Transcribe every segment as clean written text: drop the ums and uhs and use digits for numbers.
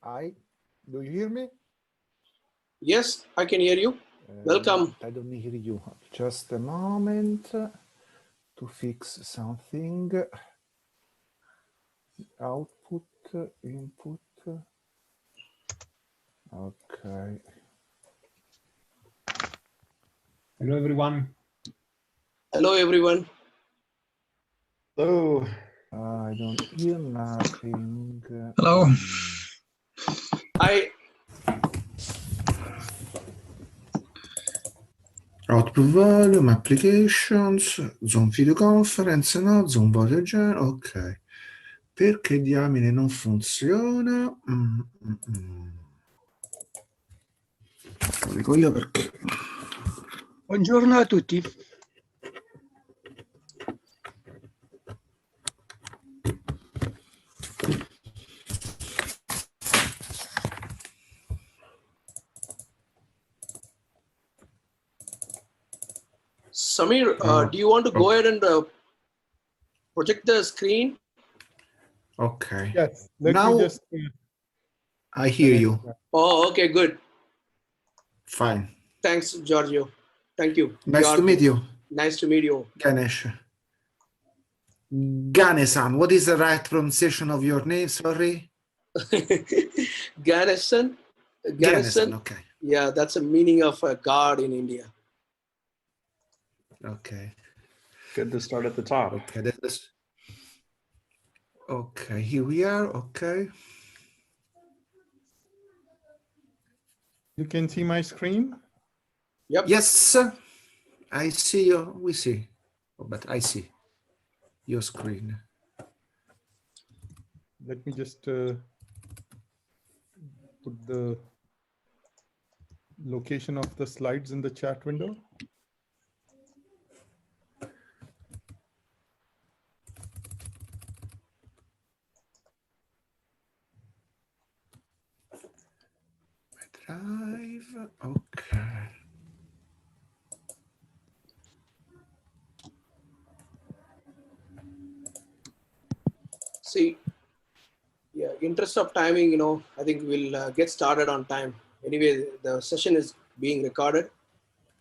Do you hear me? Yes, I can hear you. Welcome. I don't hear you. Just a moment to fix something. Output, input. Okay. Hello, everyone. Hello, everyone. Hello. I don't hear nothing. Hello. Output volume, applications, Zoom video conference, no, Zoom voglio già, ok. Perché diamine non funziona? Lo dico io perché. Buongiorno a tutti. Samir, do you want to go ahead and project the screen? Okay. Yes. Now Me just, I hear you. Oh, okay, good. Fine. Thanks, Giorgio. Thank you. Nice to meet you. Nice to meet you. Ganesh. Ganesan, what is the right pronunciation of your name? Sorry. Ganesan. Ganesan, okay. Yeah, that's a meaning of a god in India. Okay. Good to start at the top. Okay, that's okay. Here we are. Okay. you can see my screen? Yep. Yes, I see you. We see, but I see your screen. Let me just put the location of the slides in the chat window. Drive. Okay. See, yeah, interest of timing, I think we'll get started on time. Anyway, the session is being recorded.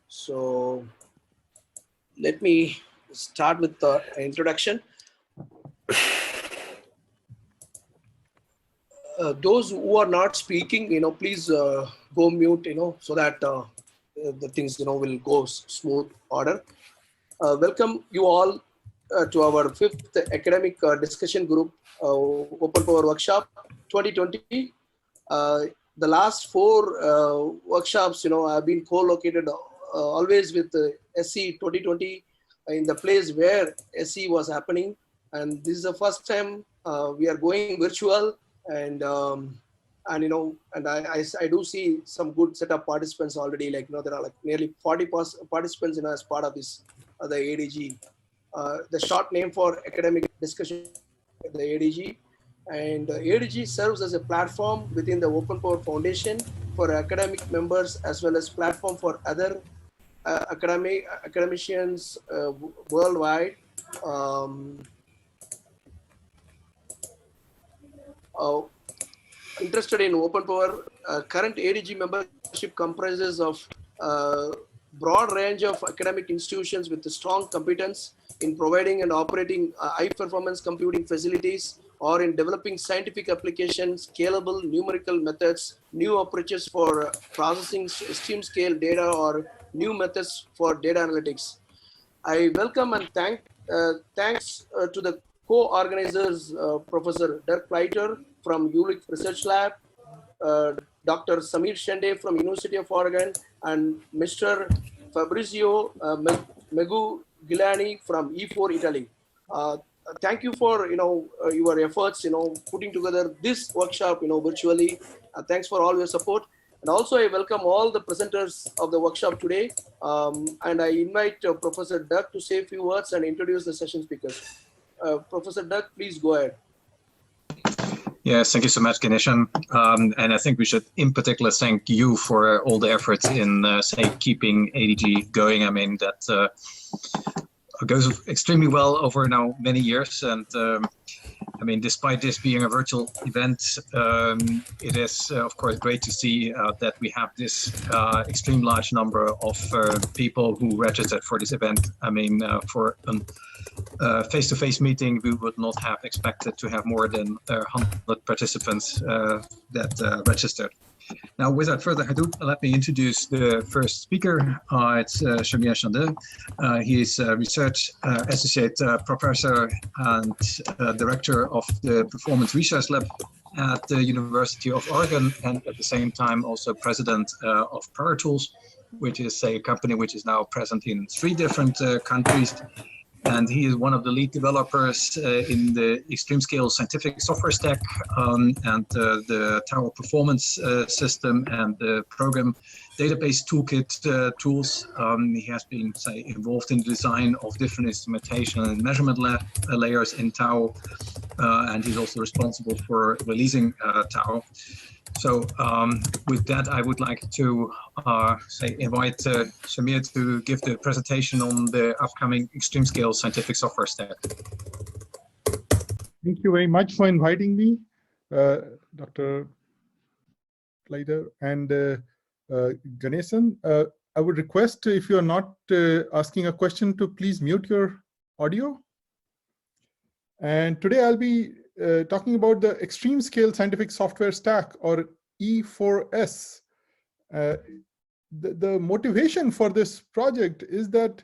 So let me start with the introduction. Those who are not speaking, please go mute, so that the things, will go smooth order. Welcome you all to our 5th academic discussion group, OpenPOWER Workshop 2020. The last 4 workshops, have been co-located always with SE 2020 in the place where SE was happening. And this is the first time we are going virtual. And I do see some good set of participants already. Like, there are like nearly 40 participants, as part of this, the ADG. The short name for academic discussion, the ADG. And ADG serves as a platform within the OpenPOWER Foundation for academic members, as well as platform for other academicians worldwide. Interested in OpenPOWER, current ADG membership comprises of broad range of academic institutions with strong competence in providing and operating high performance computing facilities, or in developing scientific applications, scalable numerical methods, new approaches for processing stream scale data, or new methods for data analytics. I welcome and thanks to the co-organizers, Professor Dirk Pleiter from ULIC Research Lab, Dr. Samir Shende from University of Oregon, and Mr. Fabrizio Megugilani from E4 Italy. Thank you for your efforts putting together this workshop virtually. Thanks for all your support. And also I welcome all the presenters of the workshop today. And I invite Professor Dirk to say a few words and introduce the session speakers. Professor Dirk, please go ahead. Yes, thank you so much, Ganeshan. And I think we should in particular thank you for all the efforts in keeping ADG going. I mean, that goes extremely well over now many years. And I mean, despite this being a virtual event, it is, of course, great to see that we have this extreme large number of people who registered for this event. I mean, for a face-to-face meeting, we would not have expected to have more than 100 participants that registered. Now, without further ado, let me introduce the first speaker. It's Shamir Chandel. He is a research associate professor and director of the Performance Research Lab at the University of Oregon, and at the same time also president of Power Tools, which is a company which is now present in 3 different countries. And he is one of the lead developers in the extreme scale scientific software stack and the Tower performance system and the program database toolkit tools. He has been, say, involved in the design of different instrumentation and measurement layers in Tower, and he's also responsible for releasing Tower. So with that, I would like to invite Shamir to give the presentation on the upcoming extreme scale scientific software stack. Thank you very much for inviting me, Dr. Leider and Ganesan. I would request, if you are not asking a question, to please mute your audio. And today I'll be talking about the Extreme Scale Scientific Software Stack, or E4S. The motivation for this project is that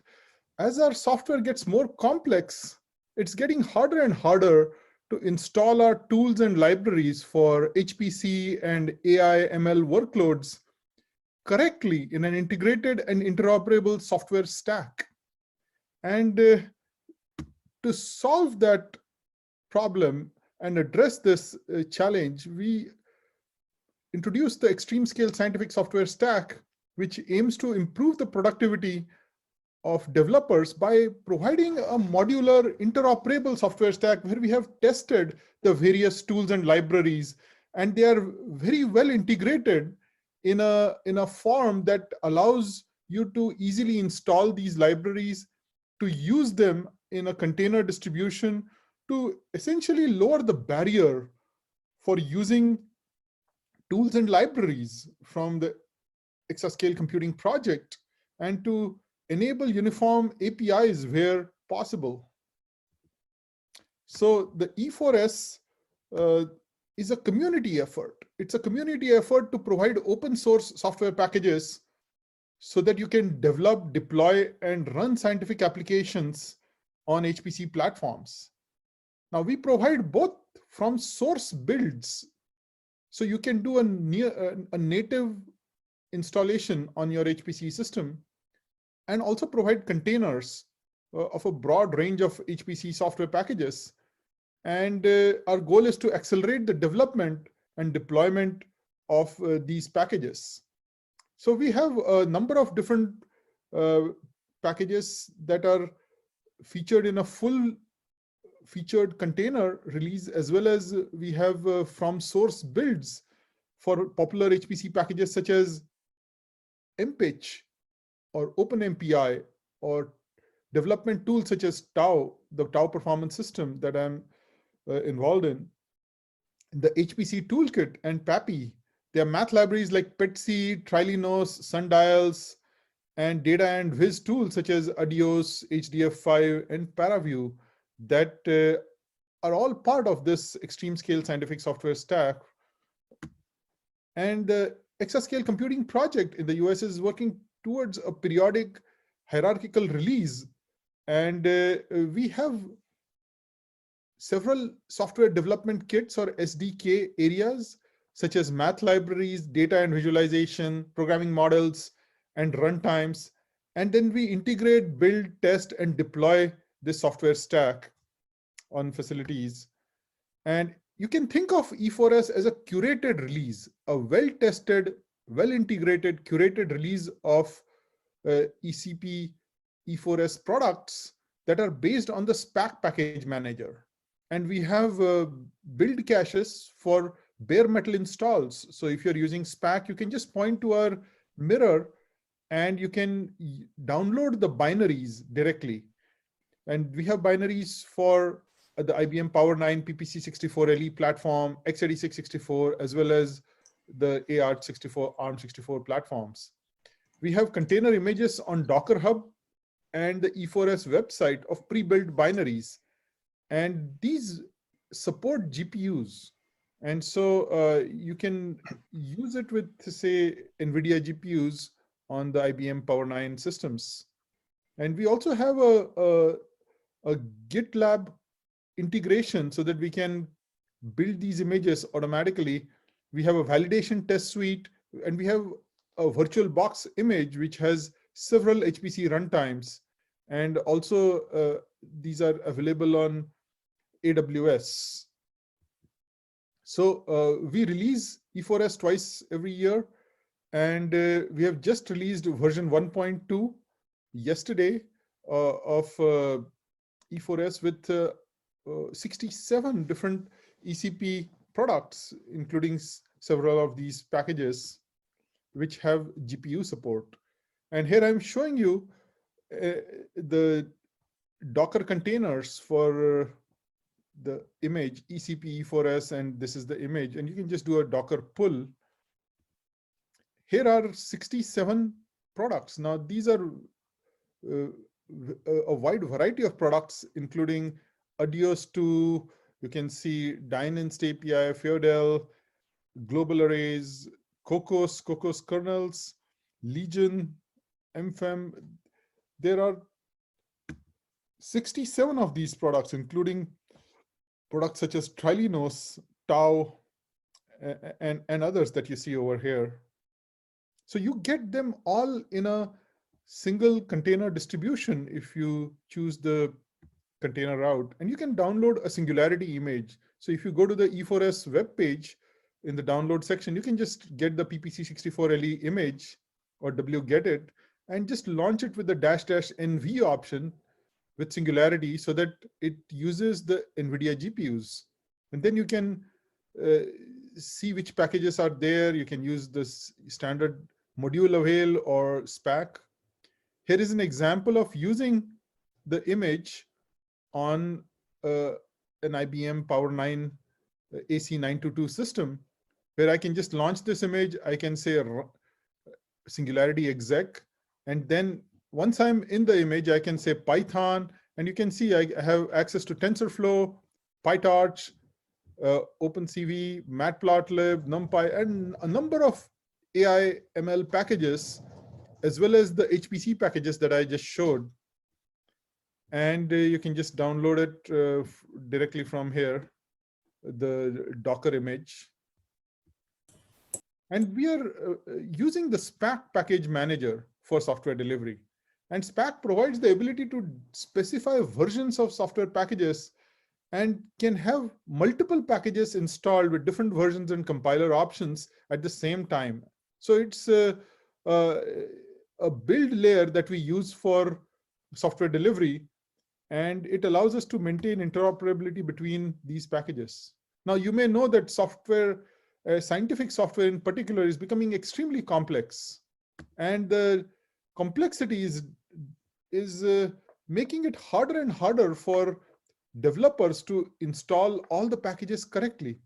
as our software gets more complex, it's getting harder and harder to install our tools and libraries for HPC and AI ML workloads correctly in an integrated and interoperable software stack. And to solve that problem and address this challenge, we introduced the Extreme Scale Scientific Software Stack, which aims to improve the productivity of developers by providing a modular interoperable software stack where we have tested the various tools and libraries, and they are very well integrated in a form that allows you to easily install these libraries, to use them in a container distribution, to essentially lower the barrier for using tools and libraries from the exascale computing project, and to enable uniform APIs where possible. So the E4S is a community effort. It's a community effort to provide open source software packages so that you can develop, deploy, and run scientific applications on HPC platforms. Now, we provide both from source builds, so you can do a native installation on your HPC system, and also provide containers of a broad range of HPC software packages. And our goal is to accelerate the development and deployment of these packages. So we have a number of different packages that are featured in a full featured container release, as well as we have from source builds for popular HPC packages such as MPitch or OpenMPI, or development tools such as Tau, the Tau performance system that I'm involved in, the HPC toolkit and PAPI. There are math libraries like PETC, Trilinos, Sundials, and data and viz tools such as Adios, HDF5, and ParaView that are all part of this extreme scale scientific software stack. And the exascale computing project in the US is working towards a periodic hierarchical release. And we have several software development kits or SDK areas, such as math libraries, data and visualization, programming models, and runtimes. And then we integrate, build, test, and deploy this software stack on facilities. And you can think of E4S as a curated release, a well-tested, well-integrated, curated release of ECP E4S products that are based on the SPAC package manager. And we have build caches for bare metal installs. So if you're using SPAC, you can just point to our mirror and you can download the binaries directly. And we have binaries for the IBM Power 9 PPC64LE platform, x86-64, as well as the ARM64, ARM64 platforms. We have container images on Docker Hub and the E4S website of pre-built binaries. And these support GPUs. And so you can use it with, say, NVIDIA GPUs on the IBM Power 9 systems. And we also have a GitLab integration so that we can build these images automatically. We have a validation test suite, and we have a VirtualBox image, which has several HPC runtimes. And also, these are available on AWS. So we release E4S twice every year. And we have just released version 1.2 yesterday of E4S with 67 different ECP products, including several of these packages which have GPU support. And here I'm showing you the Docker containers for the image ECP E4S, and this is the image, and you can just do a Docker pull. Here are 67 products. Now these are a wide variety of products, including Adios 2, you can see Dynast API, Feodel, global arrays, Cocos kernels, Legion, MFEM. There are 67 of these products, including products such as Trilinos, Tau, and others that you see over here. So you get them all in a single container distribution if you choose the container route, and you can download a Singularity image. So if you go to the E4S web page, in the download section, you can just get the PPC64LE image or wget it and just launch it with the --NV option with Singularity so that it uses the NVIDIA GPUs. And then you can see which packages are there. You can use this standard module avail or SPAC. Here is an example of using the image on an IBM Power 9 AC922 system, where I can just launch this image. I can say Singularity exec, and then once I'm in the image, I can say Python, and you can see I have access to TensorFlow, PyTorch, OpenCV, Matplotlib, NumPy, and a number of AI ML packages, as well as the HPC packages that I just showed. And you can just download it directly from here, the Docker image. And we are using the SPAC package manager for software delivery. And SPAC provides the ability to specify versions of software packages and can have multiple packages installed with different versions and compiler options at the same time. So it's a build layer that we use for software delivery, and it allows us to maintain interoperability between these packages. Now, you may know that software, scientific software in particular, is becoming extremely complex, and the complexity is making it harder and harder for developers to install all the packages correctly.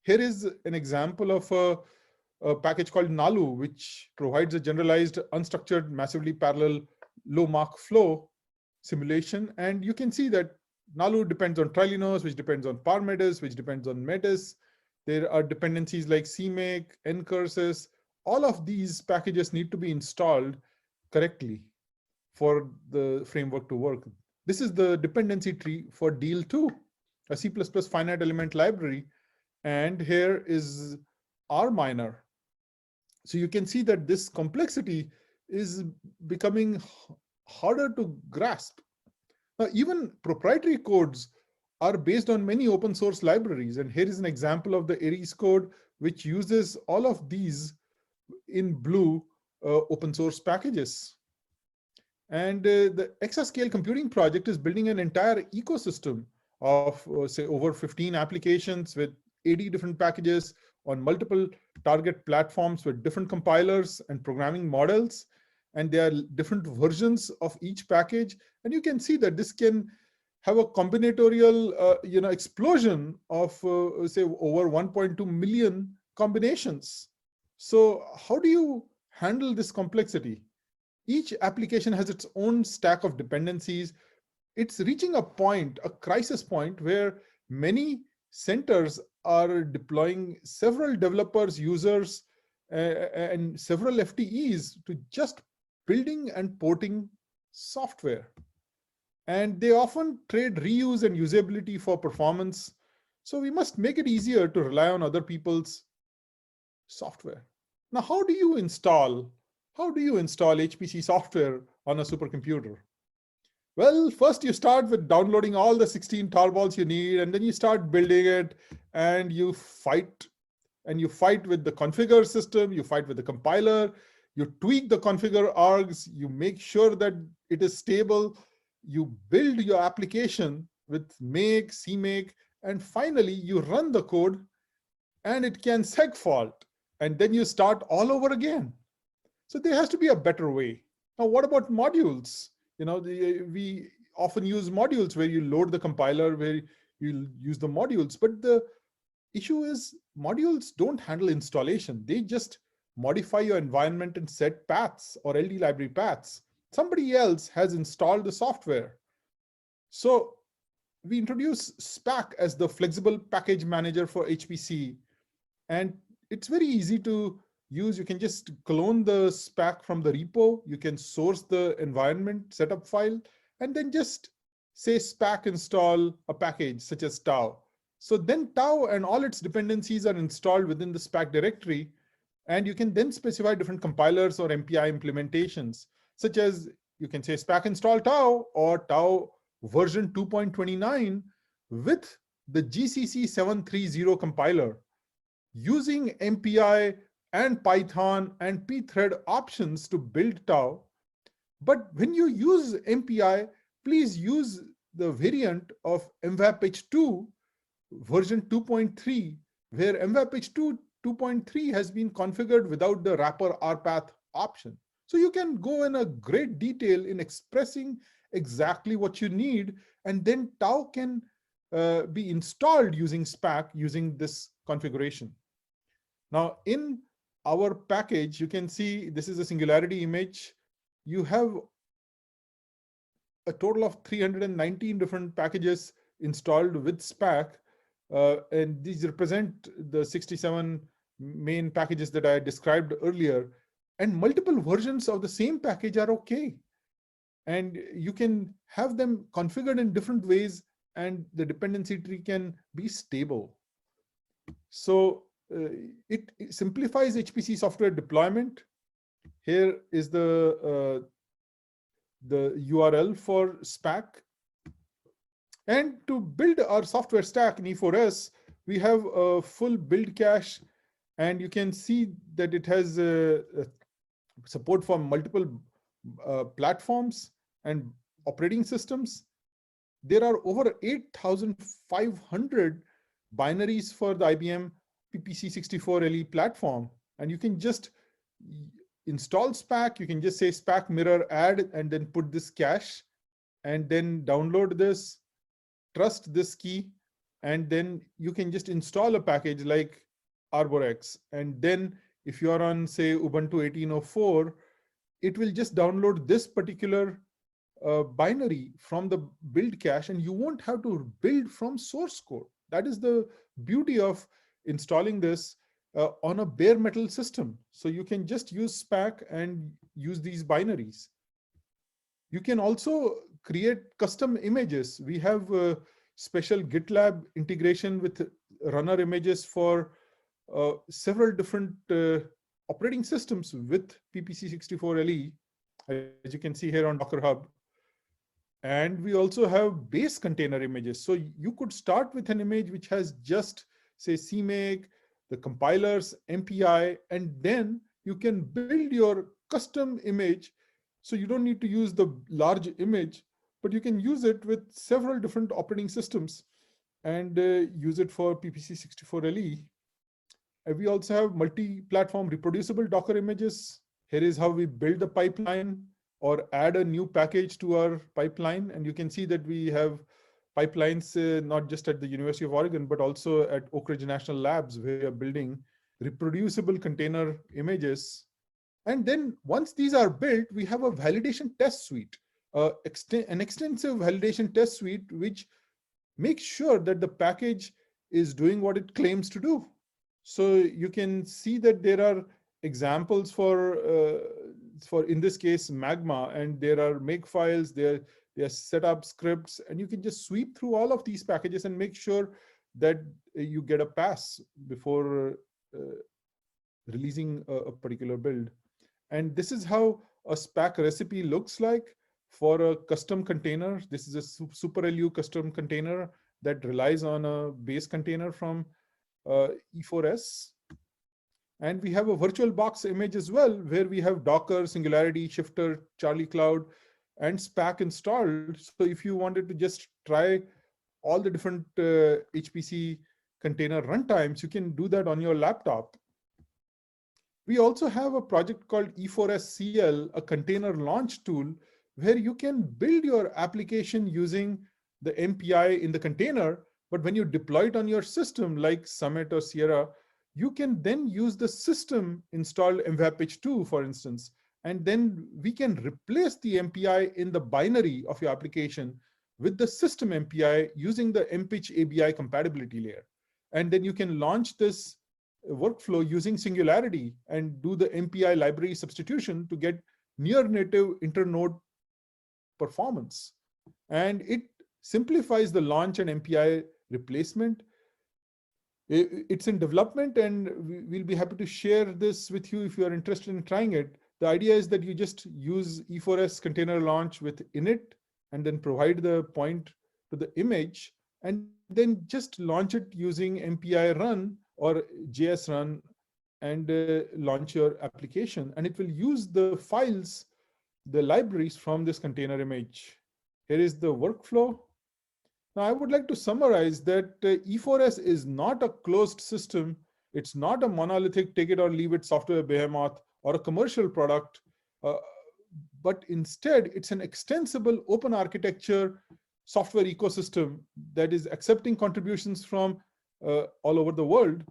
Here is an example of a package called Nalu, which provides a generalized unstructured massively parallel low Mach flow simulation. And you can see that Nalu depends on Trilinos, which depends on Parmetis, which depends on Metis. There are dependencies like CMake, Ncurses. All of these packages need to be installed correctly for the framework to work. This is the dependency tree for Deal2, a C++ finite element library. And here is RMiner. So you can see that this complexity is becoming harder to grasp. Now, even proprietary codes are based on many open source libraries. And here is an example of the Aries code, which uses all of these in blue open source packages. And the Exascale Computing project is building an entire ecosystem of, say, over 15 applications with 80 different packages on multiple target platforms with different compilers and programming models. And there are different versions of each package. And you can see that this can have a combinatorial, explosion of say over 1.2 million combinations. So how do you handle this complexity? Each application has its own stack of dependencies. It's reaching a point, a crisis point, where many centers are deploying several developers, users, and several FTEs to just building and porting software. And they often trade reuse and usability for performance. So we must make it easier to rely on other people's software. Now, how do you install HPC software on a supercomputer? Well, first you start with downloading all the 16 tarballs you need, and then you start building it, and you fight with the configure system, you fight with the compiler, you tweak the configure args, you make sure that it is stable, you build your application with make, CMake, and finally you run the code and it can segfault, and then you start all over again. So there has to be a better way. Now, what about modules? We often use modules where you load the compiler, where you use the modules, but the issue is modules don't handle installation. They just modify your environment and set paths or LD library paths. Somebody else has installed the software. So we introduce SPAC as the flexible package manager for HPC. And it's very easy to use. You can just clone the SPAC from the repo. You can source the environment setup file, and then just say SPAC install a package such as tau. So then tau and all its dependencies are installed within the SPAC directory. And you can then specify different compilers or MPI implementations, such as you can say SPAC install tau or tau version 2.29 with the GCC 730 compiler, using MPI and Python and pthread options to build tau. But when you use MPI, please use the variant of MVAP-H2 version 2.3, where MVAP-H2 2.3 has been configured without the wrapper RPath option. So you can go in a great detail in expressing exactly what you need, and then tau can be installed using SPAC using this configuration. Now, in our package, you can see this is a singularity image. You have a total of 319 different packages installed with SPAC, and these represent the 67 main packages that I described earlier. And multiple versions of the same package are okay. And you can have them configured in different ways, and the dependency tree can be stable. So it simplifies HPC software deployment. Here is the URL for SPAC. And to build our software stack in E4S, we have a full build cache, and you can see that it has support for multiple platforms and operating systems. There are over 8,500 binaries for the IBM PPC64LE platform, and you can just install SPAC. You can just say SPAC mirror add and then put this cache, and then download this, trust this key, and then you can just install a package like Arborx. And then if you are on, say, Ubuntu 18.04, it will just download this particular binary from the build cache, and you won't have to build from source code. That is the beauty of installing this on a bare metal system. So you can just use SPAC and use these binaries. You can also create custom images. We have a special GitLab integration with runner images for several different operating systems with PPC64LE, as you can see here on Docker Hub. And we also have base container images. So you could start with an image which has just, say, CMake, the compilers, MPI, and then you can build your custom image. So you don't need to use the large image, but you can use it with several different operating systems and use it for PPC64LE. And we also have multi-platform reproducible Docker images. Here is how we build the pipeline or add a new package to our pipeline. And you can see that we have pipelines, not just at the University of Oregon, but also at Oak Ridge National Labs, where we are building reproducible container images. And then once these are built, we have a validation test suite, an extensive validation test suite, which makes sure that the package is doing what it claims to do. So you can see that there are examples for in this case, Magma, and there are make files, there are setup scripts, and you can just sweep through all of these packages and make sure that you get a pass before releasing a particular build. And this is how a SPAC recipe looks like for a custom container. This is a SuperLU custom container that relies on a base container from E4S. And we have a VirtualBox image as well, where we have Docker, Singularity, Shifter, Charlie Cloud, and SPAC installed. So if you wanted to just try all the different HPC container runtimes, you can do that on your laptop. We also have a project called E4SCL, a container launch tool, where you can build your application using the MPI in the container. But when you deploy it on your system, like Summit or Sierra, you can then use the system installed MVAPitch2, for instance, and then we can replace the MPI in the binary of your application with the system MPI using the MPitch ABI compatibility layer. And then you can launch this workflow using Singularity and do the MPI library substitution to get near native internode performance. And it simplifies the launch and MPI replacement. It's in development, and we'll be happy to share this with you if you are interested in trying it. The idea is that you just use E4S container launch with init and then provide the point to the image, and then just launch it using MPI run or JS run and launch your application. And it will use the files, the libraries from this container image. Here is the workflow. Now, I would like to summarize that E4S is not a closed system. It's not a monolithic take it or leave it software behemoth or a commercial product, but instead it's an extensible open architecture software ecosystem that is accepting contributions from all over the world.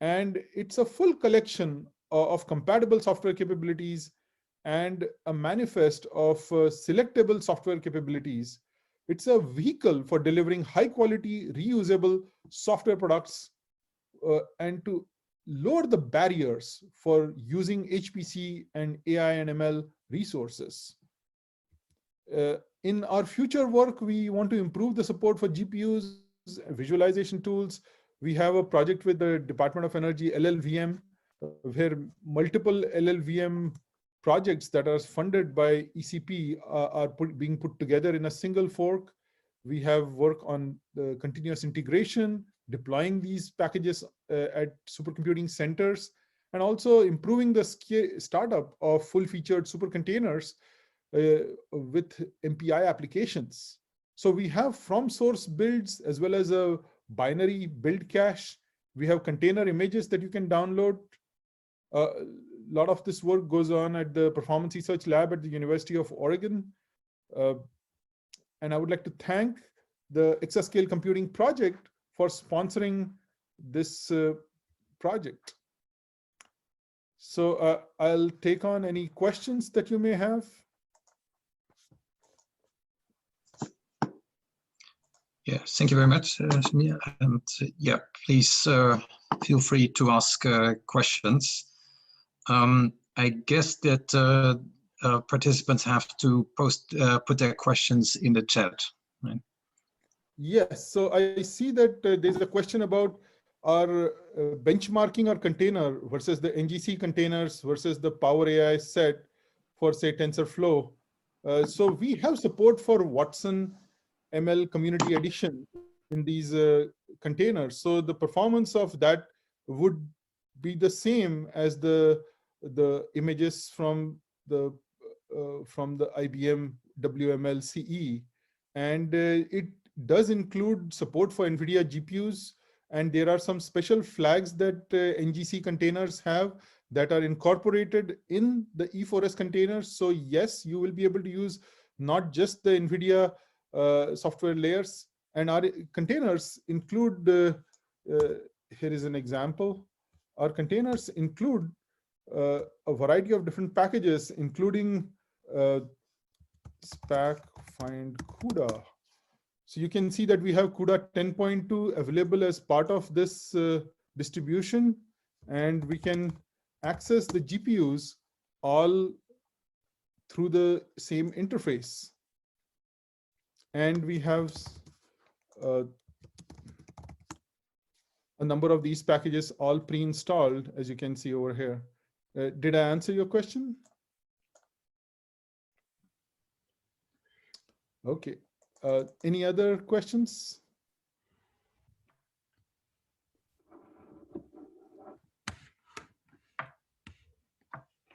And it's a full collection of compatible software capabilities and a manifest of selectable software capabilities. It's a vehicle for delivering high quality, reusable software products and to lower the barriers for using HPC and AI and ML resources. In our future work, we want to improve the support for GPUs, visualization tools. We have a project with the Department of Energy, LLVM, where multiple LLVM projects that are funded by ECP are being put together in a single fork. We have work on the continuous integration, deploying these packages at supercomputing centers, and also improving the startup of full-featured supercontainers with MPI applications. So we have from source builds as well as a binary build cache. We have container images that you can download. A lot of this work goes on at the Performance Research Lab at the University of Oregon. And I would like to thank the Exascale Computing Project for sponsoring this project. So I'll take on any questions that you may have. Yeah, thank you very much, Samir. And yeah, please feel free to ask questions. I guess that participants have to put their questions in the chat, right? Yes, so I see that there's a question about our benchmarking our container versus the NGC containers versus the Power AI set for, say, TensorFlow. So we have support for Watson ML Community Edition in these containers. So the performance of that would be the same as the images from the IBM WML CE, and it does include support for NVIDIA GPUs, and there are some special flags that NGC containers have that are incorporated in the E4S containers. So yes, you will be able to use not just the NVIDIA software layers, And our containers include, here is an example. Our containers include a variety of different packages, including SPAC find CUDA. So you can see that we have CUDA 10.2 available as part of this distribution, and we can access the GPUs all through the same interface. And we have a number of these packages all pre-installed, as you can see over here. Did I answer your question? Okay. Any other questions?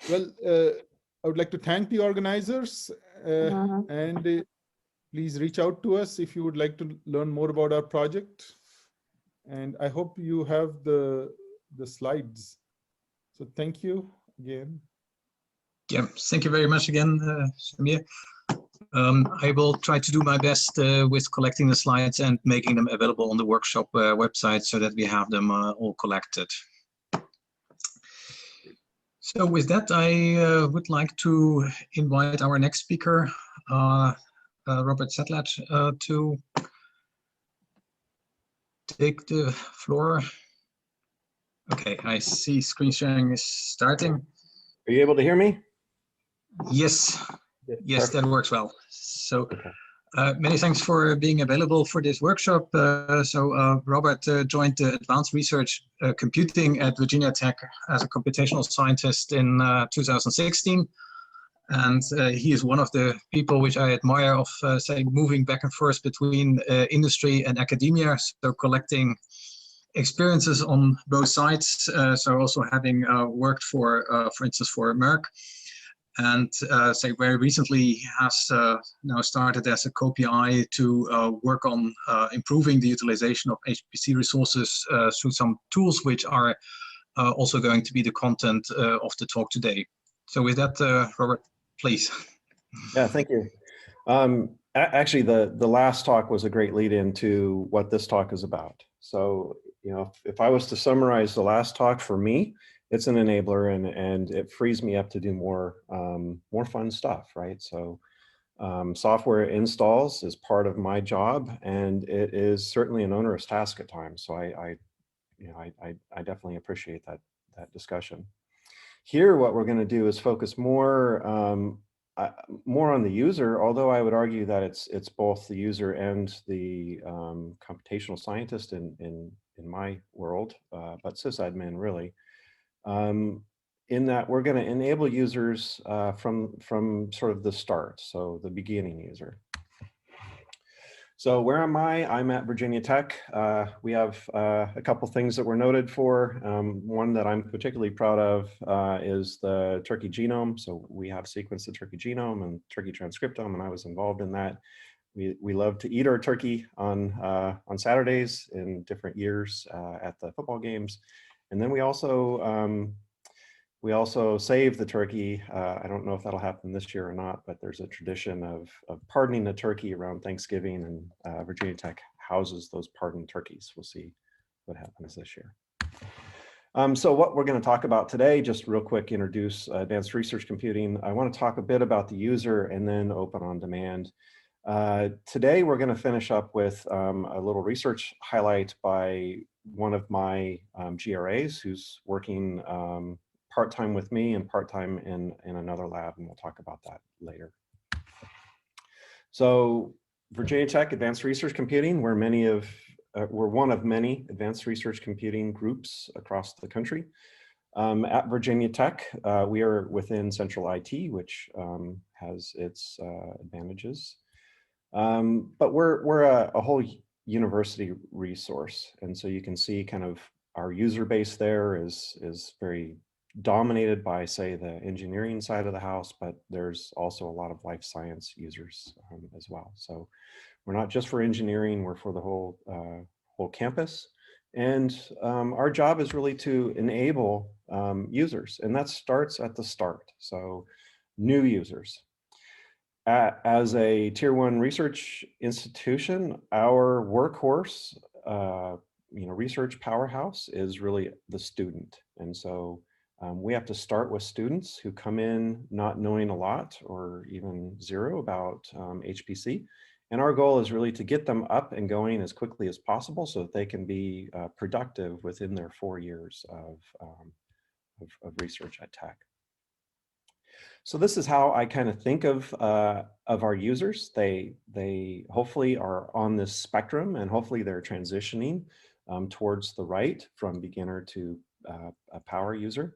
Well, I would like to thank the organizers and please reach out to us if you would like to learn more about our project. And I hope you have the slides. So thank you again. Yeah, thank you very much again, Samir. I will try to do my best with collecting the slides and making them available on the workshop website so that we have them all collected. So with that, I would like to invite our next speaker, Robert Sedlacz, to take the floor. Okay, I see screen sharing is starting. Are you able to hear me? Yes, yes, Perfect. that works well. So Okay. many thanks for being available for this workshop. Robert joined Advanced Research Computing at Virginia Tech as a computational scientist in 2016. And he is one of the people which I admire of, say, moving back and forth between industry and academia, so collecting experiences on both sides. So also having worked for instance, for Merck. And say very recently has now started as a co-PI to work on improving the utilization of HPC resources through some tools which are also going to be the content of the talk today. So with that, Robert, please. Yeah, thank you. Actually, the last talk was a great lead into what this talk is about. So, you know, if I was to summarize the last talk for me, it's an enabler and it frees me up to do more fun stuff, right? So software installs is part of my job, and it is certainly an onerous task at times. So I definitely appreciate that discussion. Here, what we're going to do is focus more on the user, although I would argue that it's both the user and the computational scientist in my world, but sysadmin really. In that we're going to enable users from sort of the start, so the beginning user. So where am I? I'm at Virginia Tech. We have a couple things that we're noted for. One that I'm particularly proud of is the turkey genome. So we have sequenced the turkey genome and turkey transcriptome, and I was involved in that. We love to eat our turkey on Saturdays in different years at the football games. And then we also save the turkey. I don't know if that'll happen this year or not, but there's a tradition of pardoning the turkey around Thanksgiving, and Virginia Tech houses those pardoned turkeys. We'll see what happens this year. So what we're going to talk about today, just real quick, introduce advanced research computing. I want to talk a bit about the user and then open on demand. Today, we're going to finish up with a little research highlight by one of my GRAs who's working part-time with me and part-time in another lab, and we'll talk about that later. So Virginia Tech Advanced Research Computing, we're one of many advanced research computing groups across the country. At Virginia Tech, we are within central IT, which has its advantages. But we're a whole university resource, and so you can see kind of our user base there is very dominated by, say, the engineering side of the house, but there's also a lot of life science users as well. So we're not just for engineering, we're for the whole campus. And our job is really to enable users, and that starts at the start. So new users. As a tier 1 research institution, our workhorse, research powerhouse is really the student. And so we have to start with students who come in not knowing a lot or even zero about HPC. And our goal is really to get them up and going as quickly as possible so that they can be productive within their 4 years of research at Tech. So this is how I kind of think of our users. They hopefully are on this spectrum, and hopefully they're transitioning towards the right from beginner to a power user.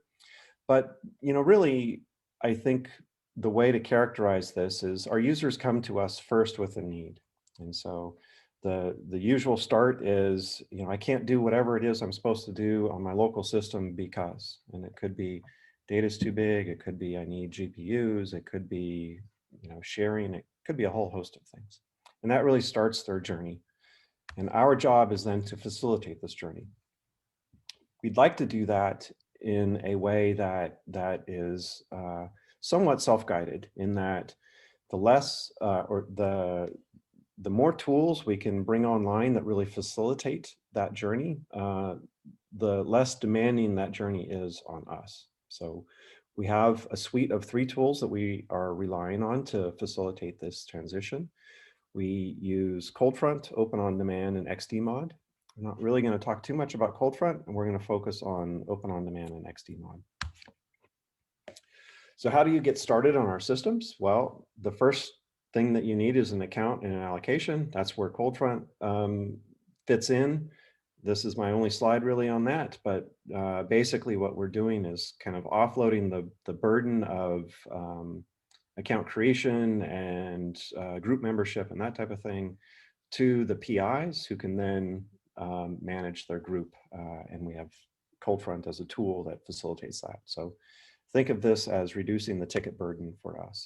But really, I think the way to characterize this is our users come to us first with a need. And so the usual start is, I can't do whatever it is I'm supposed to do on my local system because, and it could be data's too big, it could be I need GPUs, it could be sharing, it could be a whole host of things. And that really starts their journey. And our job is then to facilitate this journey. We'd like to do that in a way that is somewhat self-guided, in that the less or the more tools we can bring online that really facilitate that journey, the less demanding that journey is on us. So we have a suite of 3 tools that we are relying on to facilitate this transition. We use ColdFront, Open On Demand, and XDMod. I'm not really going to talk too much about ColdFront, and we're going to focus on Open On Demand and XDMod. So how do you get started on our systems? Well, the first thing that you need is an account and an allocation. That's where ColdFront fits in. This is my only slide really on that, but basically what we're doing is kind of offloading the burden of account creation and group membership and that type of thing to the PIs, who can then manage their group. And we have ColdFront as a tool that facilitates that. So think of this as reducing the ticket burden for us.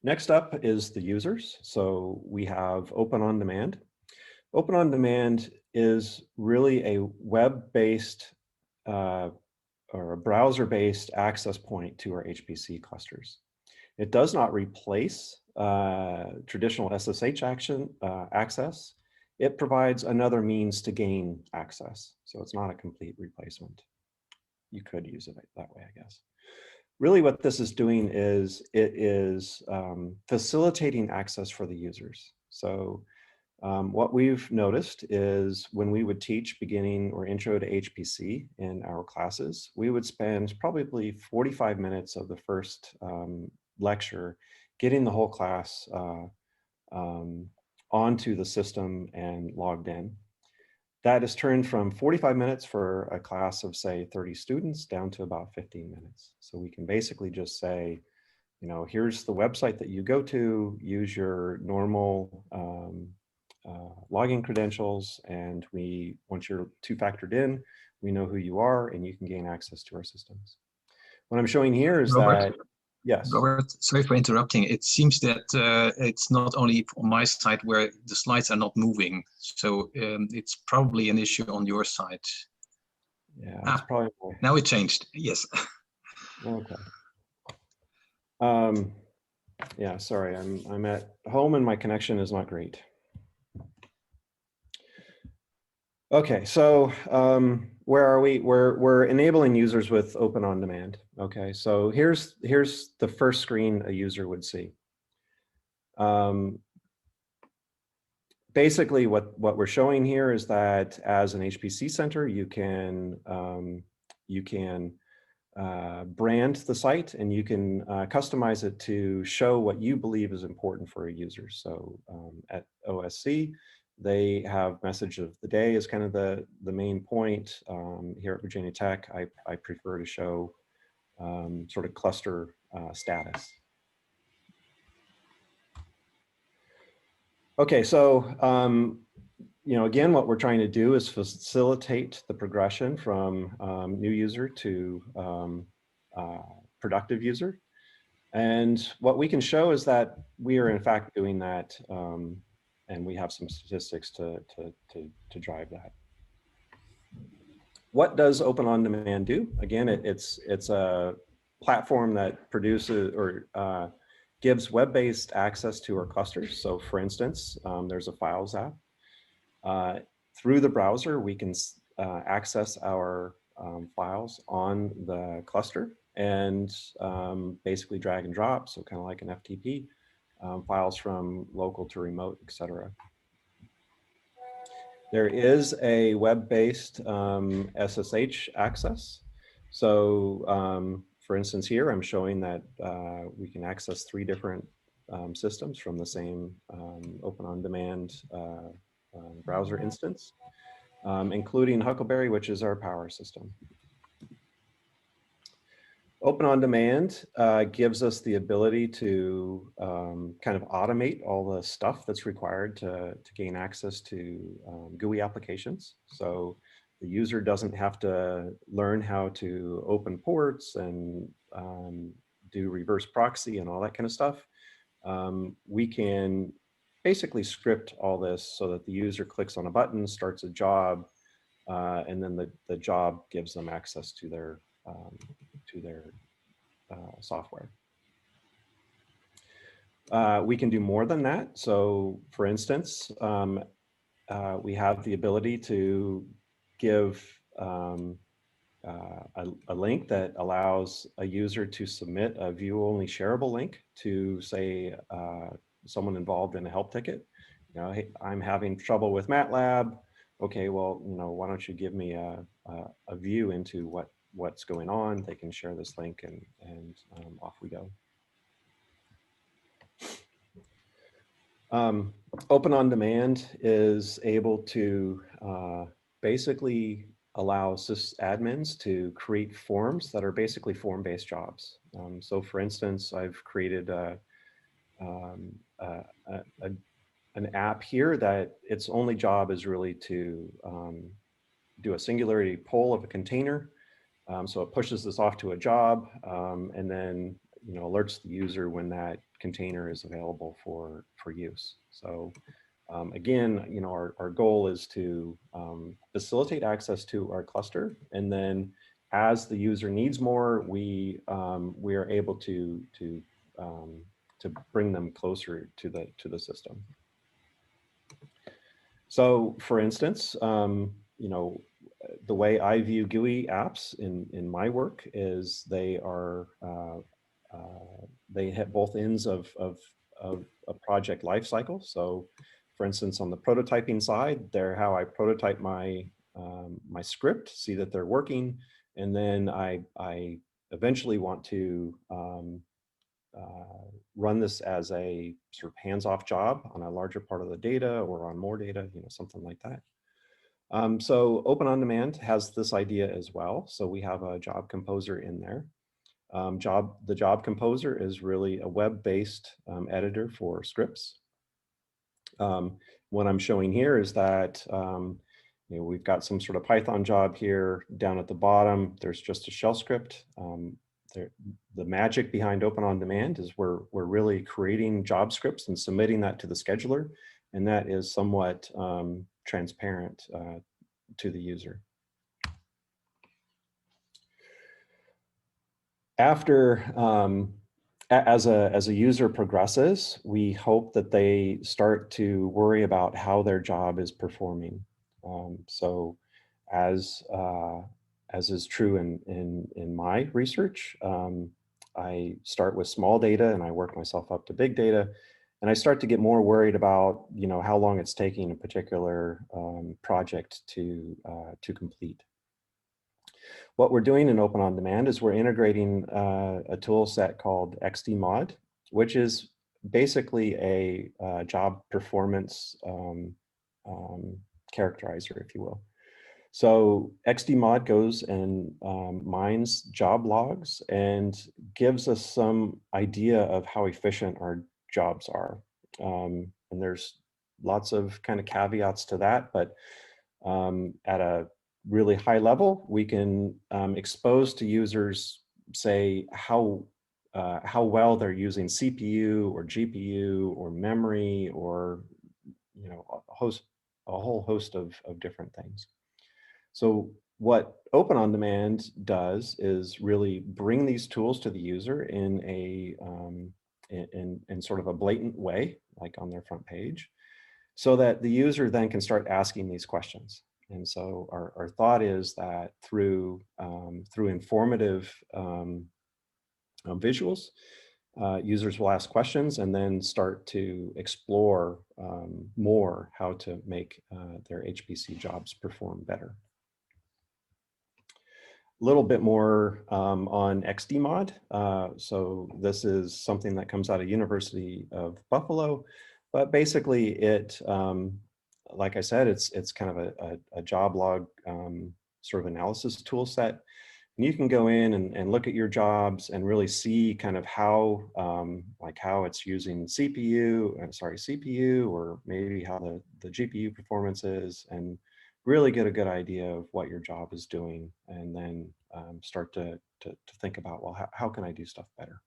Next up is the users. So we have Open On Demand. Open On Demand is really a web-based or a browser-based access point to our HPC clusters. It does not replace traditional SSH access. It provides another means to gain access. So it's not a complete replacement. You could use it that way, I guess. Really what this is doing is it is facilitating access for the users. So what we've noticed is when we would teach beginning or intro to HPC in our classes, we would spend probably 45 minutes of the first lecture getting the whole class onto the system and logged in. That is turned from 45 minutes for a class of, say, 30 students down to about 15 minutes. So we can basically just say, here's the website that you go to, use your normal login credentials, and once you're 2-factored in, we know who you are and you can gain access to our systems. What I'm showing here is Robert, that, yes. Robert, sorry for interrupting. It seems that it's not only on my side where the slides are not moving. So it's probably an issue on your side. Yeah, it's probably more. Now it changed, yes. Okay. Yeah, sorry, I'm at home and my connection is not great. Okay, so where are we? We're enabling users with Open On Demand. Okay, so here's the first screen a user would see. Basically, what we're showing here is that as an HPC center, you can brand the site, and you can customize it to show what you believe is important for a user. So at OSC, they have message of the day is kind of the main point. Here at Virginia Tech, I prefer to show sort of cluster status. Okay, so again, what we're trying to do is facilitate the progression from new user to productive user. And what we can show is that we are in fact doing that, and we have some statistics to drive that. What does Open On Demand do? Again, it's a platform that produces or gives web-based access to our clusters. So for instance, there's a Files app. Through the browser, we can access our files on the cluster and basically drag and drop, so kind of like an FTP, files from local to remote, etc. There is a web-based SSH access. So for instance, here I'm showing that we can access 3 different systems from the same Open On Demand browser instance, including Huckleberry, which is our power system. Open On Demand gives us the ability to kind of automate all the stuff that's required to gain access to GUI applications. So the user doesn't have to learn how to open ports and do reverse proxy and all that kind of stuff. We can basically script all this so that the user clicks on a button, starts a job, and then the job gives them access to their software. We can do more than that. So for instance, we have the ability to give a link that allows a user to submit a view-only shareable link to, say, someone involved in a help ticket. You know, hey, I'm having trouble with MATLAB. Okay, well, you know, why don't you give me a view into what's going on? They can share this link and off we go. Open On Demand is able to basically allow sysadmins to create forms that are basically form-based jobs. So for instance, I've created an app here that its only job is really to do a singularity poll of a container. So it pushes this off to a job and then, you know, alerts the user when that container is available for use. So again, you know, our goal is to facilitate access to our cluster, and then as the user needs more, we are able to bring them closer to the system. So for instance, you know, the way I view GUI apps in my work is they are they hit both ends of a project lifecycle. So for instance, on the prototyping side, they're how I prototype my my script, see that they're working, and then I eventually want to run this as a sort of hands-off job on a larger part of the data or on more data, you know, something like that. So Open On Demand has this idea as well. So we have a job composer in there. The job composer is really a web-based editor for scripts. What I'm showing here is that you know, we've got some sort of Python job here. Down at the bottom, there's just a shell script. The magic behind Open On Demand is we're really creating job scripts and submitting that to the scheduler, and that is somewhat transparent to the user. After, as a user progresses, we hope that they start to worry about how their job is performing. So as is true in my research, I start with small data and I work myself up to big data, and I start to get more worried about, you know, how long it's taking a particular project to complete. What we're doing in Open On Demand is we're integrating a tool set called XDMod, which is basically a job performance characterizer, if you will. So XDMod goes and mines job logs and gives us some idea of how efficient our jobs are. And there's lots of kind of caveats to that, but at a really high level, we can expose to users, say, how well they're using CPU or GPU or memory, or, you know, a whole host of different things. So what Open On Demand does is really bring these tools to the user in in sort of a blatant way, like on their front page, so that the user then can start asking these questions. And so our thought is that through informative visuals, users will ask questions and then start to explore more how to make their HPC jobs perform better. A little bit more on XDMod. So this is something that comes out of University of Buffalo, but basically it, like I said, it's kind of a job log sort of analysis tool set. And you can go in and look at your jobs and really see kind of how, like how it's using CPU, or maybe how the GPU performance is, and really get a good idea of what your job is doing, and then start to think about, well, how can I do stuff better?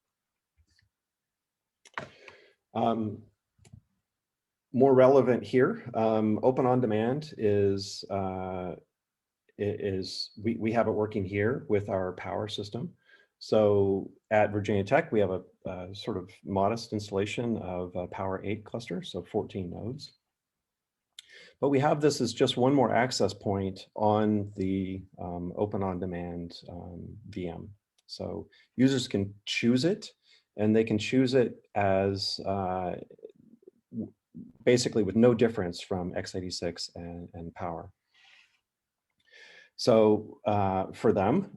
More relevant here, Open On Demand is we have it working here with our power system. So at Virginia Tech, we have a sort of modest installation of a Power 8 cluster, so 14 nodes. But we have this as just one more access point on the Open On Demand VM. So users can choose it, and they can choose it as basically with no difference from x86 and Power. So for them,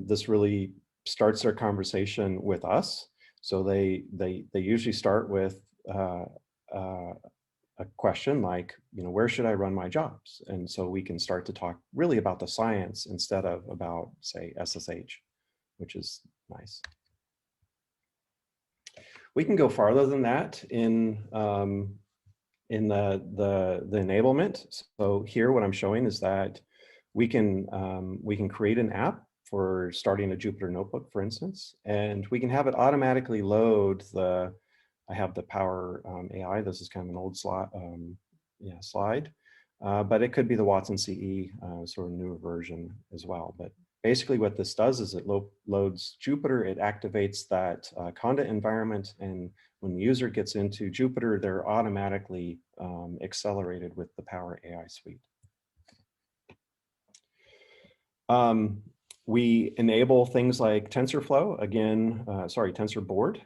this really starts their conversation with us. So they usually start with a question like, where should I run my jobs? And so we can start to talk really about the science instead of about, say, SSH, which is nice. We can go farther than that in the enablement. So here, what I'm showing is that we can create an app for starting a Jupyter notebook, for instance, and we can have it automatically load I have the Power AI. This is kind of an old slide, but it could be the Watson CE sort of newer version as well. But basically what this does is it loads Jupyter, it activates that Conda environment, and when the user gets into Jupyter, they're automatically accelerated with the Power AI suite. We enable things like TensorFlow, again, TensorBoard,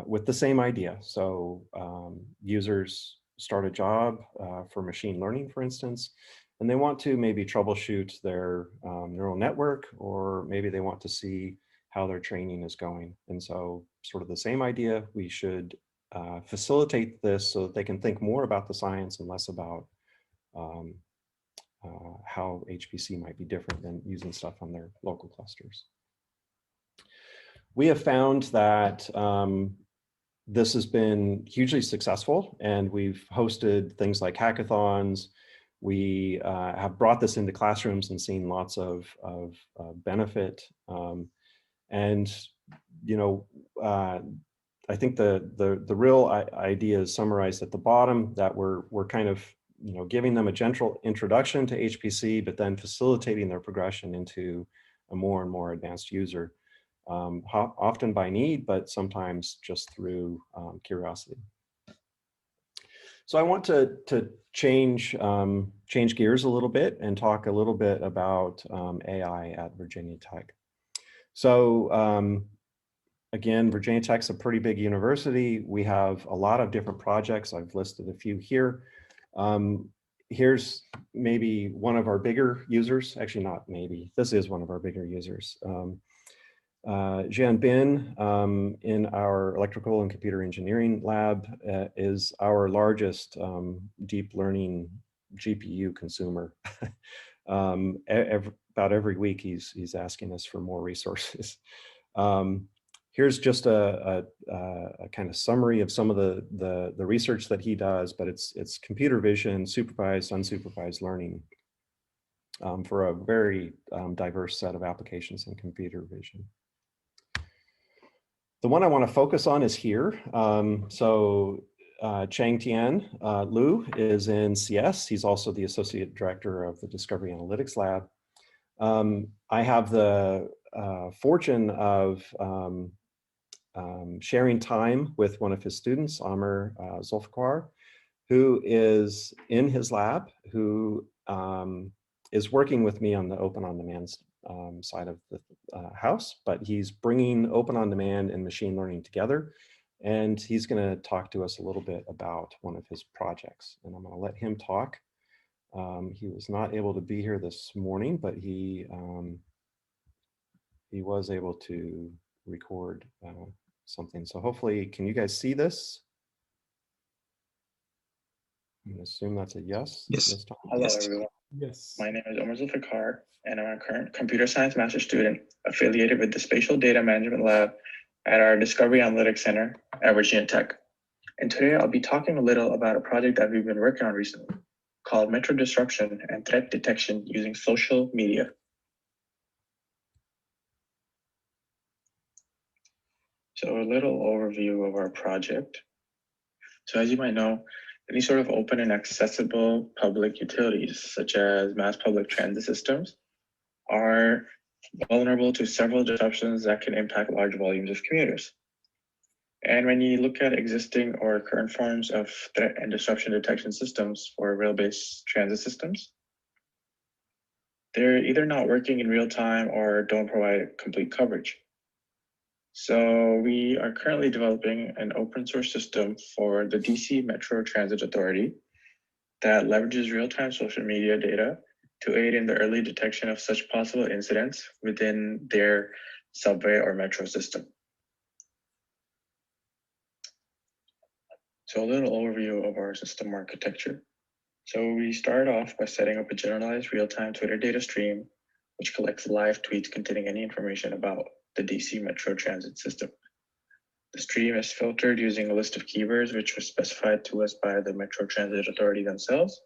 with the same idea. So users start a job for machine learning, for instance, and they want to maybe troubleshoot their neural network, or maybe they want to see how their training is going. And so sort of the same idea, we should facilitate this so that they can think more about the science and less about how HPC might be different than using stuff on their local clusters. We have found that this has been hugely successful, and we've hosted things like hackathons. We have brought this into classrooms and seen lots of benefit. And I think the real idea is summarized at the bottom, that we're kind of giving them a gentle introduction to HPC, but then facilitating their progression into a more and more advanced user, often by need, but sometimes just through curiosity. So I want to change gears a little bit and talk a little bit about AI at Virginia Tech. So again, Virginia Tech's a pretty big university. We have a lot of different projects. I've listed a few here. Here's maybe one of our bigger users. Actually, not maybe. This is one of our bigger users. Jian Bin in our electrical and computer engineering lab is our largest deep learning GPU consumer. About every week he's asking us for more resources. Here's just a kind of summary of some of the research that he does, but it's computer vision, supervised, unsupervised learning for a very diverse set of applications in computer vision. The one I want to focus on is here. Chang Tian Liu is in CS. He's also the Associate Director of the Discovery Analytics Lab. I have the fortune of sharing time with one of his students, Amr Zulfikar, who is in his lab, who is working with me on the Open On Demand side of the house, but he's bringing Open On Demand and machine learning together. And he's going to talk to us a little bit about one of his projects. And I'm going to let him talk. He was not able to be here this morning, but he was able to record something. So hopefully, can you guys see this? I'm going to assume that's a yes. Yes. This time. Hello, Yes. everyone. Yes. My name is Omar Zulfikar, and I'm a current computer science master student affiliated with the Spatial Data Management Lab at our Discovery Analytics Center at Virginia Tech. And today I'll be talking a little about a project that we've been working on recently called Metro Disruption and Threat Detection using social media. So a little overview of our project. So as you might know, any sort of open and accessible public utilities, such as mass public transit systems, are vulnerable to several disruptions that can impact large volumes of commuters. And when you look at existing or current forms of threat and disruption detection systems for rail-based transit systems, they're either not working in real time or don't provide complete coverage. So we are currently developing an open source system for the DC Metro Transit Authority that leverages real-time social media data to aid in the early detection of such possible incidents within their subway or metro system. So a little overview of our system architecture. So we start off by setting up a generalized real-time Twitter data stream, which collects live tweets containing any information about the DC Metro Transit system. The stream is filtered using a list of keywords, which was specified to us by the Metro Transit Authority themselves.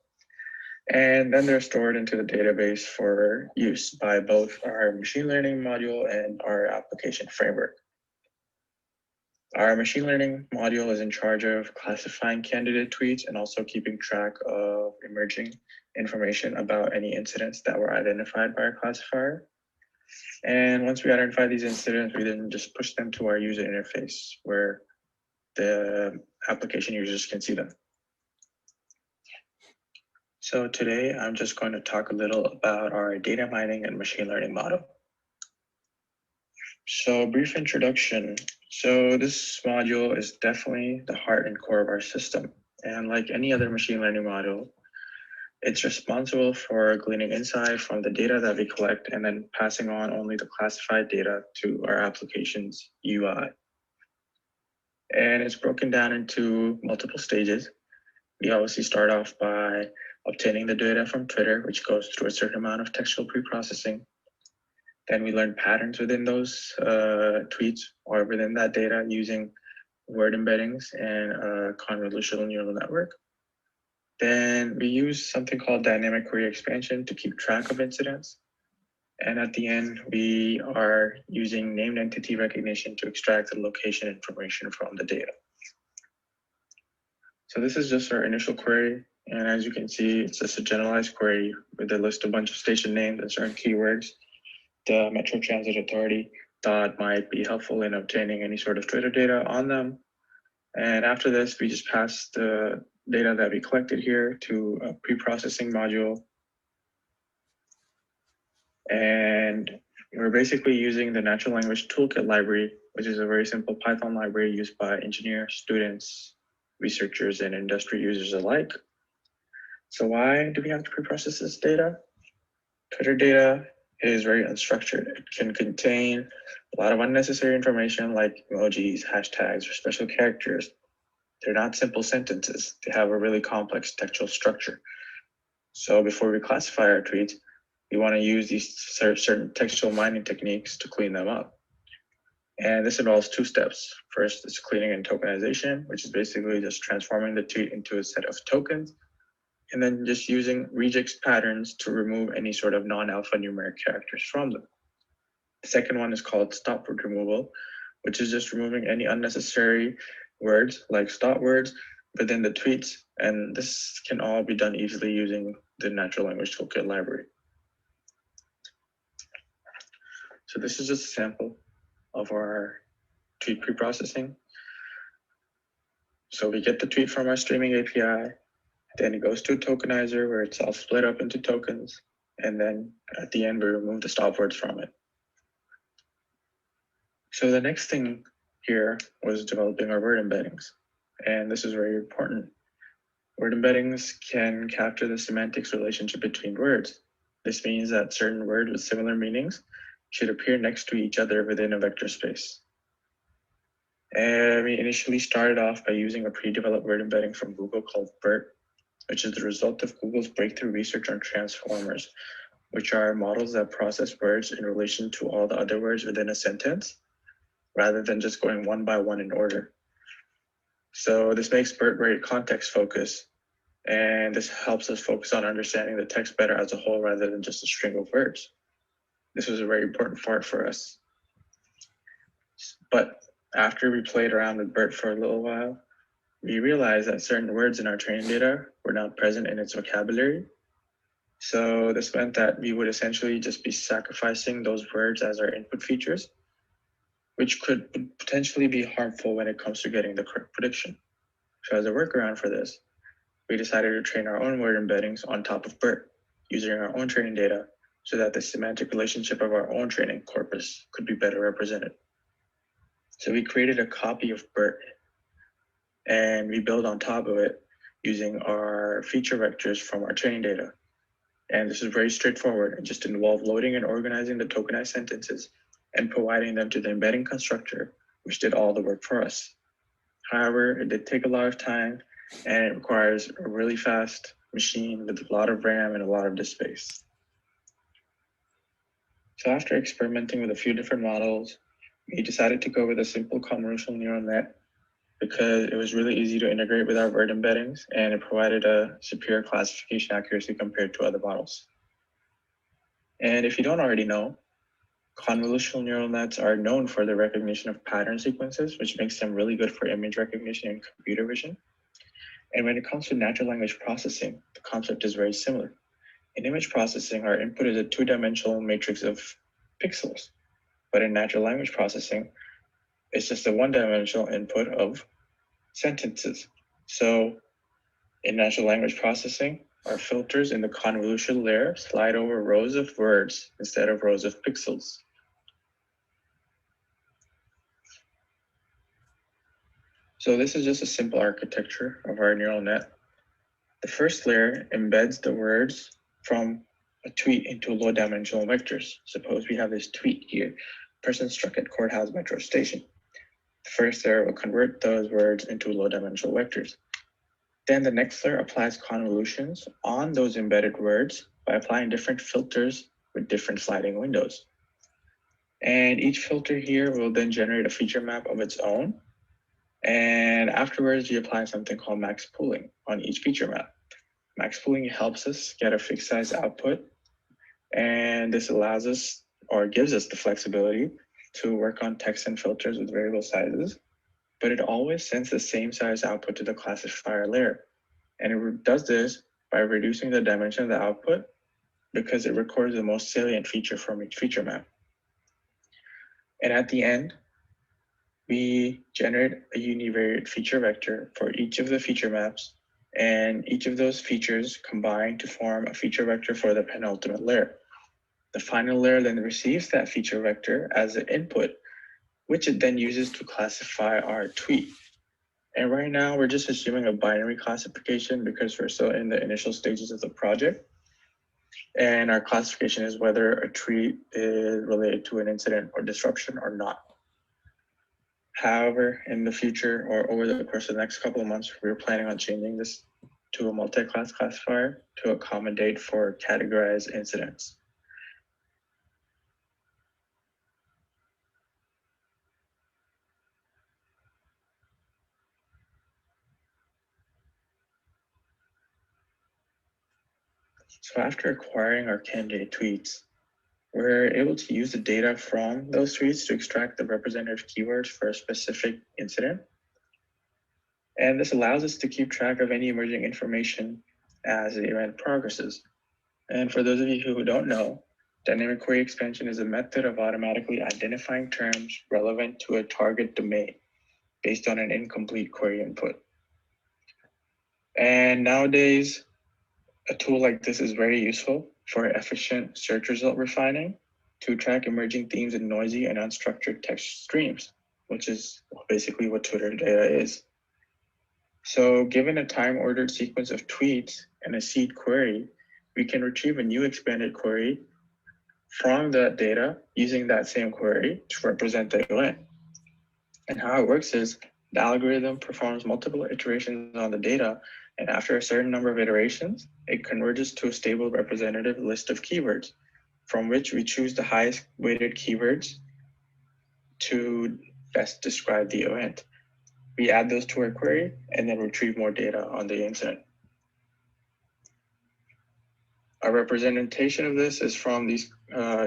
And then they're stored into the database for use by both our machine learning module and our application framework. Our machine learning module is in charge of classifying candidate tweets and also keeping track of emerging information about any incidents that were identified by our classifier. And once we identify these incidents, we then just push them to our user interface where the application users can see them. So today, I'm just going to talk a little about our data mining and machine learning model. So brief introduction. So this module is definitely the heart and core of our system. And like any other machine learning model, it's responsible for gleaning insight from the data that we collect and then passing on only the classified data to our application's UI. And it's broken down into multiple stages. We obviously start off by obtaining the data from Twitter, which goes through a certain amount of textual pre-processing. Then we learn patterns within those tweets or within that data using word embeddings and a convolutional neural network. Then we use something called dynamic query expansion to keep track of incidents. And at the end, we are using named entity recognition to extract the location information from the data. So this is just our initial query. And as you can see, it's just a generalized query with a list of a bunch of station names and certain keywords the Metro Transit Authority thought might be helpful in obtaining any sort of Twitter data on them. And after this, we just pass the data that we collected here to a pre-processing module. And we're basically using the natural language toolkit library, which is a very simple Python library used by engineers, students, researchers, and industry users alike. So why do we have to pre-process this data? Twitter data is very unstructured. It can contain a lot of unnecessary information like emojis, hashtags, or special characters. They're not simple sentences. They have a really complex textual structure. So before we classify our tweets, we want to use these certain textual mining techniques to clean them up. And this involves two steps. First is cleaning and tokenization, which is basically just transforming the tweet into a set of tokens, and then just using regex patterns to remove any sort of non-alphanumeric characters from them. The second one is called stop word removal, which is just removing any unnecessary words like stop words within the tweets. And this can all be done easily using the natural language toolkit library. So this is just a sample of our tweet preprocessing. So we get the tweet from our streaming API, then it goes to a tokenizer where it's all split up into tokens. And then at the end, we remove the stop words from it. So the next thing here was developing our word embeddings. And this is very important. Word embeddings can capture the semantics relationship between words. This means that certain words with similar meanings should appear next to each other within a vector space. And we initially started off by using a pre-developed word embedding from Google called BERT, which is the result of Google's breakthrough research on transformers, which are models that process words in relation to all the other words within a sentence, rather than just going one by one in order. So this makes BERT very context focused, and this helps us focus on understanding the text better as a whole rather than just a string of words. This was a very important part for us. But after we played around with BERT for a little while, we realized that certain words in our training data were not present in its vocabulary. So this meant that we would essentially just be sacrificing those words as our input features, which could potentially be harmful when it comes to getting the correct prediction. So as a workaround for this, we decided to train our own word embeddings on top of BERT, using our own training data so that the semantic relationship of our own training corpus could be better represented. So we created a copy of BERT and we built on top of it using our feature vectors from our training data. And this is very straightforward. It just involved loading and organizing the tokenized sentences and providing them to the embedding constructor, which did all the work for us. However, it did take a lot of time and it requires a really fast machine with a lot of RAM and a lot of disk space. So after experimenting with a few different models, we decided to go with a simple convolutional neural net because it was really easy to integrate with our word embeddings and it provided a superior classification accuracy compared to other models. And if you don't already know, convolutional neural nets are known for the recognition of pattern sequences, which makes them really good for image recognition and computer vision. And when it comes to natural language processing, the concept is very similar. In image processing, our input is a two-dimensional matrix of pixels. But in natural language processing, it's just a one-dimensional input of sentences. So in natural language processing, our filters in the convolutional layer slide over rows of words instead of rows of pixels. So this is just a simple architecture of our neural net. The first layer embeds the words from a tweet into low-dimensional vectors. Suppose we have this tweet here, person struck at courthouse metro station. The first layer will convert those words into low-dimensional vectors. Then the next layer applies convolutions on those embedded words by applying different filters with different sliding windows. And each filter here will then generate a feature map of its own. And afterwards, you apply something called max pooling on each feature map. Max pooling helps us get a fixed size output. And this allows us or gives us the flexibility to work on text and filters with variable sizes, but it always sends the same size output to the classifier layer. And it does this by reducing the dimension of the output because it records the most salient feature from each feature map. And at the end, we generate a univariate feature vector for each of the feature maps, and each of those features combine to form a feature vector for the penultimate layer. The final layer then receives that feature vector as an input, which it then uses to classify our tweet. And right now we're just assuming a binary classification because we're still in the initial stages of the project. And our classification is whether a tweet is related to an incident or disruption or not. However, in the future or over the course of the next couple of months, we're planning on changing this to a multi-class classifier to accommodate for categorized incidents. So after acquiring our candidate tweets, we're able to use the data from those tweets to extract the representative keywords for a specific incident. And this allows us to keep track of any emerging information as the event progresses. And for those of you who don't know, Dynamic query expansion is a method of automatically identifying terms relevant to a target domain based on an incomplete query input. And nowadays, a tool like this is very useful for efficient search result refining to track emerging themes in noisy and unstructured text streams, which is basically what Twitter data is. So given a time-ordered sequence of tweets and a seed query, we can retrieve a new expanded query from that data using that same query to represent the event. And how it works is the algorithm performs multiple iterations on the data, and after a certain number of iterations, it converges to a stable representative list of keywords, from which we choose the highest weighted keywords to best describe the event. We add those to our query and then retrieve more data on the incident. Our representation of this is from these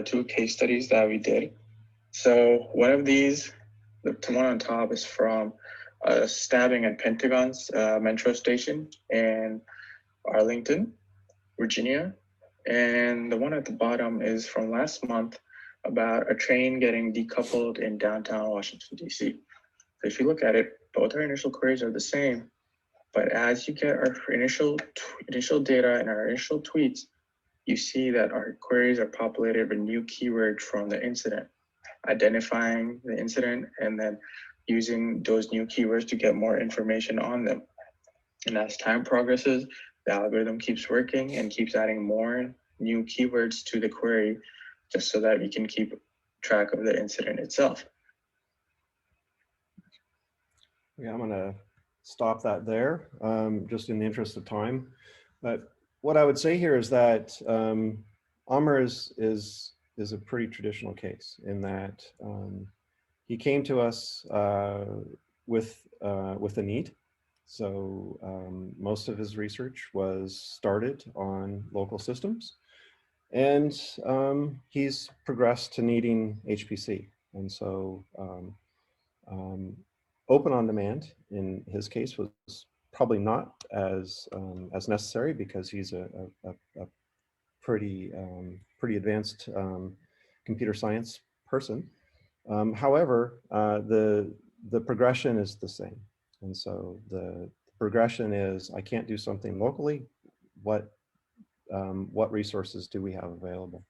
two case studies that we did. So one of these, the one on top, is from a stabbing at Pentagon's metro station in Arlington, Virginia. And the one at the bottom is from last month about a train getting decoupled in downtown Washington, DC. So if you look at it, both our initial queries are the same, but as you get our initial data and our initial tweets, you see that our queries are populated with new keywords from the incident, identifying the incident and then using those new keywords to get more information on them. And as time progresses, the algorithm keeps working and keeps adding more new keywords to the query just so that we can keep track of the incident itself. Yeah, I'm gonna stop that there, just in the interest of time. But what I would say here is that Amr is a pretty traditional case in that he came to us with a need. So most of his research was started on local systems, and he's progressed to needing HPC. And so open on demand in his case was probably not as necessary because he's a pretty advanced computer science person. However, the progression is the same, and so the progression is, I can't do something locally. What resources do we have available?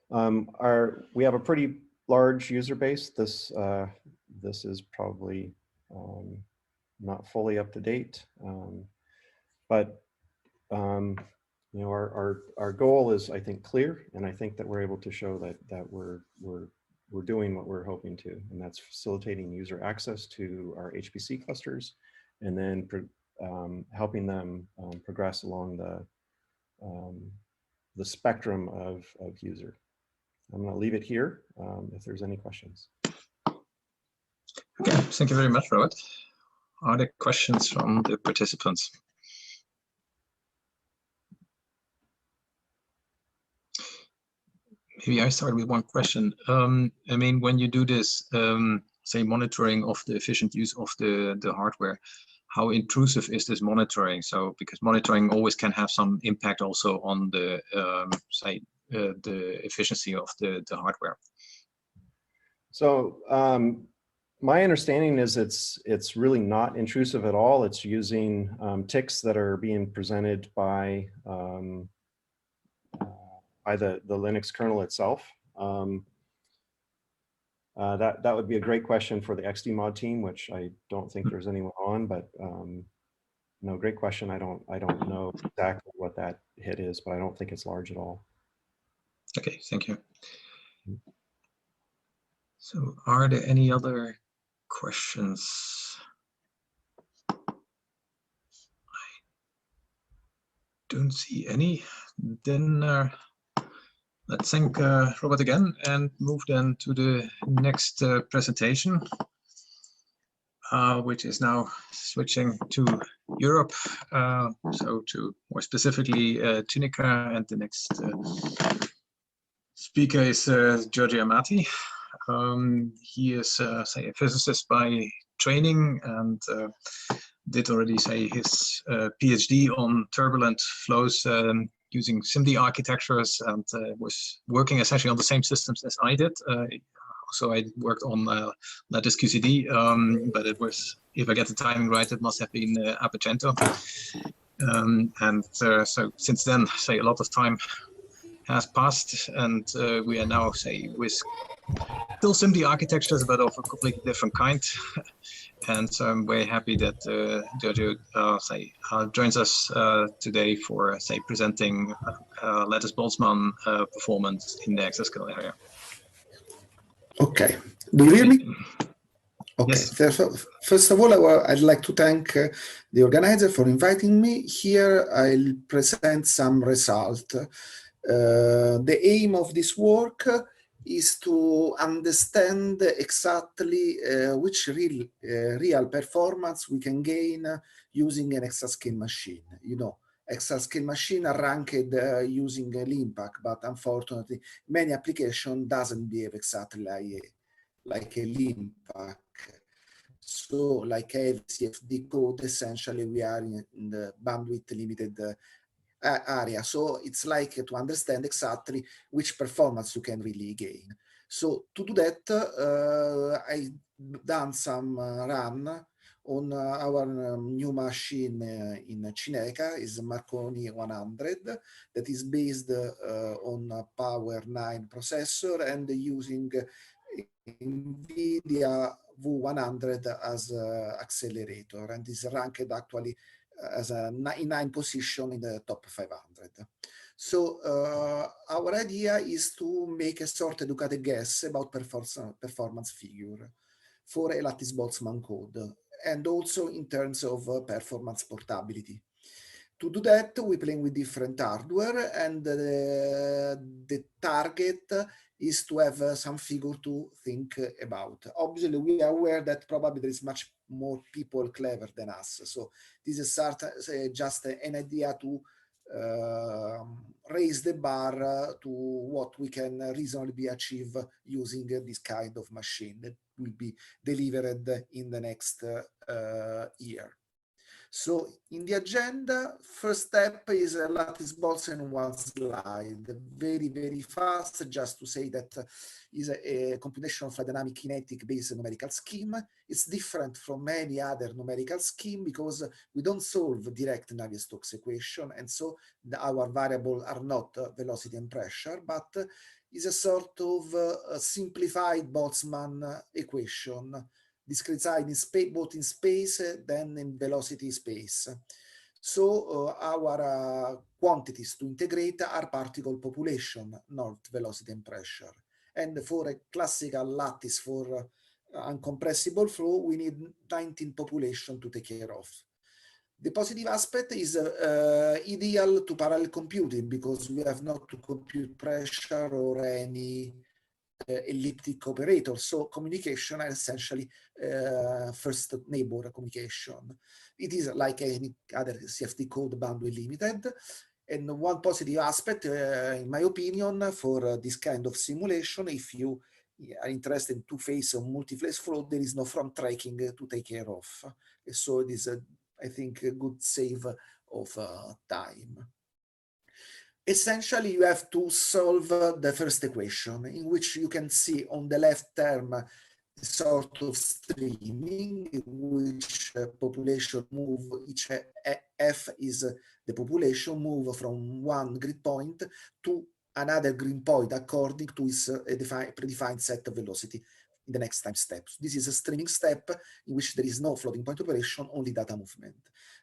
We have a pretty large user base. This is probably not fully up to date, but you know, our goal is, I think, clear, and I think that we're able to show that we're doing what we're hoping to, and that's facilitating user access to our HPC clusters, and then helping them progress along the spectrum of user. I'm going to leave it here if there's any questions. Okay, thank you very much, Robert. Are there questions from the participants? Maybe I start with one question. I mean, when you do this, say, monitoring of the efficient use of the hardware, how intrusive is this monitoring? So, because monitoring always can have some impact also on the, say, the efficiency of the hardware. So my understanding is it's really not intrusive at all. It's using ticks that are being presented by the Linux kernel itself. That would be a great question for the XDMod team, which I don't think there's anyone on, but no, great question. I don't know exactly what that hit is, but I don't think it's large at all. Okay, thank you. So are there any other questions? I don't see any. Then let's thank Robert again and move then to the next presentation, which is now switching to Europe, so to more specifically Tunica, and the next speaker is Giorgio Amati. He is say a physicist by training and did already say his PhD on turbulent flows using SIMD architectures and was working essentially on the same systems as I did. So I worked on Lattice QCD, but it was, if I get the timing right, it must have been Apicento. So since then, say a lot of time has passed, and we are now, say, with still SIMD architectures, but of a completely different kind. And so I'm very happy that Giorgio joins us today for, say, presenting Lattice Boltzmann performance in the exascale area. Okay. Do you hear me? Okay. Yes. First of all, I'd like to thank the organizer for inviting me. Here I'll present some result. The aim of this work is to understand exactly which real performance we can gain using an exascale machine. You know, exascale machine are ranked using a LIMPAC, but unfortunately, many applications doesn't behave exactly like a LIMPAC. So, like a CFD code, essentially, we are in the bandwidth limited area. So it's like to understand exactly which performance you can really gain. So to do that, I done some run on our new machine in Cineca, is Marconi 100, that is based on a Power 9 processor and using NVIDIA V100 as accelerator, and is ranked actually as a 99 position in the top 500. So our idea is to make a sort of educated guess about performance figure for a Lattice Boltzmann code, and also in terms of performance portability. To do that, we're playing with different hardware, and the target is to have some figure to think about. Obviously, we are aware that probably there is much more people clever than us. So this is just an idea to raise the bar to what we can reasonably achieve using this kind of machine that will be delivered in the next year. So in the agenda, first step is a Lattice Boltzmann in one slide, very, very fast, just to say that is a computational fluid dynamic kinetic based numerical scheme. It's different from many other numerical scheme because we don't solve direct Navier-Stokes equation, and so our variable are not velocity and pressure, but is a sort of simplified Boltzmann equation, discretized in space, both in space then in velocity space. So our quantities to integrate are particle population, not velocity and pressure. And for a classical lattice for uncompressible flow, we need 19 population to take care of. The positive aspect is ideal to parallel computing because we have not to compute pressure or any elliptic operator. So communication are essentially first neighbor communication. It is like any other CFD code bandwidth limited. And one positive aspect, in my opinion, for this kind of simulation, if you are interested in two-phase or multi-phase flow, there is no front tracking to take care of. So it is, I think, a good save of time. Essentially, you have to solve the first equation, in which you can see on the left term sort of streaming, in which population move, each f is the population move from one grid point to another grid point according to its predefined set of velocity in the next time steps. This is a streaming step in which there is no floating point operation, only data movement.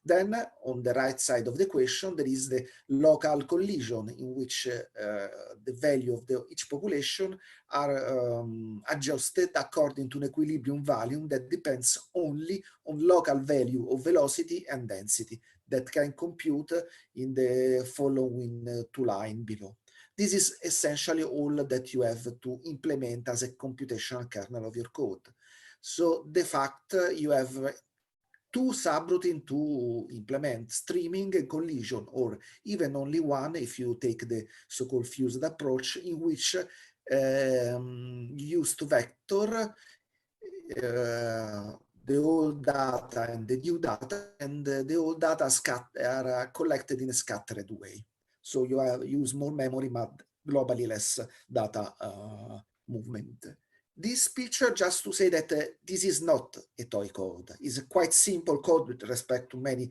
Then on the right side of the equation, there is the local collision in which the value of each population are adjusted according to an equilibrium volume that depends only on local value of velocity and density that can compute in the following two lines below. This is essentially all that you have to implement as a computational kernel of your code. So the fact you have two subroutines to implement, streaming and collision, or even only one if you take the so-called fused approach, in which you use to vector the old data and the new data, and the old data are collected in a scattered way. So you use more memory, but globally less data movement. This picture, just to say that this is not a toy code. It's a quite simple code with respect to many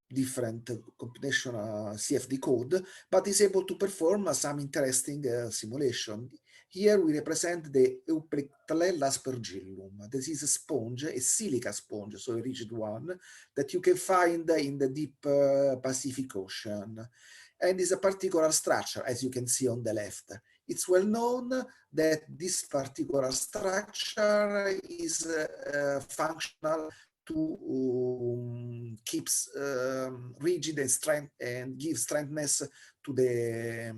different computational CFD code, but is able to perform some interesting simulation. Here we represent the Euplectella aspergillum. This is a sponge, a silica sponge, so a rigid one, that you can find in the deep Pacific Ocean. And is a particular structure, as you can see on the left. It's well known that this particular structure is functional to keeps rigid and strength and give strengthness to the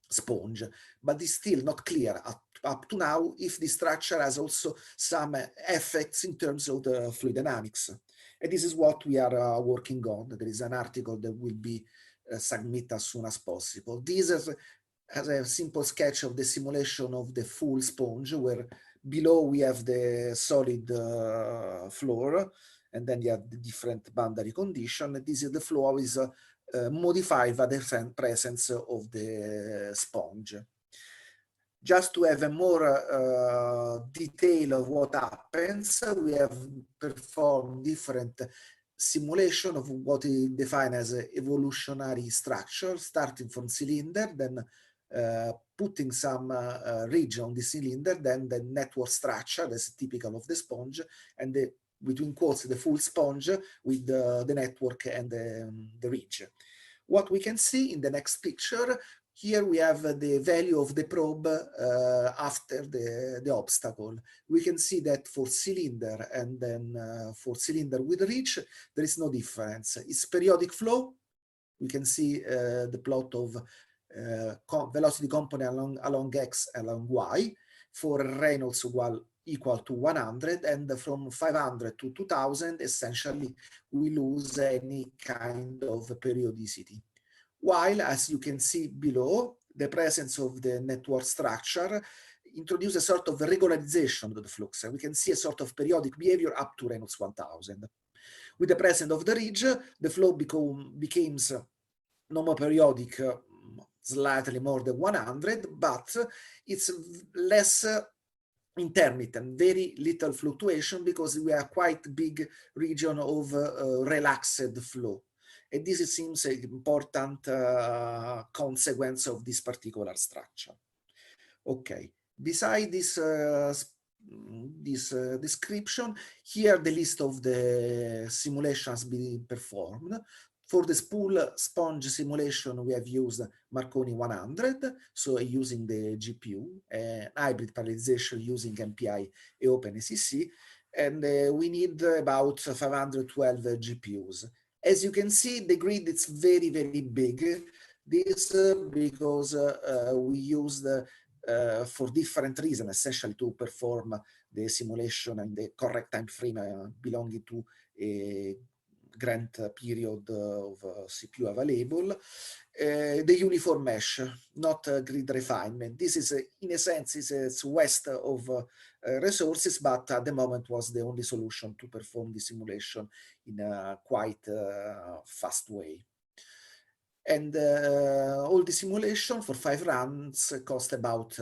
sponge, but it's still not clear up to now if the structure has also some effects in terms of the fluid dynamics. And this is what we are working on. There is an article that will be submitted as soon as possible. This has a simple sketch of the simulation of the full sponge, where below we have the solid floor, and then you have the different boundary condition. This is the flow is modified by the presence of the sponge. Just to have a more detail of what happens, we have performed different simulation of what is defined as an evolutionary structure, starting from cylinder, then putting some region on the cylinder, then the network structure that's typical of the sponge, and the, between quotes, the full sponge with the network and the ridge. What we can see in the next picture, here we have the value of the probe after the obstacle. We can see that for cylinder and then for cylinder with ridge, there is no difference. It's periodic flow. We can see the plot of velocity component along X and along Y for Reynolds equal to 100, and from 500 to 2000, essentially, we lose any kind of periodicity. While, as you can see below, the presence of the network structure introduces a sort of regularization of the flux. We can see a sort of periodic behavior up to Reynolds 1000. With the presence of the ridge, the flow becomes non-periodic, slightly more than 100, but it's less intermittent, very little fluctuation, because we have quite big region of relaxed flow. And this seems an important consequence of this particular structure. Okay, beside this description, here the list of the simulations being performed. For the spool sponge simulation, we have used Marconi 100, so using the GPU, hybrid parallelization using MPI and OpenACC, and we need about 512 GPUs. As you can see, the grid is very, very big. This because we used for different reasons, essentially to perform the simulation in the correct time frame belonging to a grant period of CPU available, the uniform mesh, not grid refinement. This is, in a sense, is waste of resources, but at the moment was the only solution to perform the simulation in a quite fast way. And all the simulation for 5 runs cost about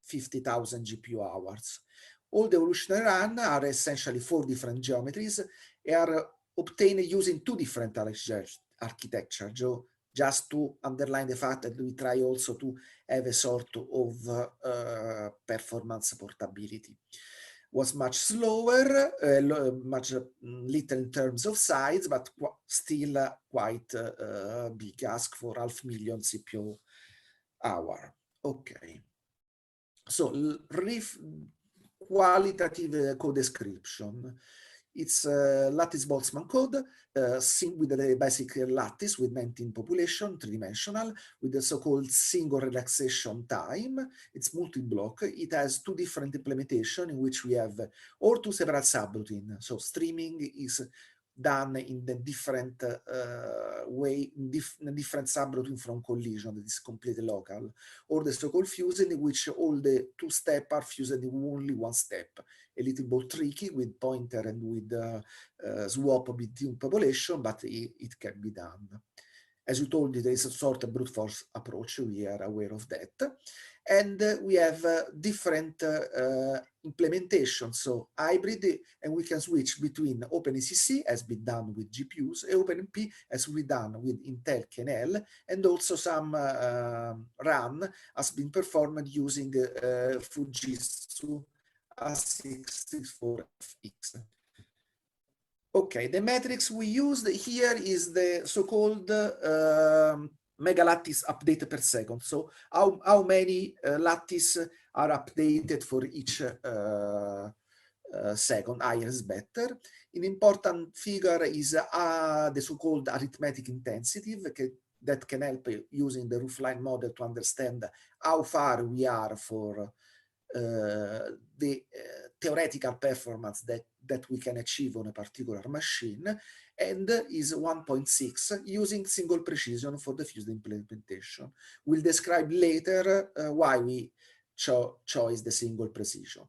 50,000 GPU hours. All the evolutionary runs are essentially 4 different geometries, and are obtained using 2 different architectures, just to underline the fact that we try also to have a sort of performance portability. Was much slower, much little in terms of size, but still quite big, ask for 500,000 CPU hour. Okay. So, qualitative code description. It's lattice Boltzmann code, with the basic lattice with 19 population, 3-dimensional, with the so-called single relaxation time. It's multi-block. It has 2 different implementations in which we have or 2 separate subroutines. So streaming is done in the different way, in different subroutine from collision that is completely local, or the so-called fusing, in which all the 2 steps are fused in only 1 step. A little bit tricky with pointer and with swap between population, but it can be done. As you told you, there is a sort of brute force approach. We are aware of that. And we have different implementations, so hybrid, and we can switch between OpenACC, as been done with GPUs, and OpenMP, as we done with Intel KNL, and also some run has been performed using Fujitsu A664FX. Okay, the metrics we used here is the so-called megalattice update per second. So how many lattice are updated for each second, higher is better. An important figure is the so-called arithmetic intensity that can help using the roofline model to understand how far we are for the theoretical performance that we can achieve on a particular machine, and is 1.6 using single precision for the fused implementation. We'll describe later why we chose the single precision.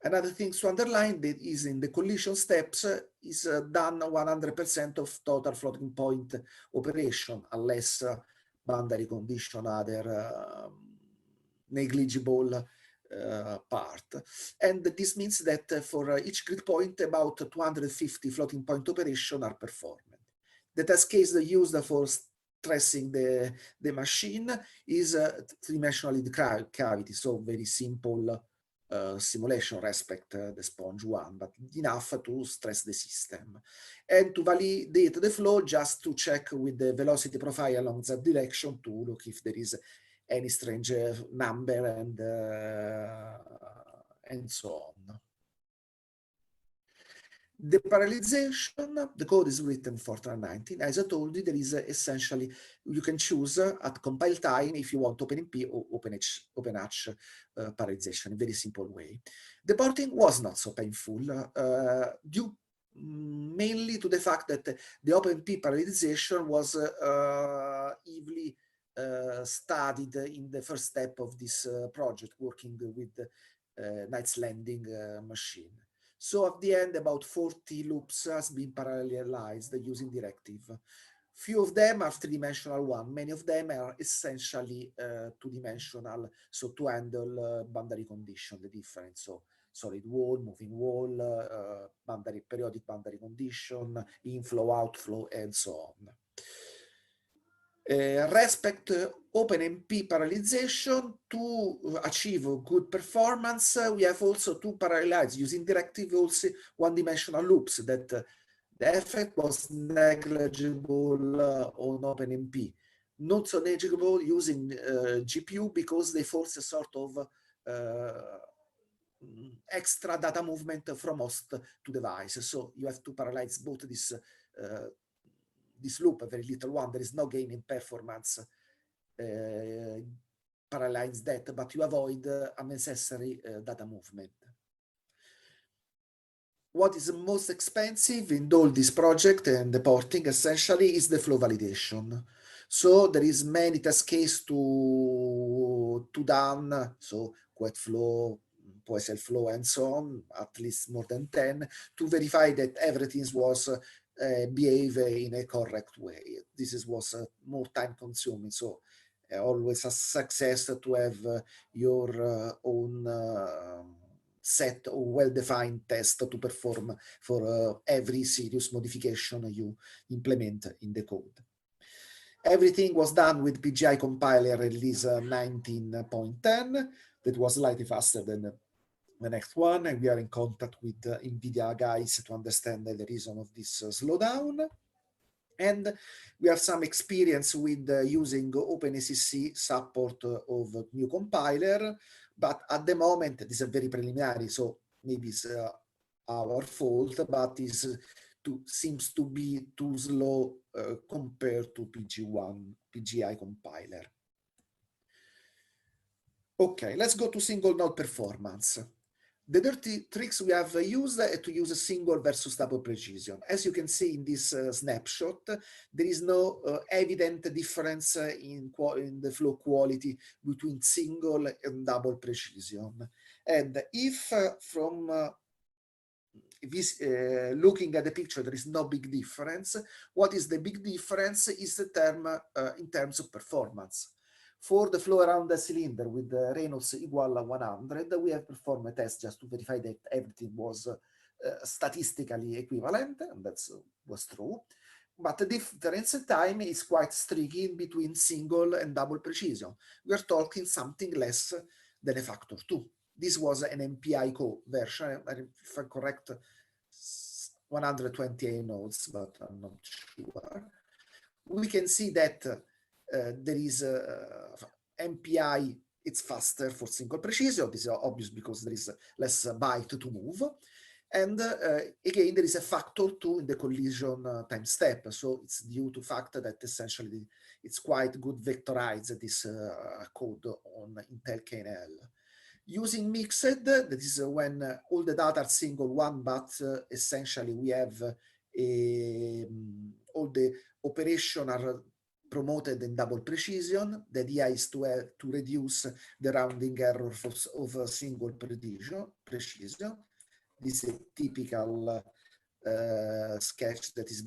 Another thing to underline that is in the collision steps is done 100% of total floating point operation, unless boundary condition other negligible part. And this means that for each grid point, about 250 floating point operation are performed. The test case used for stressing the machine is three-dimensional cavity, so very simple simulation respect the sponge one, but enough to stress the system. And to validate the flow, just to check with the velocity profile along that direction to look if there is any strange number and so on. The parallelization, the code is written for 19. As I told you, there is essentially, you can choose at compile time if you want OpenMP or OpenH parallelization, in a very simple way. The porting was not so painful, due mainly to the fact that the OpenMP parallelization was heavily studied in the first step of this project, working with Knight's Landing machine. So at the end, about 40 loops has been parallelized using directive. Few of them are three-dimensional one. Many of them are essentially two-dimensional, so to handle boundary condition, the difference. So solid wall, moving wall, periodic boundary condition, inflow, outflow, and so on. Respect OpenMP parallelization, to achieve good performance, we have also to parallelize using directive also one-dimensional loops that the effect was negligible on OpenMP. Not so negligible using GPU because they force a sort of extra data movement from host to device. So you have to parallelize both this loop, a very little one, there is no gain in performance, parallelize that, but you avoid unnecessary data movement. What is most expensive in all this project and the porting essentially is the flow validation. So there is many test case to done, so quet flow, Poisson flow, and so on, at least more than 10, to verify that everything was behave in a correct way. This was more time consuming, so always a success to have your own set of well-defined tests to perform for every serious modification you implement in the code. Everything was done with PGI compiler release 19.10, that was slightly faster than the next one, and we are in contact with NVIDIA guys to understand the reason of this slowdown. And we have some experience with using OpenACC support of new compiler, but at the moment, this is very preliminary, so maybe it's our fault, but seems to be too slow compared to PGI compiler. Okay, let's go to single node performance. The dirty tricks we have used to use a single versus double precision. As you can see in this snapshot, there is no evident difference in the flow quality between single and double precision. And if from looking at the picture, there is no big difference. What is the big difference is the term in terms of performance. For the flow around the cylinder with the Reynolds equal 100, we have performed a test just to verify that everything was statistically equivalent, and that was true. But the difference in time is quite striking between single and double precision. We are talking something less than a factor 2. This was an MPI version, if I'm correct, 128 nodes, but I'm not sure. We can see that there is MPI, it's faster for single precision. This is obvious because there is less byte to move. And again, there is a factor 2 in the collision time step. So it's due to fact that essentially it's quite good vectorized, this code on Intel KNL. Using mixed, that is when all the data are single one, but essentially we have all the operation are promoted in double precision. The idea is to reduce the rounding error of a single precision. This is a typical sketch that is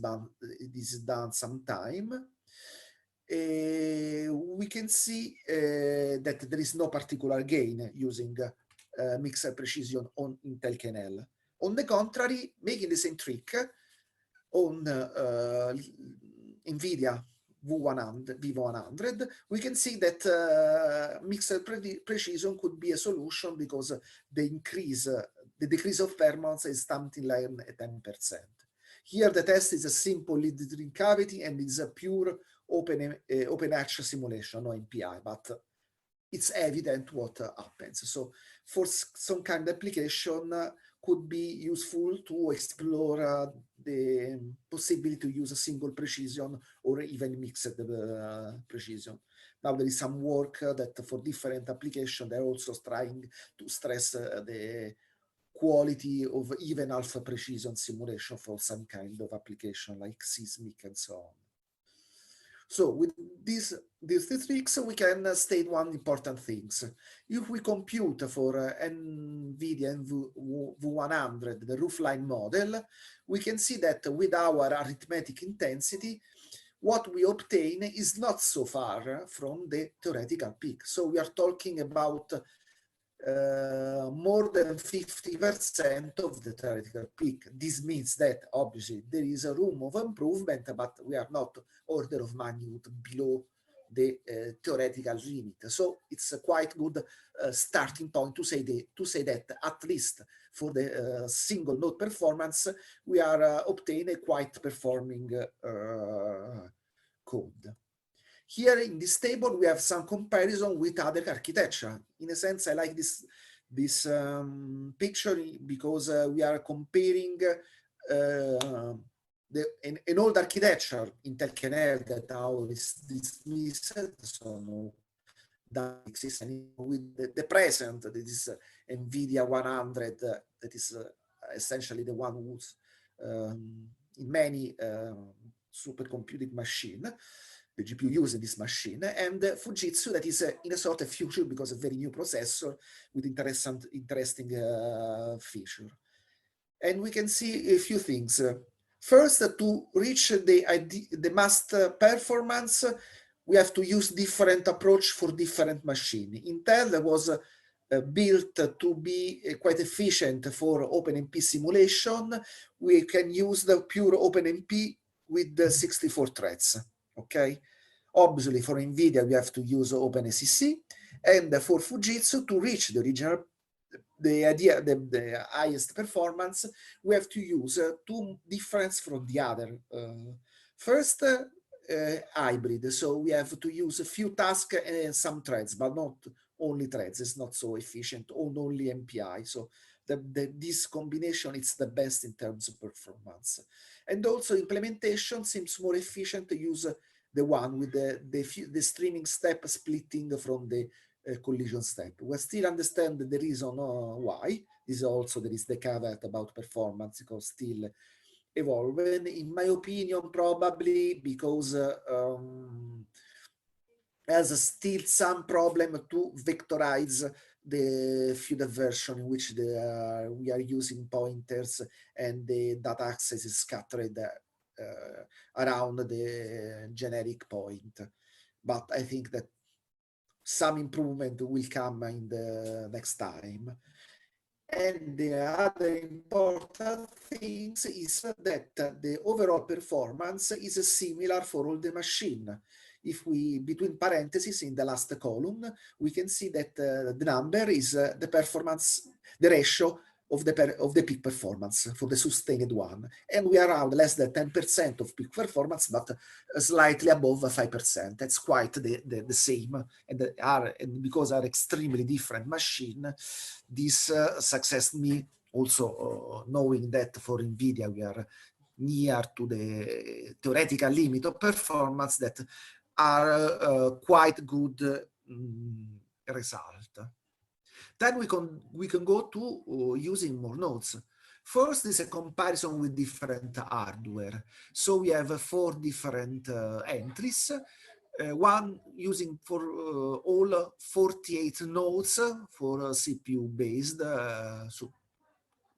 done sometime. We can see that there is no particular gain using mixed precision on Intel KNL. On the contrary, making the same trick on NVIDIA V100, we can see that mixed precision could be a solution because the decrease of performance is something like 10%. Here, the test is a simple lead cavity and it's a pure OpenH simulation, no MPI, but it's evident what happens. So for some kind of application, could be useful to explore the possibility to use a single precision or even mixed precision. Now there is some work that for different applications, they're also trying to stress the quality of even alpha precision simulation for some kind of application like seismic and so on. So with these tricks, we can state one important thing. If we compute for NVIDIA V100, the roofline model, we can see that with our arithmetic intensity, what we obtain is not so far from the theoretical peak. So we are talking about more than 50% of the theoretical peak. This means that obviously there is a room of improvement, but we are not order of magnitude below the theoretical limit. So it's a quite good starting point to say that at least for the single node performance, we are obtaining a quite performing code. Here in this table, we have some comparison with other architecture. In a sense, I like this picture because we are comparing an old architecture, Intel KNL, that now is dismissed, so no, that exists anymore, with the present, that is NVIDIA 100, that is essentially the one who's in many supercomputing machine. The GPU using this machine, and Fujitsu, that is in a sort of future because a very new processor with interesting feature. And we can see a few things. First, to reach the master performance, we have to use different approach for different machine. Intel was built to be quite efficient for OpenMP simulation. We can use the pure OpenMP with the 64 threads. Okay, obviously for NVIDIA we have to use OpenSCC, and for Fujitsu to reach the original, the highest performance, we have to use two difference from the other. First, hybrid, so we have to use a few tasks and some threads, but not only threads. It's not so efficient on only MPI. So this combination is the best in terms of performance. And also implementation seems more efficient to use the one with the streaming step splitting from the collision step. We still understand the reason why. This also, there is the caveat about performance because still evolving. In my opinion, probably because has still some problem to vectorize the feudal version in which we are using pointers and the data access is scattered around the generic point. But I think that some improvement will come in the next time. And the other important thing is that the overall performance is similar for all the machine. If we, between parentheses in the last column, we can see that the number is the performance, the ratio of the peak performance for the sustained one. And we are around less than 10% of peak performance, but slightly above 5%. That's quite the same. And because are extremely different machine, this success me also knowing that for NVIDIA we are near to the theoretical limit of performance that are quite good result. Then we can go to using more nodes. First is a comparison with different hardware. So we have 4 different entries. One using for all 48 nodes for CPU-based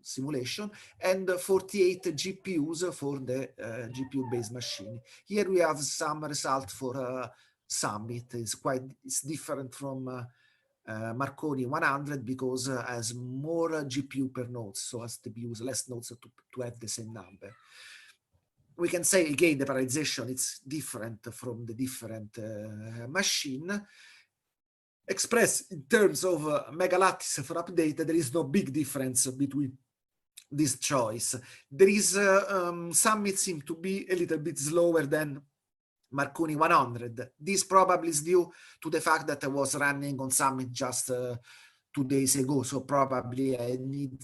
simulation and 48 GPUs for the GPU-based machine. Here we have some result for Summit. It's different from Marconi 100 because has more GPU per node, so has to use less nodes to have the same number. We can say again the parallelization is different from the different machine. Expressed in terms of megalattice for update, there is no big difference between this choice. There is Summit seem to be a little bit slower than Marconi 100. This probably is due to the fact that I was running on Summit just 2 days ago, so probably I need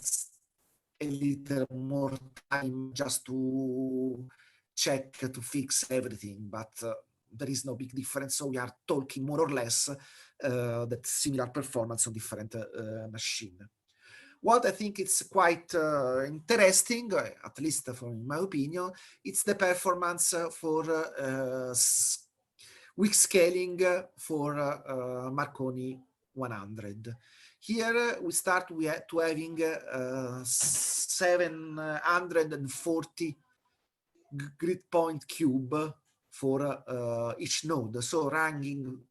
a little more time just to check to fix everything, but there is no big difference. So we are talking more or less that similar performance on different machine. What I think it's quite interesting, at least from my opinion, it's the performance for weak scaling for Marconi 100. Here we start to having 740 grid point cube for each node. So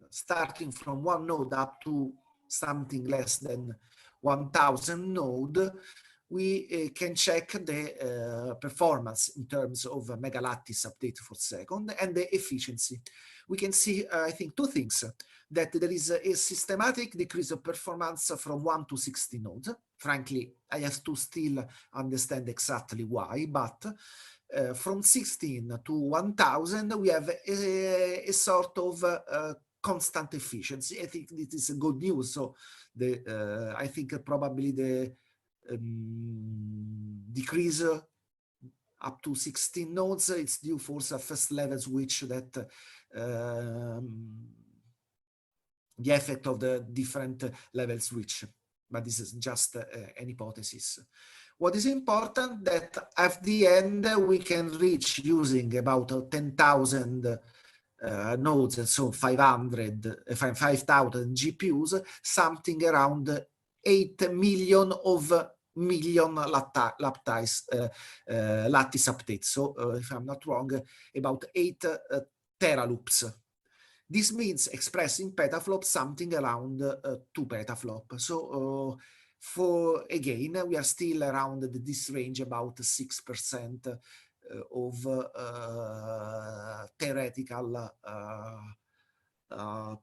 starting from one node up to something less than 1,000 node, we can check the performance in terms of megalattice update per second and the efficiency. We can see, I think, 2 things. That there is a systematic decrease of performance from 1 to 60 nodes. Frankly, I have to still understand exactly why, but from 16 to 1,000, we have a sort of constant efficiency. I think this is good news. So I think probably the decrease up to 16 nodes, it's due for surface level switch that the effect of the different level switch, but this is just an hypothesis. What is important that at the end we can reach using about 10,000 nodes, and so 5,000 GPUs, something around 8 million lattice updates. So if I'm not wrong, about 8 teraloops. This means expressing petaflop something around 2 petaflop. So for again, we are still around this range, about 6% of theoretical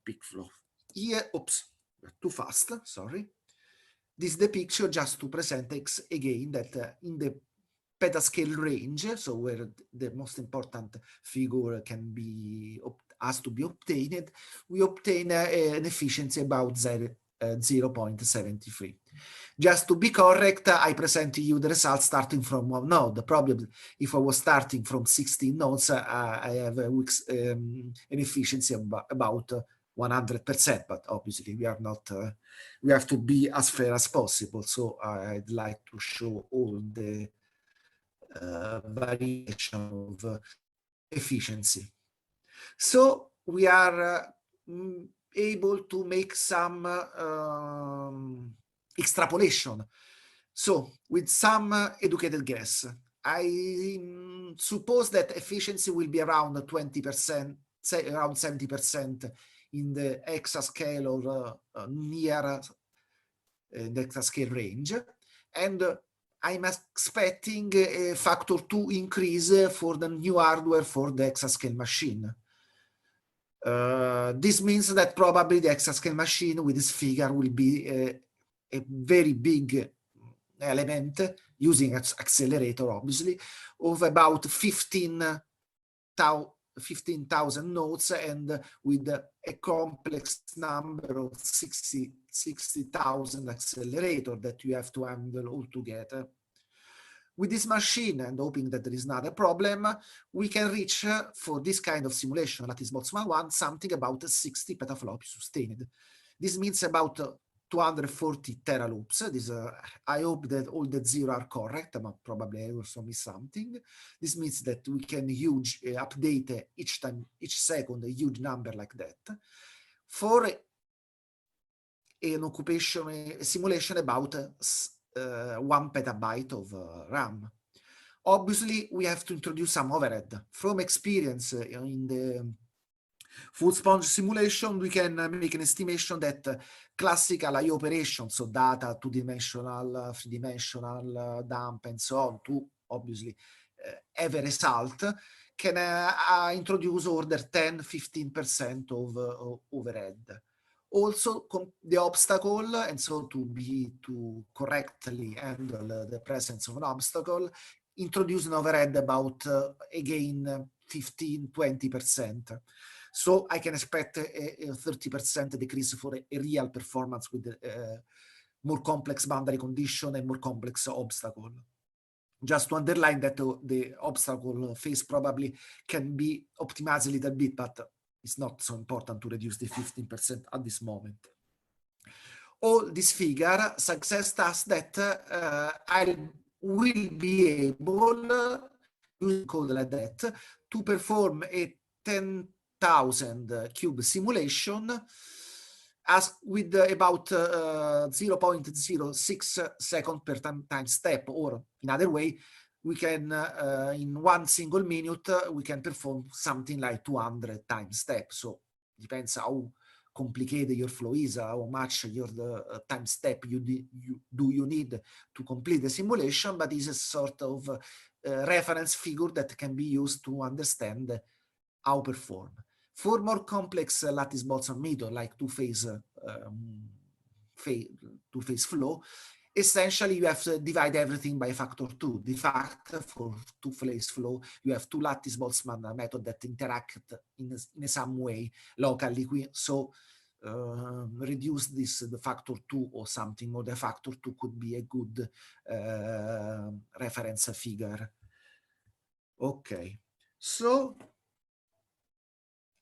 peak flow. Here, oops, too fast, sorry. This is the picture just to present again that in the petascale range, so where the most important figure can be has to be obtained, we obtain an efficiency about 0.73. Just to be correct, I present to you the results starting from one node. Probably if I was starting from 16 nodes, I have an efficiency of about 100%, but obviously we are not, we have to be as fair as possible. So I'd like to show all the variation of efficiency. So we are able to make some extrapolation. So with some educated guess, I suppose that efficiency will be around 20%, say around 70% in the exascale or near the exascale range. And I'm expecting a factor 2 increase for the new hardware for the exascale machine. This means that probably the exascale machine with this figure will be a very big element using accelerator, obviously, of about 15,000 nodes and with a complex number of 60,000 accelerators that you have to handle altogether. With this machine, and hoping that there is not a problem, we can reach, for this kind of simulation, lattice Boltzmann 1, something about 60 petaflops sustained. This means about 240 teraloops. This, I hope that all the zeros are correct, but probably I also miss something. This means that we can update each second a huge number like that. For an occupation, a simulation about 1 petabyte of RAM. Obviously, we have to introduce some overhead. From experience in the full sponge simulation, we can make an estimation that classical I/O operations, so data, two-dimensional, three-dimensional, dump, and so on, to obviously have a result, can introduce order 10-15% of overhead. Also, the obstacle, and so to correctly handle the presence of an obstacle, introduce an overhead about, again, 15-20%. So I can expect a 30% decrease for a real performance with more complex boundary condition and more complex obstacle. Just to underline that the obstacle phase probably can be optimized a little bit, but it's not so important to reduce the 15% at this moment. All this figure suggests us that I will be able, using code like that, to perform a 10,000 cube simulation as with about 0.06 second per time step, or in other way, we can, in 1 single minute, we can perform something like 200 time steps. So depends how complicated your flow is, how much your time step you need to complete the simulation, but it's a sort of reference figure that can be used to understand how perform. For more complex lattice Boltzmann method, like two-phase flow, essentially you have to divide everything by factor 2. The fact for two-phase flow, you have two lattice Boltzmann method that interact in some way locally. So reduce the factor 2 or something, or the factor 2 could be a good reference figure. Okay, so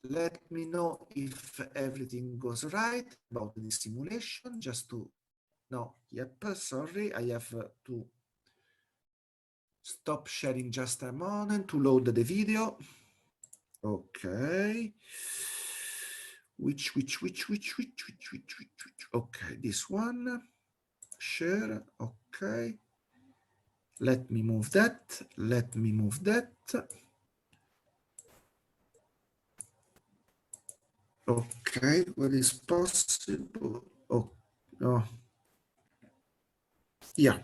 let me know if everything goes right about the simulation, just to no, yep, sorry, I have to stop sharing just a moment to load the video. Okay. Which, okay, this one, share, okay. Let me move that, Okay, what is possible? Oh, no. Yeah.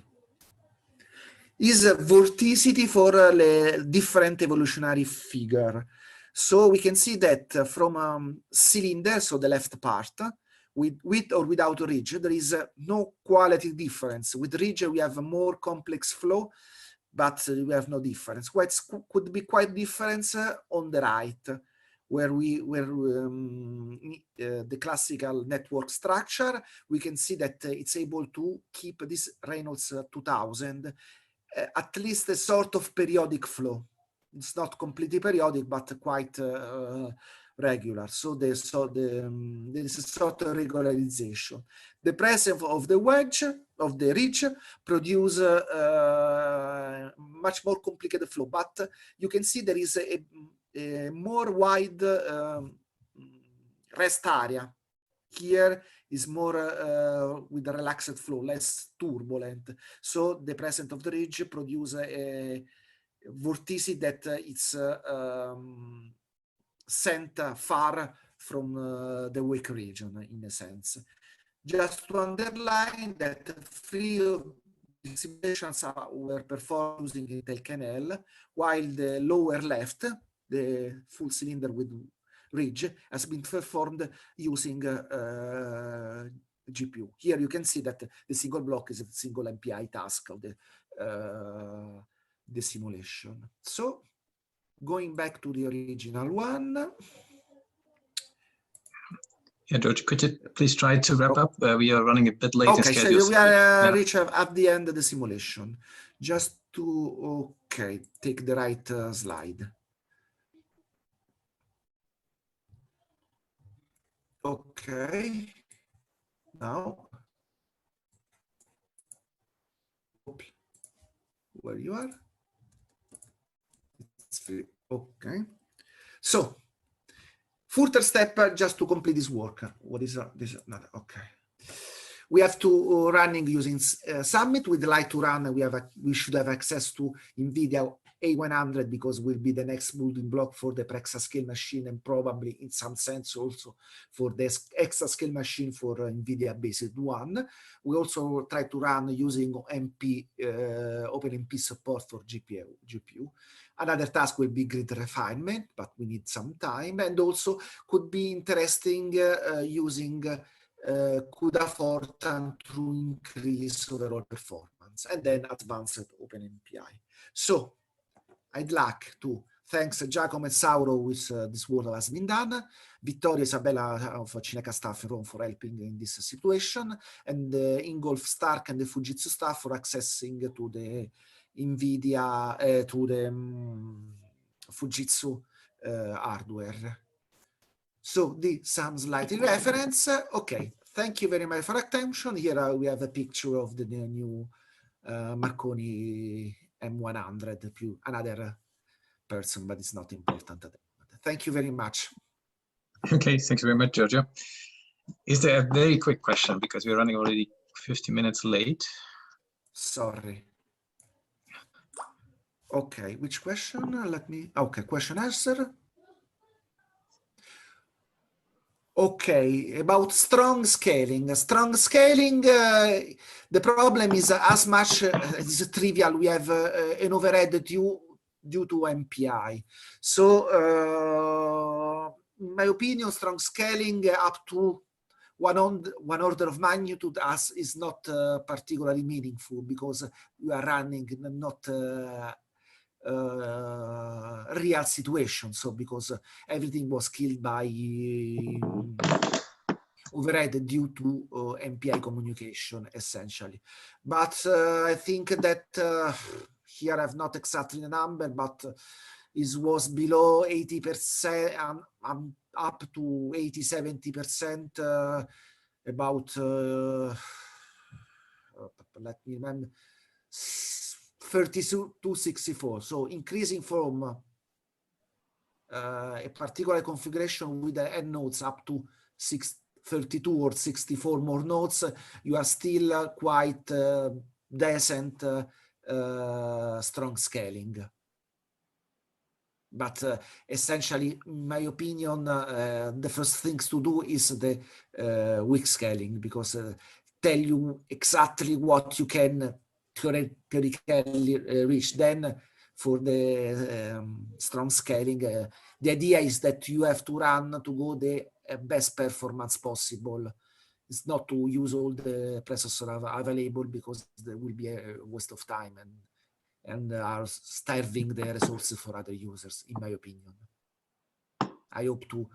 Is a vorticity for a different evolutionary figure. So we can see that from cylinder, so the left part, with or without a ridge, there is no quality difference. With ridge, we have a more complex flow, but we have no difference. What could be quite different on the right, where the classical network structure, we can see that it's able to keep this Reynolds 2000, at least a sort of periodic flow. It's not completely periodic, but quite regular. So there's a sort of regularization. The presence of the wedge, of the ridge, produce much more complicated flow. But you can see there is a more wide rest area. Here is more with a relaxed flow, less turbulent. So the presence of the ridge produce a vortice that it's sent far from the wake region, in a sense. Just to underline that 3 simulations were performed using a tail canal, while the lower left, the full cylinder with ridge, has been performed using GPU. Here you can see that the single block is a single MPI task of the simulation. So going back to the original one. Yeah, George, could you please try to wrap up? We are running a bit late in schedule. So we are reach at the end of the simulation. Just to, take the right slide. Okay, now, where you are? Okay, so further step just to complete this work. What is this? Okay, we have to running using Summit. We'd like to run. We should have access to NVIDIA A100 because will be the next building block for the exascale machine, and probably in some sense also for the exascale machine for NVIDIA based one. We also try to run using OpenMP support for GPU. Another task will be grid refinement, but we need some time, and also could be interesting using CUDA Fortran to increase overall performance, and then advanced OpenMPI. So I'd like to thank Giacomo and Sauro with this work that has been done, Vittorio Isabella of Cineca staff in Rome for helping in this situation, and Ingolf Stark and the Fujitsu staff for accessing to the NVIDIA, to the Fujitsu hardware. So some slight reference. Okay, thank you very much for attention. Here we have a picture of the new Marconi M100, another person, but it's not important. Thank you very much. Okay, thank you very much, Giorgio. Is there a very quick question, because we're running already 50 minutes late? Sorry. Okay, which question? Okay, question answer. Okay, about strong scaling. Strong scaling, the problem is as much as trivial. We have an overhead due to MPI. So, in my opinion, strong scaling up to one order of magnitude is not particularly meaningful, because we are running not real situation. So because everything was killed by overhead due to MPI communication, essentially. But I think that here I've not exactly the number, but it was below 80%, up to 80-70%, about let me remember, 32 to 64. So increasing from a particular configuration with the n nodes up to 32 or 64 more nodes, you are still quite decent strong scaling. But essentially, in my opinion, the first things to do is the weak scaling, because tell you exactly what you can theoretically reach. Then for the strong scaling, the idea is that you have to run to go the best performance possible. It's not to use all the processors available, because there will be a waste of time and are starving the resources for other users, in my opinion. I hope to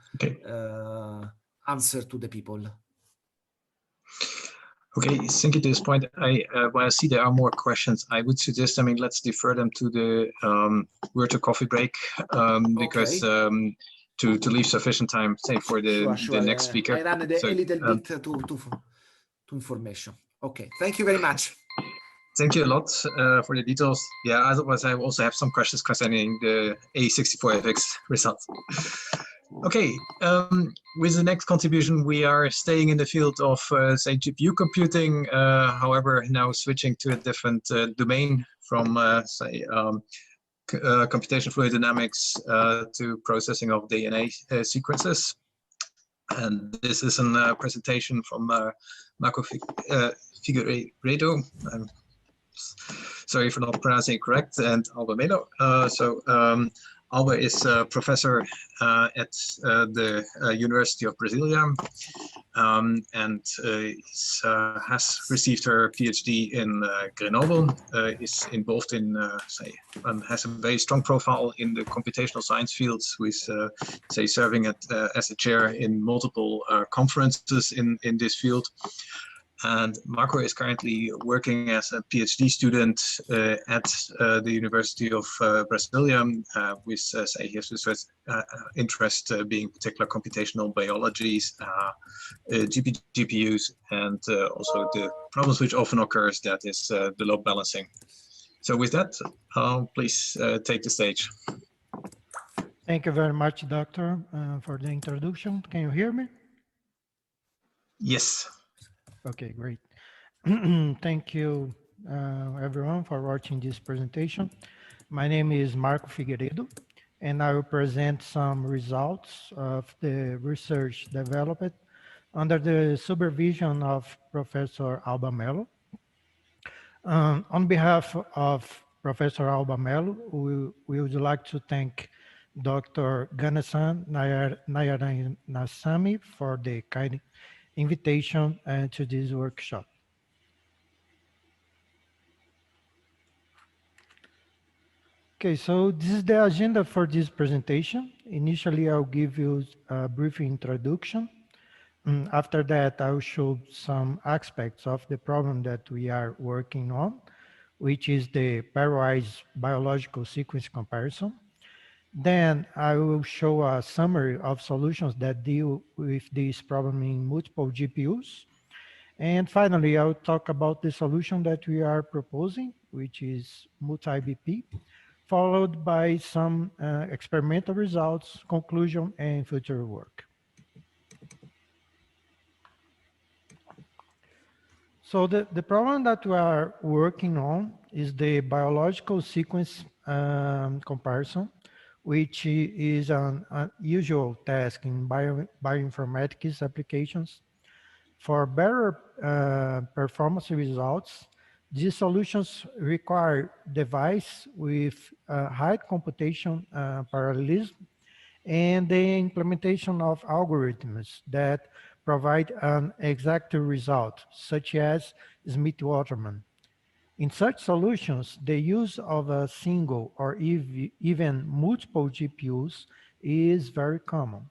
answer to the people. Okay, thank you to this point. When I see there are more questions, I would suggest, let's defer them to the virtual coffee break, because to leave sufficient time, say, for the next speaker. I ran a little bit to information. Okay, thank you very much. Thank you a lot for the details. Yeah, otherwise I also have some questions concerning the A64FX results. Okay, with the next contribution, we are staying in the field of, say, GPU computing, however, now switching to a different domain from, say, computation fluid dynamics to processing of DNA sequences. And this is a presentation from Marco Figueiredo. I'm sorry for not pronouncing it correct, and Alba Melo. Alba is a professor at the University of Brasilia, and has received her PhD in Grenoble, is involved in, has a very strong profile in the computational science fields, with, say, serving as a chair in multiple conferences in this field. And Marco is currently working as a PhD student at the University of Brasilia, with, say, his research interest being particular computational biologies, GPUs, and also the problems which often occurs, that is the load balancing. So with that, please take the stage. Thank you very much, Doctor, for the introduction. Can you hear me? Yes. Okay, great. Thank you, everyone, for watching this presentation. My name is Marco Figueiredo, and I will present some results of the research developed under the supervision of Professor Alba Melo. On behalf of Professor Alba Melo, we would like to thank Dr. Ganesan Nayaranasamy for the kind invitation to this workshop. Okay, so this is the agenda for this presentation. Initially, I'll give you a brief introduction. After that, I'll show some aspects of the problem that we are working on, which is the pairwise biological sequence comparison. Then I will show a summary of solutions that deal with this problem in multiple GPUs. And finally, I'll talk about the solution that we are proposing, which is multi-BP, followed by some experimental results, conclusion, and future work. So the problem that we are working on is the biological sequence comparison, which is an unusual task in bioinformatics applications. For better performance results, these solutions require device with high computation parallelism and the implementation of algorithms that provide an exact result, such as Smith-Waterman. In such solutions, the use of a single or even multiple GPUs is very common.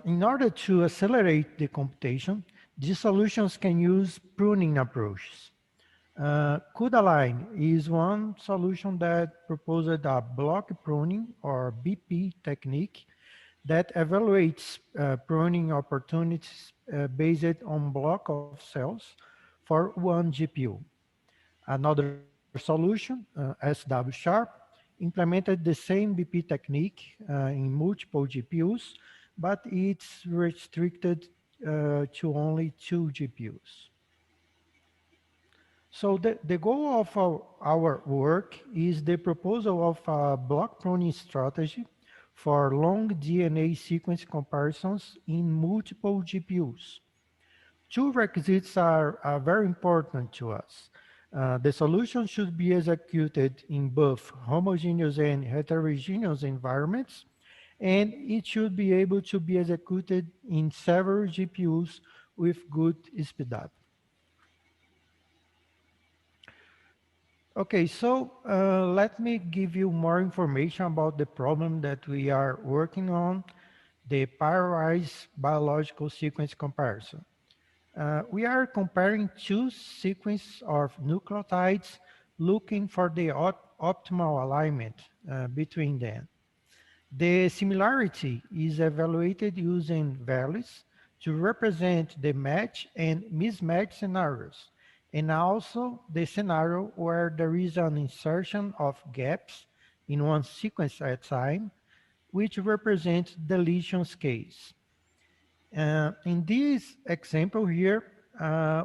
In order to accelerate the computation, these solutions can use pruning approaches. CUDA-Line is one solution that proposed a block pruning or BP technique that evaluates pruning opportunities based on block of cells for one GPU. Another solution, SW-Sharp, implemented the same BP technique in multiple GPUs, but it's restricted to only 2 GPUs. So the goal of our work is the proposal of a block pruning strategy for long DNA sequence comparisons in multiple GPUs. Two requisites are very important to us. The solution should be executed in both homogeneous and heterogeneous environments, and it should be able to be executed in several GPUs with good speedup. Okay, so let me give you more information about the problem that we are working on, the pairwise biological sequence comparison. We are comparing two sequences of nucleotides looking for the optimal alignment between them. The similarity is evaluated using values to represent the match and mismatch scenarios, and also the scenario where there is an insertion of gaps in one sequence at a time, which represents deletions case. In this example here,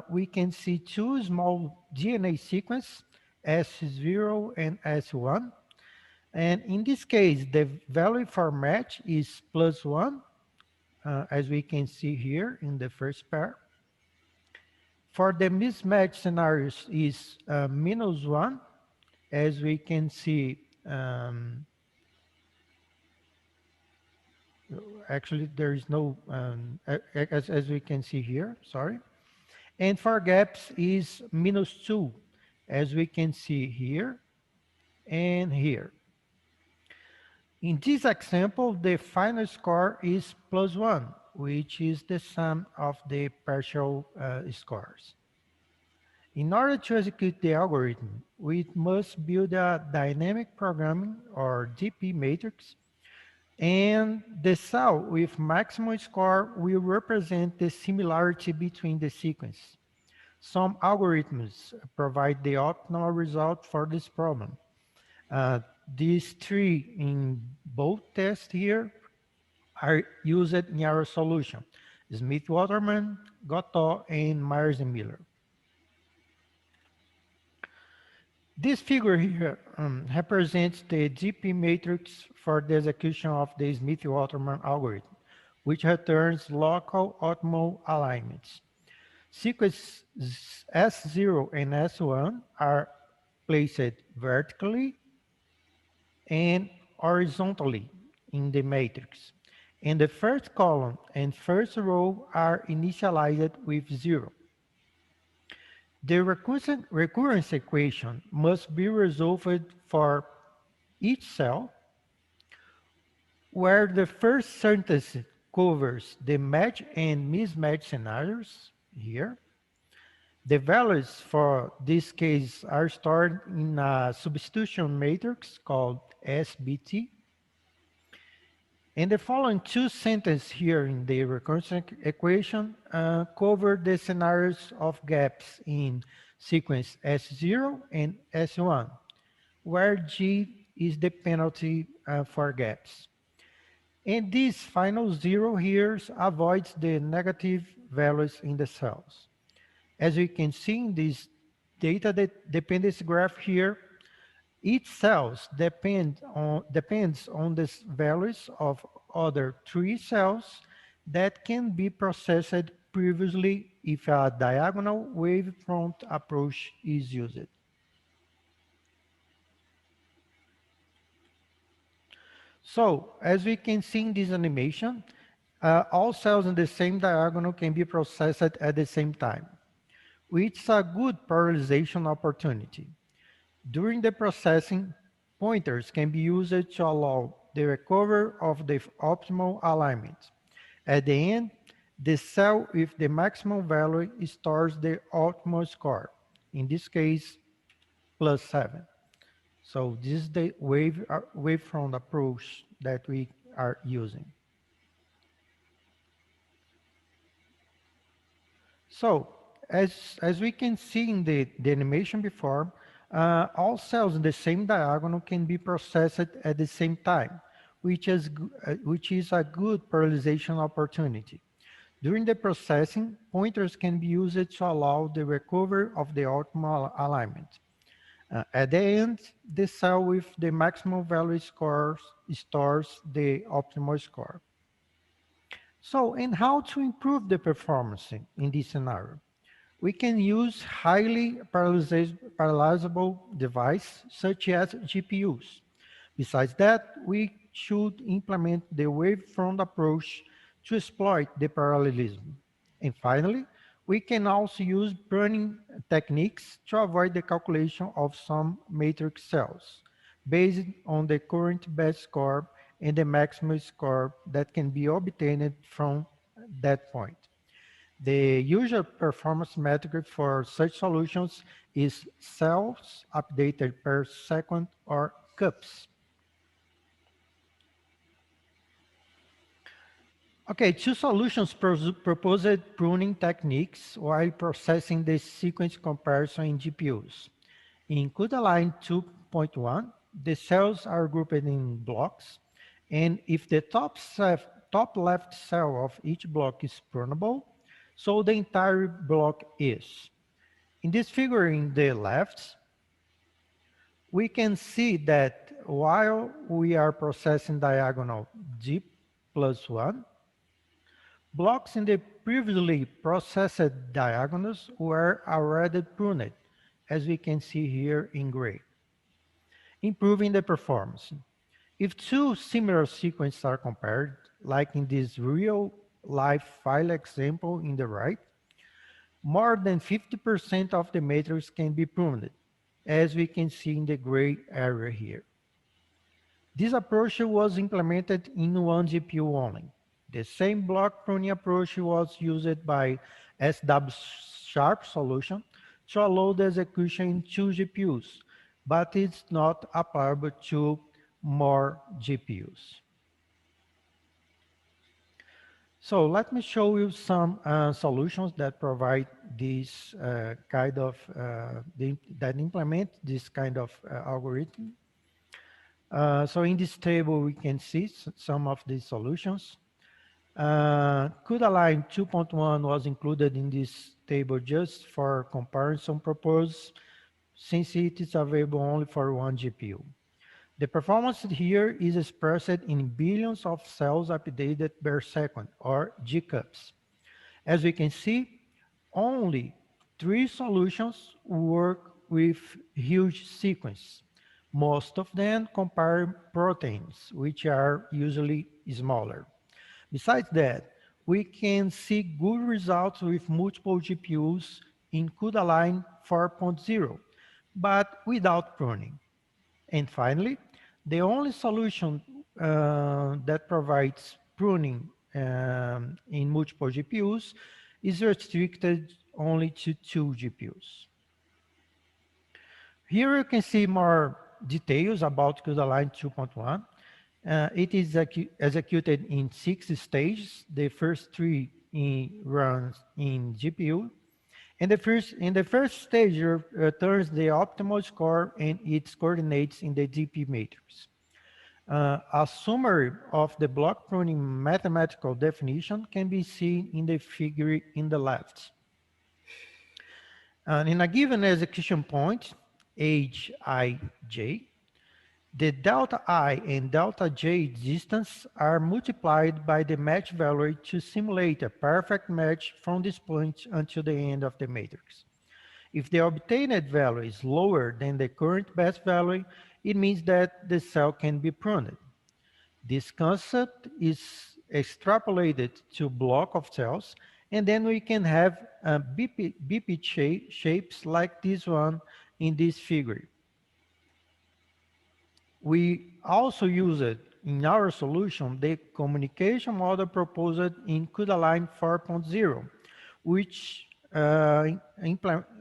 we can see two small DNA sequences, S0 and S1. And in this case, the value for match is +1, as we can see here in the first pair. For the mismatch scenarios is -1, as we can see. Actually, there is no, as we can see here, sorry. And for gaps is -2, as we can see here and here. In this example, the final score is +1, which is the sum of the partial scores. In order to execute the algorithm, we must build a dynamic programming or DP matrix, and the cell with maximum score will represent the similarity between the sequence. Some algorithms provide the optimal result for this problem. These three in both tests here are used in our solution: Smith-Waterman, Goto, and Myers and Miller. This figure here represents the GP matrix for the execution of the Smith-Waterman algorithm, which returns local optimal alignments. Sequences S0 and S1 are placed vertically and horizontally in the matrix, and the first column and first row are initialized with 0. The recurrence equation must be resolved for each cell, where the first sentence covers the match and mismatch scenarios here. The values for this case are stored in a substitution matrix called SBT. And the following two sentences here in the recurrence equation cover the scenarios of gaps in sequence S0 and S1, where G is the penalty for gaps. And this final 0 here avoids the negative values in the cells. As you can see in this data dependency graph here, each cell depends on the values of other 3 cells that can be processed previously if a diagonal wavefront approach is used. So, as we can see in this animation, all cells in the same diagonal can be processed at the same time, which is a good parallelization opportunity. During the processing, pointers can be used to allow the recovery of the optimal alignment. At the end, the cell with the maximum value stores the optimal score, in this case, +7. So this is the wavefront approach that we are using. So as we can see in the animation before, all cells in the same diagonal can be processed at the same time, which is a good parallelization opportunity. During the processing, pointers can be used to allow the recovery of the optimal alignment. At the end, the cell with the maximum value stores the optimal score. So, and how to improve the performance in this scenario? We can use highly parallelizable devices such as GPUs. Besides that, we should implement the wavefront approach to exploit the parallelism. And finally, we can also use pruning techniques to avoid the calculation of some matrix cells based on the current best score and the maximum score that can be obtained from that point. The usual performance metric for such solutions is cells updated per second, or CUPS. Okay, two solutions proposed pruning techniques while processing the sequence comparison in GPUs. In CUDA line 2.1, the cells are grouped in blocks, And if the top left cell of each block is prunable, so the entire block is. In this figure in the left, we can see that while we are processing diagonal G plus 1, blocks in the previously processed diagonals were already pruned, as we can see here in gray, improving the performance. If two similar sequences are compared, like in this real-life file example in the right, more than 50% of the matrix can be pruned, as we can see in the gray area here. This approach was implemented in one GPU only. The same block pruning approach was used by SW Sharp solution to allow the execution in 2 GPUs, but it's not applicable to more GPUs. So let me show you some solutions that provide this kind of, that implement this kind of algorithm. So in this table, we can see some of these solutions. CUDA-Line 2.1 was included in this table just for comparison purposes, since it is available only for one GPU. The performance here is expressed in billions of cells updated per second, or GCUPs. As we can see, only 3 solutions work with huge sequences. Most of them compare proteins, which are usually smaller. Besides that, we can see good results with multiple GPUs in CUDA-Line 4.0, but without pruning. And finally, the only solution that provides pruning in multiple GPUs is restricted only to 2 GPUs. Here you can see more details about CUDA-Line 2.1. It is executed in 6 stages. The first 3 runs in GPU. And the first stage returns the optimal score and its coordinates in the GP matrix. A summary of the block pruning mathematical definition can be seen in the figure in the left. And in a given execution point, age ij, the delta I and delta j distance are multiplied by the match value to simulate a perfect match from this point until the end of the matrix. If the obtained value is lower than the current best value, it means that the cell can be pruned. This concept is extrapolated to block of cells, and then we can have BP shapes like this one in this figure. We also used in our solution the communication model proposed in CUDA-Line 4.0, which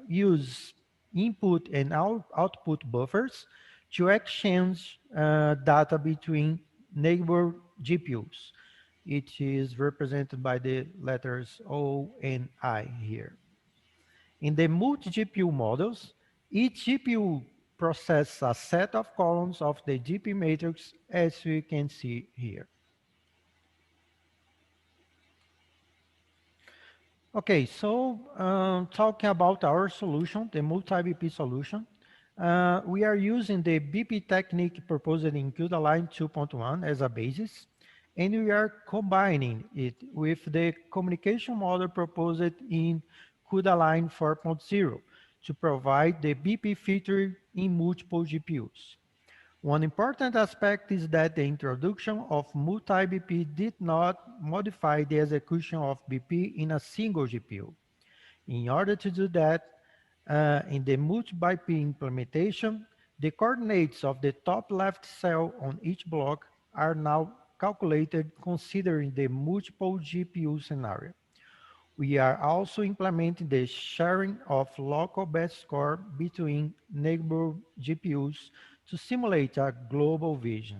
use input and output buffers to exchange data between neighbor GPUs. It is represented by the letters O and I here. In the multi-GPU models, each GPU processes a set of columns of the GP matrix, as we can see here. Okay, so talking about our solution, the multi-BP solution, we are using the BP technique proposed in CUDA-Line 2.1 as a basis, and we are combining it with the communication model proposed in CUDA-Line 4.0 to provide the BP feature in multiple GPUs. One important aspect is that the introduction of multi-BP did not modify the execution of BP in a single GPU. In order to do that, in the multi-BP implementation, the coordinates of the top left cell on each block are now calculated considering the multiple GPU scenario. We are also implementing the sharing of local best score between neighbor GPUs to simulate a global vision.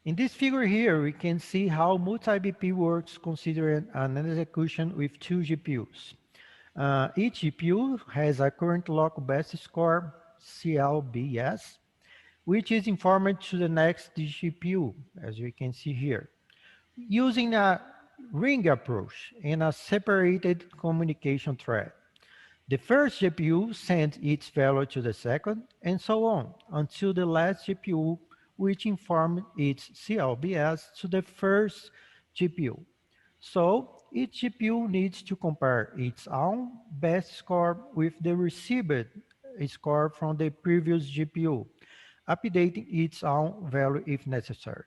In this figure here, we can see how multi-BP works considering an execution with 2 GPUs. Each GPU has a current local best score, CLBS, which is informed to the next GPU, as we can see here, using a ring approach and a separated communication thread. The first GPU sends its value to the second, and so on, until the last GPU, which informs its CLBS to the first GPU. So each GPU needs to compare its own best score with the received score from the previous GPU, updating its own value if necessary.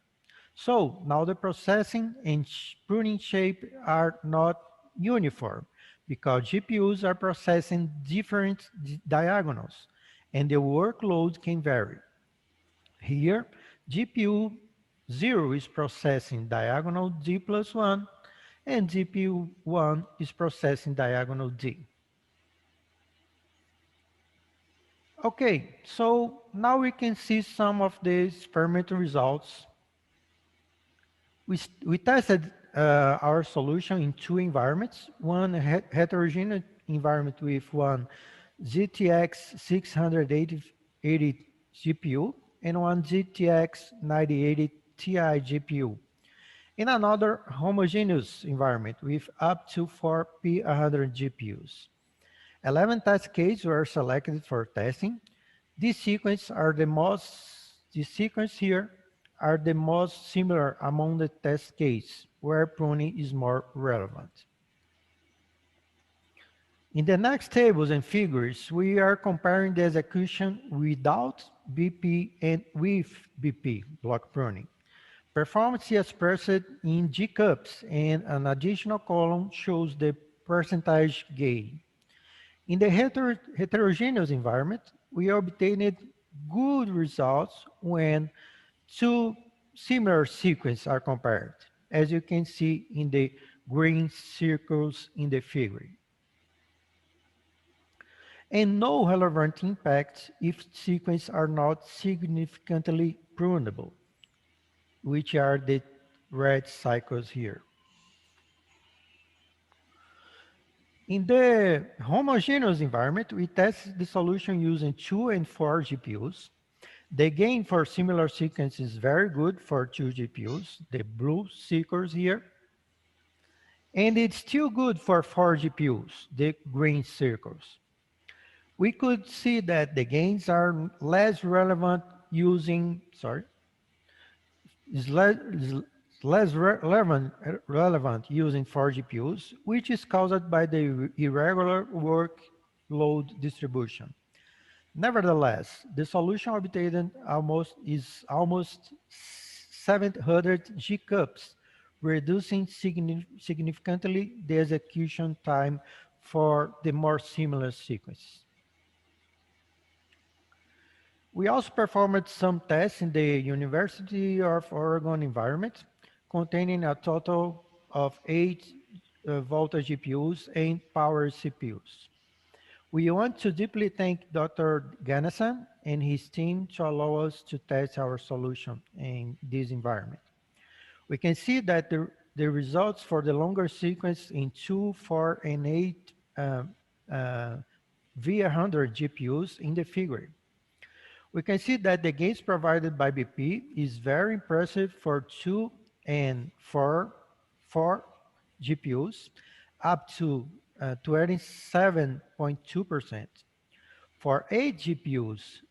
So now the processing and pruning shape are not uniform because GPUs are processing different diagonals and the workload can vary. Here, GPU 0 is processing diagonal D plus 1 and GPU 1 is processing diagonal D. Okay, so now we can see some of the experiment results. We tested our solution in two environments, one heterogeneous environment with one GTX 680 GPU and one GTX 9080 Ti GPU. In another homogeneous environment with up to 4 P100 GPUs. 11 test cases were selected for testing. These sequences here are the most similar among the test cases where pruning is more relevant. In the next tables and figures, we are comparing the execution without BP and with BP block pruning. Performance is expressed in G cups, and an additional column shows the percentage gain. In the heterogeneous environment, we obtained good results when two similar sequences are compared, as you can see in the green circles in the figure. And no relevant impact if sequences are not significantly prunable, which are the red cycles here. In the homogeneous environment, we tested the solution using 2 and 4 GPUs. The gain for similar sequences is very good for 2 GPUs, the blue circles here. And it's still good for 4 GPUs, the green circles. We could see that the gains are less relevant using, relevant using 4 GPUs, which is caused by the irregular workload distribution. Nevertheless, the solution obtained is almost 700 G cups, reducing significantly the execution time for the more similar sequence. We also performed some tests in the University of Oregon environment, containing a total of 8 Volta GPUs and Power CPUs. We want to deeply thank Dr. Ganesan and his team to allow us to test our solution in this environment. We can see that the results for the longer sequence in 2, 4, and 8 V100 GPUs in the figure. We can see that the gains provided by BP is very impressive for 2 and 4 GPUs, up to 27.2%. For 8 GPUs,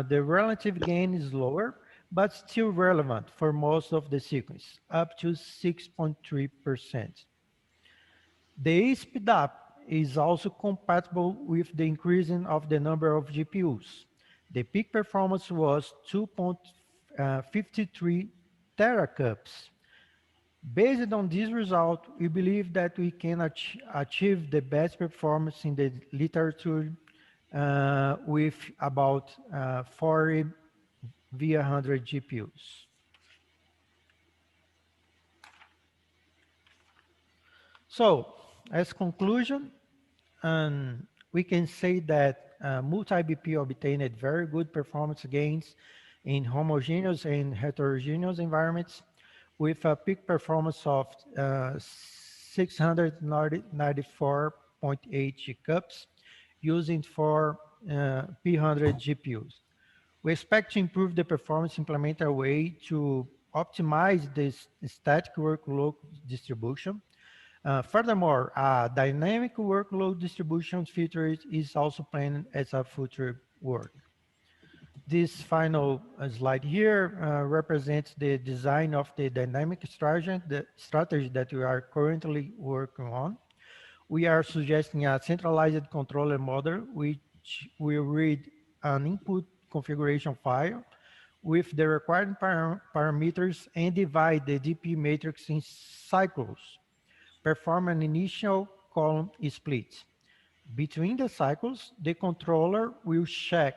the relative gain is lower, but still relevant for most of the sequence, up to 6.3%. The speed up is also compatible with the increasing of the number of GPUs. The peak performance was 2.53 teracups. Based on this result, we believe that we can achieve the best performance in the literature with about 40 V100 GPUs. So, as conclusion, we can say that multi-BP obtained very good performance gains in homogeneous and heterogeneous environments with a peak performance of 694.8 G cups using 4 P100 GPUs. We expect to improve the performance, implement a way to optimize this static workload distribution. Furthermore, a dynamic workload distribution feature is also planned as a future work. This final slide here represents the design of the dynamic strategy that we are currently working on. We are suggesting a centralized controller model, which will read an input configuration file with the required parameters and divide the GPU matrix in cycles. Perform an initial column split. Between the cycles, the controller will check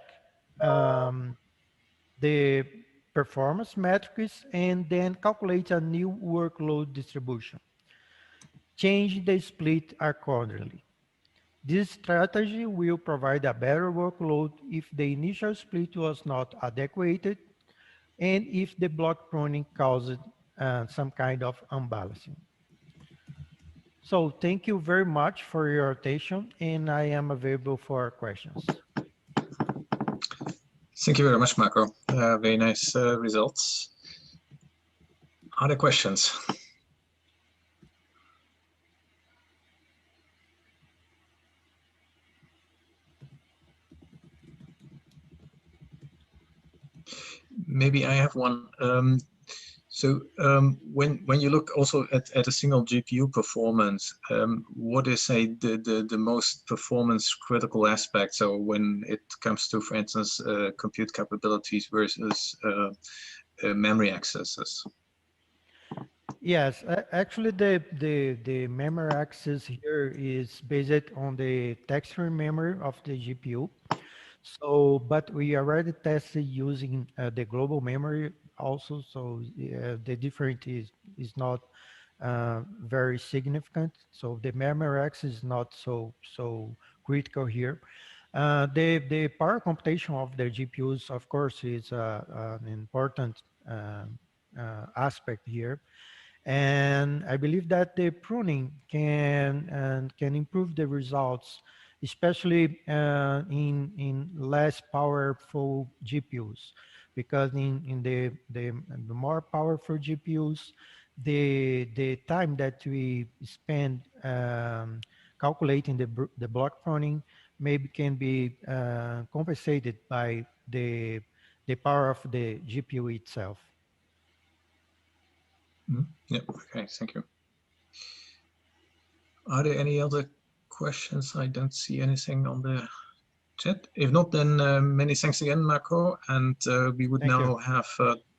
the performance metrics and then calculate a new workload distribution. Change the split accordingly. This strategy will provide a better workload if the initial split was not adequate and if the block pruning caused some kind of unbalancing. So thank you very much for your attention, and I am available for questions. Thank you very much, Marco. Very nice results. Are there questions? Maybe I have one. When you look also at a single GPU performance, what is the most performance critical aspect? So when it comes to, for instance, compute capabilities versus memory accesses. Yes, actually the memory access here is based on the texture memory of the GPU. So, but we already tested using the global memory also. So the difference is not very significant. So the memory access is not so critical here. The power computation of the GPUs, of course, is an important aspect here. And I believe that the pruning can improve the results, especially in less powerful GPUs, because in the more powerful GPUs, the time that we spend calculating the block pruning maybe can be compensated by the power of the GPU itself. Yeah, okay, thank you. Are there any other questions? I don't see anything on the chat. If not, then many thanks again, Marco. And we would now have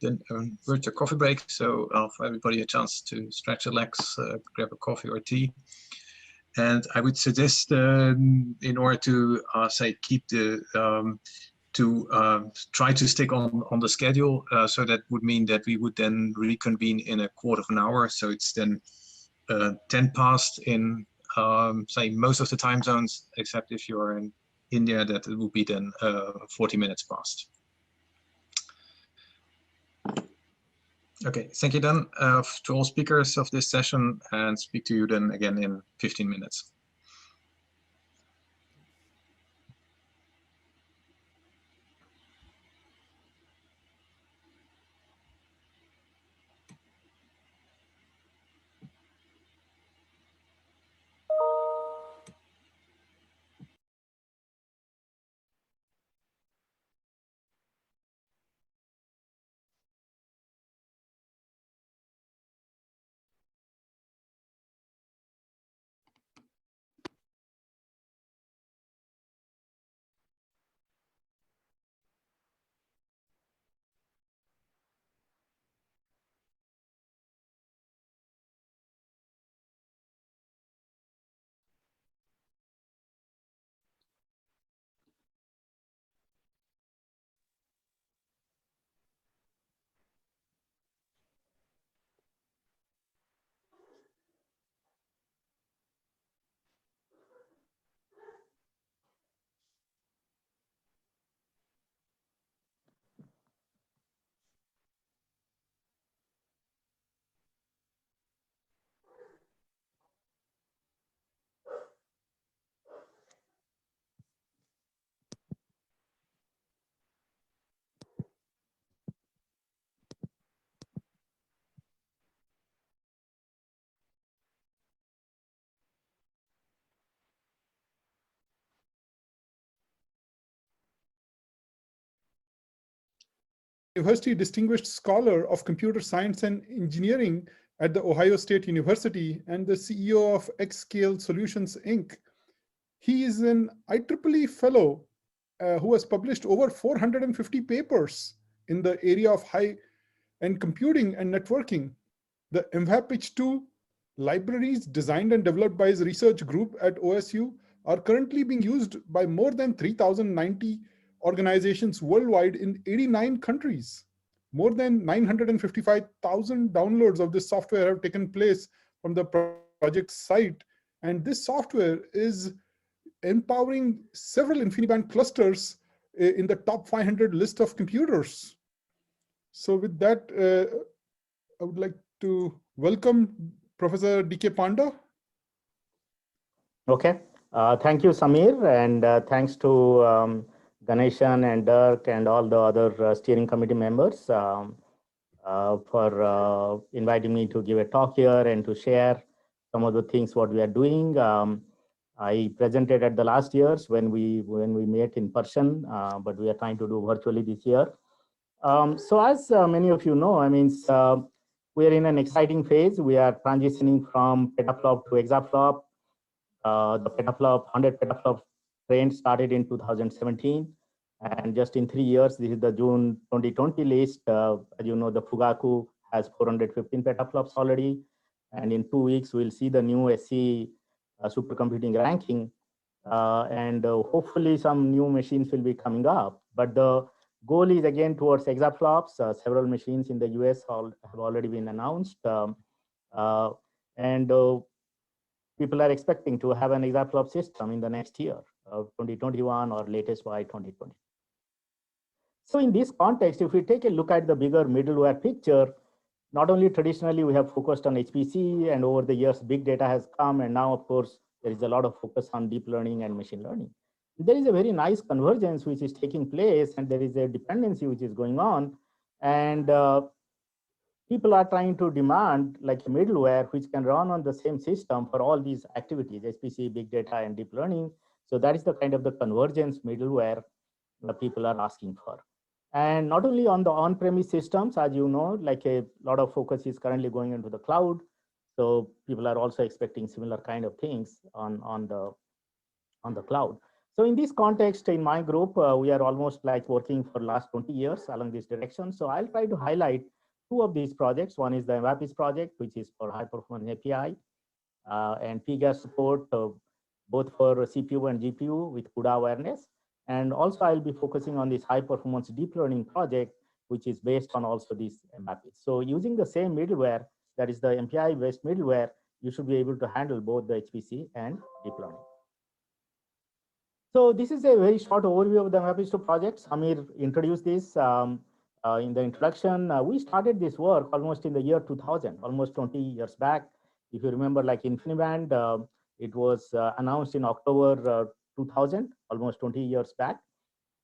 the virtual coffee break. So for everybody a chance to stretch their legs, grab a coffee or tea. And I would suggest in order to say keep the try to stick on the schedule. So that would mean that we would then reconvene in a quarter of an hour. So it's then 10 past in, say, most of the time zones, except if you're in India, that it will be then 40 minutes past. Okay, thank you then to all speakers of this session, and speak to you then again in 15 minutes. University Distinguished Scholar of Computer Science and Engineering at the Ohio State University and the CEO of Xscale Solutions, Inc. He is an IEEE fellow who has published over 450 papers in the area of high-end computing and networking. The MVAPICH2 libraries designed and developed by his research group at OSU are currently being used by more than 3,090 organizations worldwide in 89 countries. More than 955,000 downloads of this software have taken place from the project site, and this software is empowering several InfiniBand clusters in the top 500 list of computers. So with that, I would like to welcome Professor D.K. Panda. Okay, thank you, Samir, and thanks to Ganeshan and Dirk and all the other steering committee members for inviting me to give a talk here and to share some of the things what we are doing. I presented at the last year's when we met in person, but we are trying to do virtually this year. So as many of you know, I mean, we are in an exciting phase. We are transitioning from petaflop to exaflop. The petaflop, 100 petaflop trend started in 2017. And just in 3 years, this is the June 2020 list. As you know, the Fugaku has 415 petaflops already. And in 2 weeks, we'll see the new SC supercomputing ranking. And hopefully some new machines will be coming up. But the goal is again towards exaflops. Several machines in the US have already been announced. People are expecting to have an exaflop system in the next year, 2021 or latest by 2020. So in this context, if we take a look at the bigger middleware picture, not only traditionally we have focused on HPC, and over the years, big data has come, and now, of course, there is a lot of focus on deep learning and machine learning. There is a very nice convergence which is taking place, and there is a dependency which is going on, and people are trying to demand like a middleware which can run on the same system for all these activities, HPC, big data, and deep learning. So that is the kind of the convergence middleware that people are asking for. And not only on the on-premise systems, as you know, like a lot of focus is currently going into the cloud. So people are also expecting similar kind of things on the cloud. So in this context, in my group, we are almost like working for last 20 years along this direction. So I'll try to highlight 2 of these projects. One is the MVAPICH project, which is for high performance API and PGAS support, both for CPU and GPU with CUDA awareness. And also I'll be focusing on this high performance deep learning project, which is based on also this MVAPICH. So using the same middleware, that is the MPI based middleware, you should be able to handle both the HPC and deep learning. So this is a very short overview of the MVAPICH project. Samir introduced this in the introduction. We started this work almost in the year 2000, almost 20 years back. If you remember, like InfiniBand, it was announced in October 2000, almost 20 years back.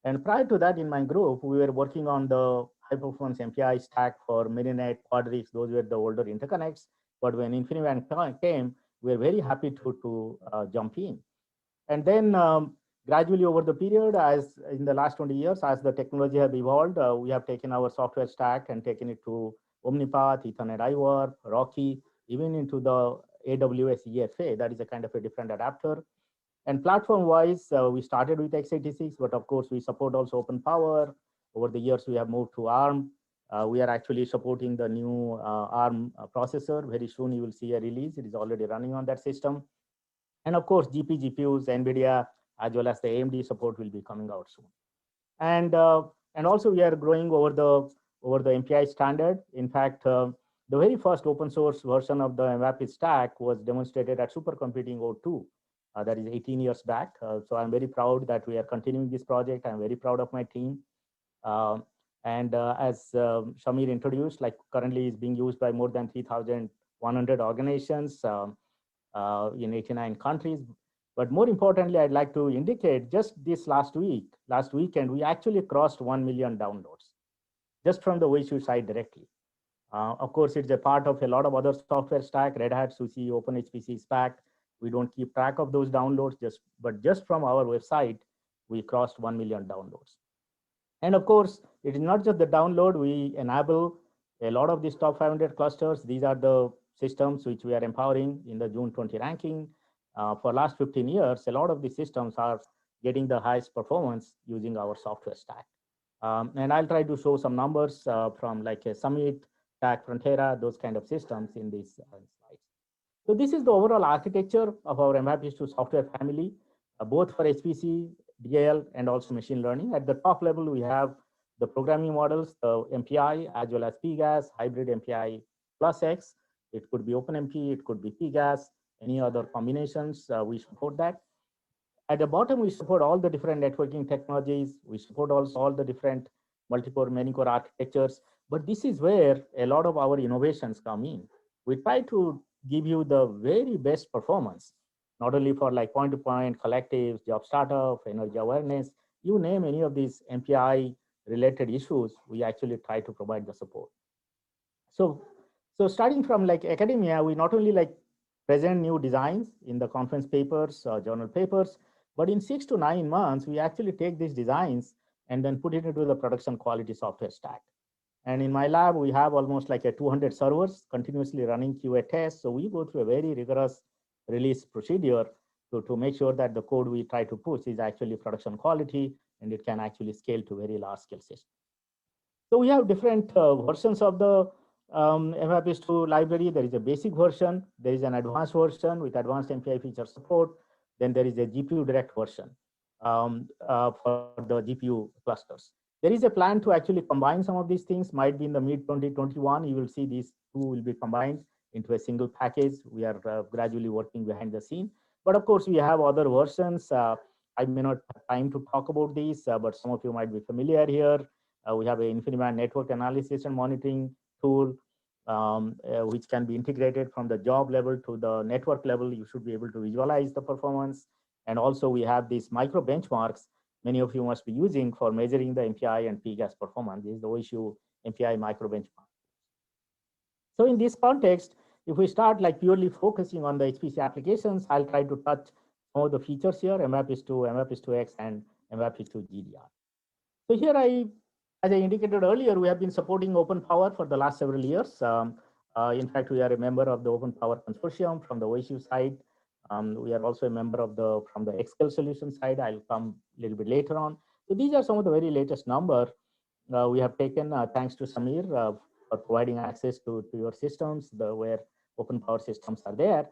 And prior to that, in my group, we were working on the high performance MPI stack for Mininet, Quadrix. Those were the older interconnects. But when InfiniBand came, we were very happy to jump in. And then gradually over the period, as in the last 20 years, as the technology has evolved, we have taken our software stack and taken it to Omnipath, Ethernet iWarp, Rocky, even into the AWS EFA. That is a kind of a different adapter. And platform-wise, we started with x86, but of course, we support also OpenPOWER. Over the years, we have moved to ARM. We are actually supporting the new ARM processor. Very soon, you will see a release. It is already running on that system. And of course, GPUs, NVIDIA, as well as the AMD support will be coming out soon. And also, we are growing over the MPI standard. In fact, the very first open source version of the MVAPICH stack was demonstrated at Supercomputing 02. That is 18 years back. So I'm very proud that we are continuing this project. I'm very proud of my team. As Shamir introduced, like currently is being used by more than 3,100 organizations in 89 countries. But more importantly, I'd like to indicate just this last weekend, we actually crossed 1 million downloads just from the OSU site directly. Of course, it's a part of a lot of other software stack, Red Hat, SUSE, OpenHPC, SPAC. We don't keep track of those downloads, but just from our website, we crossed 1 million downloads. And of course, it is not just the download. We enable a lot of these top 500 clusters. These are the systems which we are empowering in the June 20 ranking. For last 15 years, a lot of these systems are getting the highest performance using our software stack. And I'll try to show some numbers from like a Summit, TAC, Frontera, those kind of systems in these slides. So this is the overall architecture of our MapIS2 software family, both for HPC, DL, and also machine learning. At the top level, we have the programming models, the MPI, as well as PGAS, hybrid MPI plus X. It could be OpenMP, it could be PGAS, any other combinations, we support that. At the bottom, we support all the different networking technologies. We support also all the different multi-core, many-core architectures. But this is where a lot of our innovations come in. We try to give you the very best performance, not only for like point-to-point, collectives, job startup, energy awareness, you name any of these MPI related issues, we actually try to provide the support. So starting from like academia, we not only like present new designs in the conference papers, journal papers, but in 6 to 9 months, we actually take these designs and then put it into the production quality software stack. And in my lab, we have almost like a 200 servers continuously running QA tests. So we go through a very rigorous release procedure to make sure that the code we try to push is actually production quality and it can actually scale to very large scale systems. So we have different versions of the MapIS2 library. There is a basic version, there is an advanced version with advanced MPI feature support. Then there is a GPU direct version for the GPU clusters. There is a plan to actually combine some of these things, might be in the mid 2021. You will see these two will be combined into a single package. We are gradually working behind the scene. But of course, we have other versions. I may not have time to talk about these, but some of you might be familiar here. We have an InfiniBand network analysis and monitoring tool, which can be integrated from the job level to the network level. You should be able to visualize the performance. And also we have these micro benchmarks many of you must be using for measuring the MPI and PGAS performance. This is the OSU MPI micro benchmark. So in this context, if we start like purely focusing on the HPC applications, I'll try to touch some of the features here, MapIS2, MapIS2X, and MapIS2 GDR. So here as I indicated earlier, we have been supporting OpenPOWER for the last several years. In fact, we are a member of the OpenPOWER consortium from the OSU side. We are also a member of from the Xscale solution side. I'll come a little bit later on. So these are some of the very latest number we have taken thanks to Samir for providing access to your systems, where OpenPOWER systems are there.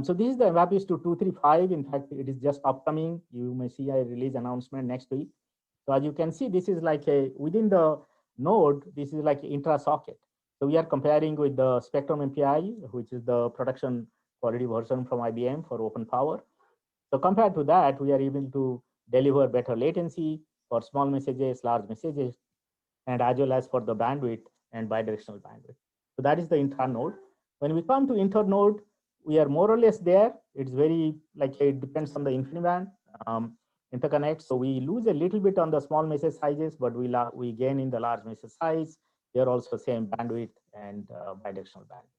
So this is the MapIS2 235. In fact, it is just upcoming. You may see a release announcement next week. So as you can see, this is like within the node, this is like intra-socket. So we are comparing with the Spectrum MPI, which is the production quality version from IBM for OpenPOWER. So compared to that, we are able to deliver better latency for small messages, large messages, and as well as for the bandwidth and bidirectional bandwidth. So that is the intra-node. When we come to inter-node, we are more or less there. It's very like it depends on the InfiniBand interconnect. So we lose a little bit on the small message sizes, but we gain in the large message size. They're also same bandwidth and bidirectional bandwidth.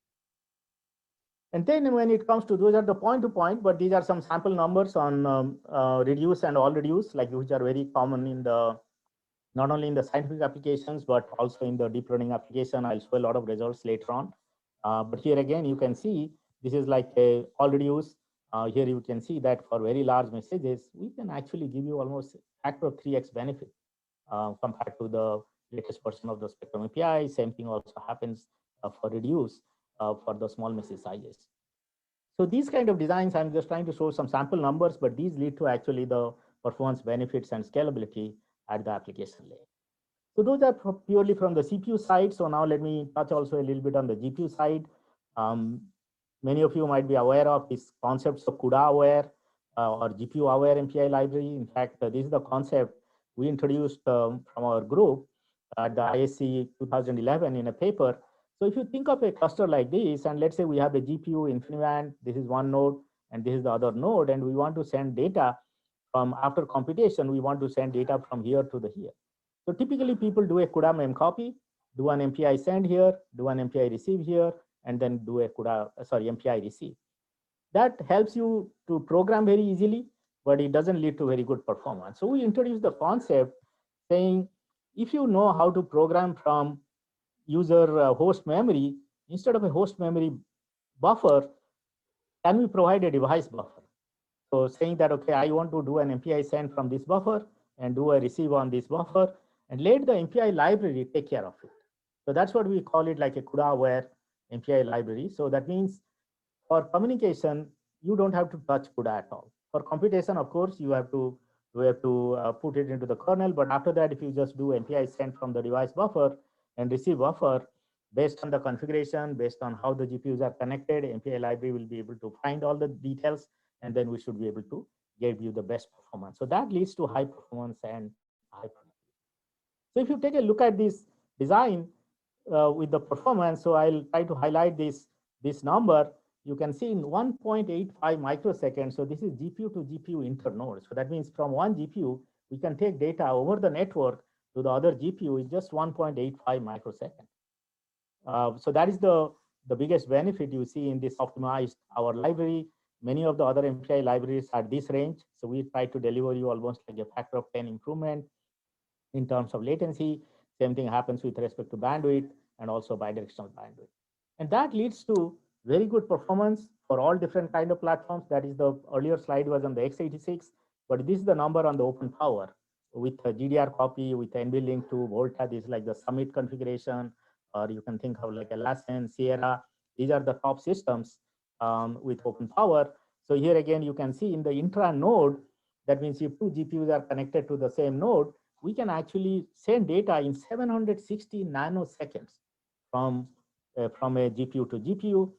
And then when it comes to those are the point-to-point, but these are some sample numbers on reduce and all reduce, like which are very common in the not only in the scientific applications, but also in the deep learning application. I'll show a lot of results later on. But here again, you can see this is like a all reduce. Here you can see that for very large messages, we can actually give you almost factor of 3x benefit compared to the latest version of the Spectrum API. Same thing also happens for reduce for the small message sizes. So these kind of designs, I'm just trying to show some sample numbers, but these lead to actually the performance benefits and scalability at the application layer. So those are purely from the CPU side. So now let me touch also a little bit on the GPU side. Many of you might be aware of these concepts of CUDA aware or GPU aware MPI library. In fact, this is the concept we introduced from our group at the ISC 2011 in a paper. So if you think of a cluster like this, and let's say we have a GPU InfiniBand, this is one node, and this is the other node, and we want to send data from after computation, we want to send data from here to the here. So typically people do a CUDA memcopy, do an MPI send here, do an MPI receive here, and then do a MPI receive. That helps you to program very easily, but it doesn't lead to very good performance. So we introduced the concept saying if you know how to program from user host memory, instead of a host memory buffer, can we provide a device buffer? So saying that, okay, I want to do an MPI send from this buffer and do a receive on this buffer and let the MPI library take care of it. So that's what we call it, like a CUDA-aware MPI library. So that means for communication, you don't have to touch CUDA at all. For computation, of course, you have to put it into the kernel. But after that, if you just do MPI send from the device buffer and receive buffer, based on the configuration, based on how the GPUs are connected, MPI library will be able to find all the details, and then we should be able to give you the best performance. So that leads to high performance and high productivity. So if you take a look at this design with the performance, so I'll try to highlight this number. You can see in 1.85 microseconds. So this is GPU to GPU internode. So that means from one GPU, we can take data over the network to the other GPU in just 1.85 microseconds. So that is the biggest benefit you see in this optimized our library. Many of the other MPI libraries are this range. So we try to deliver you almost like a factor of 10 improvement in terms of latency. Same thing happens with respect to bandwidth and also bidirectional bandwidth. And that leads to very good performance for all different kind of platforms. That is the earlier slide was on the x86, but this is the number on the OpenPOWER with a GDR copy, with NVLink to Volta. This is like the Summit configuration, or you can think of like Alassane, Sierra. These are the top systems with OpenPOWER. So here again, you can see in the intra node, that means if two GPUs are connected to the same node, we can actually send data in 760 nanoseconds from a GPU to GPU.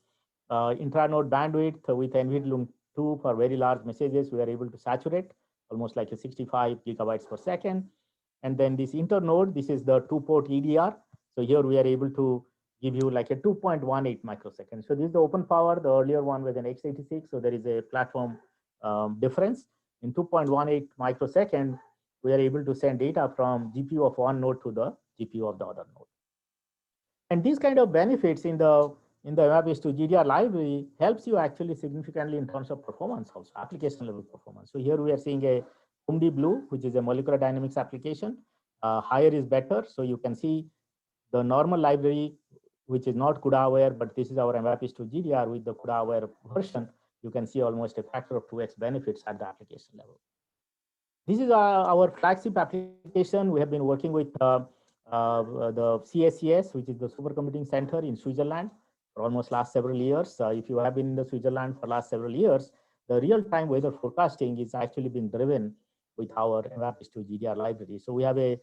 Intranode bandwidth with NVLink 2 for very large messages, we are able to saturate almost like a 65 gigabytes per second. And then this internode, this is the 2-port EDR. So here we are able to give you like a 2.18 microseconds. So this is the OpenPOWER. The earlier one was an x86. So there is a platform difference. In 2.18 microsecond, we are able to send data from GPU of one node to the GPU of the other node. And these kind of benefits in the MapBase2 GDR library helps you actually significantly in terms of performance, also application level performance. So here we are seeing a UMD Blue, which is a molecular dynamics application. Higher is better. So you can see the normal library, which is not CUDA aware, but this is our MapBase2 GDR with the CUDA aware version. You can see almost a factor of 2x benefits at the application level. This is our flagship application. We have been working with the CSCS, which is the Supercomputing Center in Switzerland, for almost last several years. If you have been in the Switzerland for last several years, the real-time weather forecasting is actually been driven with our MapBase2 GDR library. So we have a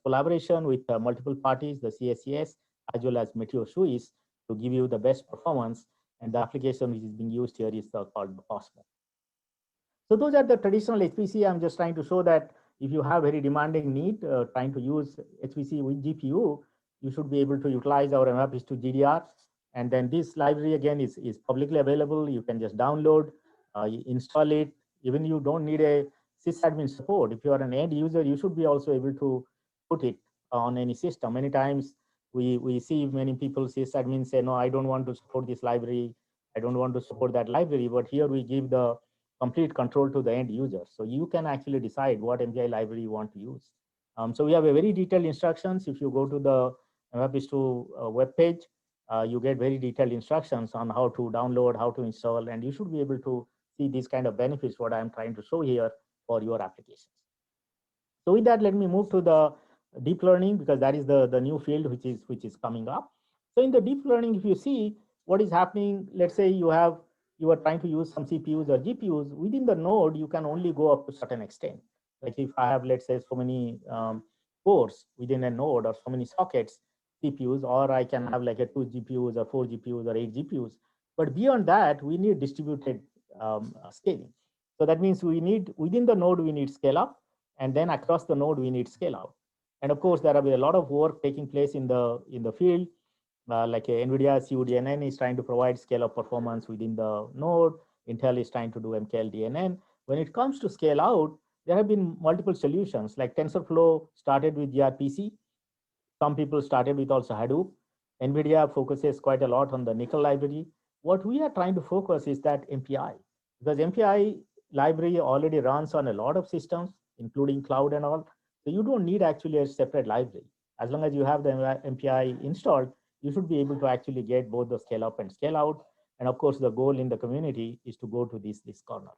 collaboration with multiple parties, the CSCS, as well as Meteo Suisse, to give you the best performance. And the application which is being used here is called Cosmo. So those are the traditional HPC. I'm just trying to show that if you have very demanding need, trying to use HPC with GPU, you should be able to utilize our MapBase2 GDR. And then this library again is publicly available. You can just download, install it. Even you don't need a sysadmin support. If you are an end user, you should be also able to put it on any system. Many times we see many people, sysadmins say, no, I don't want to support this library. I don't want to support that library. But here we give the complete control to the end user. So you can actually decide what MPI library you want to use. So we have a very detailed instructions. If you go to the MapBase2 webpage, you get very detailed instructions on how to download, how to install, and you should be able to see these kind of benefits, what I'm trying to show here for your applications. So with that, let me move to the deep learning, because that is the new field which is coming up. So in the deep learning, if you see what is happening, let's say you are trying to use some CPUs or GPUs within the node, you can only go up to a certain extent. Like if I have, let's say, so many cores within a node or so many sockets, CPUs, or I can have like a 2 GPUs or 4 GPUs or 8 GPUs. But beyond that, we need distributed scaling. So that means we need, within the node, we need scale up, and then across the node, we need scale out. And of course, there will be a lot of work taking place in the field. Like NVIDIA CUDNN is trying to provide scale-up performance within the node. Intel is trying to do MKLDNN. When it comes to scale out, there have been multiple solutions. Like TensorFlow started with gRPC. Some people started with also Hadoop. NVIDIA focuses quite a lot on the Nickel library. What we are trying to focus is that MPI, because MPI library already runs on a lot of systems, including cloud and all. So you don't need actually a separate library. As long as you have the MPI installed, you should be able to actually get both the scale up and scale out. And of course, the goal in the community is to go to this corner.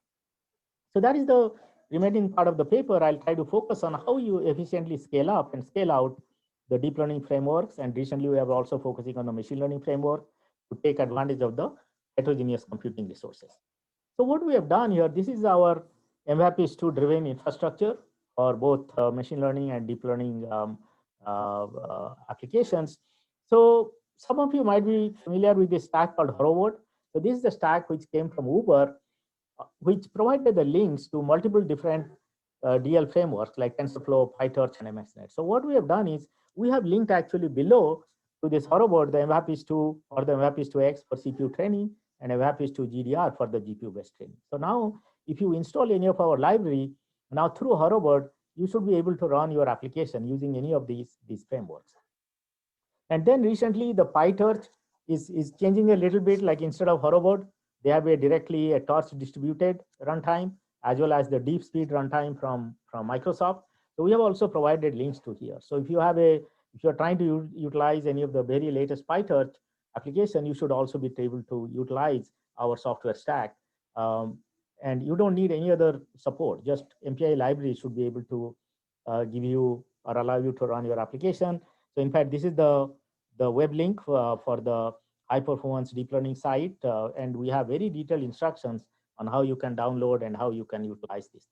So that is the remaining part of the paper. I'll try to focus on how you efficiently scale up and scale out the deep learning frameworks. And recently, we are also focusing on the machine learning framework to take advantage of the heterogeneous computing resources. So what we have done here, this is our MVAP2 driven infrastructure for both machine learning and deep learning applications. So some of you might be familiar with this stack called Horovod. So this is the stack which came from Uber, which provided the links to multiple different DL frameworks like TensorFlow, PyTorch, and MXNet. So what we have done is we have linked actually below to this Horovod the MVAP2 or the MVAP2X for CPU training and MVAP2 GDR for the GPU-based training. So now if you install any of our library, now through Horovod, you should be able to run your application using any of these frameworks. And then recently the PyTorch is changing a little bit, like instead of Horovod, they have directly a torch distributed runtime as well as the deep speed runtime from Microsoft. So we have also provided links to here. So if you're trying to utilize any of the very latest PyTorch application, you should also be able to utilize our software stack. And you don't need any other support. Just MPI library should be able to give you or allow you to run your application. So in fact, this is the web link for the high performance deep learning site. And we have very detailed instructions on how you can download and how you can utilize this.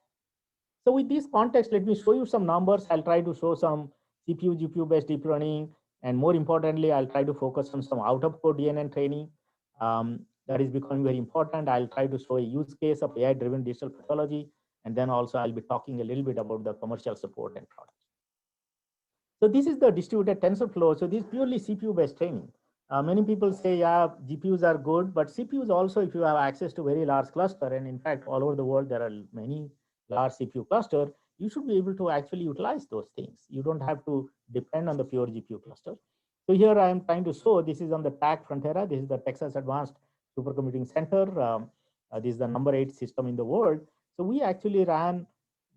So with this context, let me show you some numbers. I'll try to show some CPU, GPU based deep learning. And more importantly, I'll try to focus on some out of code DNN training. That is becoming very important. I'll try to show a use case of AI driven digital pathology. And then also I'll be talking a little bit about the commercial support and products. So this is the distributed TensorFlow. So this is purely CPU-based training. Many people say, yeah, GPUs are good, but CPUs also, if you have access to very large cluster, and in fact, all over the world, there are many large CPU cluster, you should be able to actually utilize those things. You don't have to depend on the pure GPU cluster. So here I am trying to show, this is on the TAC Frontera. This is the Texas Advanced Supercomputing Center. This is the number 8 system in the world. So we actually ran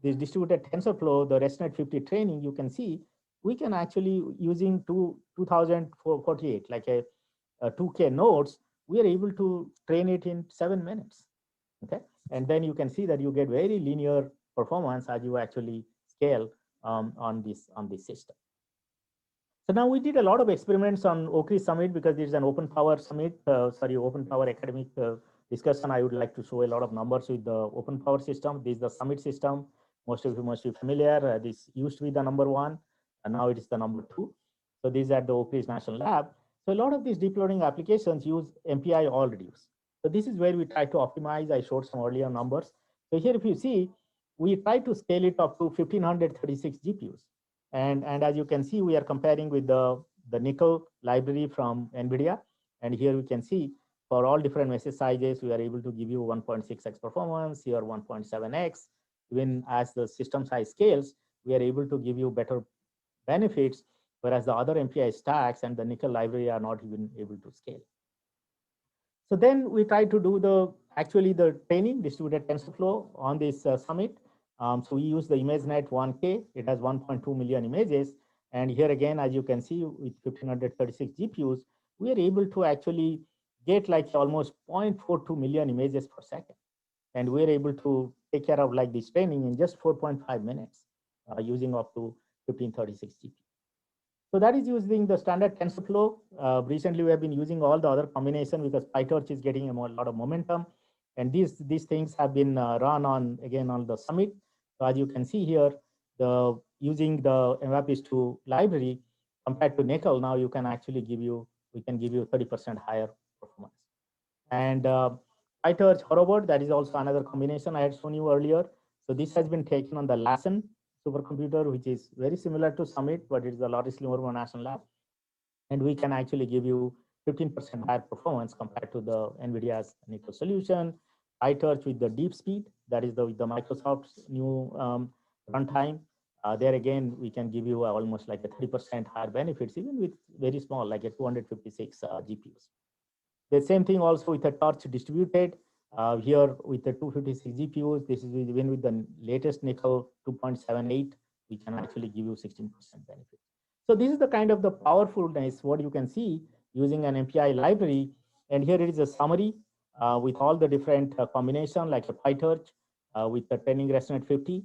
this distributed TensorFlow, the ResNet 50 training. You can see we can actually, using 2048, like a 2K nodes, we are able to train it in 7 minutes. Okay, and then you can see that you get very linear performance as you actually scale on this system. So now we did a lot of experiments on OCRI Summit because this is an OpenPOWER Summit, OpenPOWER academic discussion. I would like to show a lot of numbers with the OpenPOWER system. This is the Summit system. Most of you must be familiar. This used to be the number 1, and now it is the number 2. So these are the OCRI's National Lab. So a lot of these deep learning applications use MPI all reduce. So this is where we try to optimize. I showed some earlier numbers. So here, if you see, we try to scale it up to 1536 GPUs. And as you can see, we are comparing with the Nickel library from NVIDIA. And here we can see for all different message sizes, we are able to give you 1.6x performance, here 1.7x. Even as the system size scales, we are able to give you better benefits, whereas the other MPI stacks and the Nickel library are not even able to scale. So then we try to do the training distributed TensorFlow on this summit. So we use the ImageNet 1K. It has 1.2 million images. And here again, as you can see, with 1536 GPUs, we are able to actually get like almost 0.42 million images per second. And we're able to take care of like this training in just 4.5 minutes using up to 1536 GPUs. So that is using the standard TensorFlow. Recently, we have been using all the other combination because PyTorch is getting a lot of momentum. And these things have been run on, again, on the summit. So as you can see here, using the MVAP2 library compared to Nickel, now you can actually we can give you 30% higher performance. And PyTorch Horovod, that is also another combination I had shown you earlier. So this has been taken on the Lassen supercomputer, which is very similar to Summit, but it is the Loris Livermore National Lab. And we can actually give you 15% higher performance compared to the NVIDIA's Nickel solution. PyTorch with the deep speed, that is with the Microsoft's new runtime. There again, we can give you almost like a 30% higher benefits, even with very small, like a 256 GPUs. The same thing also with the torch distributed. Here with the 256 GPUs, this is even with the latest Nickel 2.78 we can actually give you 16% benefit. So this is the kind of the powerfulness, what you can see using an MPI library. And here it is a summary with all the different combination like a PyTorch with the training ResNet 50.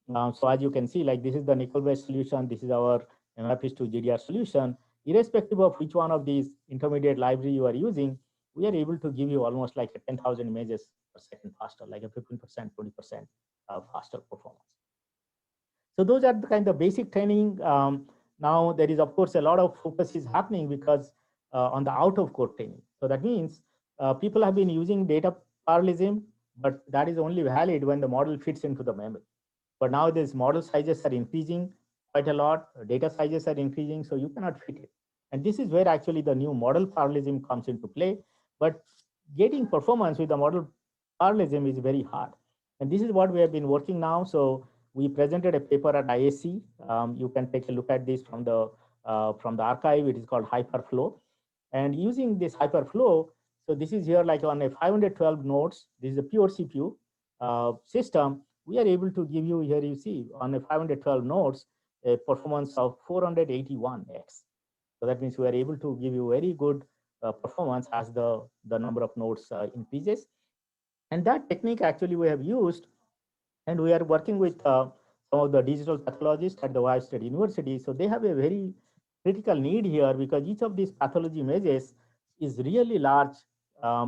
So as you can see, like this is the nickel-based solution. This is our MFS2 GDR solution. Irrespective of which one of these intermediate library you are using, we are able to give you almost like a 10,000 images per second faster, like a 15%, 20% faster performance. So those are the kind of basic training. Now there is of course a lot of focus is happening because on the out of code training. So that means people have been using data parallelism, but that is only valid when the model fits into the memory. But now these model sizes are increasing quite a lot, data sizes are increasing, so you cannot fit it. And this is where actually the new model parallelism comes into play. But getting performance with the model parallelism is very hard. And this is what we have been working now. So we presented a paper at ISC. You can take a look at this from the archive. It is called Hyperflow. And using this Hyperflow, so this is here like on a 512 nodes. This is a pure CPU system. We are able to give you here, you see, on a 512 nodes, a performance of 481x. So that means we are able to give you very good performance as the number of nodes increases. And that technique actually we have used, and we are working with some of the digital pathologists at the Ohio State University. So they have a very critical need here because each of these pathology images is really large.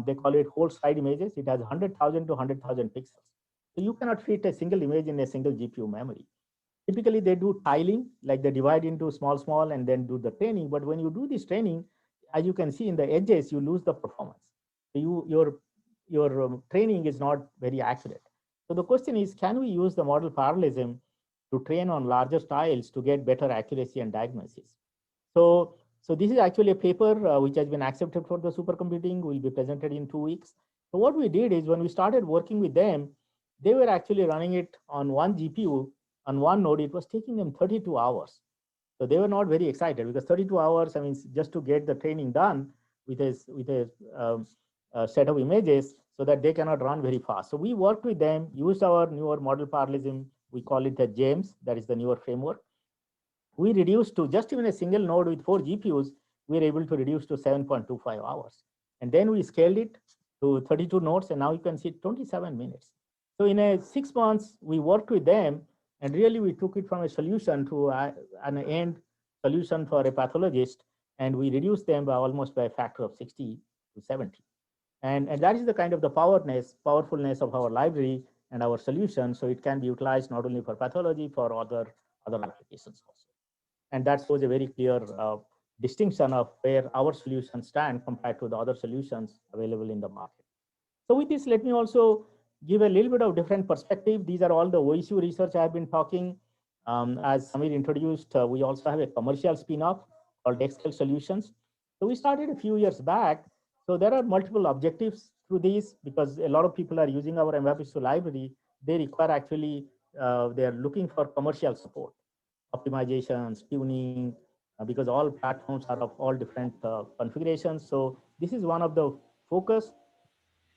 They call it whole slide images. It has 100,000 to 100,000 pixels. So you cannot fit a single image in a single GPU memory. Typically, they do tiling, like they divide into small, and then do the training. But when you do this training, as you can see in the edges, you lose the performance. So your training is not very accurate. So the question is, can we use the model parallelism to train on larger tiles to get better accuracy and diagnosis? So this is actually a paper which has been accepted for the supercomputing, will be presented in 2 weeks. So what we did is when we started working with them, they were actually running it on one GPU, on one node. It was taking them 32 hours. So they were not very excited because 32 hours, I mean, just to get the training done with a set of images so that they cannot run very fast. So we worked with them, used our newer model parallelism. We call it the GEMS, that is the newer framework. We reduced to just even a single node with 4 GPUs, we were able to reduce to 7.25 hours. And then we scaled it to 32 nodes, and now you can see 27 minutes. So in a 6 months, we worked with them, and really we took it from a solution to an end solution for a pathologist, and we reduced them by almost by a factor of 60 to 70. And that is the kind of the powerfulness of our library and our solution. So it can be utilized not only for pathology, for other applications also. And that shows a very clear distinction of where our solutions stand compared to the other solutions available in the market. So with this, let me also give a little bit of different perspective. These are all the OSU research I have been talking. As Samir introduced, we also have a commercial spin-off called XL Solutions. So we started a few years back. So there are multiple objectives through these because a lot of people are using our MFS2 library. They require actually, they are looking for commercial support, optimizations, tuning, because all platforms are of all different configurations. So this is one of the focus.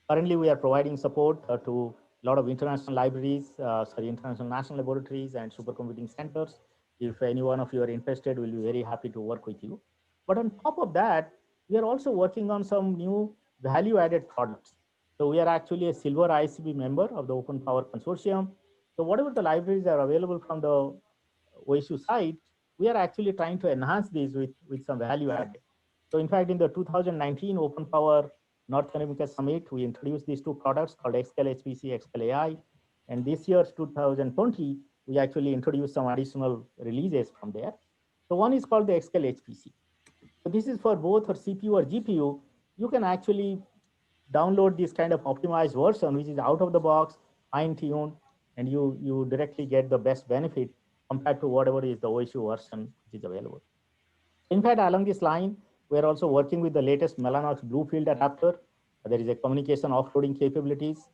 Currently, we are providing support to a lot of international libraries, international national laboratories and supercomputing centers. If any one of you are interested, we'll be very happy to work with you. But on top of that, we are also working on some new value-added products. So we are actually a silver ICB member of the OpenPOWER Consortium. So whatever the libraries are available from the OSU side, we are actually trying to enhance these with some value added. So in fact, in the 2019 OpenPOWER North America Summit, we introduced these two products called XScale HPC, XScale AI. And this year's 2020, we actually introduced some additional releases from there. So one is called the XScale HPC. So this is for both for CPU or GPU. You can actually download this kind of optimized version, which is out of the box, fine-tuned, and you directly get the best benefit compared to whatever is the OSU version which is available. In fact, along this line, we're also working with the latest Mellanox Bluefield adapter. There is a communication offloading capabilities.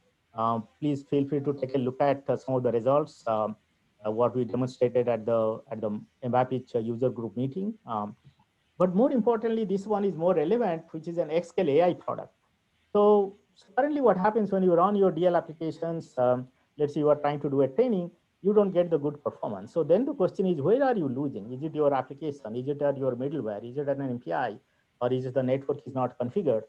Please feel free to take a look at some of the results, what we demonstrated at the MVAPIC user group meeting. But more importantly, this one is more relevant, which is an XScale AI product. So currently what happens when you run your DL applications, let's say you are trying to do a training, you don't get the good performance. So then the question is, where are you losing? Is it your application? Is it at your middleware? Is it at an MPI? Or is it the network is not configured?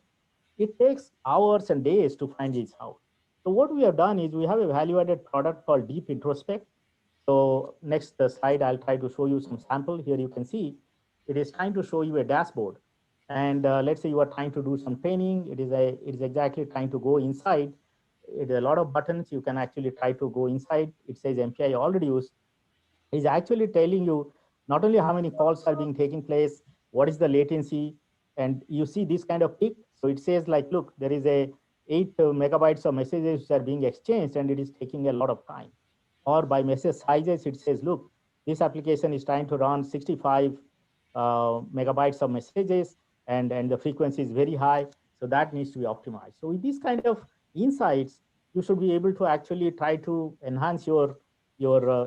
It takes hours and days to find this out. So what we have done is we have a value-added product called Deep Introspect. So next slide, I'll try to show you some sample. Here you can see it is trying to show you a dashboard. And let's say you are trying to do some training. It is exactly trying to go inside. It is a lot of buttons. You can actually try to go inside. It says MPI already used. It's actually telling you not only how many calls are being taking place, what is the latency, and you see this kind of peak. So it says like, look, there is a 8 megabytes of messages which are being exchanged and it is taking a lot of time. Or by message sizes, it says, look, this application is trying to run 65 megabytes of messages and the frequency is very high. So that needs to be optimized. So with these kind of insights, you should be able to actually try to enhance your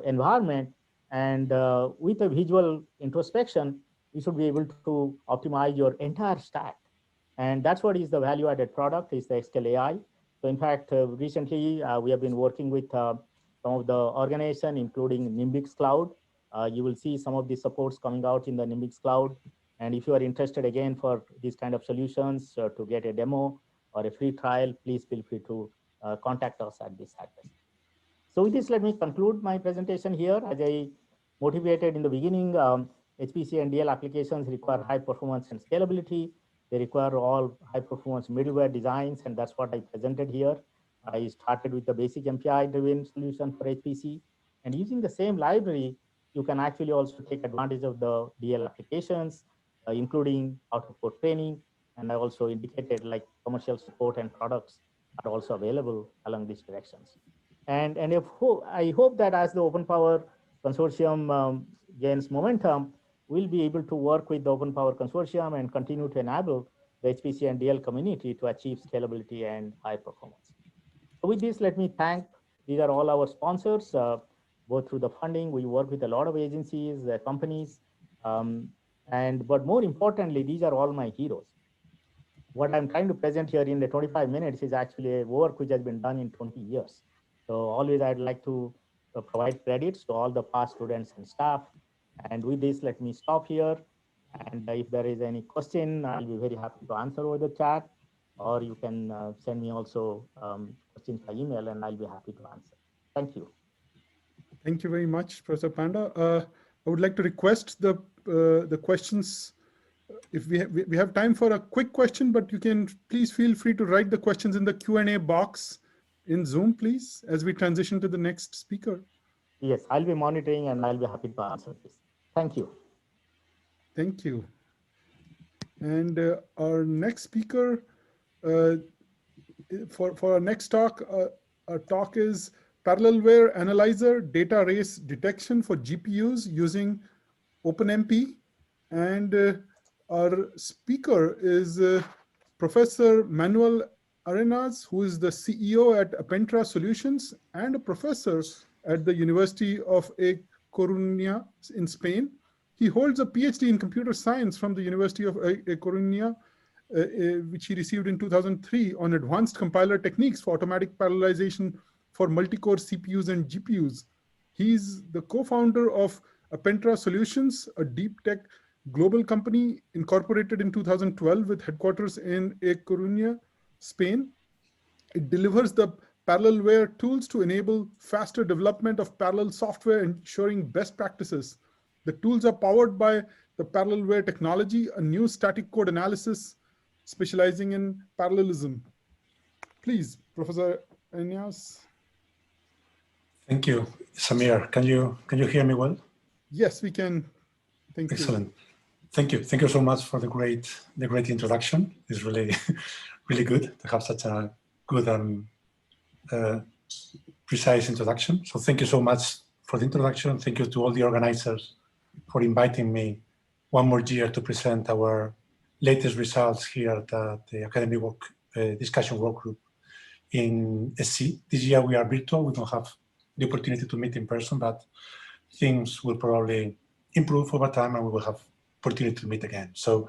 environment. And with a visual introspection, you should be able to optimize your entire stack. And that's what is the value-added product, is the Xscale AI. So in fact, recently we have been working with some of the organization, including Nimbix Cloud. You will see some of the supports coming out in the Nimbix Cloud. And if you are interested again for these kind of solutions to get a demo or a free trial, please feel free to contact us at this address. So with this, let me conclude my presentation here. As I motivated in the beginning, HPC and DL applications require high performance and scalability. They require all high performance middleware designs, and that's what I presented here. I started with the basic MPI-driven solution for HPC, and using the same library, you can actually also take advantage of the DL applications, including out-of-port training, and I also indicated like commercial support and products are also available along these directions. And I hope that as the OpenPOWER Consortium gains momentum, we'll be able to work with the OpenPOWER Consortium and continue to enable the HPC and DL community to achieve scalability and high performance. So with this, let me thank, these are all our sponsors, both through the funding. We work with a lot of agencies, companies, but more importantly, these are all my heroes. What I'm trying to present here in the 25 minutes is actually a work which has been done in 20 years. So always I'd like to provide credits to all the past students and staff. And with this, let me stop here. And if there is any question, I'll be very happy to answer over the chat, or you can send me also questions by email and I'll be happy to answer. Thank you. Thank you very much, Professor Panda. I would like to request the questions. If we have time for a quick question, but you can please feel free to write the questions in the Q&A box in Zoom, please, as we transition to the next speaker. Yes, I'll be monitoring and I'll be happy to answer this. Thank you. Thank you. And our next speaker for our next talk, our talk is Parallelware Analyzer Data Race Detection for GPUs using OpenMP. And our speaker is Professor Manuel Arenas, who is the CEO at Apentra Solutions and a professor at the University of A Coruña in Spain. He holds a PhD in computer science from the University of A Coruña, which he received in 2003 on advanced compiler techniques for automatic parallelization for multi-core CPUs and GPUs. He's the co-founder of Apentra Solutions, a deep tech global company incorporated in 2012 with headquarters in A Coruña, Spain. It delivers the Parallelware tools to enable faster development of parallel software, ensuring best practices. The tools are powered by the Parallelware technology, a new static code analysis specializing in parallelism. Please, Professor Arenas. Thank you, Samir. Can you hear me well? Yes, we can. Thank you. Excellent. Thank you. Thank you so much for the great introduction. It's really really good to have such a good and precise introduction. So thank you so much for the introduction. Thank you to all the organizers for inviting me one more year to present our latest results here at the Academic Discussion Workgroup in SC. This year we are virtual. We don't have the opportunity to meet in person, but things will probably improve over time and we will have opportunity to meet again. So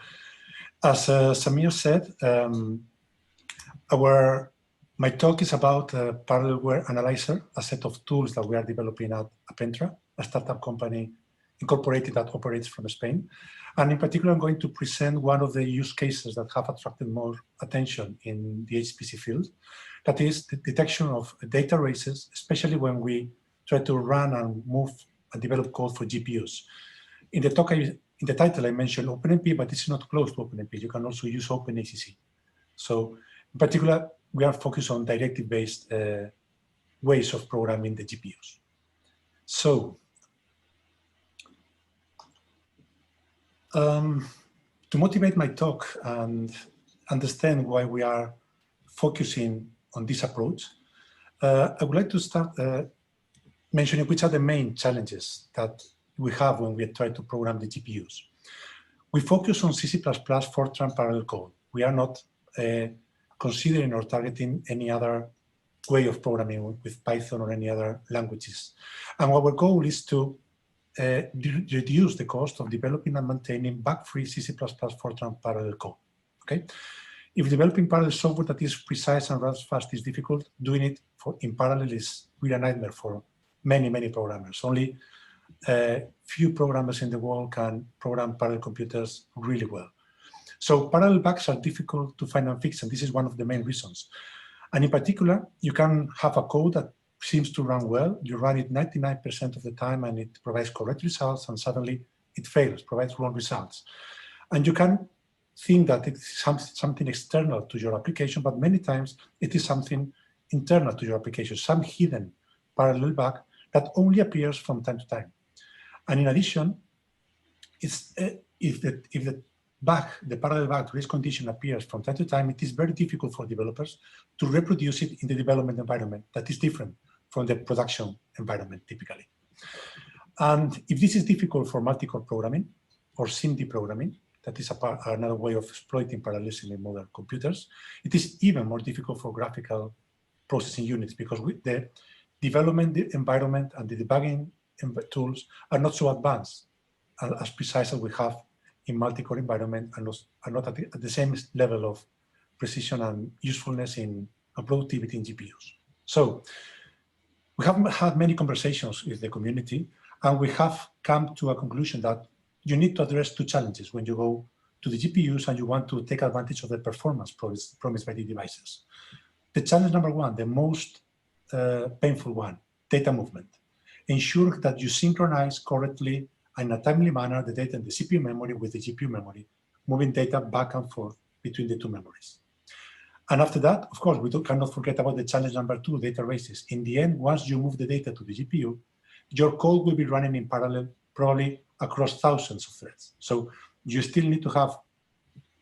as Samir said, our My talk is about Parallelware Analyzer, a set of tools that we are developing at Apentra, a startup company incorporated that operates from Spain. And in particular, I'm going to present one of the use cases that have attracted more attention in the HPC field. That is the detection of data races, especially when we try to run and move and develop code for GPUs. In the talk, in the title, I mentioned OpenMP, but it's not close to OpenMP. You can also use OpenACC. So in particular, we are focused on directive-based ways of programming the GPUs. So to motivate my talk and understand why we are focusing on this approach, I would like to start mentioning which are the main challenges that we have when we try to program the GPUs. We focus on C++ Fortran parallel code. We are not considering or targeting any other way of programming with Python or any other languages. And our goal is to reduce the cost of developing and maintaining bug-free C++ Fortran parallel code. Okay, if developing parallel software that is precise and runs fast is difficult, doing it in parallel is really a nightmare for many programmers. Only few programmers in the world can program parallel computers really well. So parallel bugs are difficult to find and fix, and this is one of the main reasons. And in particular, you can have a code that seems to run well. You run it 99% of the time and it provides correct results, and suddenly it fails, provides wrong results. And you can think that it's something external to your application, but many times it is something internal to your application, some hidden parallel bug that only appears from time to time. And in addition, if the bug, the parallel bug race condition appears from time to time, it is very difficult for developers to reproduce it in the development environment that is different from the production environment typically. And if this is difficult for multi-core programming or SIMD programming, that is another way of exploiting parallelism in modern computers, it is even more difficult for graphical processing units because the development environment and the debugging tools are not so advanced and as precise as we have in multi-core environment and are not at the same level of precision and usefulness and productivity in GPUs. So we have had many conversations with the community, and we have come to a conclusion that you need to address two challenges when you go to the GPUs and you want to take advantage of the performance promised by the devices. The challenge number one, the most painful one, data movement. Ensure that you synchronize correctly and in a timely manner the data in the CPU memory with the GPU memory, moving data back and forth between the two memories. And after that, of course, we cannot forget about the challenge number two, data races. In the end, once you move the data to the GPU, your code will be running in parallel, probably across thousands of threads. So you still need to have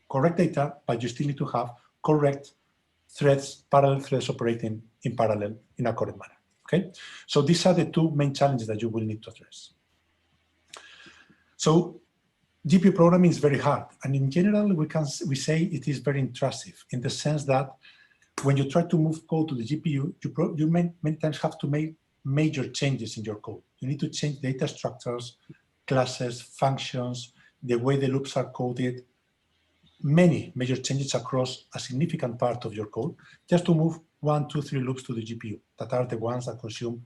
correct data, but you still need to have correct threads, parallel threads operating in parallel in a correct manner. Okay, so these are the two main challenges that you will need to address. So GPU programming is very hard, and in general, we say it is very intrusive in the sense that when you try to move code to the GPU, you many times have to make major changes in your code. You need to change data structures, classes, functions, the way the loops are coded, many major changes across a significant part of your code just to move 1, 2, 3 loops to the GPU that are the ones that consume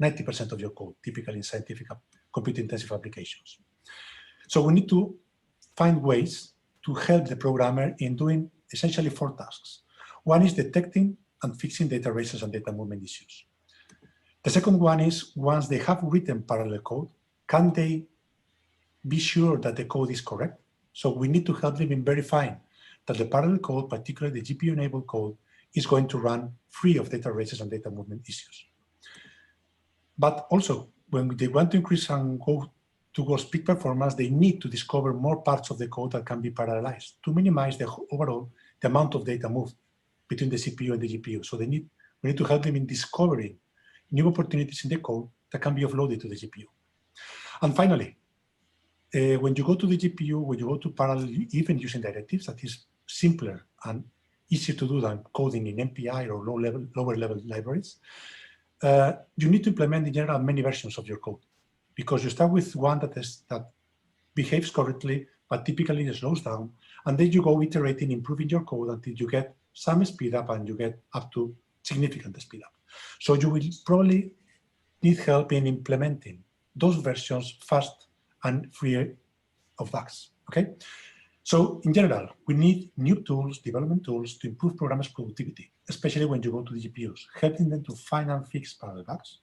90% of your code, typically in scientific compute-intensive applications. So we need to find ways to help the programmer in doing essentially 4 tasks. One is detecting and fixing data races and data movement issues. The second one is once they have written parallel code, can they be sure that the code is correct? So we need to help them in verifying that the parallel code, particularly the GPU-enabled code, is going to run free of data races and data movement issues. But also, when they want to increase and go towards peak performance, they need to discover more parts of the code that can be parallelized to minimize the overall the amount of data moved between the CPU and the GPU. So we need to help them in discovering new opportunities in the code that can be offloaded to the GPU. And finally, when you go to the GPU, when you go to parallel, even using directives, that is simpler and easier to do than coding in MPI or lower level libraries, you need to implement in general many versions of your code because you start with one that behaves correctly, but typically it slows down. And then you go iterating, improving your code until you get some speed up and you get up to significant speed up. So you will probably need help in implementing those versions fast and free of bugs, okay? So in general, we need new tools, development tools to improve programmers' productivity, especially when you go to the GPUs, helping them to find and fix parallel bugs,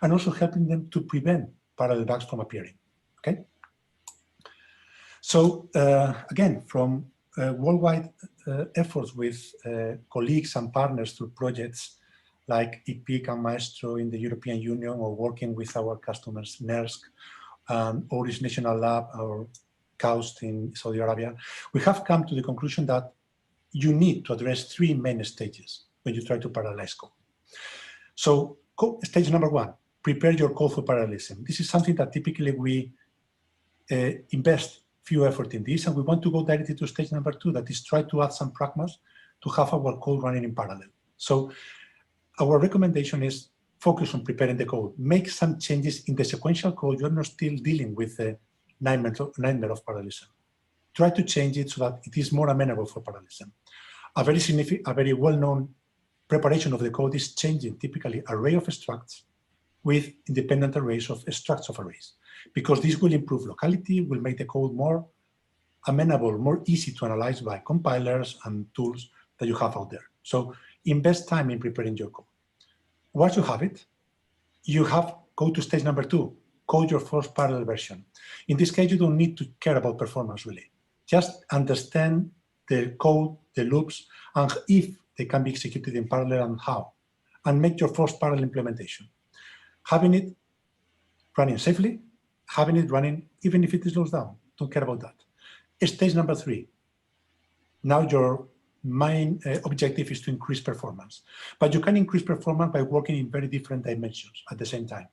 and also helping them to prevent parallel bugs from appearing, okay? So again, from worldwide efforts with colleagues and partners through projects like EPIC and Maestro in the European Union, or working with our customers, NERSC, Oris National Lab, or KAUST in Saudi Arabia, we have come to the conclusion that you need to address three main stages when you try to parallelize code. So stage number one, prepare your code for parallelism. This is something that typically we invest few effort in this, and we want to go directly to stage number two, that is try to add some pragmas to have our code running in parallel. So our recommendation is focus on preparing the code, make some changes in the sequential code. You're not still dealing with the nightmare of parallelism. Try to change it so that it is more amenable for parallelism. A very well-known preparation of the code is changing typically array of structs with independent arrays of structs of arrays, because this will improve locality, will make the code more amenable, more easy to analyze by compilers and tools that you have out there. So invest time in preparing your code. Once you have it, you have go to stage number two, code your first parallel version. In this case, you don't need to care about performance really. Just understand the code, the loops, and if they can be executed in parallel and how, and make your first parallel implementation. Having it running safely, having it running even if it slows down, don't care about that. Stage number three, now your main objective is to increase performance, but you can increase performance by working in very different dimensions at the same time.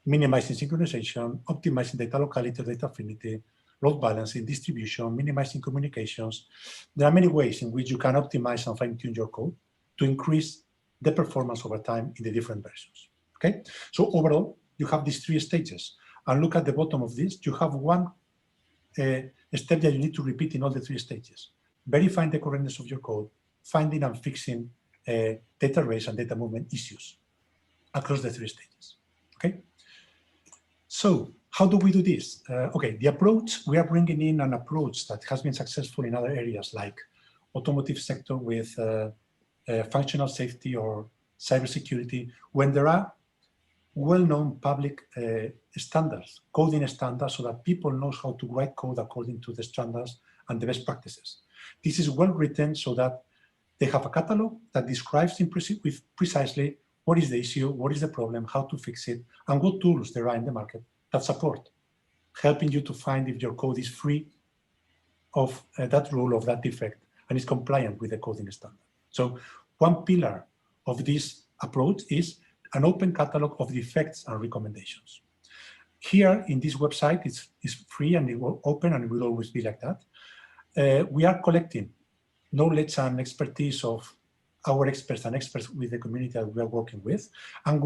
Minimizing synchronization, optimizing data locality, data affinity, load balancing, distribution, minimizing communications. There are many ways in which you can optimize and fine-tune your code to increase the performance over time in the different versions, okay? So overall, you have these three stages. And look at the bottom of this, you have one step that you need to repeat in all the three stages. Verifying the correctness of your code, finding and fixing data arrays and data movement issues across the three stages, okay? So how do we do this? Okay, the approach, we are bringing in an approach that has been successful in other areas like automotive sector with functional safety or cybersecurity, when there are well-known public standards, coding standards, so that people know how to write code according to the standards and the best practices. This is well written so that they have a catalog that describes precisely what is the issue, what is the problem, how to fix it, and what tools there are in the market that support, helping you to find if your code is free of that rule, of that defect, and is compliant with the coding standard. So one pillar of this approach is an open catalog of defects and recommendations. Here in this website, it's free and it will open and it will always be like that. We are collecting knowledge and expertise of our experts and experts with the community that we are working with, and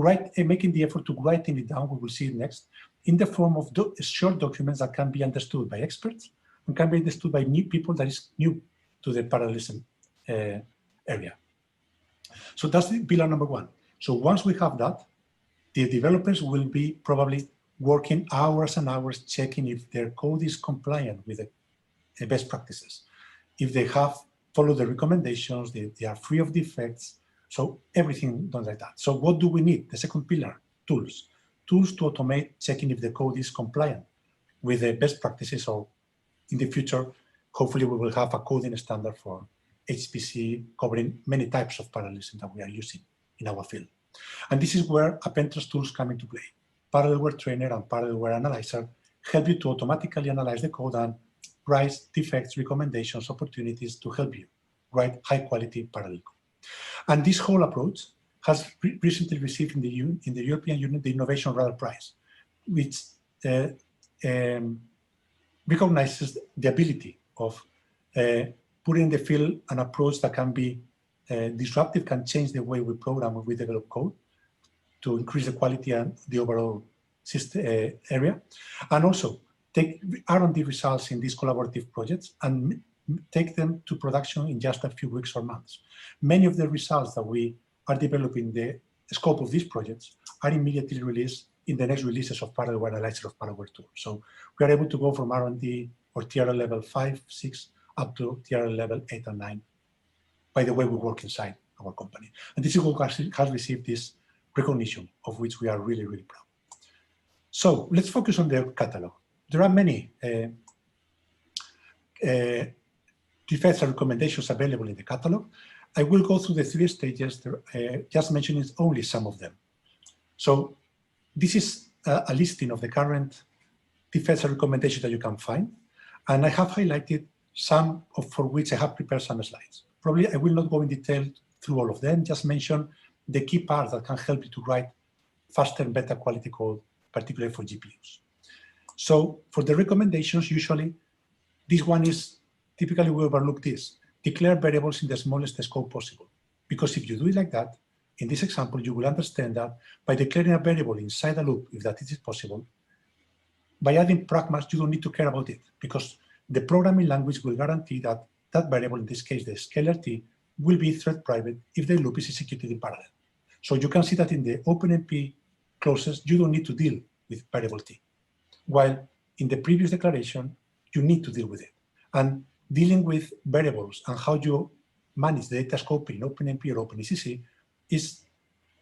making the effort to writing it down, we will see it next, in the form of short documents that can be understood by experts and can be understood by new people that is new to the parallelism area. So that's pillar number one. So once we have that, the developers will be probably working hours and hours checking if their code is compliant with the best practices, if they have followed the recommendations, they are free of defects, so everything done like that. So what do we need? The second pillar, tools. Tools to automate checking if the code is compliant with the best practices, or in the future, hopefully we will have a coding standard for HPC covering many types of parallelism that we are using in our field. And this is where Appentra's tools come into play. Parallelware Trainer and Parallelware Analyzer help you to automatically analyze the code and write defects, recommendations, opportunities to help you write high-quality parallel code. And this whole approach has recently received in the European Union the Innovation Radar Prize, which recognizes the ability of putting in the field an approach that can be disruptive, can change the way we program or we develop code to increase the quality and the overall system area, and also take R&D results in these collaborative projects and take them to production in just a few weeks or months. Many of the results that we are developing the scope of these projects are immediately released in the next releases of Parallel Analyzer of Parallel Tool. So we are able to go from R&D or TRL level 5, 6, up to TRL level 8 and 9 by the way we work inside our company. And this work has received this recognition, of which we are really, really proud. So let's focus on the catalog. There are many defects and recommendations available in the catalog. I will go through the 3 stages, just mentioning only some of them. So this is a listing of the current defects and recommendations that you can find. And I have highlighted some for which I have prepared some slides. Probably I will not go in detail through all of them, just mention the key parts that can help you to write faster and better quality code, particularly for GPUs. So for the recommendations, usually this one is typically we overlook this. Declare variables in the smallest scope possible. Because if you do it like that, in this example, you will understand that by declaring a variable inside a loop, if that is possible, by adding pragmas, you don't need to care about it because the programming language will guarantee that that variable, in this case, the scalar t, will be thread private if the loop is executed in parallel. So you can see that in the OpenMP clauses, you don't need to deal with variable t. While in the previous declaration, you need to deal with it. And dealing with variables and how you manage the data scope in OpenMP or OpenECC is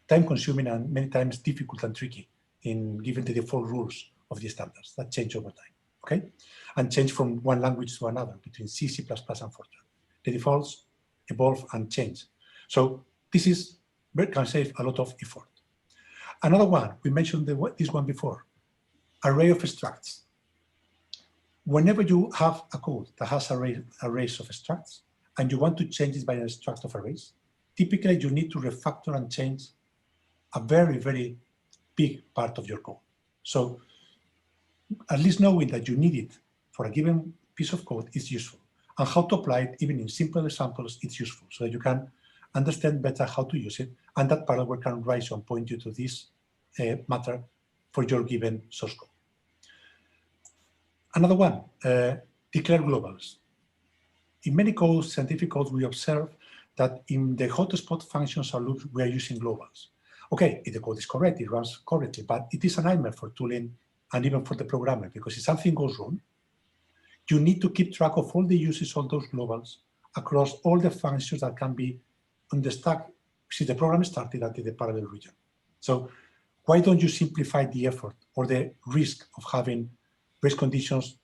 time-consuming and many times difficult and tricky in given the default rules of the standards that change over time, okay? And change from one language to another between C, C++, and Fortran. The defaults evolve and change. So this can save a lot of effort. Another one, we mentioned this one before, array of structs. Whenever you have a code that has arrays of structs and you want to change it by a struct of arrays, typically you need to refactor and change a very, very big part of your code. So at least knowing that you need it for a given piece of code is useful. And how to apply it, even in simple examples, it's useful so that you can understand better how to use it. And that parallel can rise and point you to this matter for your given source code. Another one, declare globals. In many codes, scientific codes, we observe that in the hotspot functions or loops, we are using globals. Okay, if the code is correct, it runs correctly, but it is a nightmare for tooling and even for the programmer, because if something goes wrong, you need to keep track of all the uses of those globals across all the functions that can be on the stack since the program started at the parallel region. So why don't you simplify the effort or the risk of having race conditions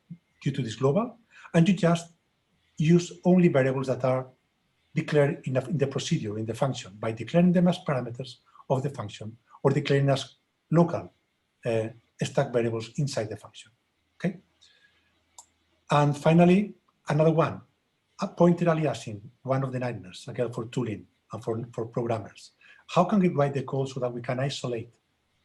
due to this global, and you just use only variables that are declared in the procedure, in the function, by declaring them as parameters of the function or declaring as local stack variables inside the function, okay? And finally, another one, a pointer aliasing, one of the nightmares, again, for tooling and for programmers. How can we write the code so that we can isolate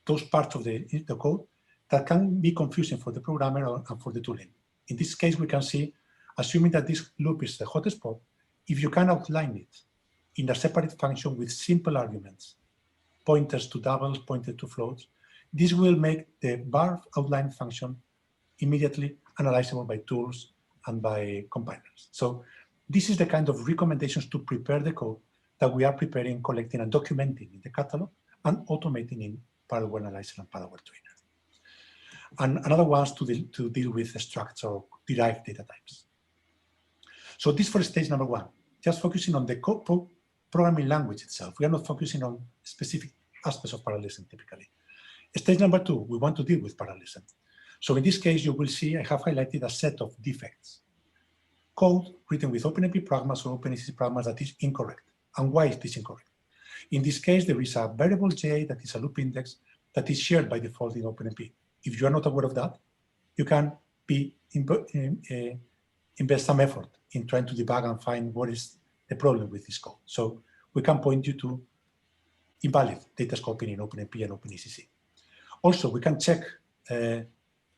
those parts of the code that can be confusing for the programmer and for the tooling? In this case, we can see, assuming that this loop is the hotspot, if you can outline it in a separate function with simple arguments, pointers to doubles, pointers to floats, this will make the bar outline function immediately analyzable by tools and by compilers. So this is the kind of recommendations to prepare the code that we are preparing, collecting, and documenting in the catalog and automating in Parallel Analyzer and Parallel Trainer. And another one is to deal with the structure or derived data types. So this for stage number one, just focusing on the programming language itself. We are not focusing on specific aspects of parallelism typically. Stage number two, we want to deal with parallelism. So in this case, you will see I have highlighted a set of defects. Code written with OpenMP pragmas or OpenECC pragmas that is incorrect. And why is this incorrect? In this case, there is a variable j that is a loop index that is shared by default in OpenMP. If you are not aware of that, you can invest some effort in trying to debug and find what is the problem with this code. So we can point you to invalid data scoping in OpenMP and OpenECC. Also, we can check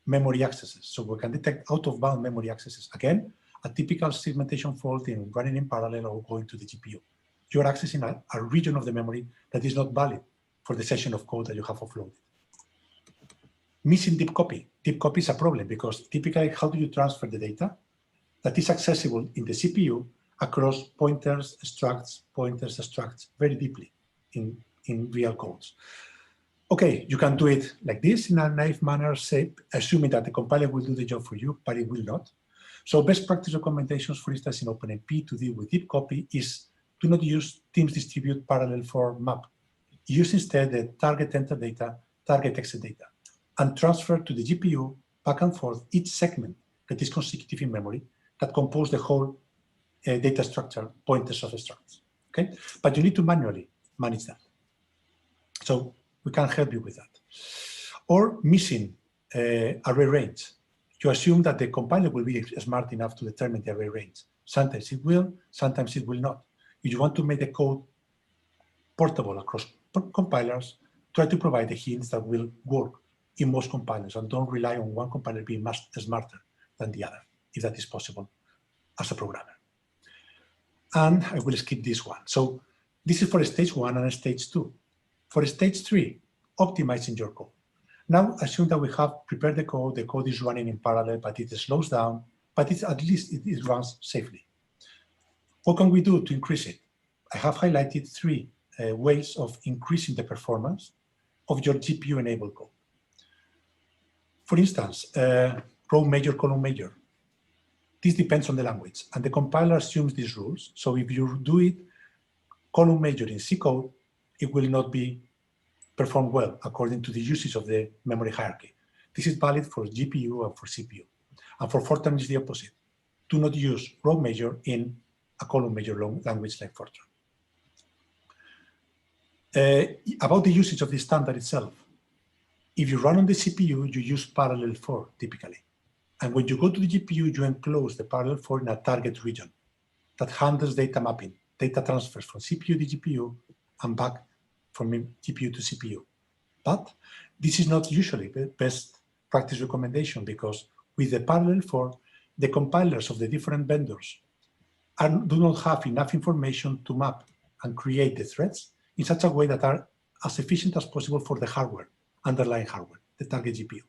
memory accesses. So we can detect out-of-bound memory accesses. Again, a typical segmentation fault in running in parallel or going to the GPU. You are accessing a region of the memory that is not valid for the session of code that you have offloaded. Missing deep copy. Deep copy is a problem because typically, how do you transfer the data that is accessible in the CPU across pointers, structs, very deeply? in real codes. Okay, you can do it like this in a naive manner, say, assuming that the compiler will do the job for you, but it will not. So best practice recommendations, for instance, in OpenMP to deal with deep copy is do not use Teams distribute parallel for map. Use instead the target enter data, target exit data, and transfer to the GPU back and forth each segment that is consecutive in memory that compose the whole data structure, pointers of the structs. Okay, but you need to manually manage that. So we can help you with that. Or missing array range. You assume that the compiler will be smart enough to determine the array range. Sometimes it will, sometimes it will not. If you want to make the code portable across compilers, try to provide the hints that will work in most compilers and don't rely on one compiler being much smarter than the other, if that is possible as a programmer. And I will skip this one. So this is for stage 1 and stage 2. For stage 3, optimizing your code. Now assume that we have prepared the code is running in parallel, but it slows down, but at least it runs safely. What can we do to increase it? I have highlighted 3 ways of increasing the performance of your GPU-enabled code. For instance, row major, column major. This depends on the language, and the compiler assumes these rules. So if you do it column major in C code, it will not be performed well according to the usage of the memory hierarchy. This is valid for GPU and for CPU. And for Fortran, it's the opposite. Do not use row major in a column major language like Fortran. About the usage of the standard itself, if you run on the CPU, you use parallel 4 typically. And when you go to the GPU, you enclose the parallel 4 in a target region that handles data mapping, data transfers from CPU to GPU and back from GPU to CPU. But this is not usually the best practice recommendation because with the parallel 4, the compilers of the different vendors do not have enough information to map and create the threads in such a way that are as efficient as possible for the hardware, underlying hardware, the target GPU.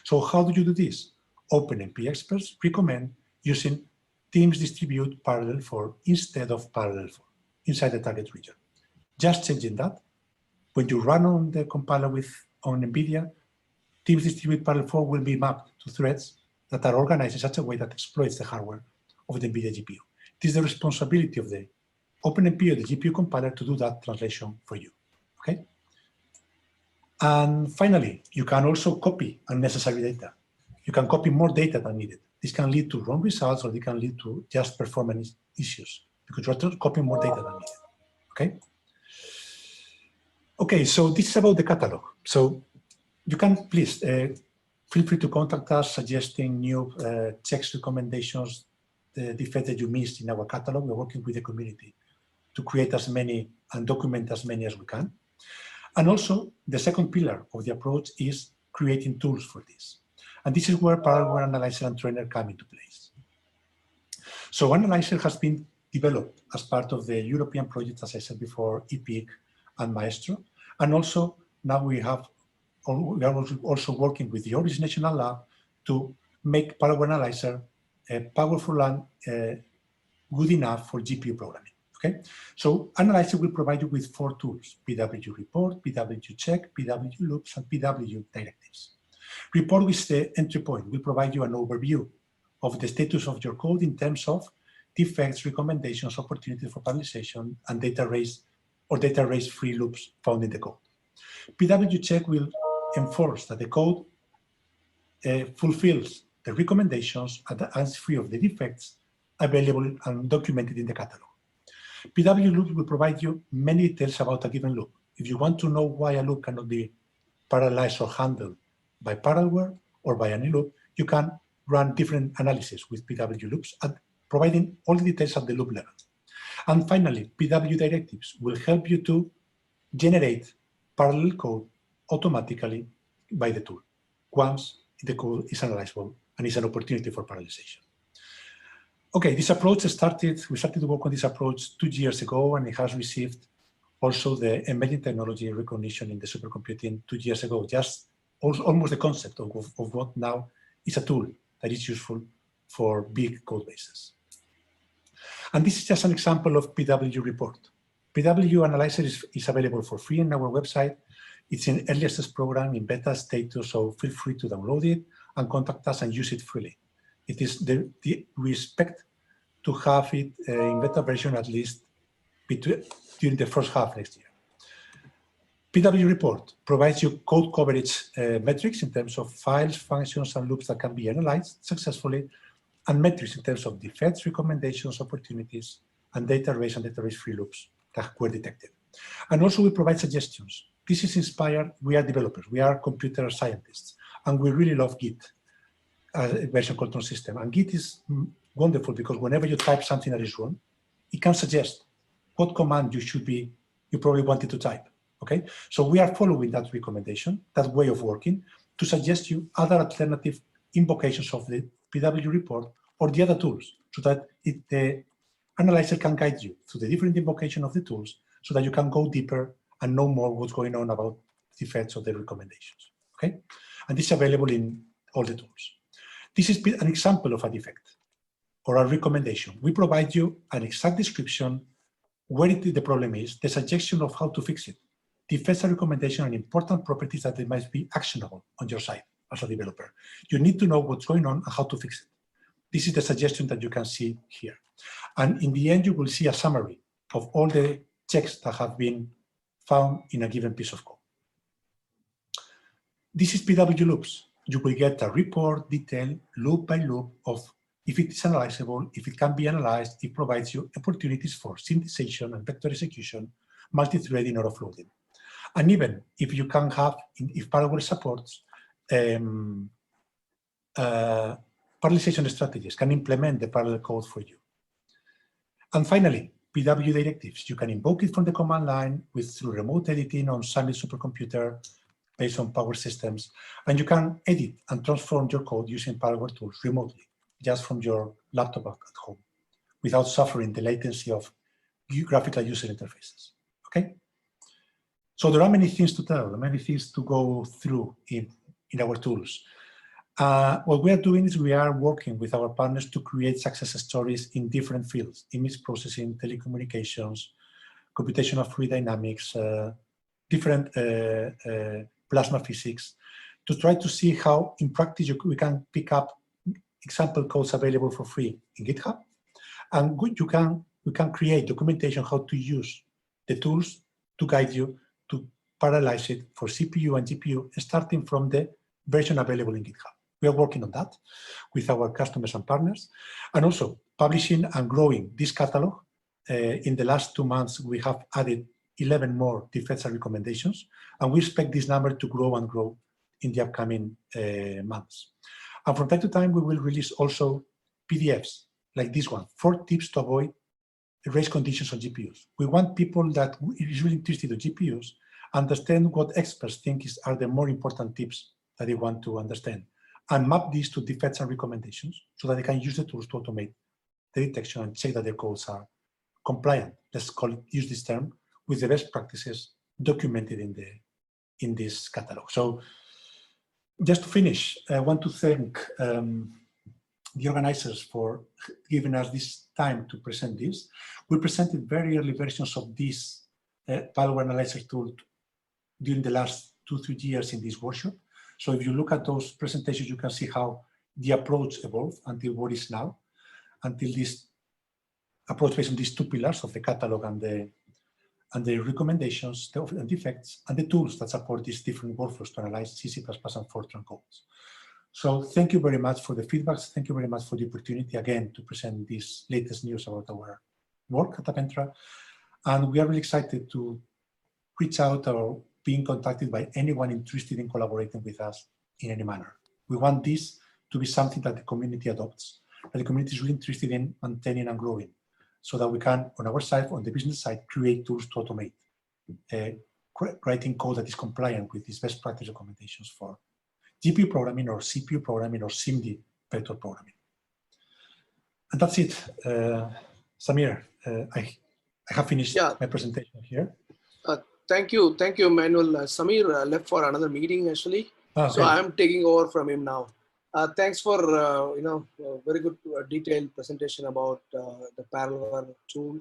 So how do you do this? OpenMP experts recommend using Teams distribute parallel 4 instead of parallel 4 inside the target region. Just changing that. When you run on the compiler on NVIDIA, Teams distribute parallel 4 will be mapped to threads that are organized in such a way that exploits the hardware of the NVIDIA GPU. It is the responsibility of the OpenMP or the GPU compiler to do that translation for you. Okay. And finally, you can also copy unnecessary data. You can copy more data than needed. This can lead to wrong results or it can lead to just performance issues because you're copying more data than needed. Okay. Okay, so this is about the catalog. So you can please feel free to contact us suggesting new checks, recommendations, the defects that you missed in our catalog. We're working with the community to create as many and document as many as we can. And also, the second pillar of the approach is creating tools for this. And this is where Parallel Analyzer and Trainer come into place. So Analyzer has been developed as part of the European project, as I said before, EPIC and Maestro. And also, now we are also working with the Orange National Lab to make Parallel Analyzer powerful and good enough for GPU programming. Okay, so Analyzer will provide you with 4 tools: PW Report, PW Check, PW Loops, and PW Directives. Report with the entry point will provide you an overview of the status of your code in terms of defects, recommendations, opportunities for parallelization, and data race free loops found in the code. PW Check will enforce that the code fulfills the recommendations and is free of the defects available and documented in the catalog. PW Loops will provide you many details about a given loop. If you want to know why a loop cannot be parallelized or handled by parallel or by any loop, you can run different analysis with PW Loops, providing all the details at the loop level. And finally, PW Directives will help you to generate parallel code automatically by the tool once the code is analyzable and is an opportunity for parallelization. Okay, this approach we started to work on this approach 2 years ago, and it has received also the emerging technology recognition in the supercomputing 2 years ago, just almost the concept of what now is a tool that is useful for big code bases. And this is just an example of PW Report. PW Analyzer is available for free on our website. It's in early access program in beta status, so feel free to download it and contact us and use it freely. It is we expect to have it in beta version at least during the first half next year. PW Report provides you code coverage metrics in terms of files, functions, and loops that can be analyzed successfully, and metrics in terms of defects, recommendations, opportunities, and data race and data race-free loops that were detected. And also we provide suggestions. This is inspired, we are developers, we are computer scientists, and we really love Git as a version control system. And Git is wonderful because whenever you type something that is wrong, it can suggest what command you probably wanted to type, okay? So we are following that recommendation, that way of working, to suggest you other alternative invocations of the PW report or the other tools, so that the analyzer can guide you through the different invocation of the tools so that you can go deeper and know more what's going on about the effects of the recommendations, okay? And this is available in all the tools. This is an example of a defect or a recommendation. We provide you an exact description where the problem is, the suggestion of how to fix it, the effects and recommendation and important properties that they might be actionable on your side as a developer. You need to know what's going on and how to fix it. This is the suggestion that you can see here. And in the end, you will see a summary of all the checks that have been found in a given piece of code. This is PW loops. You will get a report detailed loop by loop of if it is analyzable, if it can be analyzed. It provides you opportunities for synthesization and vector execution, multi-threading or offloading. And even if you can have, if Parallel supports parallelization strategies, can implement the parallel code for you. And finally, PW directives. You can invoke it from the command line through remote editing on Summit supercomputer based on Power systems. And you can edit and transform your code using Power tools remotely, just from your laptop at home, without suffering the latency of graphical user interfaces, okay? So there are many things to tell, many things to go through in our tools. What we are doing is we are working with our partners to create success stories in different fields: image processing, telecommunications, computational fluid dynamics, different plasma physics, to try to see how in practice we can pick up example codes available for free in GitHub. And we can create documentation how to use the tools to guide you to parallelize it for CPU and GPU, starting from the version available in GitHub. We are working on that with our customers and partners, and also publishing and growing this catalog. In the last 2 months, we have added 11 more defects and recommendations, and we expect this number to grow and grow in the upcoming months. And from time to time, we will release also PDFs like this one, 4 tips to avoid race conditions on GPUs. We want people that is really interested in GPUs understand what experts think are the more important tips that they want to understand, and map these to defects and recommendations so that they can use the tools to automate the detection and check that their codes are compliant. Let's use this term, with the best practices documented in this catalog. So just to finish, I want to thank the organizers for giving us this time to present this. We presented very early versions of this Power Analyzer tool during the last 2-3 years in this workshop. So if you look at those presentations, you can see how the approach evolved until what is now, until this approach based on these 2 pillars of the catalog and the recommendations, the defects, and the tools that support these different workflows to analyze C, C++, and Fortran codes. So thank you very much for the feedbacks. Thank you very much for the opportunity again to present this latest news about our work at Apentra. And we are really excited to reach out or being contacted by anyone interested in collaborating with us in any manner. We want this to be something that the community adopts, that the community is really interested in maintaining and growing, so that we can, on our side, on the business side, create tools to automate writing code that is compliant with these best practice recommendations for GPU programming or CPU programming or SIMD vector programming. And that's it. Samir, I have finished my presentation here. Thank you, Manuel. Samir left for another meeting actually, so I'm taking over from him now. Thanks for very good detailed presentation about the Parallel tool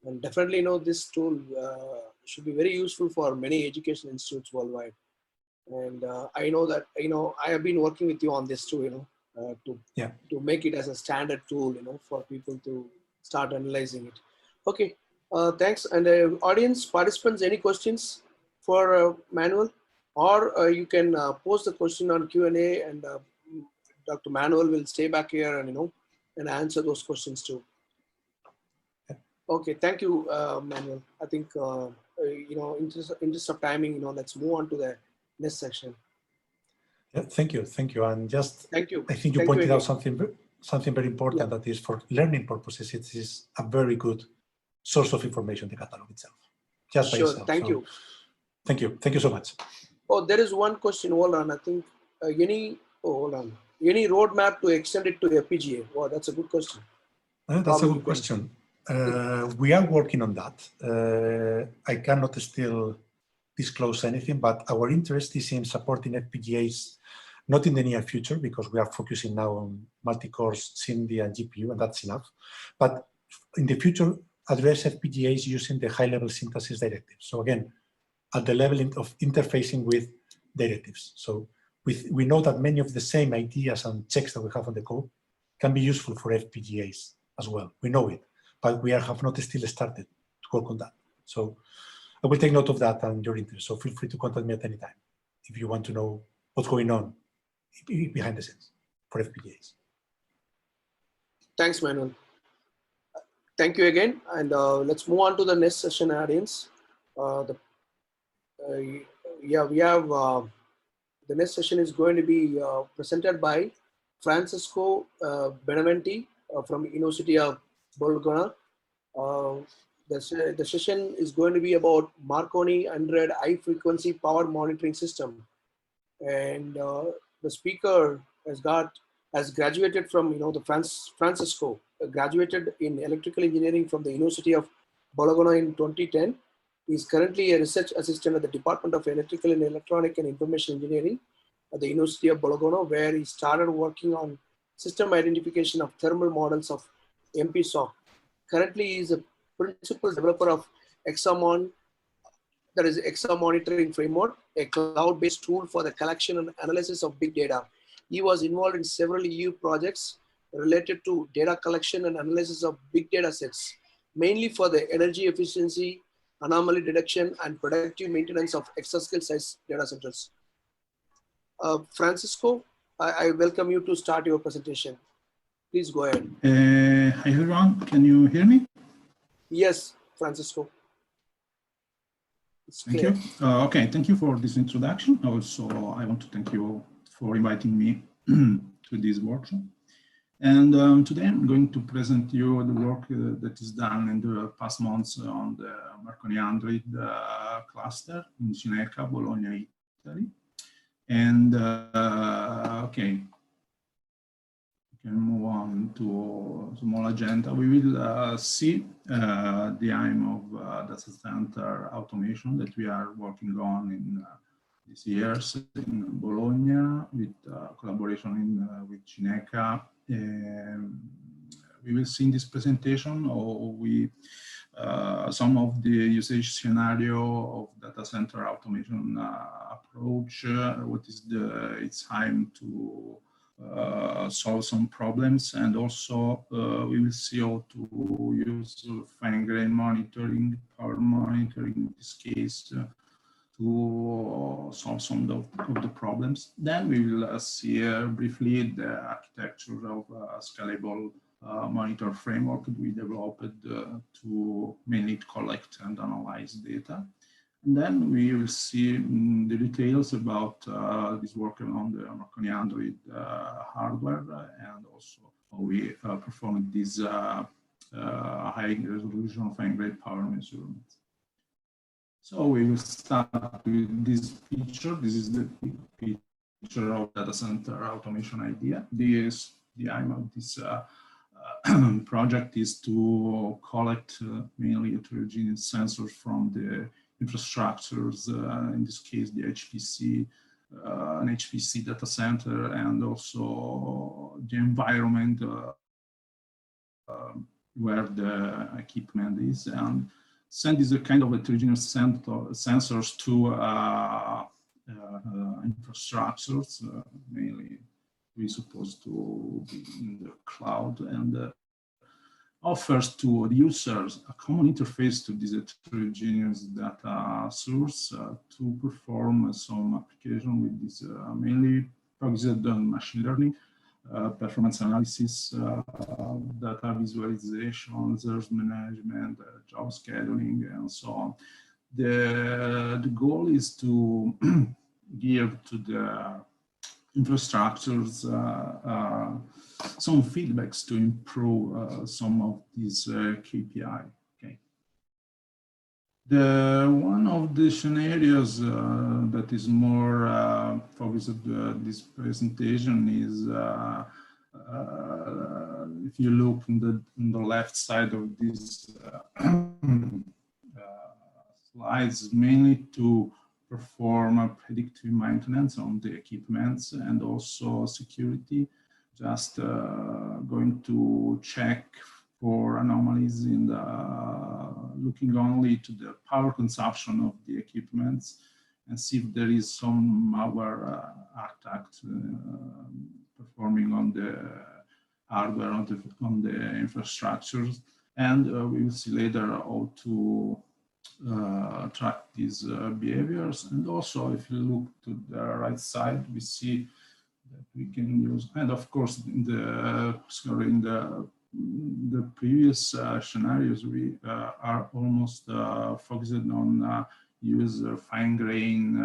And definitely, this tool should be very useful for many education institutes worldwide. And I know that, I have been working with you on this too, to make it as a standard tool, for people to start analyzing it. Okay, thanks. And audience participants, any questions for Manuel? Or you can post the question on Q&A, and Dr. Manuel will stay back here and, and answer those questions too. Okay, thank you, Manuel. I think, in interest of timing, let's move on to the next section. Yeah, thank you. And just, thank you. I think you pointed out something very important, that is for learning purposes, it is a very good source of information, the catalog itself. Just by itself. Thank you. Thank you. Thank you so much. Oh, there is one question. Hold on. I think any roadmap to extend it to FPGA? Wow, that's a good question. That's a good question. We are working on that. I cannot still disclose anything, but our interest is in supporting FPGAs, not in the near future, because we are focusing now on multi-cores, SIMD, and GPU, and that's enough. But in the future, address FPGAs using the high-level synthesis directives. So again, at the level of interfacing with directives. So we know that many of the same ideas and checks that we have on the code can be useful for FPGAs as well. We know it, but we have not still started to work on that. So I will take note of that and your interest. So feel free to contact me at any time if you want to know what's going on behind the scenes for FPGAs. Thanks, Manuel. Thank you again. And let's move on to the next session, audience. We have the next session is going to be presented by Francisco Benavente from University of Bologna. The session is going to be about Marconi 100 high frequency power monitoring system, and the speaker has graduated from Francisco graduated in electrical engineering from the University of Bologna in 2010. He is currently a research assistant at the Department of Electrical and Electronic and Information Engineering at the University of Bologna, where he started working on system identification of thermal models of MPSOC. Currently, he is a principal developer of Examon, that is Exa Monitoring Framework, a cloud-based tool for the collection and analysis of big data. He was involved in several EU projects related to data collection and analysis of big data sets, mainly for the energy efficiency, anomaly detection, and predictive maintenance of exascale size data centers. Francisco, I welcome you to start your presentation. Please go ahead. Hi everyone, can you hear me? Yes, Francisco. Thank you. Okay, thank you for this introduction. Also, I want to thank you for inviting me to this workshop. And today I'm going to present you the work that is done in the past months on the Marconi 100 cluster in Cineca, Bologna, Italy. And okay, we can move on to small agenda. We will see the aim of data center automation that we are working on in these years in Bologna with collaboration with Cineca. We will see in this presentation some of the usage scenario of data center automation approach. What is its aim to solve some problems, and also we will see how to use fine-grained monitoring, power monitoring in this case, to solve some of the problems. Then we will see briefly the architecture of a scalable monitor framework that we developed to mainly collect and analyze data. And then we will see the details about this work on the Marconi 100 hardware, and also how we performed this high resolution fine-grained power measurements. So we will start with this picture. This is the picture of data center automation idea. The aim of this project is to collect mainly heterogeneous sensors from the infrastructures, in this case the HPC, an HPC data center, and also the environment where the equipment is, and send these kind of heterogeneous sensors to infrastructures, mainly we supposed to be in the cloud, and offers to the users a common interface to this heterogeneous data source to perform some application with this mainly focused on machine learning, performance analysis, data visualization, resource management, job scheduling, and so on. The goal is to give to the infrastructures some feedbacks to improve some of these KPI. Okay. One of the scenarios that is more focused on this presentation is if you look on the left side of this slides, mainly to perform predictive maintenance on the equipments and also security, just going to check for anomalies in the looking only to the power consumption of the equipments and see if there is some malware attack performing on the hardware, on the infrastructures. And we will see later how to track these behaviors. And also, if you look to the right side, we see that we can use, and of course, in the previous scenarios, we are almost focused on user fine-grained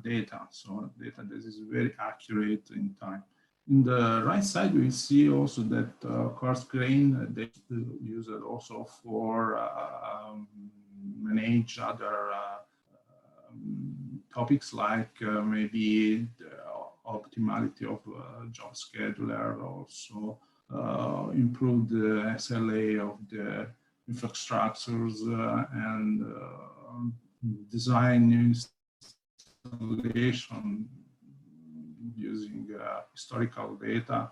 data, so data that is very accurate in time. In the right side, we see also that coarse-grained data is used also for manage other topics like maybe the optimality of job scheduler, also improve the SLA of the infrastructures and design new installation using historical data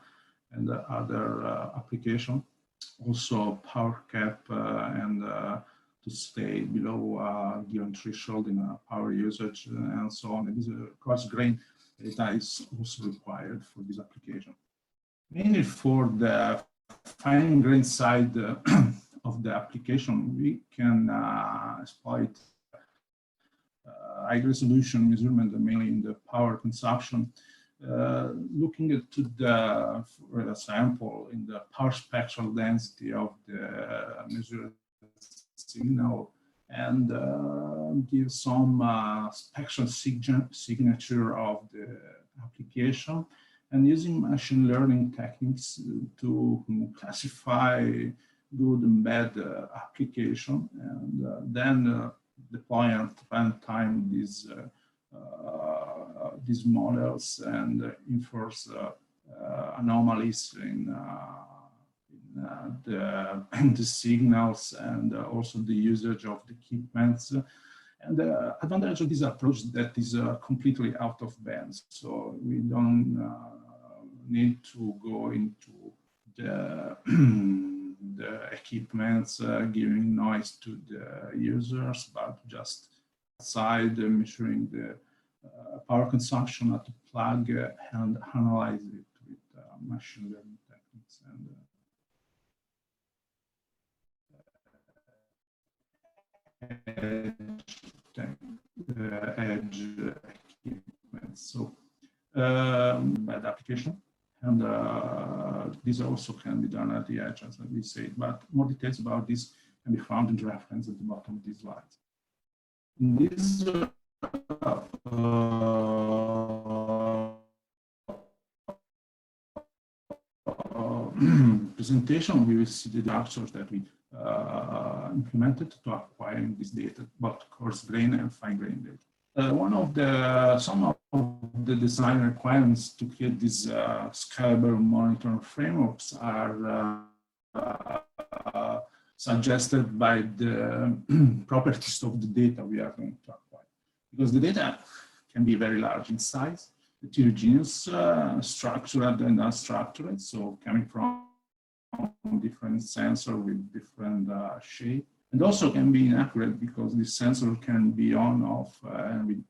and other application. Also power cap and to stay below given threshold in power usage and so on. And this coarse-grained data is also required for this application. Mainly for the fine-grained side of the application, we can exploit high-resolution measurement, mainly in the power consumption. Looking at for example, in the power spectral density of the measured signal and give some spectral signature of the application, and using machine learning techniques to classify good and bad application, and then deploy and runtime these models and enforce anomalies in the signals and also the usage of the equipments. And the advantage of this approach is that is completely out of bands. So we don't need to go into the, the equipments giving noise to the users, but just outside measuring the power consumption at the plug and analyze it with machine learning techniques. And edge equipment. So bad application, and this also can be done at the edge, as we say. But more details about this can be found in the reference at the bottom of these slides. In this presentation, we will see the structures that we implemented to acquiring this data, both coarse-grained and fine-grained data. Some of the design requirements to create these scalable monitoring frameworks are suggested by the properties of the data we are going to acquire. Because the data can be very large in size, heterogeneous, structured and unstructured, so coming from different sensor with different shape, and also can be inaccurate because this sensor can be on, off, and we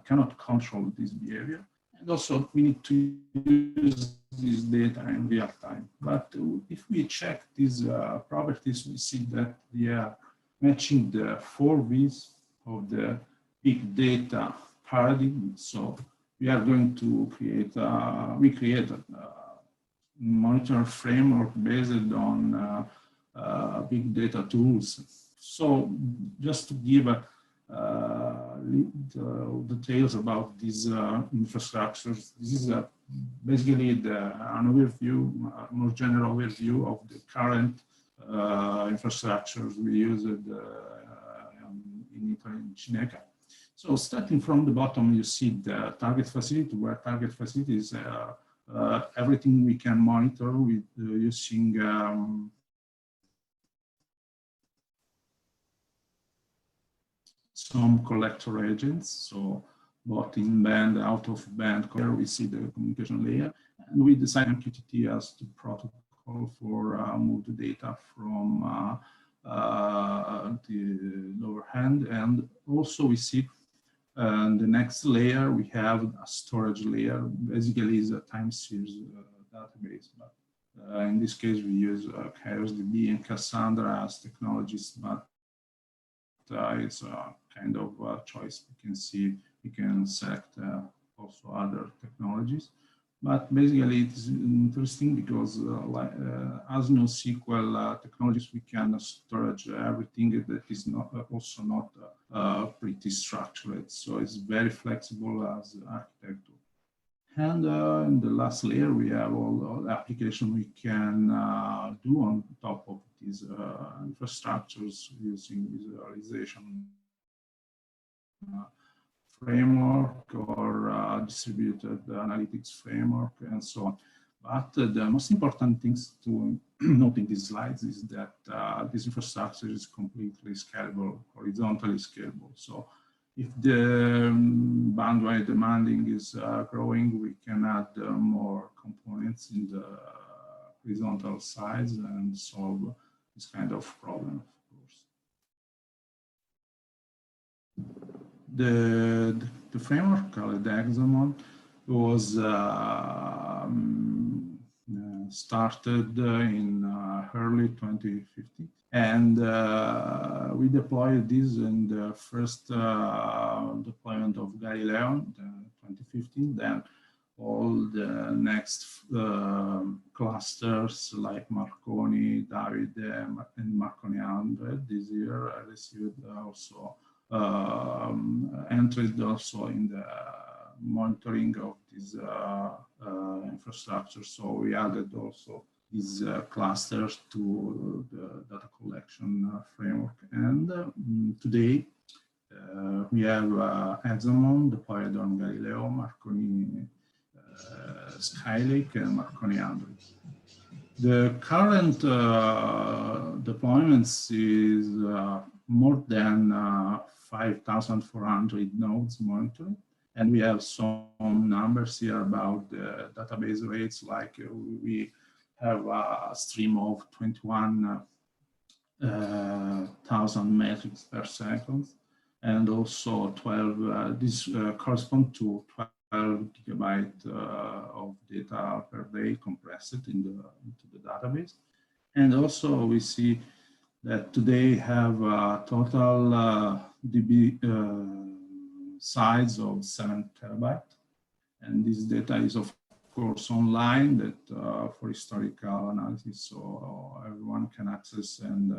cannot control this behavior. And also we need to use this data in real time. But if we check these properties, we see that they are matching the 4 V's of the big data paradigm. So we are going to create, we created a monitor framework based on big data tools. So just to give details about these infrastructures, this is basically an overview, more general overview of the current infrastructures we use in Italy, in Cineca. So starting from the bottom, you see the target facility, where target facility is everything we can monitor with using some collector agents. So both in band, out of band, here we see the communication layer, and we design MQTT as the protocol for move the data from the lower hand. And also we see the next layer, we have a storage layer, basically is a time series database. But in this case, we use ChaosDB and Cassandra as technologies, but it's a kind of choice. We can see, we can select also other technologies. But basically, it is interesting because as NoSQL technologies, we can storage everything that is not also not pretty structured. So it's very flexible as architecture. And in the last layer, we have all the application we can do on top of these infrastructures using visualization framework or distributed analytics framework and so on. But the most important things to note in these slides is that this infrastructure is completely scalable, horizontally scalable. So if the bandwidth demanding is growing, we can add more components in the horizontal sides and solve this kind of problem, of course. The framework called Hexamon was started in early 2015, and we deployed this in the first deployment of Galileo in 2015. Then all the next clusters like Marconi, David, and Marconi 100 this year received also entered also in the monitoring of this infrastructure. So we added also these clusters to the data collection framework. And today we have Hexamon deployed on Galileo, Marconi Skylake, and Marconi 100. The current deployments is more than 5,400 nodes monitored. And we have some numbers here about the database rates, like we have a stream of 21,000 metrics per second, and also 12, this corresponds to 12 gigabytes of data per day compressed into the database. And also we see that today have a total DB size of 7 terabytes. And this data is of course online that for historical analysis, so everyone can access and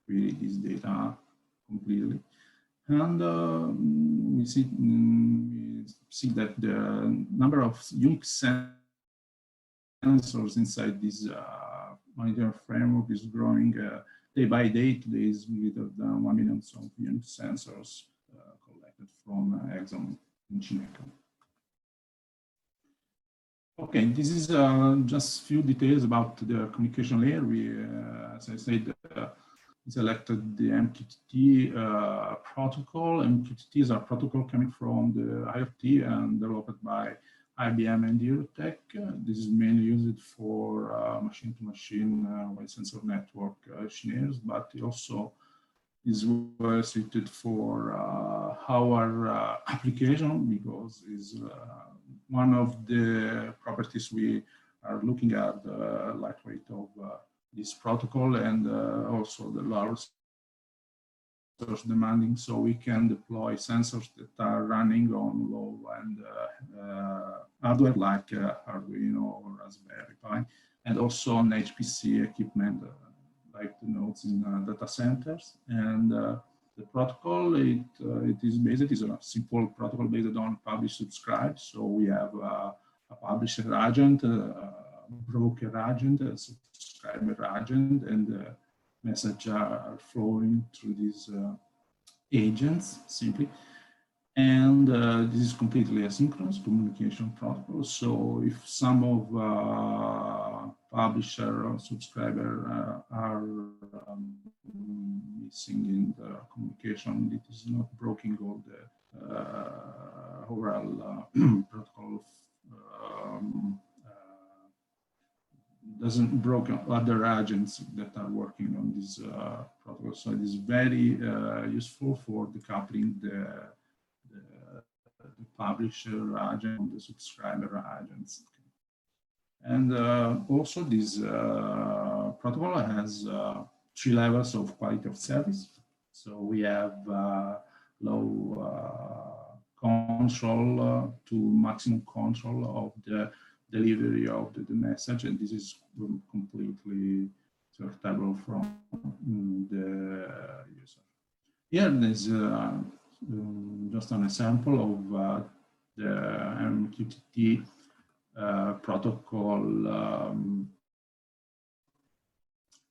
read this data completely. And we see that the number of unique sensors inside this monitor framework is growing day by day. Today is greater than 1 million unique sensors collected from Hexamon in Cineca. Okay, this is just a few details about the communication layer. We, as I said, selected the MQTT protocol. MQTT is a protocol coming from the IoT and developed by IBM and Eurotech. This is mainly used for machine-to-machine wide sensor network engineers, but it also is well suited for our application, because is one of the properties we are looking at, the lightweight of this protocol, and also the low resource demanding, so we can deploy sensors that are running on low-end hardware like Arduino or Raspberry Pi, and also on HPC equipment like the nodes in data centers. And the protocol, it is a simple protocol based on publish subscribe. So we have a publisher agent, a broker agent, a subscriber agent, and messages are flowing through these agents simply. And this is completely asynchronous communication protocol. So if some of publisher or subscriber are missing in the communication, it is not breaking all the overall protocol. Doesn't broke other agents that are working on this protocol. So it is very useful for decoupling the publisher agent, the subscriber agents. And also this protocol has 3 levels of quality of service. So we have low control to maximum control of the delivery of the message, and this is completely sortable from the user. Here there's just an example of the MQTT protocol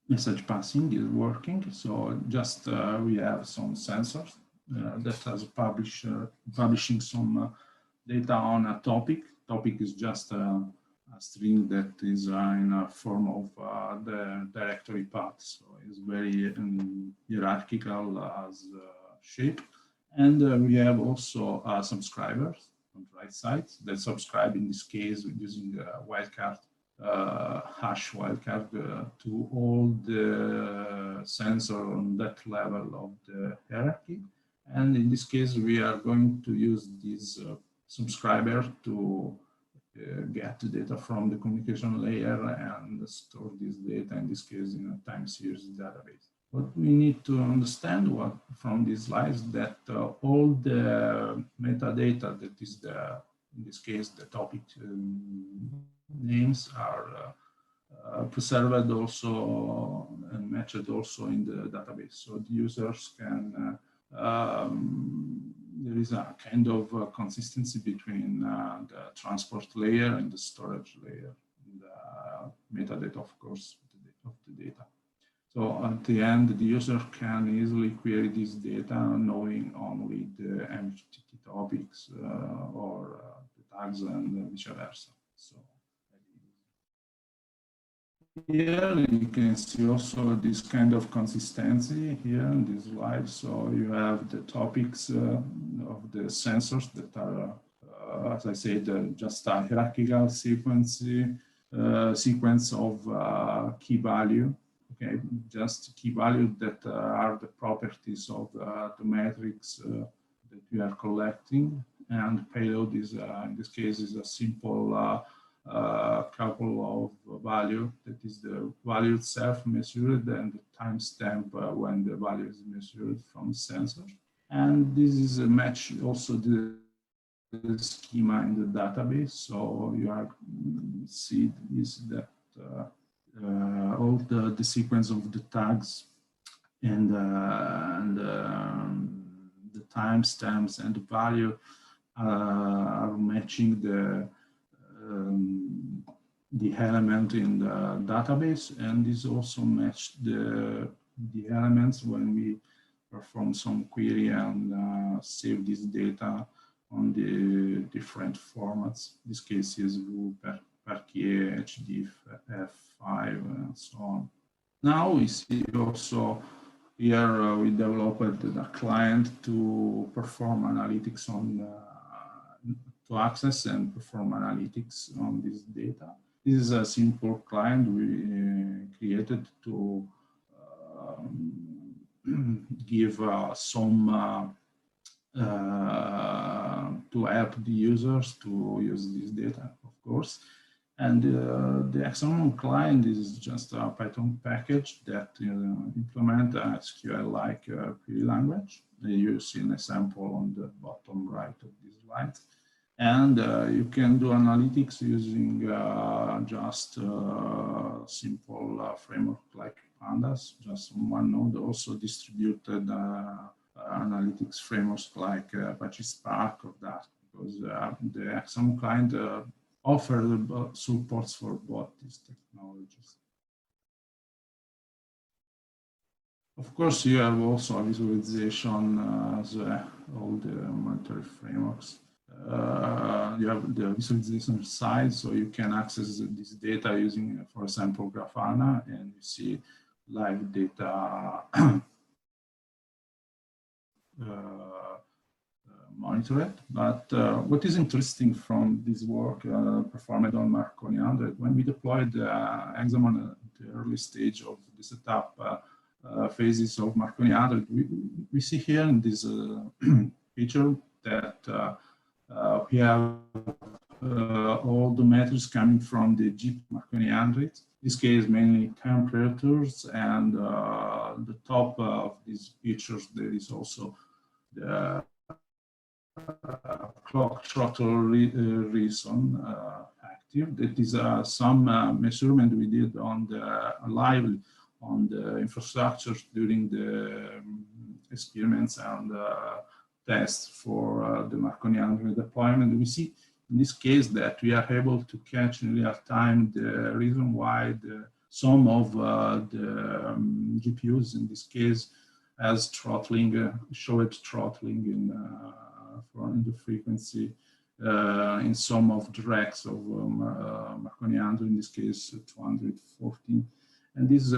message passing is working. So just we have some sensors that has a publisher publishing some data on a topic. Topic is just a string that is in a form of the directory path. So it's very hierarchical as shape. And we have also subscribers on the right side that subscribe, in this case, using wildcard, hash wildcard to all the sensor on that level of the hierarchy. And in this case, we are going to use this subscriber to get the data from the communication layer and store this data, in this case, in a time series database. What we need to understand from these slides that all the metadata that is in this case, the topic names are preserved also and matched also in the database. So the users can there is a kind of consistency between the transport layer and the storage layer, and the metadata, of course, of the data. So at the end, the user can easily query this data knowing only the MQTT topics or the tags and vice versa. So here you can see also this kind of consistency here in this slide. So you have the topics of the sensors that are, as I said, just a hierarchical sequence of key value. Okay, just key value that are the properties of the metrics that we are collecting, and payload is, in this case, is a simple couple of value that is the value itself measured and the timestamp when the value is measured from the sensor. And this is a match also the schema in the database. So you are see is that all the sequence of the tags and the timestamps and the value are matching the element in the database, and this also matched the elements when we perform some query and save this data on the different formats. In this case is Parquet, HD, F5, and so on. Now we see also here we developed a client to perform analytics on to access and perform analytics on this data. This is a simple client we created to give some to help the users to use this data, of course. And the XML client is just a Python package that implement a SQL-like query language. You see an example on the bottom right of this slide. And you can do analytics using just simple framework like Pandas, just on one node, also distributed analytics frameworks like Apache Spark or that, because the XML client offers supports for both these technologies. Of course, you have also a visualization as all the monetary frameworks. You have the visualization side, so you can access this data using, for example, Grafana, and you see live data monitored. But what is interesting from this work performed on Marconi 100, when we deployed Hexamon at the early stage of the setup phases of Marconi 100, we see here in this picture that we have all the metrics coming from the GPU Marconi 100. In this case, mainly temperatures, and the top of these pictures, there is also the clock throttle reason active. That is some measurement we did on the live on the infrastructure during the experiments and tests for the Marconi 100 deployment. We see in this case that we are able to catch in real time the reason why some of the GPUs in this case as throttling, showed throttling in the frequency in some of the racks of Marconi 100, in this case 214. And this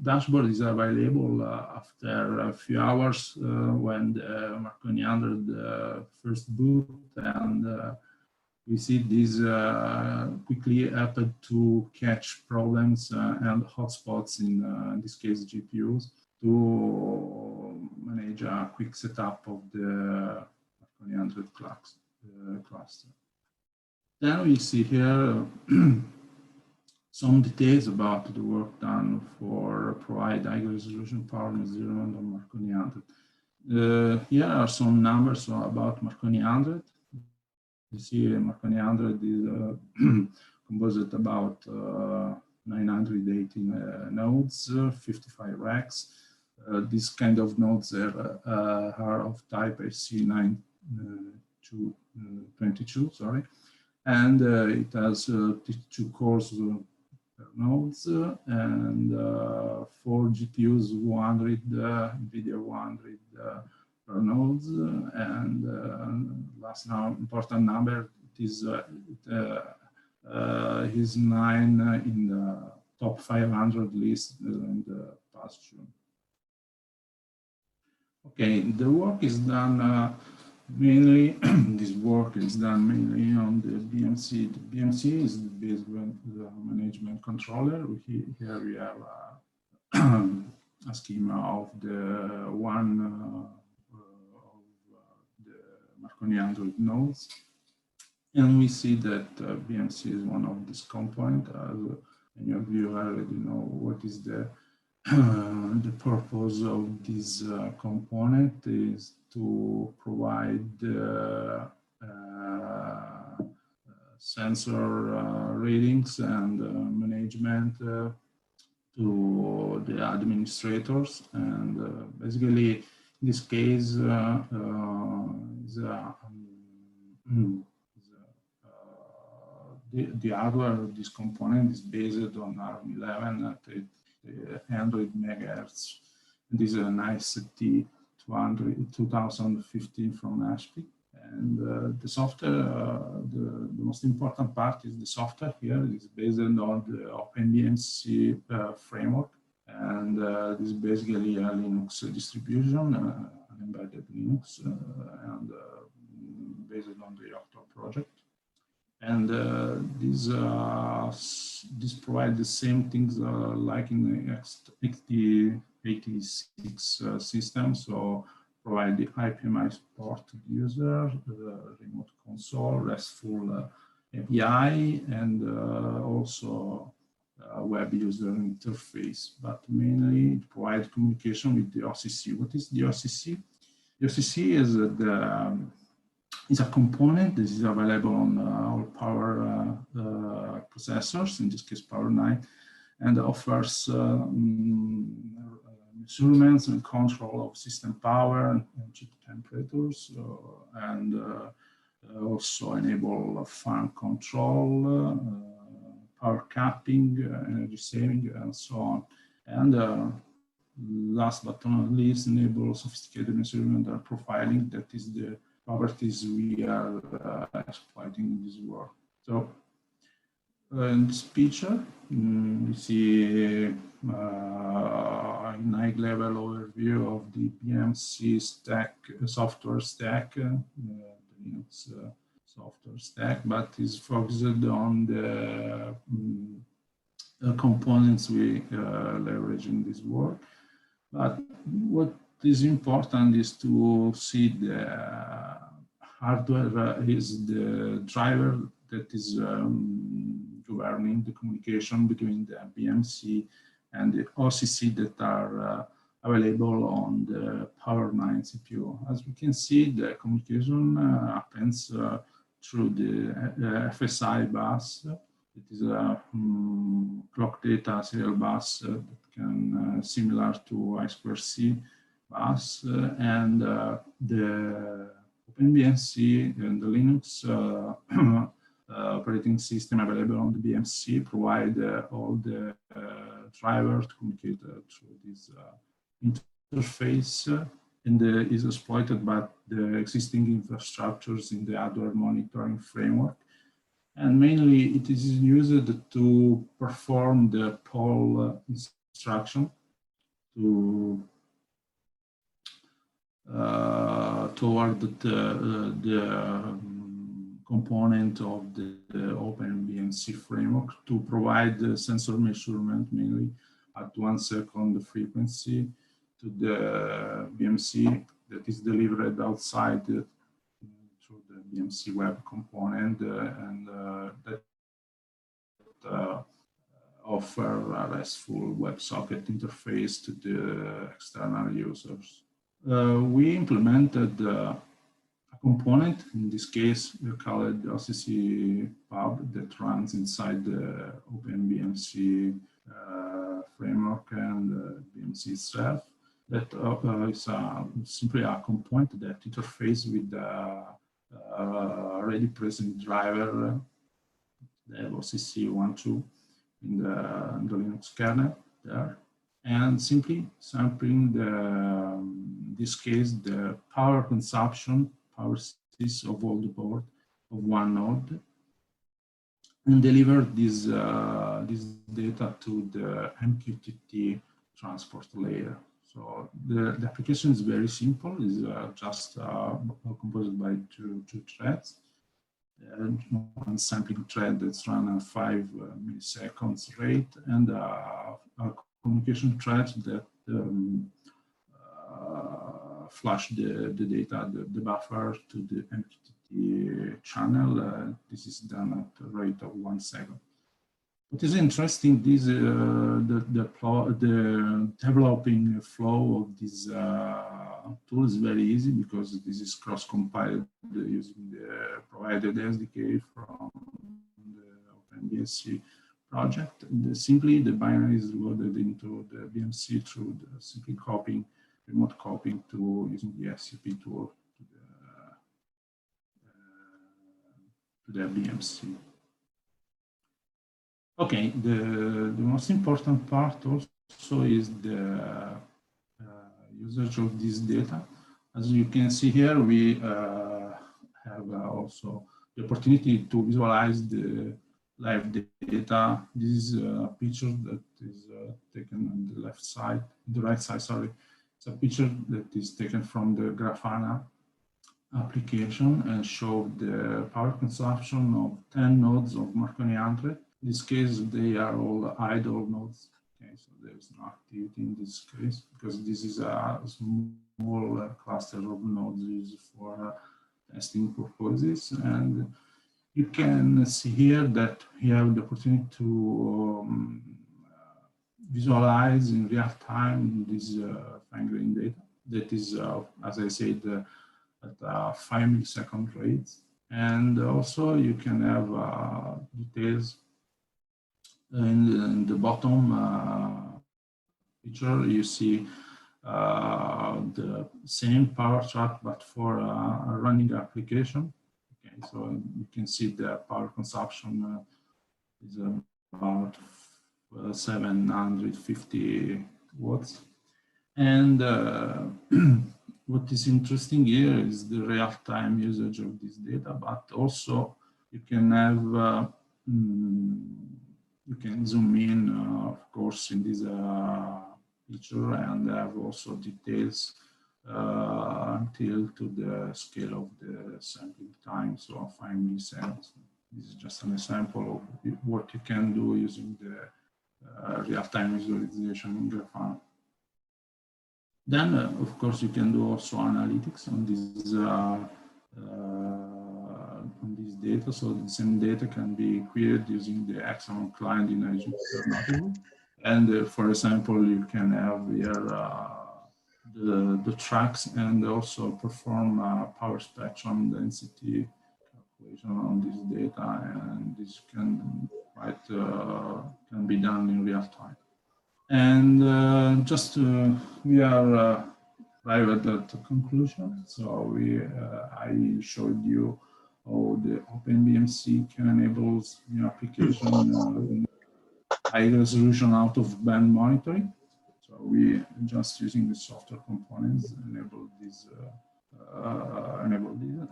dashboard is available after a few hours when the Marconi 100 first boot, and we see this quickly happened to catch problems and hotspots in this case GPUs to manage a quick setup of the Marconi 100 cluster. Then we see here some details about the work done for provide high resolution power measurement on Marconi 100. Here are some numbers about Marconi 100. You see Marconi 100 is composed about 918 nodes, 55 racks. These kind of nodes are of type SC922, sorry. And it has 2 cores per nodes and 4 GPUs 100, NVIDIA 100 per nodes. And last important number, it is 9 in the top 500 list in the past June. Okay, the work is done mainly, this work is done mainly on the BMC. The BMC is the basement management controller. Here we have a schema of the one of the Marconi 100 nodes. And we see that BMC is one of these components. Many of you already know what is the purpose of this component is to provide sensor readings and management to the administrators. And basically, in this case, the hardware of this component is based on ARM11 at the 100 megahertz. This is an ICT 2015 from ASPI. And the software, the most important part is the software here is based on the OpenBMC framework. And this is basically a Linux distribution, an embedded Linux. And based on the Octo project. And this provide the same things like in the x86 system. So provide the IPMI support to the user, the remote console, RESTful API, and also web user interface. But mainly it provides communication with the OCC. What is the OCC? The OCC is a component that is available on all power processors, in this case Power 9, and offers measurements and control of system power and chip temperatures, and also enable fan control, power capping, energy saving, and so on. And last but not least, enable sophisticated measurement and profiling. That is the properties we are exploiting in this work. So in this picture, we see a high-level overview of the BMC stack, software stack, the Linux software stack, but is focused on the components we leverage in this work. But what is important is to see the hardware is the driver that is governing the communication between the BMC and the OCC that are available on the Power 9 CPU. As we can see, the communication happens through the FSI bus. It is a clock data serial bus that can similar to I2C bus, and the OpenBMC and the Linux operating system available on the BMC provide all the drivers to communicate through this interface, and is exploited by the existing infrastructures in the hardware monitoring framework. And mainly it is used to perform the poll instruction to toward the component of the OpenBMC framework to provide the sensor measurement mainly at 1 second frequency to the BMC that is delivered outside through the BMC web component, and that offer a RESTful WebSocket interface to the external users. We implemented a component, in this case we call it the OCC pub, that runs inside the OpenBMC framework and BMC itself. That is simply a component that interfaces with the already present driver, the OCC 1.2 in the Linux kernel there, and simply sampling this case the power consumption, power sys of all the board of one node, and deliver this data to the MQTT transport layer. So the application is very simple. It's just composed by two threads. One sampling thread that's run at 5 milliseconds rate, and a communication thread that flash the data, the buffer to the MQTT channel. This is done at a rate of 1 second. What is interesting, this the developing flow of this tool is very easy because this is cross-compiled using the provided SDK from the OpenBMC project. And simply the binary is loaded into the BMC through the simply remote copying to using the SCP tool to the BMC. Okay, the most important part also is the usage of this data. As you can see here, we have also the opportunity to visualize the live data. This is a picture that is taken on the left side, the right side, sorry. It's a picture that is taken from the Grafana application and showed the power consumption of 10 nodes of Marconi 100. In this case, they are all idle nodes. Okay, so there's no activity in this case because this is a small cluster of nodes used for testing purposes. And you can see here that you have the opportunity to visualize in real time this fine-grained data that is, as I said, at 5 millisecond rates. And also you can have details in the bottom picture. You see the same power chart, but for a running application. Okay, so you can see the power consumption is about 750 watts. And what is interesting here is the real-time usage of this data, but also you can have, you can zoom in, of course, in this picture and have also details until to the scale of the sampling time, so 5 milliseconds. This is just an example of what you can do using the real-time visualization in Grafana. Then, of course, you can do also analytics on this data. So the same data can be queried using the Hexagon client in Azure alternative. And for example, you can have here the tracks and also perform power spectrum density calculation on this data, and this can be done in real time. And we are arrived at the conclusion. So I showed you how the OpenBMC can enable new application high resolution out of band monitoring. So we just using the software components enable this.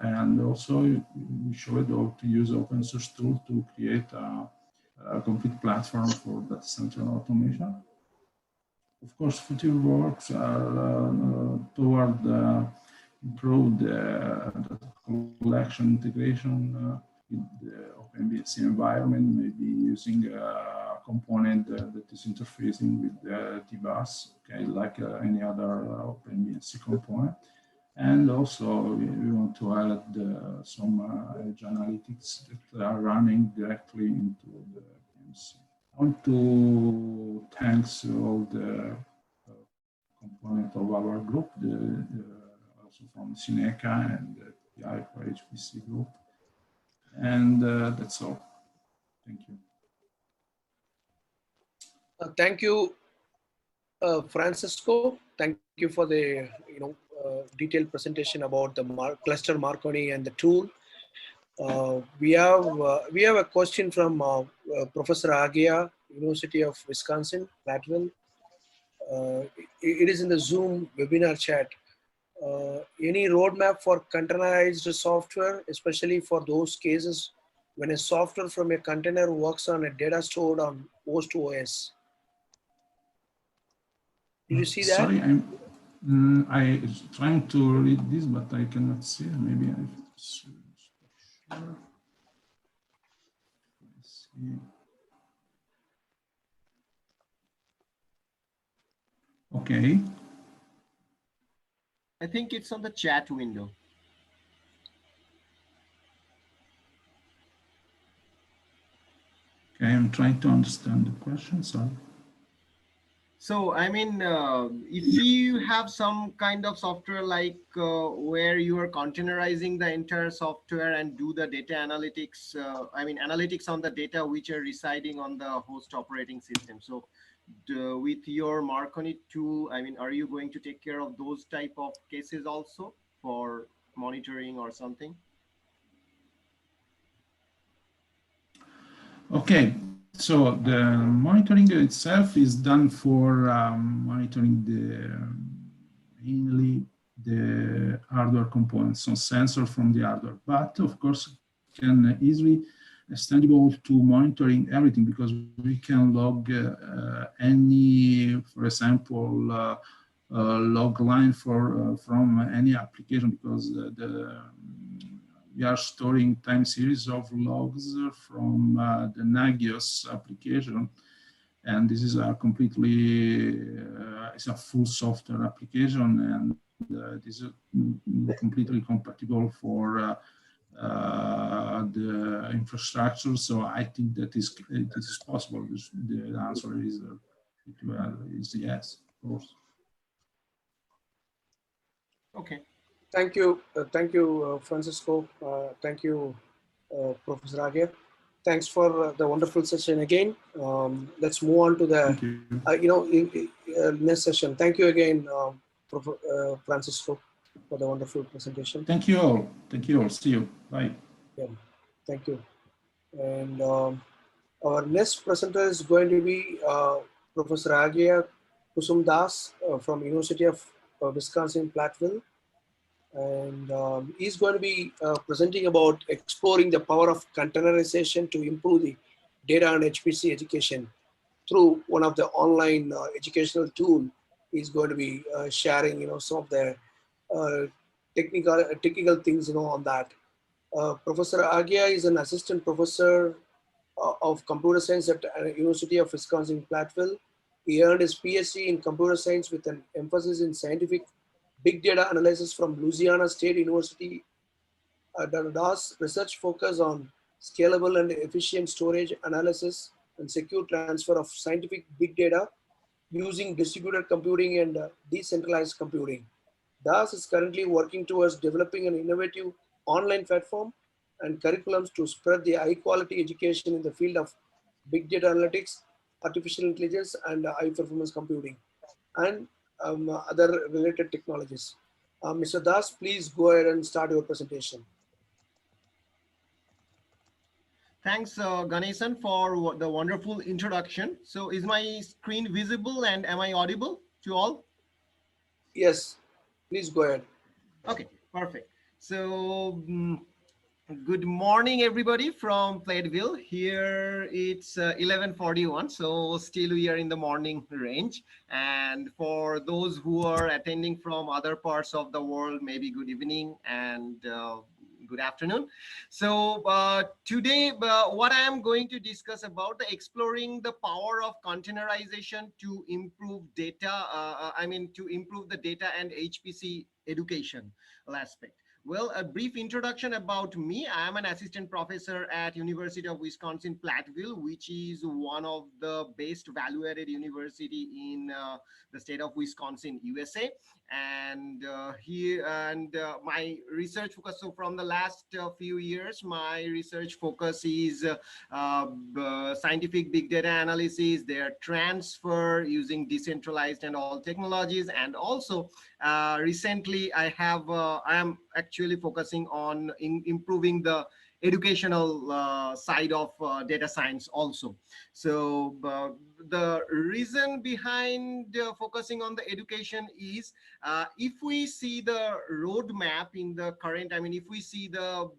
And also we showed how to use open source tool to create a complete platform for data center automation. Of course, future works are toward improve the collection integration with the OpenBMC environment, maybe using a component that is interfacing with the DBus, okay, like any other OpenBMC component. And also we want to add some edge analytics that are running directly into the BMC. I want to thank all the components of our group, also from Cineca and the PI for HPC group. And that's all. Thank you. Thank you, Francisco. Thank you for the detailed presentation about the cluster Marconi and the tool. We have a question from Professor Agia, University of Wisconsin, Platteville. It is in the Zoom webinar chat. Any roadmap for containerized software, especially for those cases when a software from a container works on a data stored on host OS? Did you see that? Sorry, I'm trying to read this, but I cannot see. Maybe I see. Okay. I think it's on the chat window. Okay, I'm trying to understand the question, sorry. So, I mean, if you have some kind of software like where you are containerizing the entire software and do the data analytics, analytics on the data which are residing on the host operating system. So with your Marconi tool, are you going to take care of those type of cases also for monitoring or something? Okay. So the monitoring itself is done for monitoring mainly the hardware components, so sensor from the hardware. But of course, can easily extendable to monitoring everything, because we can log any, for example, log line from any application, because we are storing time series of logs from the Nagios application, and this is a completely it's a full software application, and this is completely compatible for the infrastructure. So I think that this is possible. The answer is yes, of course. Okay. Thank you, Francisco. Thank you, Professor Agia. Thanks for the wonderful session again. Let's move on to the next session. Thank you again, Francisco, for the wonderful presentation. Thank you all. Thank you all. See you. Bye. Yeah, thank you. And our next presenter is going to be Professor Agia Kusum Das from University of Wisconsin-Platteville. And he's going to be presenting about exploring the power of containerization to improve the data and HPC education through one of the online educational tool. He's going to be sharing, some of the technical things, on that. Professor Agia is an assistant professor of computer science at University of Wisconsin-Platteville. He earned his PhD in computer science with an emphasis in scientific big data analysis from Louisiana State University. DAS research focus on scalable and efficient storage, analysis, and secure transfer of scientific big data using distributed computing and decentralized computing. DAS is currently working towards developing an innovative online platform and curriculums to spread the high-quality education in the field of big data analytics, artificial intelligence, and high-performance computing, and other related technologies. Mr. Das, please go ahead and start your presentation. Thanks, Ganesan, for the wonderful introduction. So is my screen visible and am I audible to all? Yes, please go ahead. Okay, perfect. So good morning, everybody from Platteville. Here it's 11:41, so still we are in the morning range. And for those who are attending from other parts of the world, maybe good evening and good afternoon. So today, what I am going to discuss about exploring the power of containerization to improve data. To improve the data and HPC education aspect. Well, a brief introduction about me. I am an assistant professor at University of Wisconsin-Platteville, which is one of the best value-added university in the state of Wisconsin, USA. And my research focus, so from the last few years, my research focus is scientific big data analysis, their transfer using decentralized and all technologies, and also recently I am actually focusing on improving the educational side of data science also. So the reason behind focusing on the education is if we see the roadmap in the current, if we see the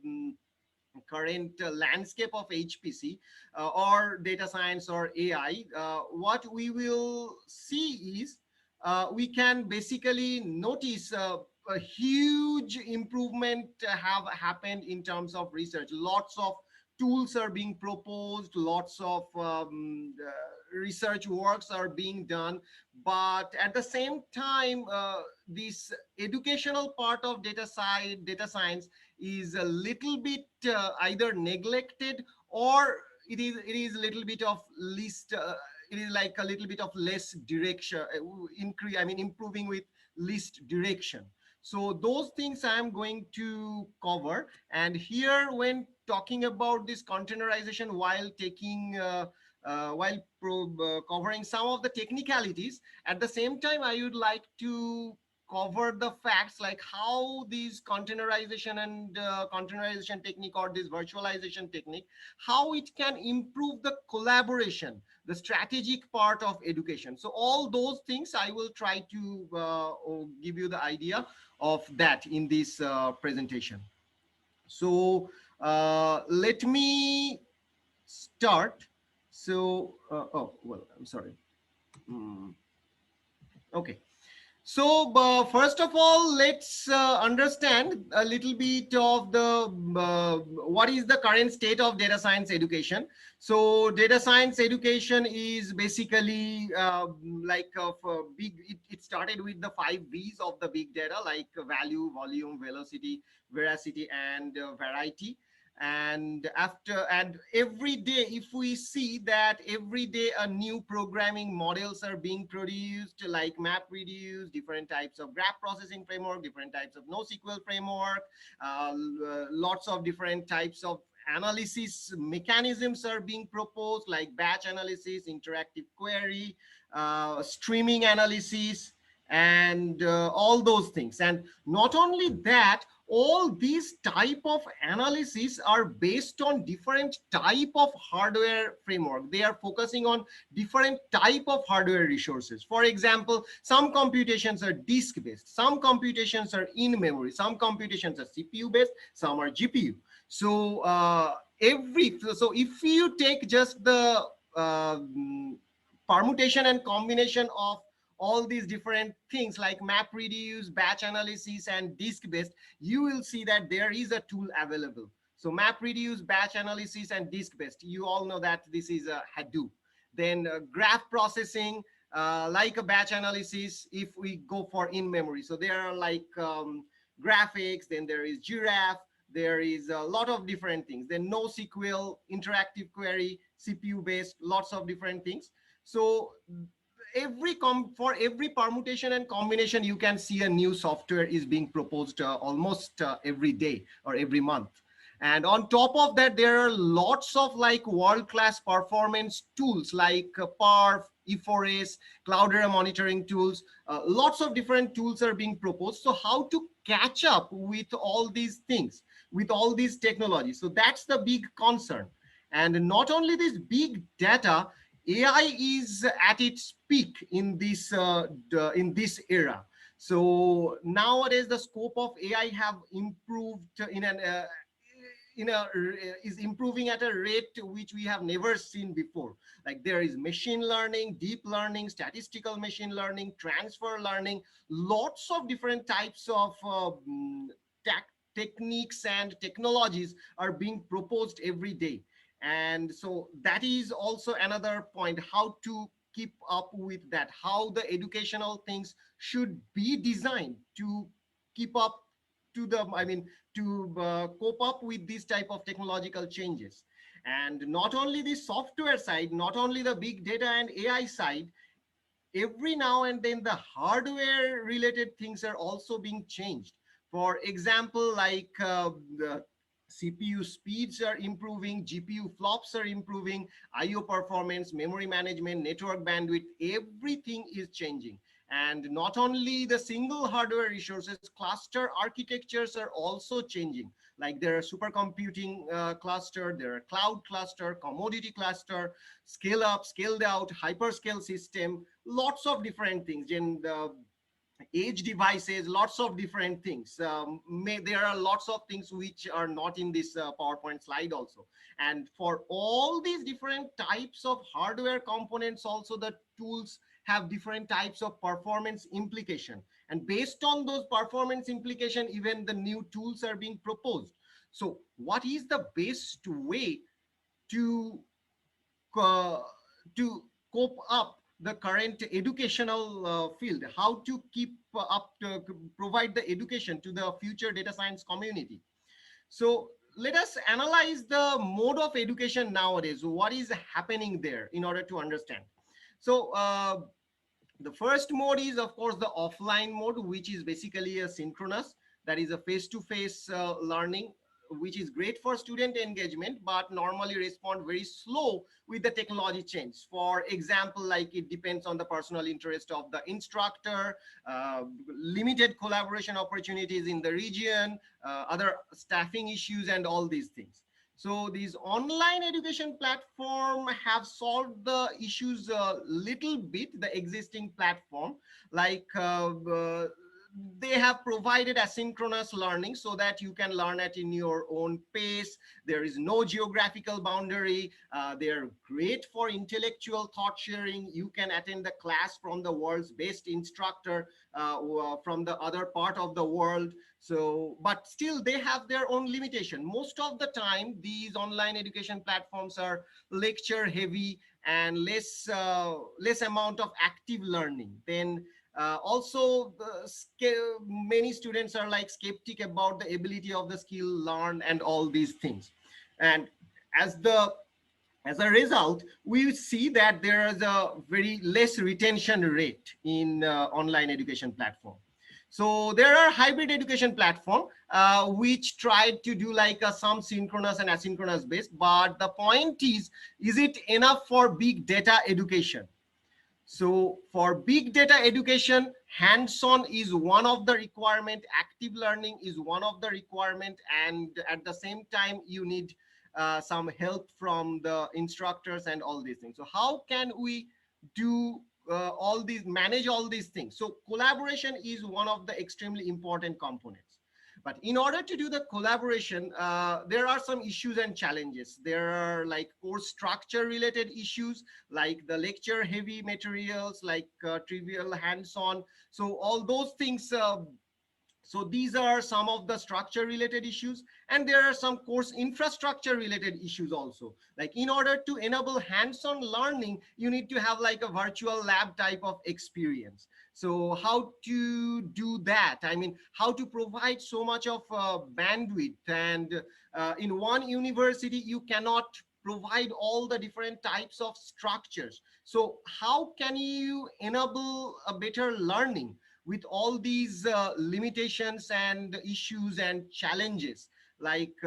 current landscape of HPC or data science or AI, what we will see is we can basically notice a huge improvement have happened in terms of research. Lots of tools are being proposed, lots of research works are being done, but at the same time, this educational part of data science is a little bit either neglected, or it is a little bit of least. It is like a little bit of less direction, improving with least direction. So those things I'm going to cover. And here, when talking about this containerization, while taking covering some of the technicalities, at the same time, I would like to cover the facts, like how these containerization and containerization technique or this virtualization technique, how it can improve the collaboration, the strategic part of education. So all those things I will try to give you the idea of that in this presentation. So let me start. So, I'm sorry. Okay. So first of all, let's understand a little bit of the what is the current state of data science education. So data science education is basically like big. It started with the 5 V's of the big data, like value, volume, velocity, veracity, and variety. And every day, if we see that every day a new programming models are being produced, like map reduce, different types of graph processing framework, different types of NoSQL framework, lots of different types of analysis mechanisms are being proposed, like batch analysis, interactive query, streaming analysis, and all those things. And not only that, all these type of analysis are based on different type of hardware framework. They are focusing on different type of hardware resources. For example, some computations are disk based, some computations are in memory, some computations are CPU based, some are GPU. So if you take just the permutation and combination of all these different things like map reduce, batch analysis, and disk based, you will see that there is a tool available. So map reduce, batch analysis, and disk based, you all know that this is a Hadoop. Then graph processing, like a batch analysis, if we go for in memory. So there are like graphics, then there is Giraffe, there is a lot of different things. Then NoSQL, interactive query, CPU based, lots of different things. So for every permutation and combination, you can see a new software is being proposed almost every day or every month. And on top of that, there are lots of like world-class performance tools like Perf, E4S, Cloudera monitoring tools. Lots of different tools are being proposed. So how to catch up with all these things, with all these technologies? So that's the big concern. And not only this big data, AI is at its peak in this era. So nowadays the scope of AI have improved is improving at a rate which we have never seen before. Like there is machine learning, deep learning, statistical machine learning, transfer learning, lots of different types of techniques and technologies are being proposed every day. And so that is also another point, how to keep up with that, how the educational things should be designed to keep up to the, to cope up with this type of technological changes. And not only the software side, not only the big data and AI side, every now and then the hardware related things are also being changed. For example, like the CPU speeds are improving, GPU flops are improving, IO performance, memory management, network bandwidth, everything is changing. And not only the single hardware resources, cluster architectures are also changing. Like there are supercomputing cluster, there are cloud cluster, commodity cluster, scale up, scaled out, hyperscale system, lots of different things. In the edge devices, lots of different things. There are lots of things which are not in this PowerPoint slide also. And for all these different types of hardware components, also the tools have different types of performance implication. And based on those performance implication, even the new tools are being proposed. So what is the best way to cope up the current educational field, how to keep up to provide the education to the future data science community? So let us analyze the mode of education nowadays, what is happening there in order to understand. So the first mode is, of course, the offline mode, which is basically a synchronous, that is a face-to-face learning, which is great for student engagement, but normally respond very slow with the technology change. For example, like it depends on the personal interest of the instructor, limited collaboration opportunities in the region, other staffing issues, and all these things. So these online education platform have solved the issues a little bit, the existing platform, like they they have provided asynchronous learning so that you can learn it in your own pace. There is no geographical boundary. They're great for intellectual thought sharing. You can attend the class from the world's best instructor from the other part of the world. So, but still they have their own limitation. Most of the time, these online education platforms are lecture heavy and less amount of active learning. Then also many students are like skeptic about the ability of the skill learn and all these things. And as a result, we see that there is a very less retention rate in online education platform. So there are hybrid education platform which tried to do like some synchronous and asynchronous based, but the point is it enough for big data education? So for big data education, hands-on is one of the requirement, active learning is one of the requirement, and at the same time you need some help from the instructors and all these things. So how can we do manage all these things? So collaboration is one of the extremely important components. But in order to do the collaboration, there are some issues and challenges. There are like course structure related issues, like the lecture heavy materials, like trivial hands-on. So all those things, so these are some of the structure related issues, and there are some course infrastructure related issues also. Like in order to enable hands-on learning, you need to have like a virtual lab type of experience. So how to do that? I mean, how to provide so much of bandwidth, and in one university, you cannot provide all the different types of structures. So how can you enable a better learning with all these limitations and issues and challenges? Like,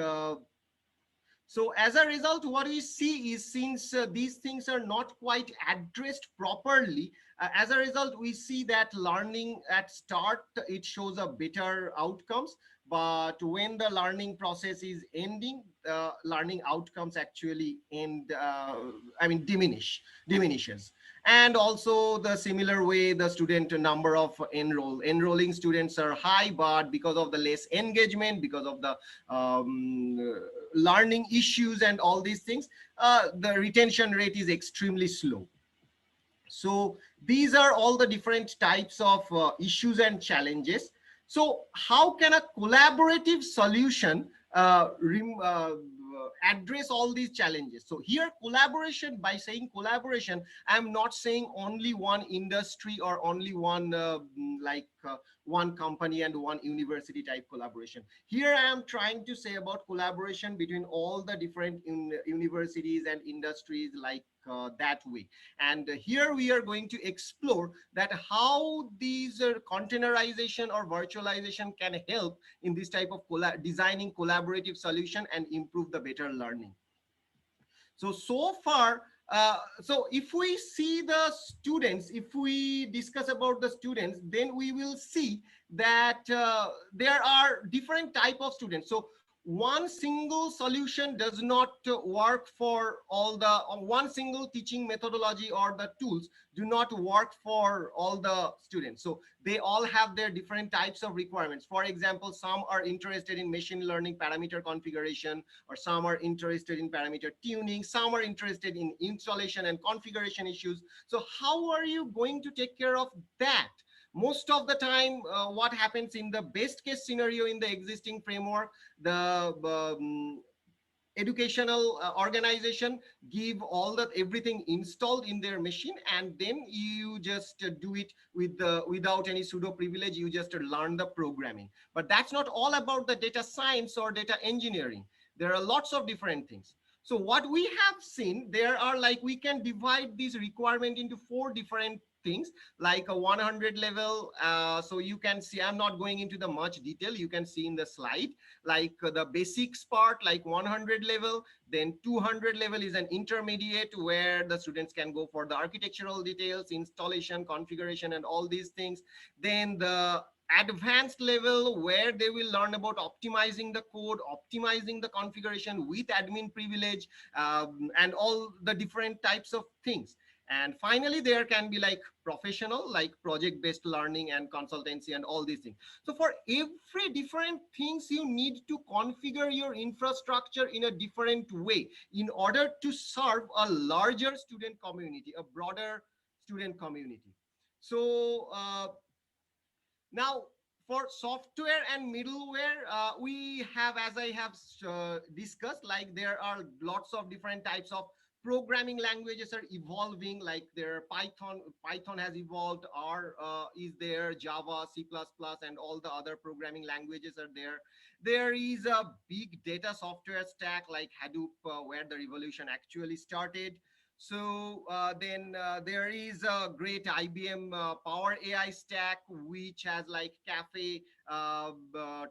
so as a result, what we see is, since these things are not quite addressed properly, as a result, we see that learning at start, it shows a better outcomes. But when the learning process is ending, learning outcomes actually diminishes. And also the similar way, the student number of enrolling students are high, but because of the less engagement, because of the learning issues and all these things, the retention rate is extremely slow. So these are all the different types of issues and challenges. So how can a collaborative solution address all these challenges? So here, collaboration, by saying collaboration, I'm not saying only one industry or only one one company and one university type collaboration. Here I am trying to say about collaboration between all the different universities and industries, like that way. And here we are going to explore that how these containerization or virtualization can help in this type of designing collaborative solution and improve the better learning. So far, so if we see the students, if we discuss about the students, then we will see that there are different type of students. So one single solution does not work for all the, one single teaching methodology or the tools do not work for all the students. So they all have their different types of requirements. For example, some are interested in machine learning parameter configuration, or some are interested in parameter tuning, some are interested in installation and configuration issues. So how are you going to take care of that? Most of the time, what happens in the best case scenario in the existing framework, the educational organization give all that everything installed in their machine, and then you just do it with without any pseudo privilege. You just learn the programming. But that's not all about the data science or data engineering. There are lots of different things. So what we have seen, there are like, we can divide this requirement into 4 different things, like a 100 level. So you can see, I'm not going into the much detail, you can see in the slide, like the basics part, like 100 level. Then 200 level is an intermediate, where the students can go for the architectural details, installation, configuration, and all these things. Then the advanced level, where they will learn about optimizing the code, optimizing the configuration with admin privilege, and all the different types of things. And finally, there can be like professional, like project-based learning and consultancy and all these things. So for every different things, you need to configure your infrastructure in a different way in order to serve a larger student community, a broader student community. So now for software and middleware, we have, as I have discussed, like there are lots of different types of programming languages are evolving, like there Python has evolved, R is there, Java, C++, and all the other programming languages are there. There is a big data software stack like Hadoop, where the revolution actually started. So then there is a great IBM Power AI stack, which has like Caffe,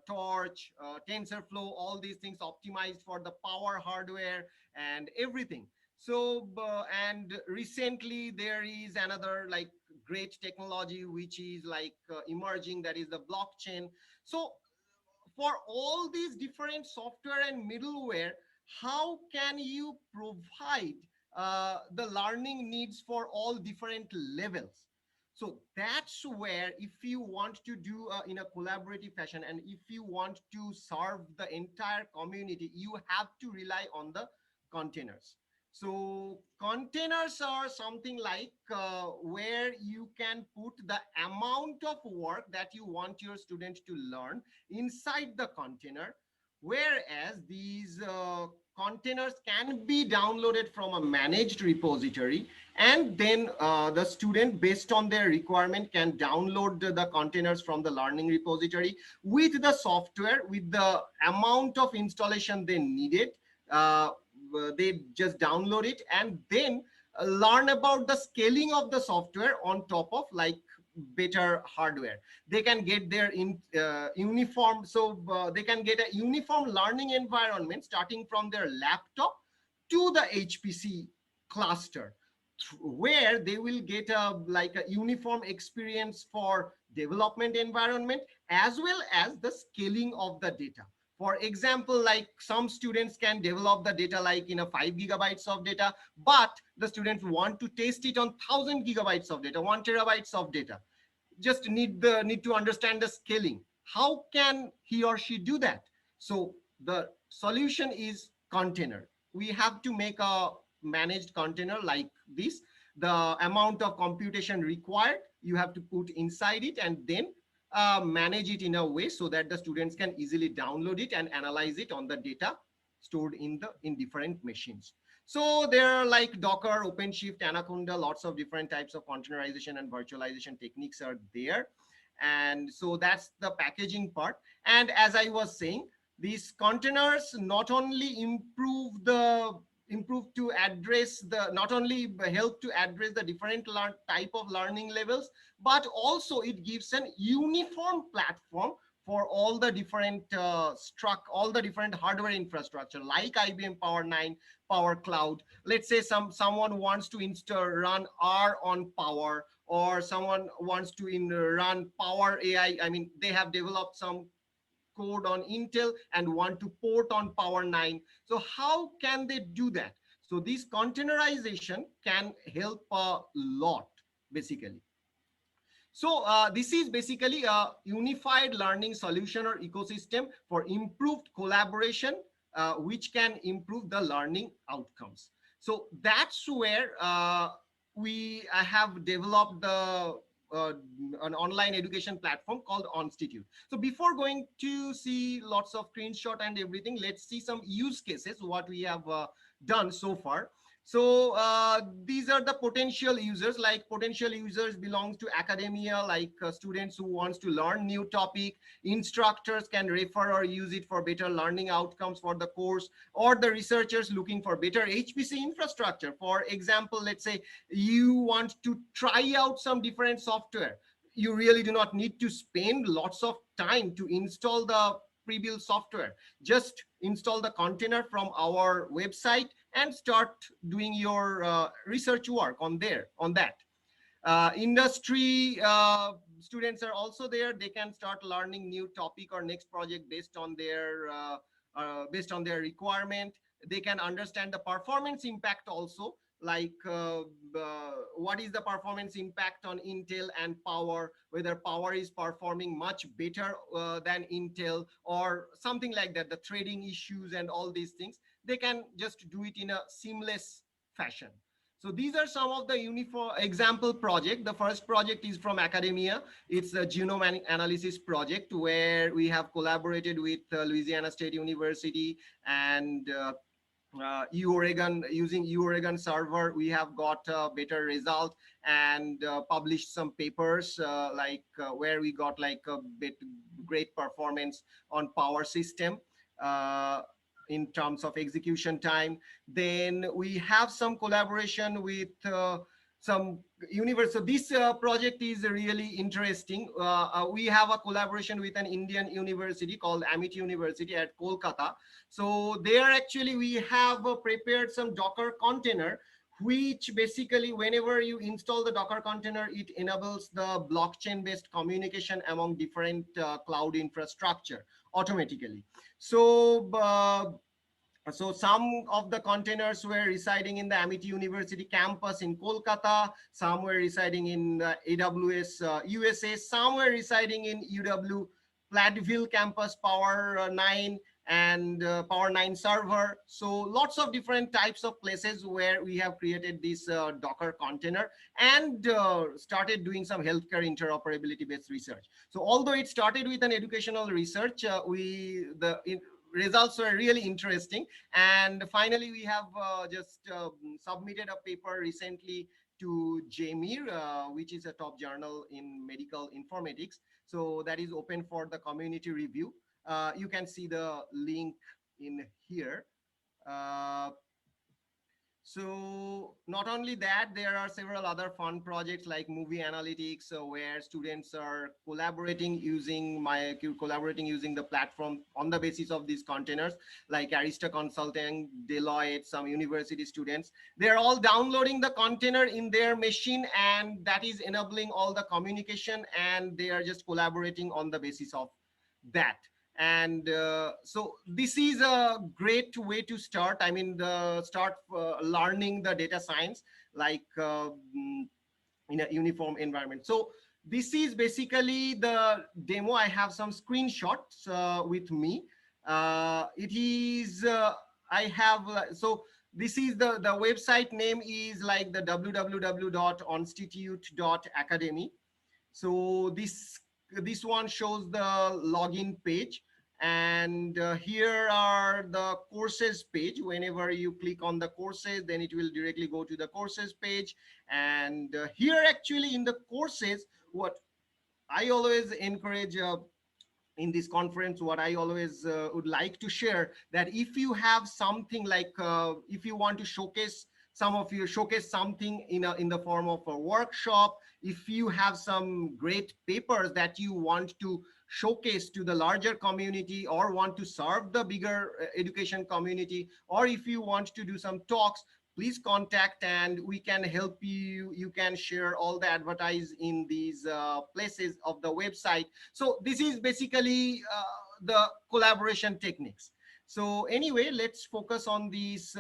Torch, TensorFlow, all these things optimized for the power hardware and everything. So, and recently there is another like great technology, which is like emerging, that is the blockchain. So for all these different software and middleware, how can you provide the learning needs for all different levels? So that's where, if you want to do in a collaborative fashion, and if you want to serve the entire community, you have to rely on the containers. So containers are something like where you can put the amount of work that you want your student to learn inside the container, whereas these containers can be downloaded from a managed repository, and then the student, based on their requirement, can download the containers from the learning repository with the software, with the amount of installation they needed. They just download it and then learn about the scaling of the software on top of like better hardware. They can get their uniform, so they can get a uniform learning environment starting from their laptop to the HPC cluster, where they will get a like a uniform experience for development environment as well as the scaling of the data. For example, like some students can develop the data like in a 5 gigabytes of data, but the students want to test it on 1000 gigabytes of data, 1 terabytes of data. Just need to understand the scaling. How can he or she do that? So the solution is container. We have to make a managed container like this. The amount of computation required, you have to put inside it, and then manage it in a way so that the students can easily download it and analyze it on the data stored in different machines. So there are like Docker, OpenShift, Anaconda, lots of different types of containerization and virtualization techniques are there. And so that's the packaging part. And as I was saying, these containers not only improve to address the, not only help to address the different type of learning levels, but also it gives an uniform platform for all the different all the different hardware infrastructure like IBM Power 9, Power Cloud. Let's say someone wants to run R on Power, or someone wants to run Power AI. I mean, they have developed some code on Intel and want to port on Power 9. So how can they do that? So this containerization can help a lot, basically. So this is basically a unified learning solution or ecosystem for improved collaboration, which can improve the learning outcomes. So that's where we have developed an online education platform called Onstitute. So before going to see lots of screenshot and everything, let's see some use cases, what we have done so far. So these are the potential users. Like potential users belongs to academia, like students who wants to learn new topic. Instructors can refer or use it for better learning outcomes for the course, or the researchers looking for better HPC infrastructure. For example, let's say you want to try out some different software. You really do not need to spend lots of time to install the pre-built software. Just install the container from our website and start doing your research work on that. Industry students are also there. They can start learning new topic or next project based on their requirement. They can understand the performance impact also. like what is the performance impact on Intel and Power, whether Power is performing much better than Intel or something like that, the trading issues and all these things, they can just do it in a seamless fashion. So these are some of the uniform example project. The first project is from academia. It's a genome analysis project where we have collaborated with Louisiana State University and Oregon. Using Oregon server, we have got a better result and published some papers where we got like a bit great performance on power system in terms of execution time. Then we have some collaboration with some university. So this project is really interesting. We have a collaboration with an Indian university called Amity University at Kolkata. So there actually we have prepared some Docker container, which basically whenever you install the Docker container, it enables the blockchain based communication among different cloud infrastructure automatically. So so some of the containers were residing in the Amity University campus in Kolkata, some were residing in AWS USA, some were residing in UW Platteville campus, Power 9 and Power 9 server. So lots of different types of places where we have created this Docker container and started doing some healthcare interoperability based research. So although it started with an educational research, results were really interesting. And finally, we have just submitted a paper recently to JMIR, which is a top journal in medical informatics. So that is open for the community review. You can see the link in here. So not only that, there are several other fun projects like movie analytics, where students are collaborating using the platform on the basis of these containers, like Arista Consulting, Deloitte, some university students. They're all downloading the container in their machine, and that is enabling all the communication, and they are just collaborating on the basis of that. And so this is a great way to start. I mean, start learning the data science like in a uniform environment. So this is basically the demo. I have some screenshots with me. It is I have so this is the website name is like the www.onstitute.academy. So this one shows the login page, and here are the courses page. Whenever you click on the courses, then it will directly go to the courses page. And here actually in the courses, what I always encourage in this conference, what I always would like to share, that if you have something like if you want to showcase something in the form of a workshop, if you have some great papers that you want to showcase to the larger community or want to serve the bigger education community, or if you want to do some talks, please contact and we can help you. You can share all the advertise in these places of the website. So this is basically the collaboration techniques. So anyway, let's focus on this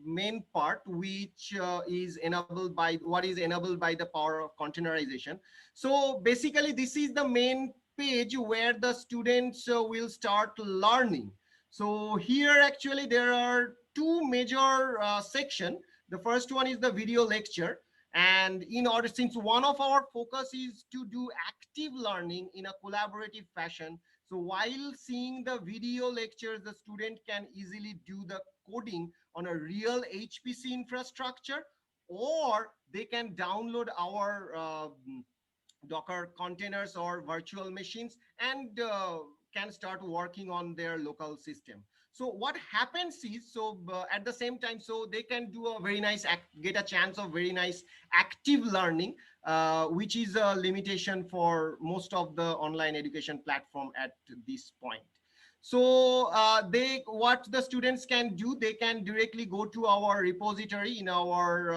main part, which is enabled by the power of containerization. So basically, this is the main page where the students will start learning. So here actually there are two major sections. The first one is the video lecture. And in order, since one of our focus is to do active learning in a collaborative fashion, so while seeing the video lectures, the student can easily do the coding on a real HPC infrastructure, or they can download our Docker containers or virtual machines and can start working on their local system. So what happens is, at the same time, so they can do a very nice, get a chance of very nice active learning, which is a limitation for most of the online education platform at this point. So what the students can do, they can directly go to our repository in our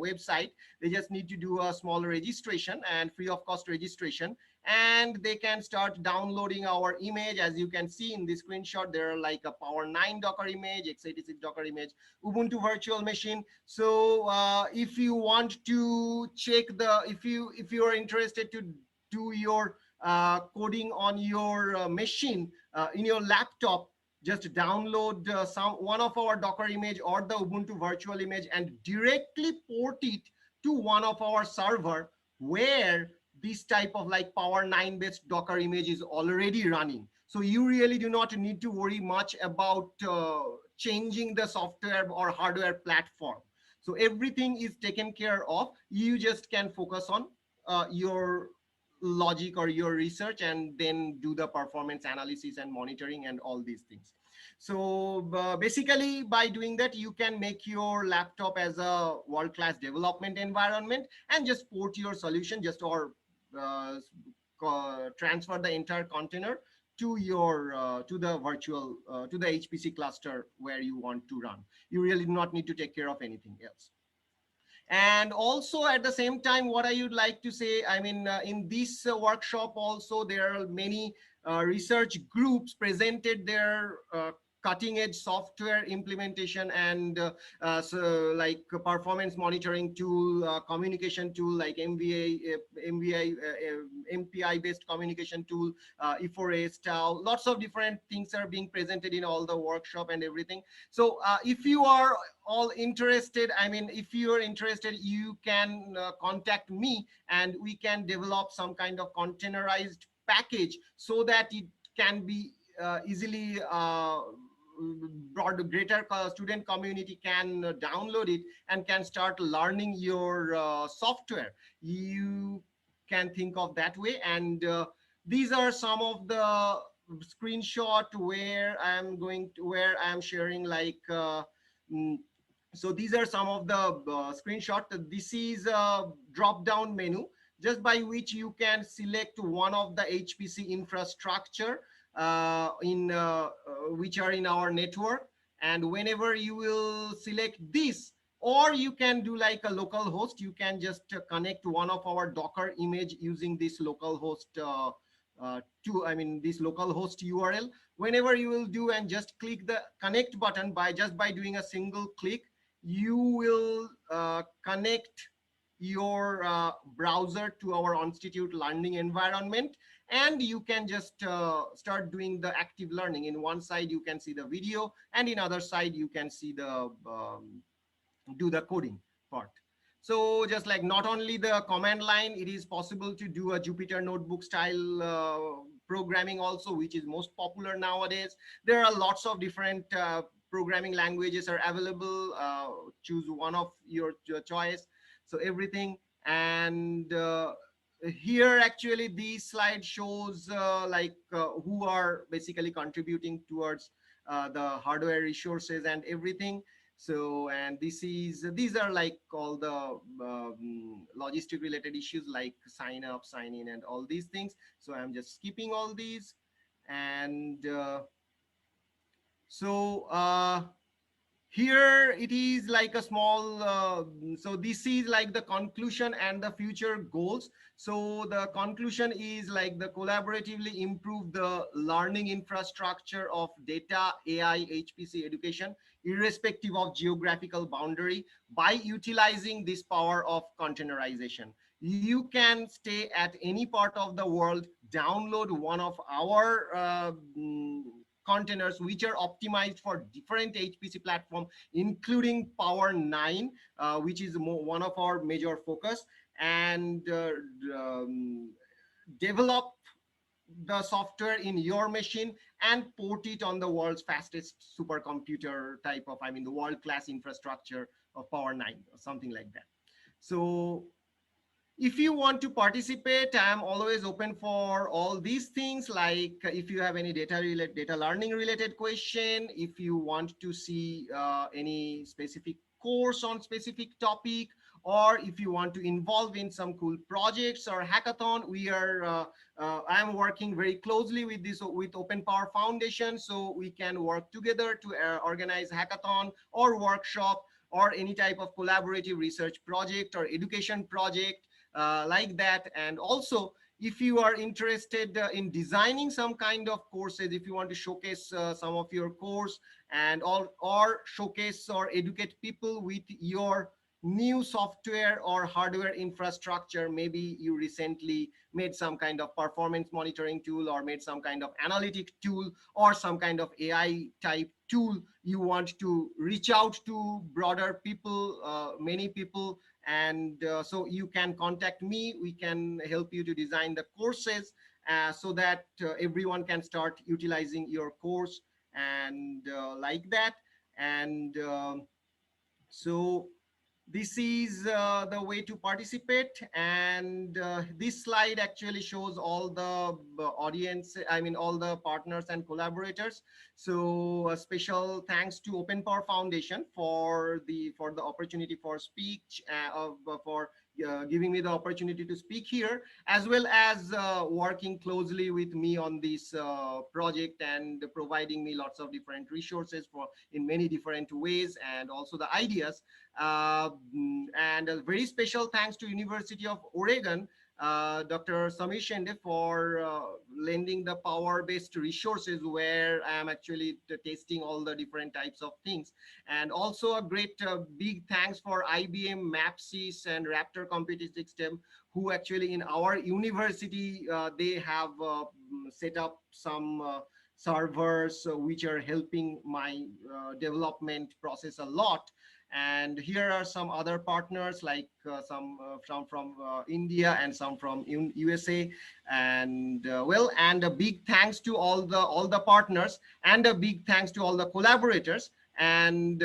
website. They just need to do a small registration and free of cost registration, and they can start downloading our image. As you can see in this screenshot, there are like a Power 9 Docker image, x86 Docker image, Ubuntu virtual machine. So if you want to check the, if you are interested to do your coding on your machine, in your laptop, just download one of our Docker image or the Ubuntu virtual image and directly port it to one of our server where this type of like Power 9 based Docker image is already running. So you really do not need to worry much about changing the software or hardware platform. So everything is taken care of. You just can focus on your logic or your research and then do the performance analysis and monitoring and all these things. So basically by doing that, you can make your laptop as a world-class development environment and just port your solution just or transfer the entire container to your to the virtual to the HPC cluster where you want to run. You really do not need to take care of anything else. And also at the same time, what I would like to say, I mean, in this workshop also, there are many research groups presented their cutting edge software implementation and so like performance monitoring tool, communication tool like MPI based communication tool, E4A, TAO, lots of different things are being presented in all the workshop and everything. So if you are all interested, I mean, if you are interested, you can contact me and we can develop some kind of containerized package so that it can be easily broad, greater student community can download it and can start learning your software. You can think of that way. And these are some of the screenshot where I'm sharing like so these are some of the screenshot. This is a drop down menu just by which you can select one of the HPC infrastructure which are in our network. And whenever you will select this, or you can do like a local host, you can just connect one of our Docker image using this local host this local host URL. Whenever you will do and just click the connect button by doing a single click, you will connect your browser to our institute learning environment, and you can just start doing the active learning. In one side you can see the video, and in other side you can see the do the coding part. So just like not only the command line, it is possible to do a Jupyter notebook style programming also, which is most popular nowadays. There are lots of different programming languages are available. Choose one of your choice. So everything. And here actually this slide shows who are basically contributing towards the hardware resources and everything. So, and these are like all the logistic related issues like sign up, sign in, and all these things. So I'm just skipping all these. And here it is like a small, so this is like the conclusion and the future goals. So the conclusion is like the collaboratively improve the learning infrastructure of data, AI, HPC education, irrespective of geographical boundary by utilizing this power of containerization. You can stay at any part of the world, download one of our containers which are optimized for different HPC platform, including Power 9, which is one of our major focus, and develop the software in your machine and port it on the world's fastest supercomputer type of, the world-class infrastructure of Power 9 or something like that. So if you want to participate, I'm always open for all these things. Like if you have any data learning related question, if you want to see any specific course on specific topic, or if you want to involve in some cool projects or hackathon, we are I'm working very closely with OpenPOWER Foundation, so we can work together to organize hackathon or workshop or any type of collaborative research project or education project like that. And also if you are interested in designing some kind of courses, if you want to showcase some of your course and all, or showcase or educate people with your new software or hardware infrastructure, maybe you recently made some kind of performance monitoring tool or made some kind of analytic tool or some kind of AI type tool, you want to reach out to broader people, many people, and so you can contact me. We can help you to design the courses so that everyone can start utilizing your course and like that. And so this is the way to participate. And this slide actually shows all the audience, I mean all the partners and collaborators. So a special thanks to OpenPOWER Foundation for the opportunity for speech, for giving me the opportunity to speak here, as well as working closely with me on this project and providing me lots of different resources for in many different ways, and also the ideas. And a very special thanks to University of Oregon, Dr. Samir Shende, for lending the power-based resources where I am actually testing all the different types of things. And also a great big thanks for IBM, MapSys, and Raptor Computing System, who actually in our university, they have set up some servers which are helping my development process a lot. And here are some other partners, like some from India and some from USA. And well, and a big thanks to all the partners, and a big thanks to all the collaborators, and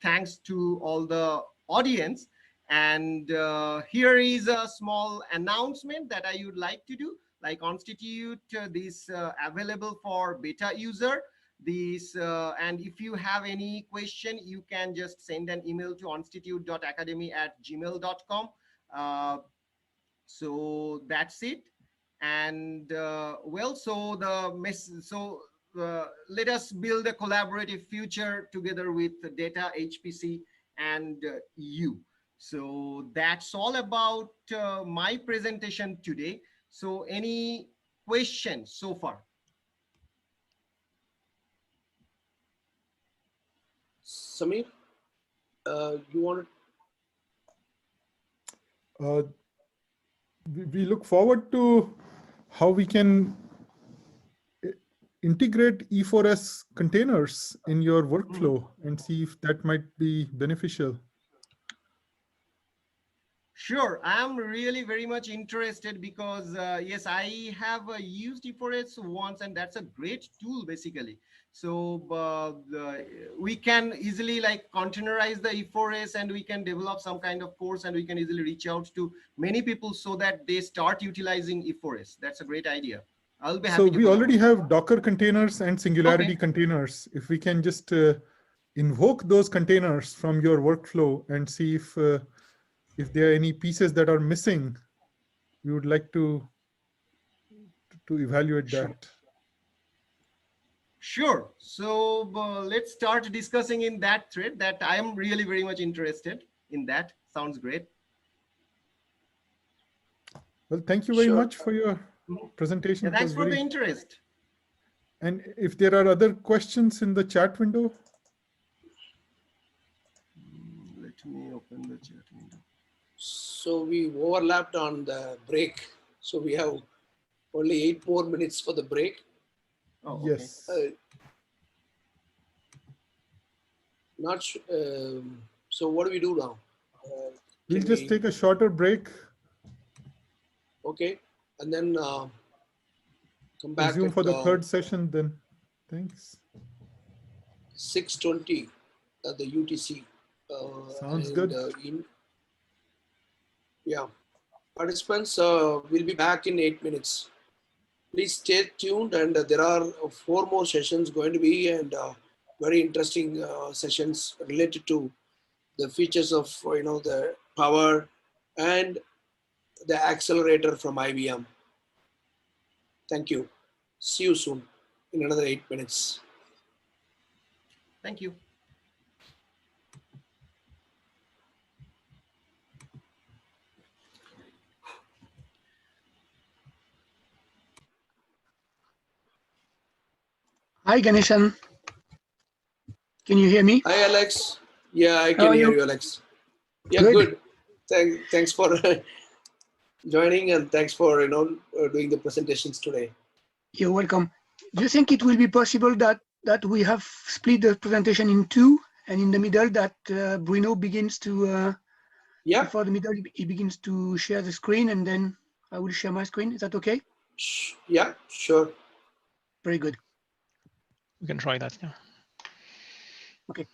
thanks to all the audience. And here is a small announcement that I would like to do, like constitute this available for beta user. This and if you have any question, you can just send an email to onstitute.academy@gmail.com. So that's it. And well, so let us build a collaborative future together with Data, HPC, and you. So that's all about my presentation today. So any questions so far? Samir, you want to? We look forward to how we can integrate E4S containers in your workflow and see if that might be beneficial. Sure, I'm really very much interested because yes, I have used E4S once, and that's a great tool basically. So we can easily like containerize the E4S, and we can develop some kind of course, and we can easily reach out to many people so that they start utilizing E4S. That's a great idea. I'll be happy. So we already have Docker containers and Singularity containers. If we can just invoke those containers from your workflow and see if there are any pieces that are missing, we would like to evaluate that. Sure. So let's start discussing in that thread. That I am really very much interested in that. Sounds great. Well, thank you very much for your presentation. Yeah, thanks for the interest. And if there are other questions in the chat window. Let me open the chat window. So we overlapped on the break. So we have only 8 more minutes for the break. Oh, yes. Not so what do we do now? We'll just take a shorter break. Okay, and then come back. Resume for the third session then. Thanks. 6:20 at the UTC. Sounds good. Yeah, participants will be back in 8 minutes. Please stay tuned, and there are 4 more sessions going to be, and very interesting sessions related to the features of the power and the accelerator from IBM. Thank you. See you soon in another 8 minutes. Thank you. Hi, Ganeshan. Can you hear me? Hi, Alex. Yeah, I How can are hear you? you, Alex. Yeah, Good. good. Thanks for joining, and thanks for doing the presentations today. You're welcome. Do you think it will be possible that we have split the presentation in two, and in the middle that Bruno begins to Yeah. before the middle he begins to share the screen, and then I will share my screen. Is that okay? Yeah, sure. Very good. We can try that. Yeah. Okay.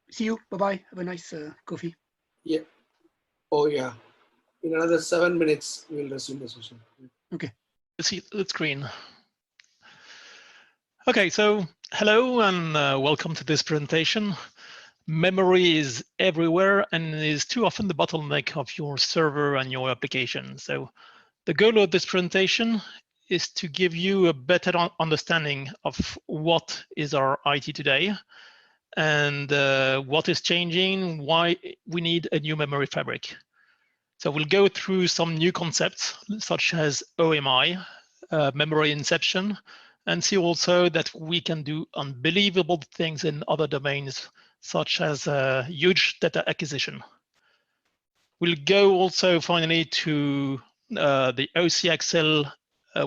See you. Bye-bye. Have a nice coffee. Yeah. Oh, yeah. In another 7 minutes, we'll resume the session. Okay. Let's see the screen. Okay, so hello and welcome to this presentation. Memory is everywhere and is too often the bottleneck of your server and your application. So the goal of this presentation is to give you a better understanding of what is our IT today and what is changing, why we need a new memory fabric. So we'll go through some new concepts such as OMI, memory inception, and see also that we can do unbelievable things in other domains such as huge data acquisition. We'll go also finally to the OCXL,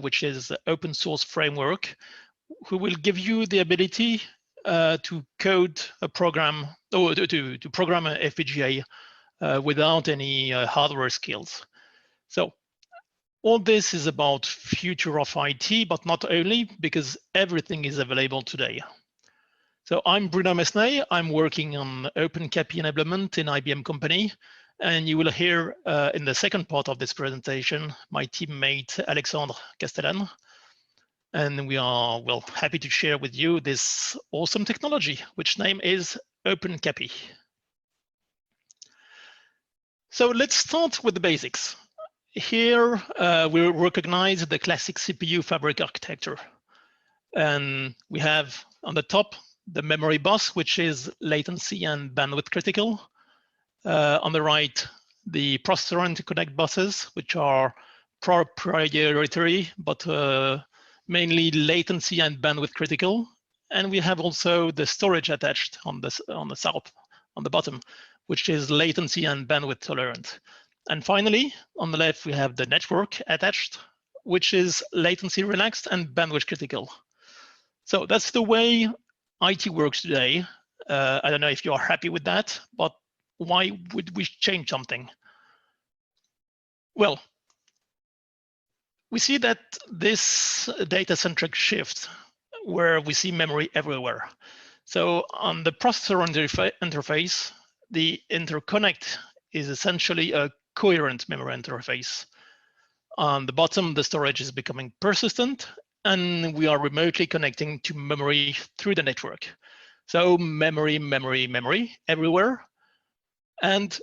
which is the open source framework, who will give you the ability to code a program or to program an FPGA without any hardware skills. So all this is about future of IT, but not only, because everything is available today. So I'm Bruno Mesnay. I'm working on OpenCAPI enablement in IBM Company. And you will hear in the second part of this presentation, my teammate, Alexandre Castellan. And we are, well, happy to share with you this awesome technology, which name is OpenCAPI. So let's start with the basics. Here, we recognize the classic CPU fabric architecture. And we have on the top, the memory bus, which is latency and bandwidth critical. On the right, the processor interconnect buses, which are proprietary, but mainly latency and bandwidth critical. And we have also the storage attached on the bottom, which is latency and bandwidth tolerant. And finally, on the left, we have the network attached, which is latency relaxed and bandwidth critical. So that's the way IT works today. I don't know if you are happy with that, but why would we change something? Well, we see that this data-centric shift where we see memory everywhere. So on the processor interface, the interconnect is essentially a coherent memory interface. On the bottom, the storage is becoming persistent, and we are remotely connecting to memory through the network. So memory, memory, memory everywhere. And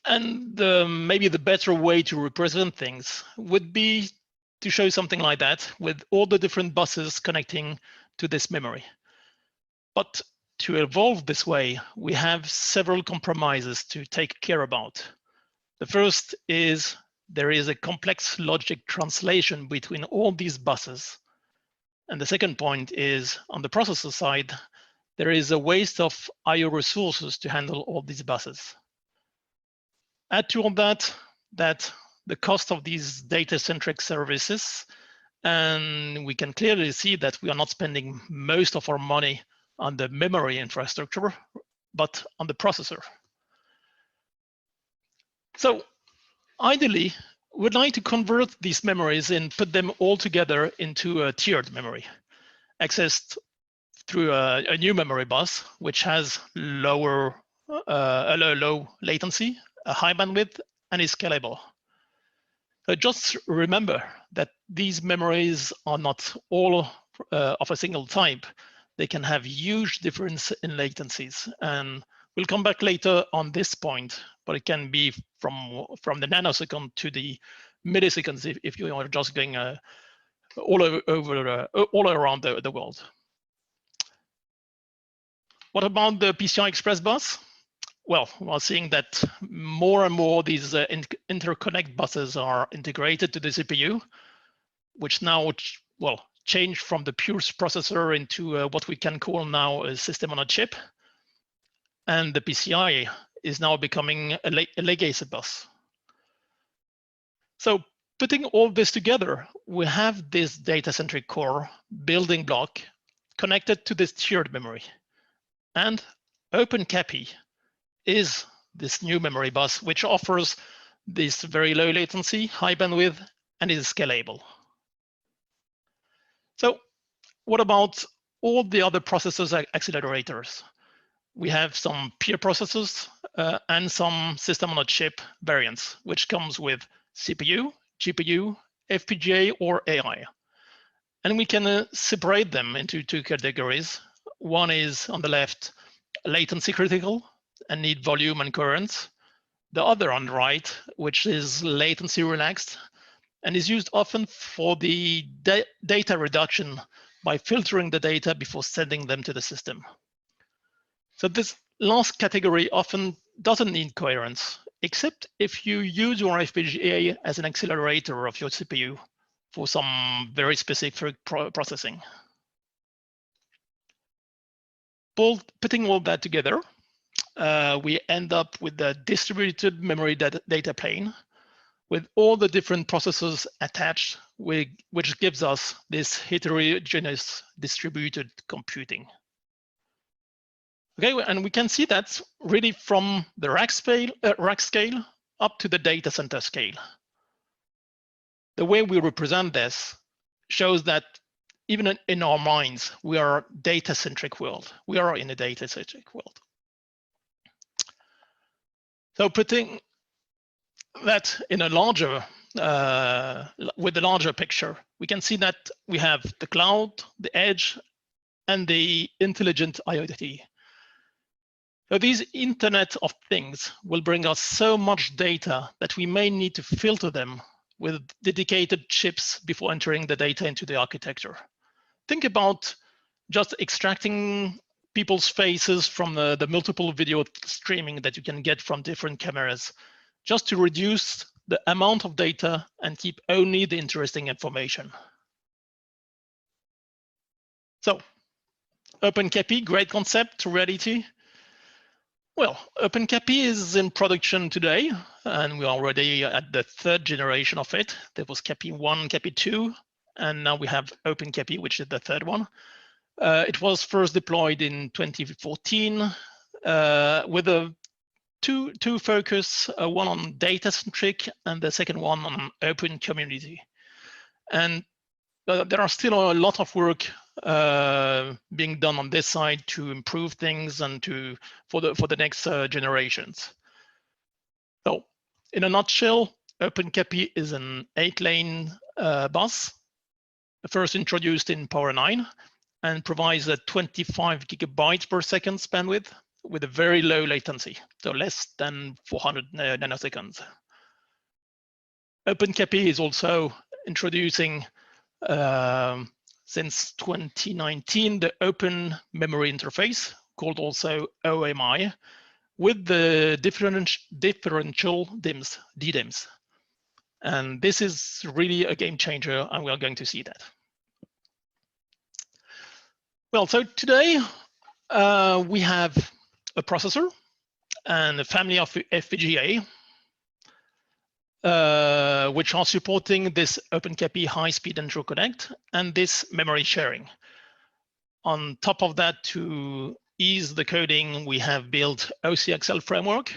maybe the better way to represent things would be to show something like that with all the different buses connecting to this memory. But to evolve this way, we have several compromises to take care about. The first is there is a complex logic translation between all these buses. And the second point is on the processor side, there is a waste of I/O resources to handle all these buses. Add to all that the cost of these data-centric services, and we can clearly see that we are not spending most of our money on the memory infrastructure, but on the processor. So ideally, we'd like to convert these memories and put them all together into a tiered memory, accessed through a new memory bus, which has low latency, a high bandwidth, and is scalable. So just remember that these memories are not all of a single type. They can have huge difference in latencies. And we'll come back later on this point, but it can be from the nanosecond to the milliseconds if you are just going all around the world. What about the PCI Express bus? well, we're seeing that more and more these interconnect buses are integrated to the CPU, which now, well, changed from the pure processor into what we can call now a system on a chip. And the PCI is now becoming a legacy bus. So putting all this together, we have this data-centric core building block connected to this tiered memory. And OpenCAPI is this new memory bus, which offers this very low latency, high bandwidth, and is scalable. So what about all the other processors accelerators? We have some peer processors and some system on a chip variants, which comes with CPU, GPU, FPGA, or AI. And we can separate them into two categories. One is on the left, latency critical and need volume and coherence. The other on the right, which is latency relaxed and is used often for the data reduction by filtering the data before sending them to the system. So this last category often doesn't need coherence, except if you use your FPGA as an accelerator of your CPU for some very specific processing. Putting all that together, we end up with the distributed memory data plane with all the different processors attached, which gives us this heterogeneous distributed computing. Okay, and we can see that really from the rack scale up to the data center scale. The way we represent this shows that even in our minds, we are data-centric world. We are in a data-centric world. So putting that in a larger, with a larger picture, we can see that we have the cloud, the edge, and the intelligent IoT. So these Internet of Things will bring us so much data that we may need to filter them with dedicated chips before entering the data into the architecture. Think about just extracting people's faces from the multiple video streaming that you can get from different cameras, just to reduce the amount of data and keep only the interesting information. So, OpenCAPI, great concept, reality. Well, OpenCAPI is in production today, and we're already at the third generation of it. There was CAPI 1, CAPI 2, and now we have OpenCAPI, which is the third one. It was first deployed in 2014 with a two focus, one on data-centric and the second one on open community. And there are still a lot of work being done on this side to improve things and for the next generations. So, in a nutshell, OpenCAPI is an 8-lane bus, first introduced in Power 9, and provides a 25 gigabytes per second bandwidth with a very low latency, so less than 400 nanoseconds. OpenCAPI is also introducing since 2019, the Open Memory Interface, called also OMI, with the differential DDIMMs. And this is really a game changer, and we are going to see that. Well, so today we have a processor and a family of FPGA, which are supporting this OpenCAPI high-speed interconnect and this memory sharing. On top of that, to ease the coding, we have built OCXL framework.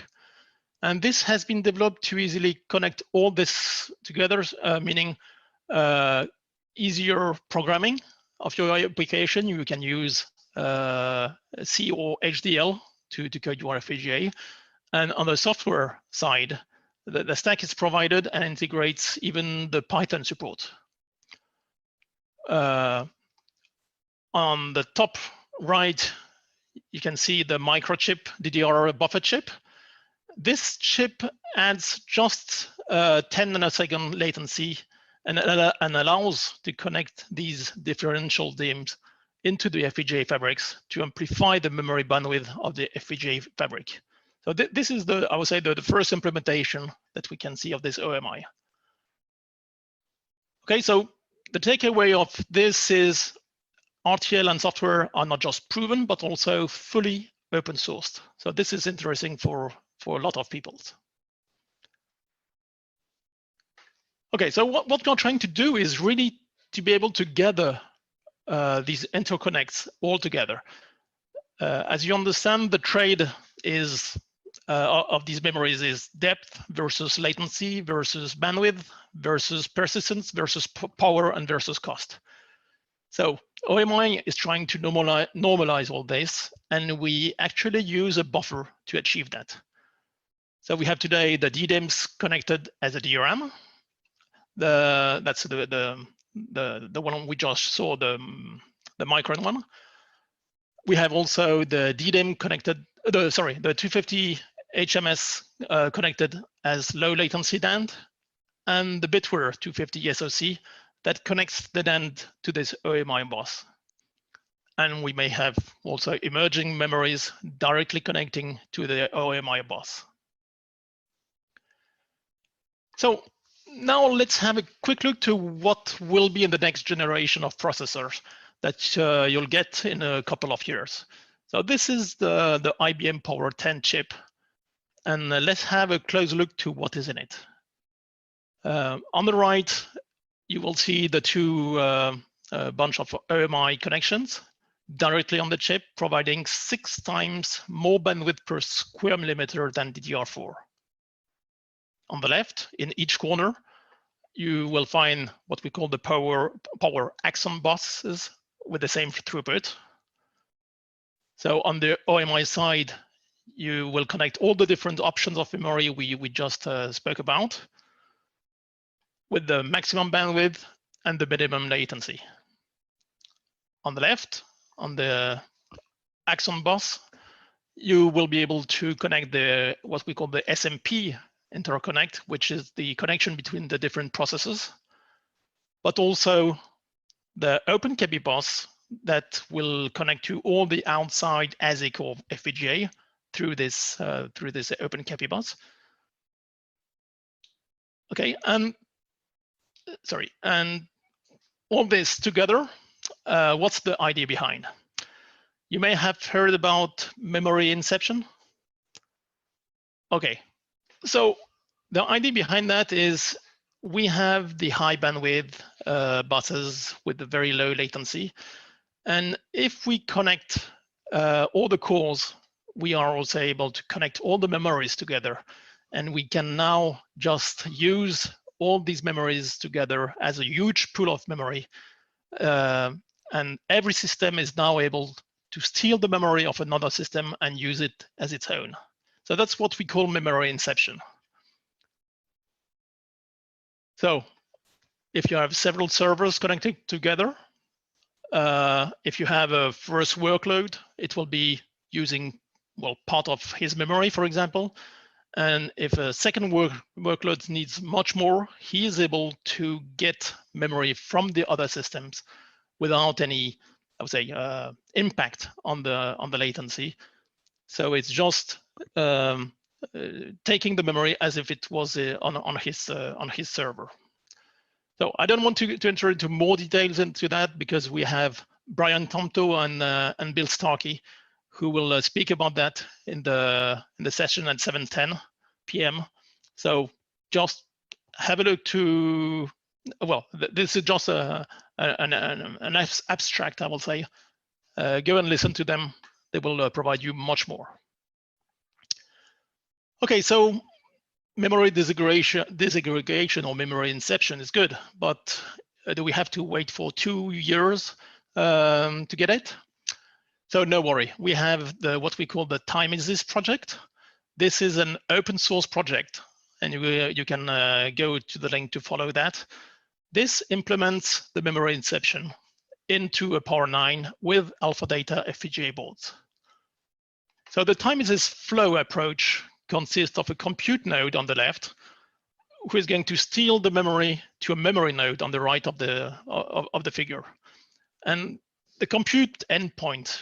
And this has been developed to easily connect all this together, meaning easier programming of your application. You can use C or HDL to code your FPGA. And on the software side, the stack is provided and integrates even the Python support. On the top right, you can see the microchip DDR buffer chip. This chip adds just 10 nanosecond latency and allows to connect these differential DIMMs into the FPGA fabrics to amplify the memory bandwidth of the FPGA fabric. So this is the, I would say, the first implementation that we can see of this OMI. Okay, so the takeaway of this is RTL and software are not just proven, but also fully open sourced. So this is interesting for a lot of people. Okay, so what we're trying to do is really to be able to gather these interconnects all together. As you understand, the trade is of these memories is depth versus latency versus bandwidth versus persistence versus power and versus cost. So OMI is trying to normalize all this, and we actually use a buffer to achieve that. So we have today the DDIMMs connected as a DRAM. That's the one we just saw, the Micron one. We have also the DDIMM connected, the 250 HMS connected as low latency NAND, and the Bitware 250 SoC that connects the NAND to this OMI bus. And we may have also emerging memories directly connecting to the OMI bus. So now let's have a quick look to what will be in the next generation of processors that you'll get in a couple of years. So this is the IBM Power 10 chip. And let's have a close look to what is in it. On the right, you will see the two bunch of OMI connections directly on the chip, providing 6 times more bandwidth per square millimeter than DDR4. On the left, in each corner, you will find what we call the power axon buses with the same throughput. So on the OMI side, you will connect all the different options of memory we just spoke about with the maximum bandwidth and the minimum latency. On the left, on the Axon bus, you will be able to connect what we call the SMP interconnect, which is the connection between the different processes, but also the OpenCAPI bus that will connect to all the outside ASIC or FPGA through this OpenCAPI bus. Okay, and all this together, what's the idea behind? You may have heard about memory inception. Okay, so the idea behind that is we have the high bandwidth buses with the very low latency. And if we connect all the cores, we are also able to connect all the memories together. And we can now just use all these memories together as a huge pool of memory. And every system is now able to steal the memory of another system and use it as its own. So that's what we call memory inception. So if you have several servers connected together, if you have a first workload, it will be using, well, part of his memory, for example. And if a second workload needs much more, he is able to get memory from the other systems without any, I would say, impact on the latency. So it's just taking the memory as if it was on his server. So I don't want to enter into more details into that because we have Brian Tomto and Bill Starkey who will speak about that in the session at 7:10 p.m. So just have a look to, well, this is just an abstract, I will say. Go and listen to them. They will provide you much more. Okay, so memory disaggregation or memory inception is good, but do we have to wait for 2 years to get it? So no worry, we have what we call the Time Is This project. This is an open source project, and you can go to the link to follow that. This implements the memory inception into a Power 9 with alpha data FPGA boards. So the Time Is This flow approach consists of a compute node on the left, who is going to steal the memory to a memory node on the right of the figure. And the compute endpoint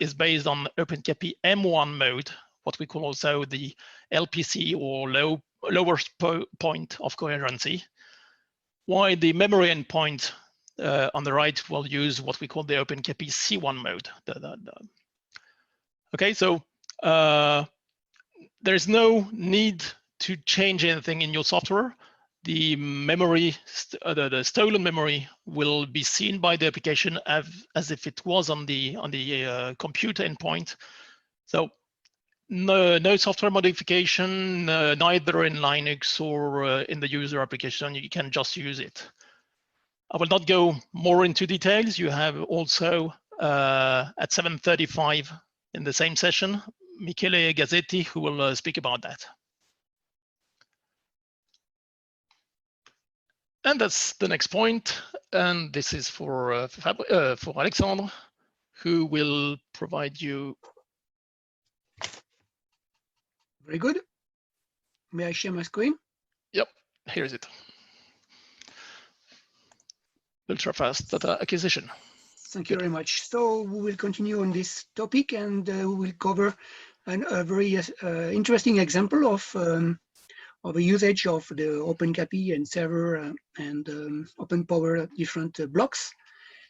is based on OpenCAPI M1 mode, what we call also the LPC, or lowest point of coherency, while the memory endpoint on the right will use what we call the OpenCAPI C1 mode. Okay, so there's no need to change anything in your software. The memory, the stolen memory, will be seen by the application as if it was on the computer endpoint. So no software modification, neither in Linux or in the user application. You can just use it. I will not go more into details. You have also at 7:35 in the same session, Michele Gazzetti, who will speak about that. And that's the next point. And this is for Alexandre, who will provide you. Very good. May I share my screen? Yep, here is it. Ultra-fast data acquisition. Thank you very much. So we will continue on this topic, and we will cover a very interesting example of a usage of the OpenCAPI and server and OpenPOWER different blocks.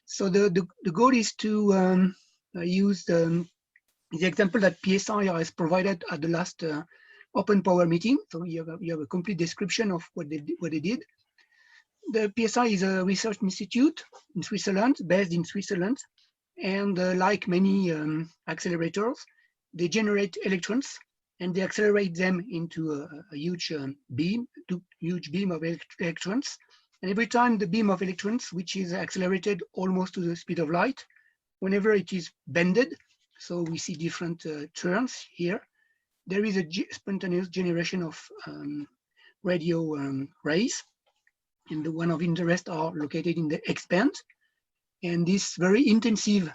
So the goal is to use the example that PSI has provided at the last OpenPOWER meeting. So you have a complete description of what they did. The PSI is a research institute in Switzerland, based in Switzerland, and like many accelerators, they generate electrons and they accelerate them into a huge beam of electrons. And every time the beam of electrons, which is accelerated almost to the speed of light, whenever it is bended, so we see different turns here, there is a spontaneous generation of radio rays. And the one of interest are located in the X band. And these very intensive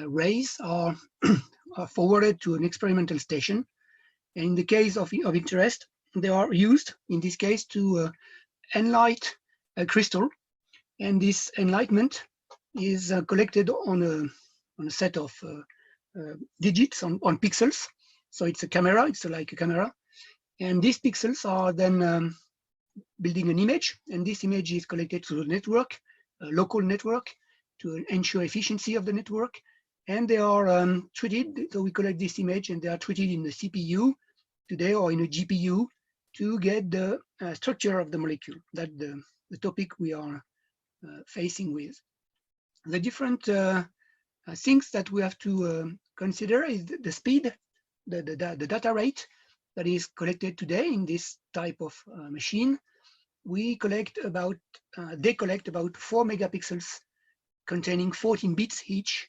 rays are forwarded to an experimental station. And in the case of interest, they are used, in this case, to enlight a crystal. And this enlightenment is collected on a set of digits, on pixels. So it's a camera, it's like a camera. And these pixels are then building an image, and this image is collected through the network, a local network, to ensure efficiency of the network. And they are treated, so we collect this image and they are treated in the CPU today or in a GPU to get the structure of the molecule. That's the topic we are facing with. The different things that we have to consider is the speed, the data rate that is collected today in this type of machine. We collect about, they collect about 4 megapixels containing 14 bits each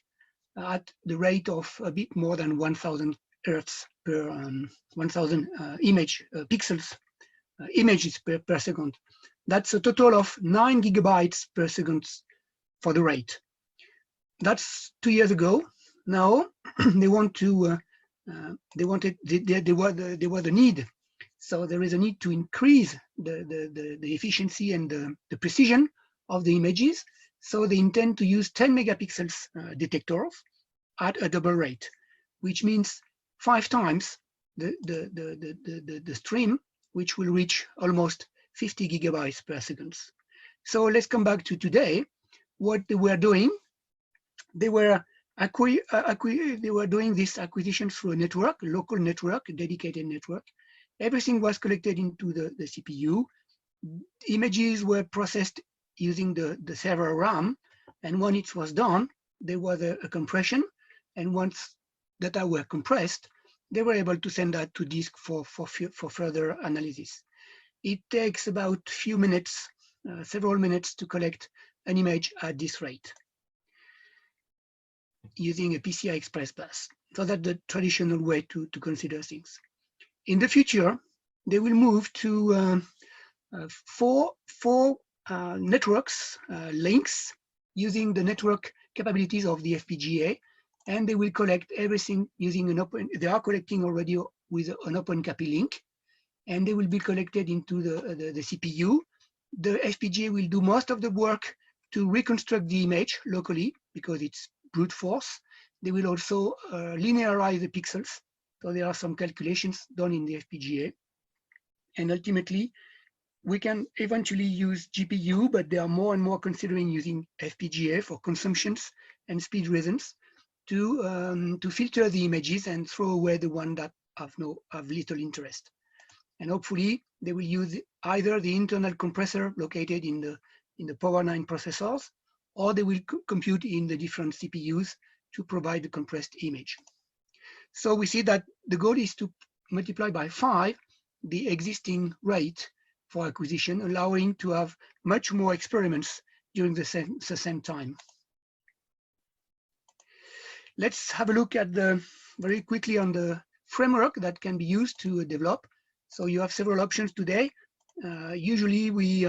at the rate of a bit more than 1000 hertz per 1000 pixels, images per second. That's a total of 9 gigabytes per second for the rate. That's 2 years ago. Now they want to, there was the need. So there is a need to increase the efficiency and the precision of the images. So they intend to use 10 megapixels detectors at a double rate, which means 5 times the stream, which will reach almost 50 gigabytes per second. So let's come back to today. What they were doing, they were doing this acquisition through a network, a local network, a dedicated network. Everything was collected into the CPU. Images were processed using the server RAM, and when it was done, there was a compression, and once data were compressed, they were able to send that to disk for further analysis. It takes about few minutes, several minutes to collect an image at this rate using a PCI Express bus. So that's the traditional way to consider things. In the future, they will move to four networks, links, using the network capabilities of the FPGA, and they will collect everything using an open, they are collecting already with an OpenCAPI link, and they will be collected into the CPU. The FPGA will do most of the work to reconstruct the image locally, because it's brute force. They will also linearize the pixels So there are some calculations done in the FPGA. And ultimately, we can eventually use GPU, but they are more and more considering using FPGA for consumptions and speed reasons to filter the images and throw away the one that have little interest. And hopefully they will use either the internal compressor located in the Power 9 processors, or they will compute in the different CPUs to provide the compressed image. So we see that the goal is to multiply by 5 the existing rate for acquisition, allowing to have much more experiments during the same time. Let's have a look at very quickly on the framework that can be used to develop. So you have several options today. Usually we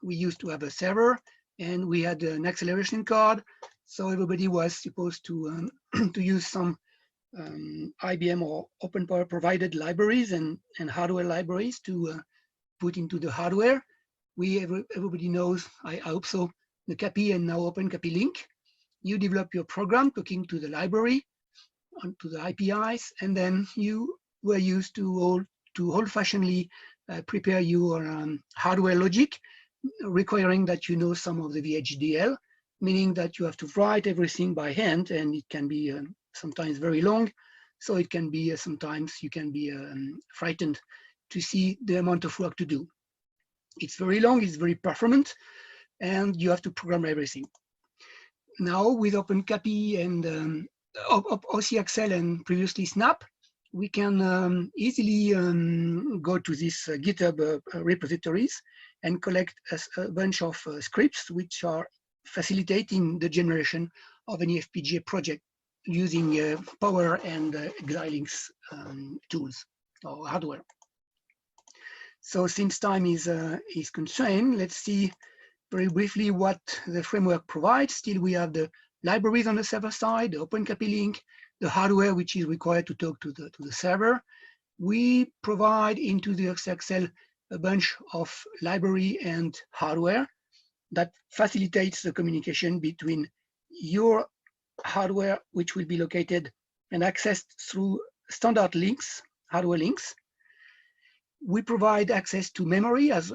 used to have a server and we had an acceleration card. So everybody was supposed to to use some IBM or OpenPOWER provided libraries and hardware libraries to put into the hardware. Everybody knows, I hope so, the CAPI and now OpenCAPI link. You develop your program talking to the library, to the APIs, and then you were used to old-fashionedly prepare your hardware logic, requiring that you know some of the VHDL, meaning that you have to write everything by hand, and it can be sometimes very long. So it can be sometimes you can be frightened to see the amount of work to do. It's very long, it's very performant, and you have to program everything. Now with OpenCAPI and OCXL and previously Snap, we can easily go to these GitHub repositories and collect a bunch of scripts which are facilitating the generation of any FPGA project using Power and Xilinx tools or hardware. So since time is constrained, let's see very briefly what the framework provides. Still, we have the libraries on the server side, the OpenCAPI link, the hardware which is required to talk to the server. We provide into the OCXL a bunch of library and hardware that facilitates the communication between your hardware, which will be located and accessed through standard links, hardware links. We provide access to memory, as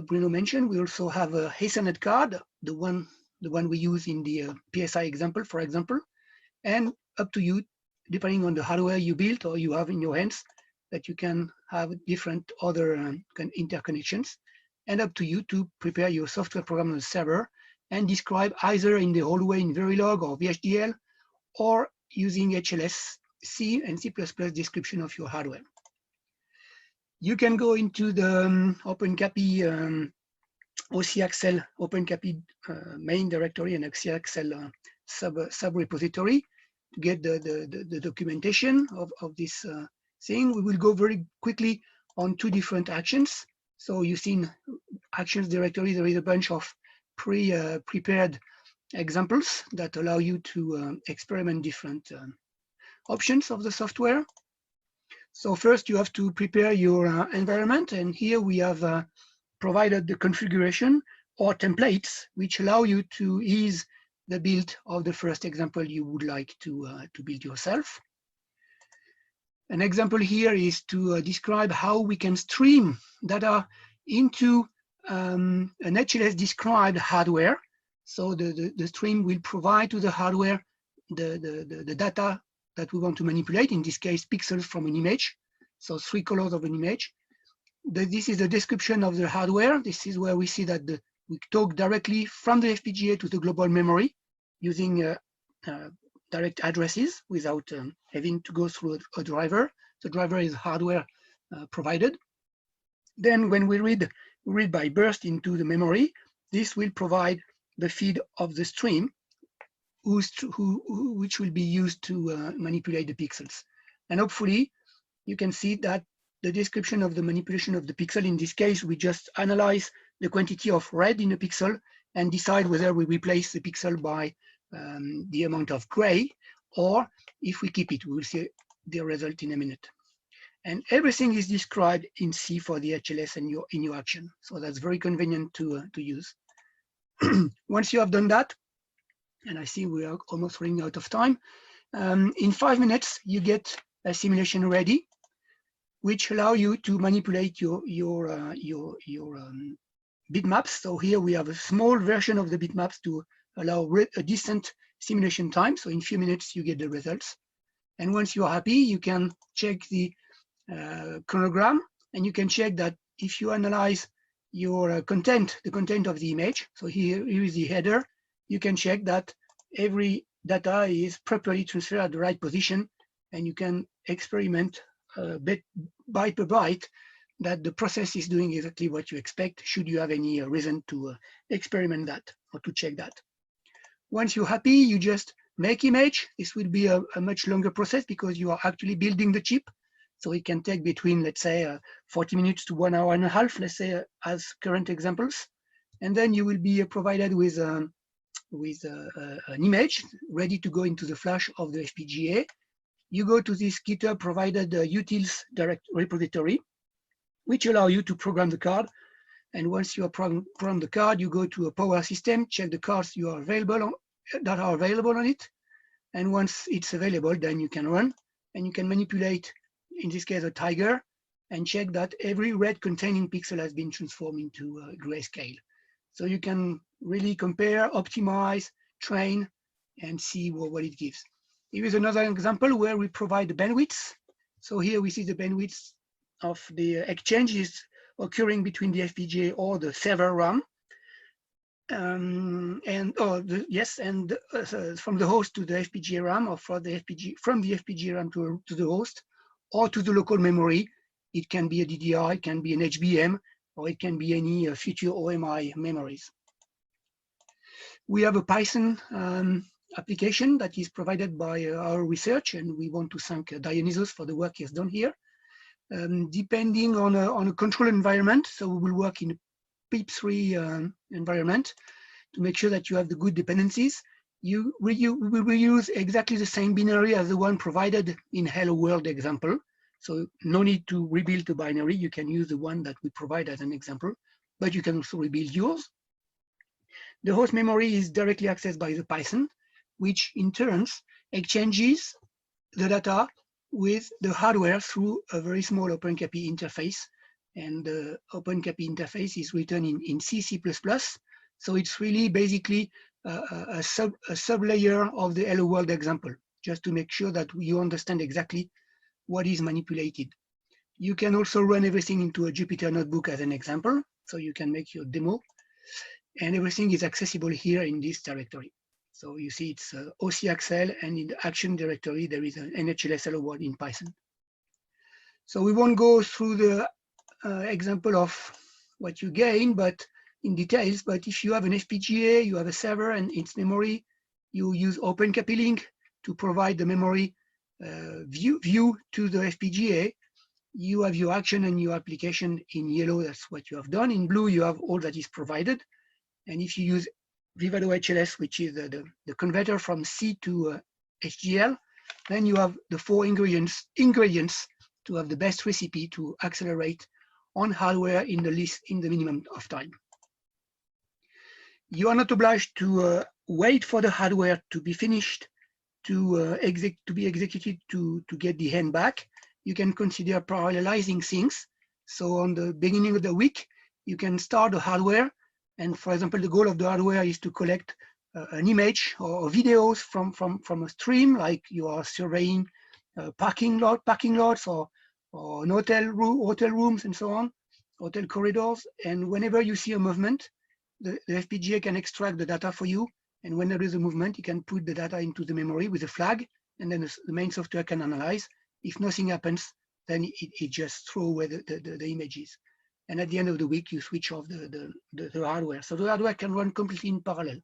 Bruno mentioned. We also have a Ethernet card, the one we use in the PSI example, for example, and up to you, depending on the hardware you built or you have in your hands, that you can have different other interconnections, and up to you to prepare your software program on the server and describe either in the hallway in Verilog or VHDL, or using HLS, C and C++ description of your hardware. You can go into the OpenCAPI OCXL OpenCAPI main directory and OCXL sub repository to get the documentation of this thing. We will go very quickly on two different actions. So you've seen actions directory. There is a bunch of prepared examples that allow you to experiment different options of the software. So first you have to prepare your environment, and here we have provided the configuration or templates which allow you to ease the build of the first example you would like to build yourself. An example here is to describe how we can stream data into an HLS described hardware. So the stream will provide to the hardware the data that we want to manipulate, in this case, pixels from an image. So 3 colors of an image. This is a description of the hardware. This is where we see that we talk directly from the FPGA to the global memory using direct addresses without having to go through a driver. The driver is hardware provided. Then when we read by burst into the memory, this will provide the feed of the stream, which will be used to manipulate the pixels. And hopefully you can see that the description of the manipulation of the pixel, in this case, we just analyze the quantity of red in a pixel and decide whether we replace the pixel by the amount of gray, or if we keep it. We will see the result in a minute. And everything is described in C for the HLS and in your action. So that's very convenient to use. Once you have done that, and I see we are almost running out of time, in 5 minutes, you get a simulation ready, which allow you to manipulate your bitmaps. So here we have a small version of the bitmaps to allow a decent simulation time. So in a few minutes, you get the results. And once you're happy, you can check the chronogram, and you can check that if you analyze your content, the content of the image. So here is the header. You can check that every data is properly transferred at the right position, and you can experiment bit byte per byte that the process is doing exactly what you expect, should you have any reason to experiment that or to check that. Once you're happy, you just make image. This will be a much longer process because you are actually building the chip. So it can take between, let's say, 40 minutes to 1 hour and a half, let's say, as current examples. And then you will be provided with an image ready to go into the flash of the FPGA. You go to this GitHub provided utils direct repository, which allow you to program the card. And once you have programmed the card, you go to a power system, check the cards that are available on it. And once it's available, then you can run and you can manipulate, in this case, a tiger, and check that every red containing pixel has been transformed into grayscale. So you can really compare, optimize, train, and see what it gives. Here is another example where we provide the bandwidth. So here we see the bandwidth of the exchanges occurring between the FPGA or the server RAM. From the host to the FPGA RAM, or from the FPGA RAM to the host, or to the local memory. It can be a DDR, it can be an HBM, or it can be any future OMI memories. We have a Python application that is provided by our research, and we want to thank Dionysos for the work he has done here. Depending on a control environment, so we will work in a PIP3 environment to make sure that you have the good dependencies. We will use exactly the same binary as the one provided in Hello World example. So no need to rebuild the binary. You can use the one that we provide as an example, but you can also rebuild yours. The host memory is directly accessed by the Python, which in turn exchanges the data with the hardware through a very small OpenCAPI interface. And the OpenCAPI interface is written in C++. So it's really basically a sub-layer of the Hello World example, just to make sure that you understand exactly what is manipulated. You can also run everything into a Jupyter notebook as an example, so you can make your demo. And everything is accessible here in this directory. So you see it's OCAxel, and in the action directory, there is an NHLS Hello World in Python. So we won't go through the example of what you gain, but in details, but if you have an FPGA, you have a server and its memory, you use OpenCAPI link to provide the memory view to the FPGA. You have your action and your application in yellow, that's what you have done. In blue, you have all that is provided. And if you use Vivado HLS, which is the converter from C to HDL, then you have the 4 ingredients to have the best recipe to accelerate on hardware in the minimum of time. You are not obliged to wait for the hardware to be finished to be executed to get the hand back. You can consider parallelizing things. So on the beginning of the week, you can start the hardware. And for example, the goal of the hardware is to collect an image or videos from a stream, like you are surveying parking lots or an hotel rooms and so on, hotel corridors. And whenever you see a movement, the FPGA can extract the data for you. And when there is a movement, you can put the data into the memory with a flag, and then the main software can analyze. If nothing happens, then it just throws away the images. And at the end of the week, you switch off the hardware. So the hardware can run completely in parallel.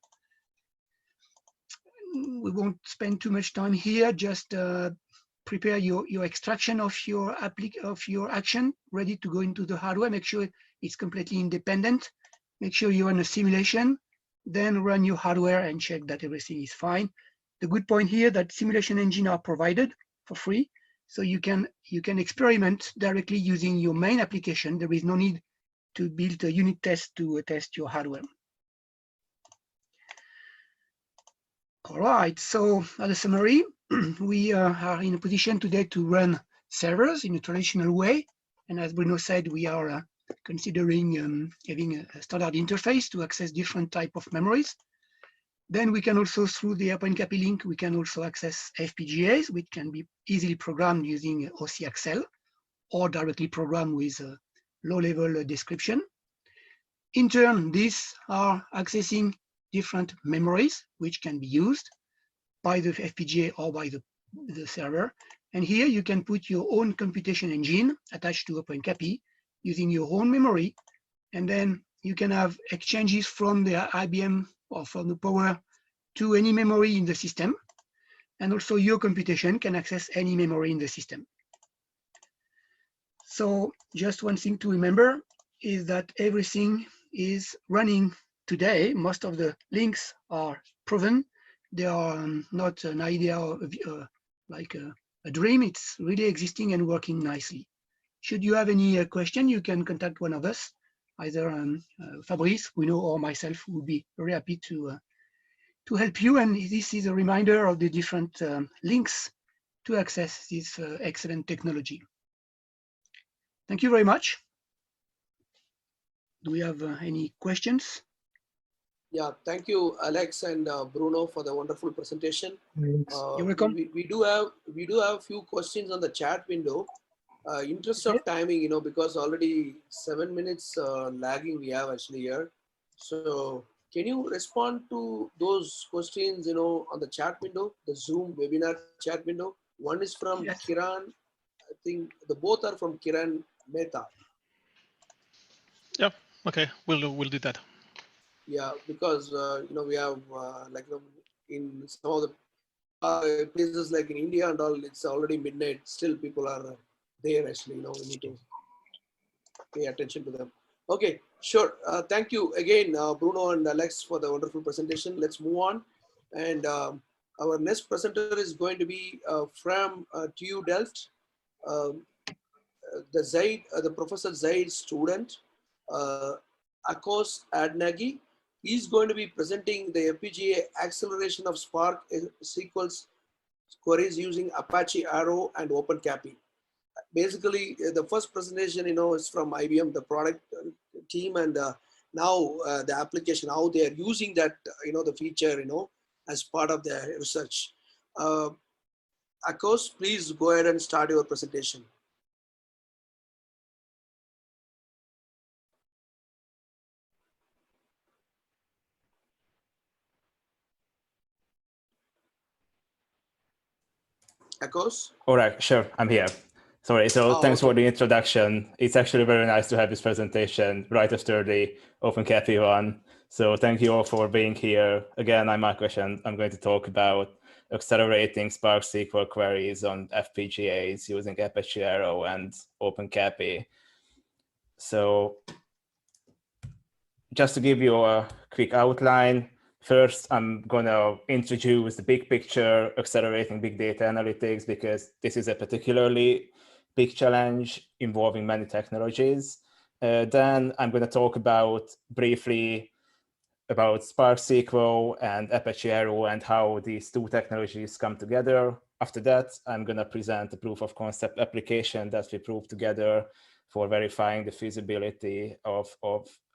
We won't spend too much time here, just prepare your extraction of your action, ready to go into the hardware. Make sure it's completely independent. Make sure you run a simulation, then run your hardware and check that everything is fine. The good point here that simulation engine are provided for free. So you can experiment directly using your main application. There is no need to build a unit test to test your hardware. All right, so as a summary, we are in a position today to run servers in a traditional way. And as Bruno said, we are considering having a standard interface to access different type of memories. Then we can also, through the OpenCAPI link, we can also access FPGAs, which can be easily programmed using OCXL or directly programmed with a low-level description. In turn, these are accessing different memories, which can be used by the FPGA or by the server. And here you can put your own computation engine attached to OpenCAPI using your own memory. And then you can have exchanges from the IBM or from the Power to any memory in the system. And also your computation can access any memory in the system. So just one thing to remember is that everything is running today. Most of the links are proven. They are not an idea of, like a dream. It's really existing and working nicely. Should you have any question, you can contact one of us, either Fabrice, Bruno, or myself. We'll be very happy to help you. And this is a reminder of the different links to access this excellent technology. Thank you very much. Do we have any questions? Yeah, thank you, Alex and Bruno, for the wonderful presentation. You're welcome. We do have a few questions on the chat window. Interest of timing, because already 7 minutes lagging we have actually here. So can you respond to those questions, on the chat window, the Zoom webinar chat window? One is from Kiran. I think both are from Kiran Mehta. Yeah. Okay. We'll do that. Yeah, because we have in some of the places like in India and all, it's already midnight. Still, people are there. Actually, we need to pay attention to them. Okay, sure. Thank you again, Bruno and Alex, for the wonderful presentation. Let's move on. And our next presenter is going to be from TU Delft, the Professor Zaid student, Akos Adnagi. He's going to be presenting the FPGA acceleration of Spark SQL queries using Apache Arrow and OpenCAPI. Basically, the first presentation, is from IBM, the product team, and now the application, how they are using that, the feature, as part of their research. Akos, please go ahead and start your presentation. Akos? All right, sure, I'm here. Sorry, so thanks for the introduction. It's actually very nice to have this presentation right after the OpenCAPI one. So thank you all for being here. Again, I'm Marcos, and I'm going to talk about accelerating Spark SQL queries on FPGAs using Apache Arrow and OpenCAPI. So just to give you a quick outline, first, I'm going to introduce the big picture, accelerating big data analytics, because this is a particularly big challenge involving many technologies. Then I'm going to talk briefly about Spark SQL and Apache Arrow and how these two technologies come together. After that, I'm going to present a proof of concept application that we proved together for verifying the feasibility of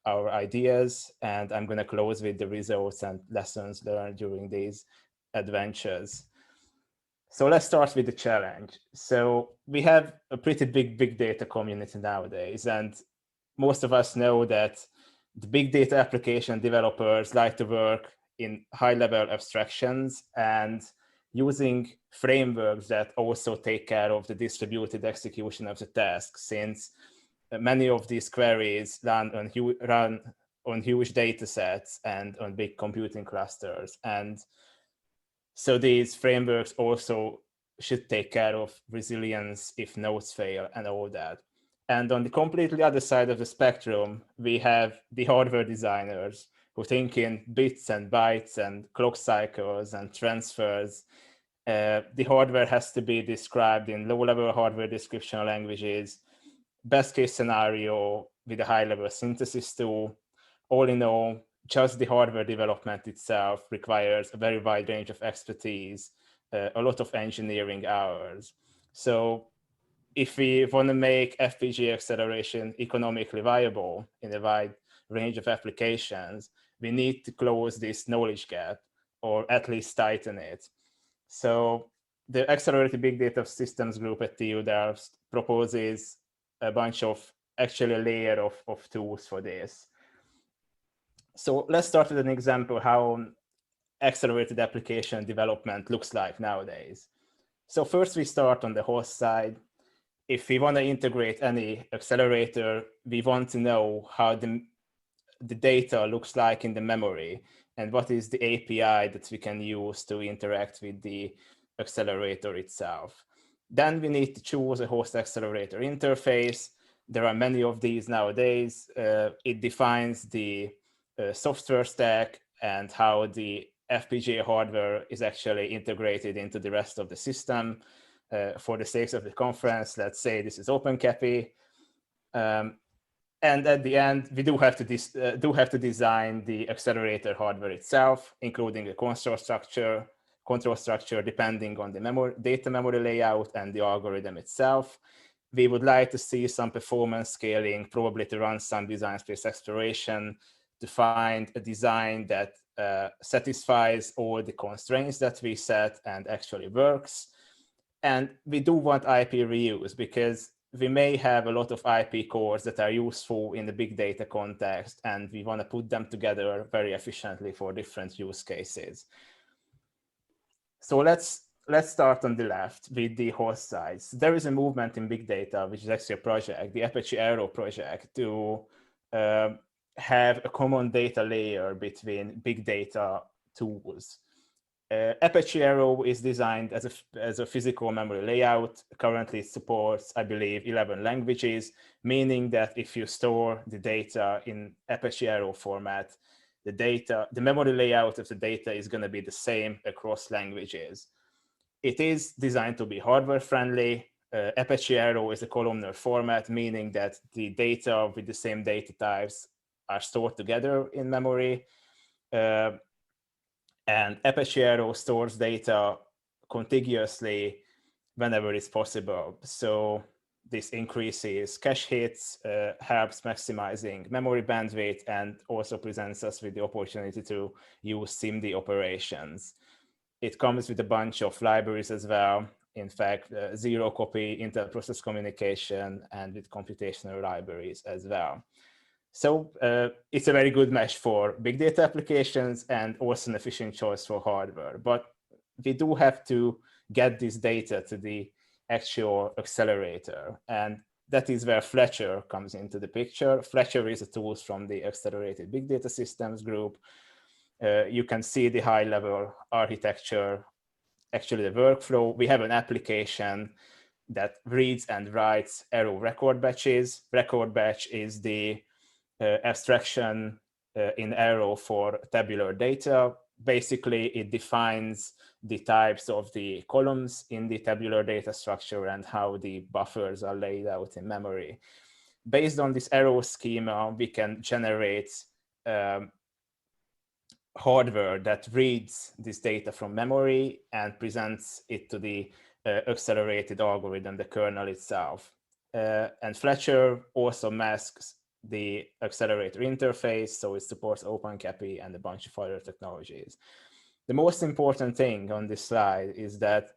our ideas, and I'm going to close with the results and lessons learned during these adventures. So let's start with the challenge. So we have a pretty big data community nowadays, and most of us know that the big data application developers like to work in high-level abstractions and using frameworks that also take care of the distributed execution of the task, since many of these queries run on huge data sets and on big computing clusters. And so these frameworks also should take care of resilience if nodes fail and all that. And on the completely other side of the spectrum, we have the hardware designers who think in bits and bytes and clock cycles and transfers. The hardware has to be described in low-level hardware description languages, best case scenario with a high-level synthesis tool. All in all, just the hardware development itself requires a very wide range of expertise a lot of engineering hours. So if we want to make FPGA acceleration economically viable in a wide range of applications, we need to close this knowledge gap, or at least tighten it. So the Accelerated Big Data Systems group at TU Delft proposes a bunch of, actually a layer of tools for this. So let's start with an example how accelerated application development looks like nowadays. So first we start on the host side. If we want to integrate any accelerator, we want to know how the data looks like in the memory and what is the API that we can use to interact with the accelerator itself. Then we need to choose a host accelerator interface. There are many of these nowadays. It defines the software stack and how the FPGA hardware is actually integrated into the rest of the system. For the sake of the conference, let's say this is OpenCAPI. And at the end, we do have to design the accelerator hardware itself, including the control structure depending on the data memory layout and the algorithm itself. We would like to see some performance scaling, probably to run some design space exploration, to find a design that satisfies all the constraints that we set and actually works. And we do want IP reuse, because we may have a lot of IP cores that are useful in the big data context, and we want to put them together very efficiently for different use cases. So let's start on the left with the host sides. There is a movement in big data, which is actually a project, the Apache Arrow project, to have a common data layer between big data tools. Apache Arrow is designed as a physical memory layout. Currently it supports, I believe, 11 languages, meaning that if you store the data in Apache Arrow format, the memory layout of the data is going to be the same across languages. It is designed to be hardware friendly. Apache Arrow is a columnar format, meaning that the data with the same data types are stored together in memory. And Apache Arrow stores data contiguously whenever it's possible. So this increases cache hits, helps maximizing memory bandwidth, and also presents us with the opportunity to use SIMD operations. It comes with a bunch of libraries as well. In fact, zero copy inter-process communication, and with computational libraries as well. So it's a very good match for big data applications and also an efficient choice for hardware. But we do have to get this data to the actual accelerator. And that is where Fletcher comes into the picture. Fletcher is a tool from the Accelerated Big Data Systems group. You can see the high-level architecture, actually the workflow. We have an application that reads and writes Arrow record batches. Record batch is the abstraction in Arrow for tabular data. Basically, it defines the types of the columns in the tabular data structure and how the buffers are laid out in memory. Based on this Arrow schema, we can generate hardware that reads this data from memory and presents it to the accelerated algorithm, the kernel itself. And Fletcher also masks the accelerator interface, so it supports OpenCAPI and a bunch of other technologies. The most important thing on this slide is that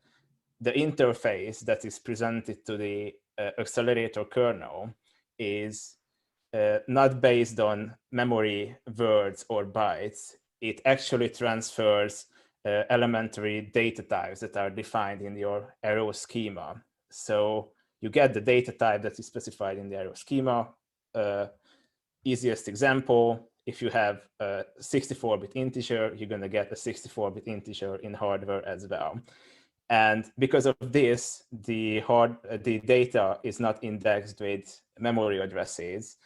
the interface that is presented to the accelerator kernel is not based on memory words or bytes. It actually transfers elementary data types that are defined in your Arrow schema. So you get the data type that is specified in the Arrow schema. Easiest example, if you have a 64-bit integer, you're going to get a 64-bit integer in hardware as well. And because of this, the data is not indexed with memory addresses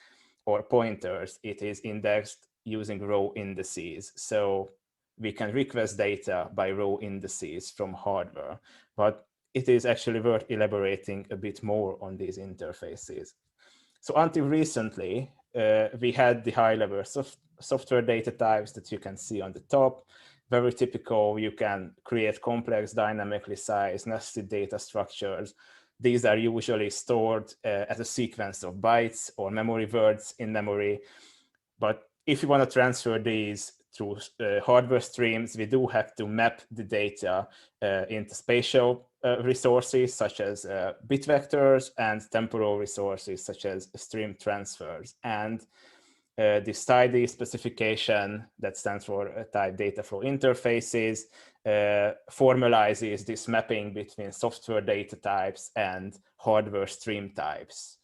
or pointers. It is indexed using row indices. So we can request data by row indices from hardware. But it is actually worth elaborating a bit more on these interfaces. So until recently, we had the high-level software data types that you can see on the top. very typical. You can create complex, dynamically sized, nested data structures. These are usually stored as a sequence of bytes or memory words in memory. But if you want to transfer these through hardware streams, we do have to map the data into spatial resources, such as bit vectors, and temporal resources, such as stream transfers. And this TIDI specification, that stands for Tight Data Flow Interfaces, formalizes this mapping between software data types and hardware stream types.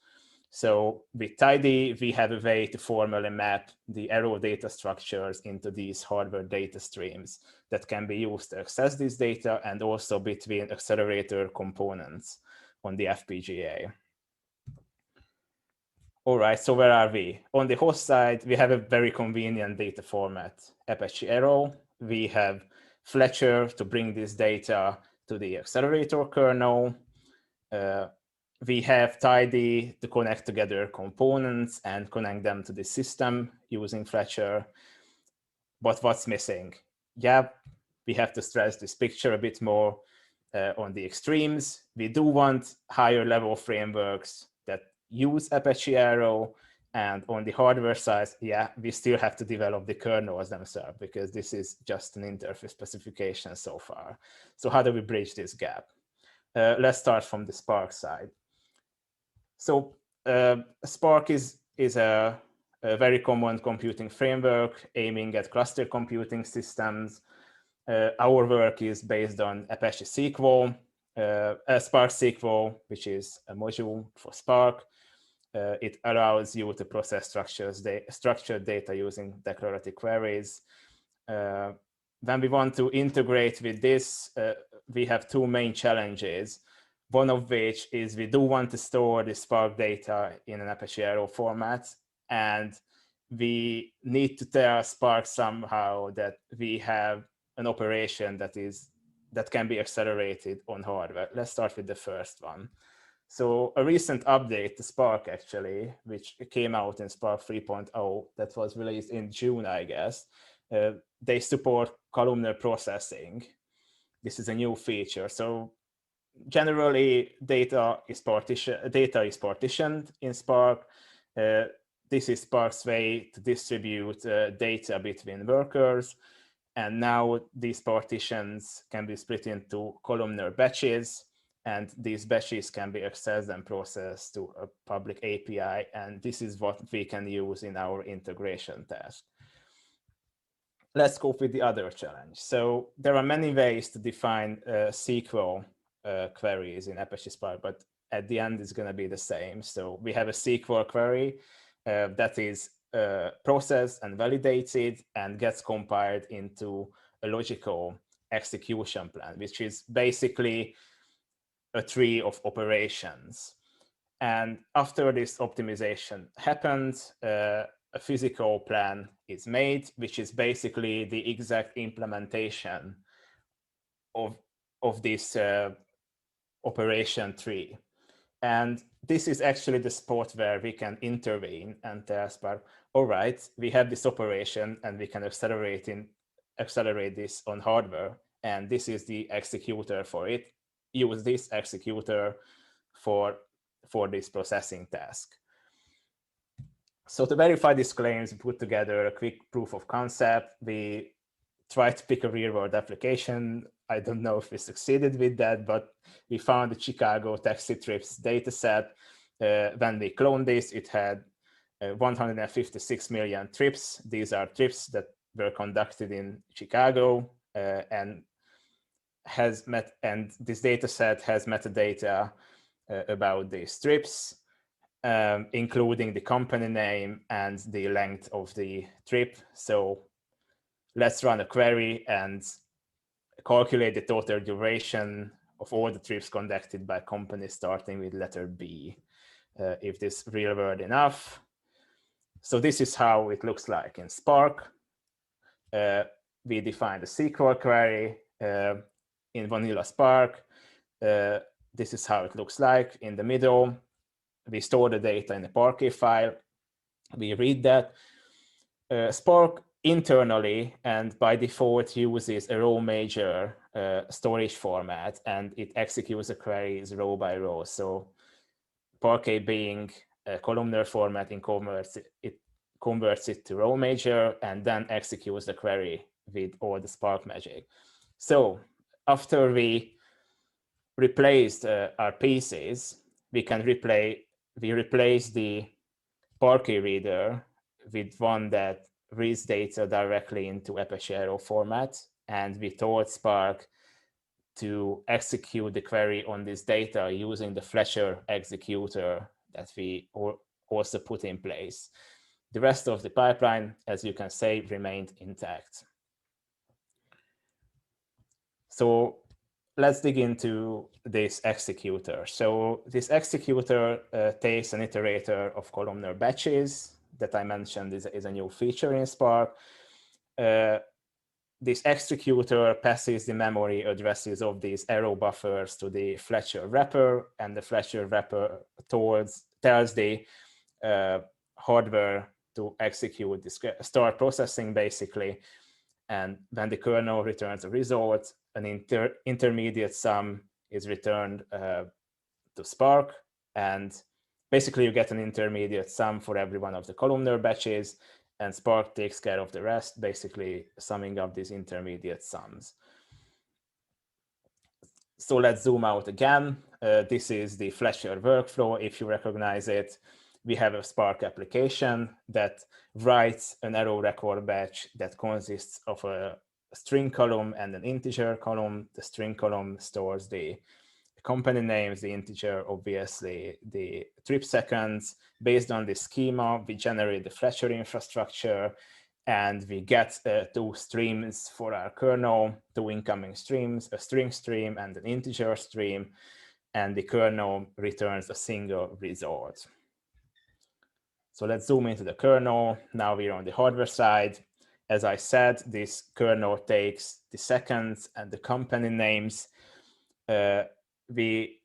So with TIDI, we have a way to formally map the arrow data structures into these hardware data streams that can be used to access this data, and also between accelerator components on the FPGA. All right, so where are we? On the host side, we have a very convenient data format, Apache Arrow. We have Fletcher to bring this data to the accelerator kernel. We have TIDI to connect together components and connect them to the system using Fletcher. But what's missing? Yeah, we have to stress this picture a bit more on the extremes. We do want higher level frameworks that use Apache Arrow, and on the hardware side, yeah, we still have to develop the kernels themselves, because this is just an interface specification so far. So how do we bridge this gap? Let's start from the Spark side. So Spark is a very common computing framework aiming at cluster computing systems. Our work is based on Apache SQL, Spark SQL, which is a module for Spark. It allows you to process structured data using declarative queries. When we want to integrate with this, we have two main challenges. One of which is we do want to store the Spark data in an Apache Arrow format, and we need to tell Spark somehow that we have an operation that can be accelerated on hardware. Let's start with the first one. So a recent update to Spark, actually, which came out in Spark 3.0, that was released in June, I guess, they support columnar processing. This is a new feature. So generally, data is partitioned in Spark. This is Spark's way to distribute data between workers. And now these partitions can be split into columnar batches. And these batches can be accessed and processed to a public API. And this is what we can use in our integration test. Let's go with the other challenge. So there are many ways to define SQL queries in Apache Spark, but at the end it's going to be the same. So we have a SQL query that is processed and validated and gets compiled into a logical execution plan, which is basically a tree of operations. And after this optimization happens, a physical plan is made, which is basically the exact implementation of this operation tree. And this is actually the spot where we can intervene and tell Spark, all right, we have this operation and we can accelerate this on hardware. And this is the executor for it. Use this executor for this processing task. So to verify these claims, we put together a quick proof of concept. We tried to pick a real-world application. I don't know if we succeeded with that, but we found the Chicago taxi trips dataset. When we cloned this, it had 156 million trips. These are trips that were conducted in Chicago, and this dataset has metadata about these trips, including the company name and the length of the trip. So let's run a query and calculate the total duration of all the trips conducted by companies starting with letter B, if this is real world enough. So this is how it looks like in Spark. We define the SQL query in vanilla Spark. This is how it looks like. In the middle, we store the data in a Parquet file. We read that. Spark internally and by default uses a row major storage format, and it executes the queries row by row. So Parquet being a columnar format, it converts it to row major and then executes the query with all the Spark magic. So after we replaced our pieces, we replace the Parquet reader with one that reads data directly into Apache Arrow format, and we told Spark to execute the query on this data using the Fletcher executor that we also put in place. The rest of the pipeline, as you can see, remained intact. So let's dig into this executor. So this executor takes an iterator of columnar batches that I mentioned is a new feature in Spark. This executor passes the memory addresses of these arrow buffers to the Fletcher wrapper, and the Fletcher wrapper tells the hardware to execute this, start processing basically. And when the kernel returns a result, an intermediate sum is returned to Spark, and basically you get an intermediate sum for every one of the columnar batches, and Spark takes care of the rest, basically summing up these intermediate sums. So let's zoom out again. This is the Fletcher workflow. If you recognize it, we have a Spark application that writes an arrow record batch that consists of a string column and an integer column. The string column stores the company names, the integer, obviously, the trip seconds. Based on the schema, we generate the Fletcher infrastructure, and we get 2 streams for our kernel, 2 incoming streams, a string stream and an integer stream, and the kernel returns a single result. So let's zoom into the kernel. Now we're on the hardware side. As I said, this kernel takes the seconds and the company names. We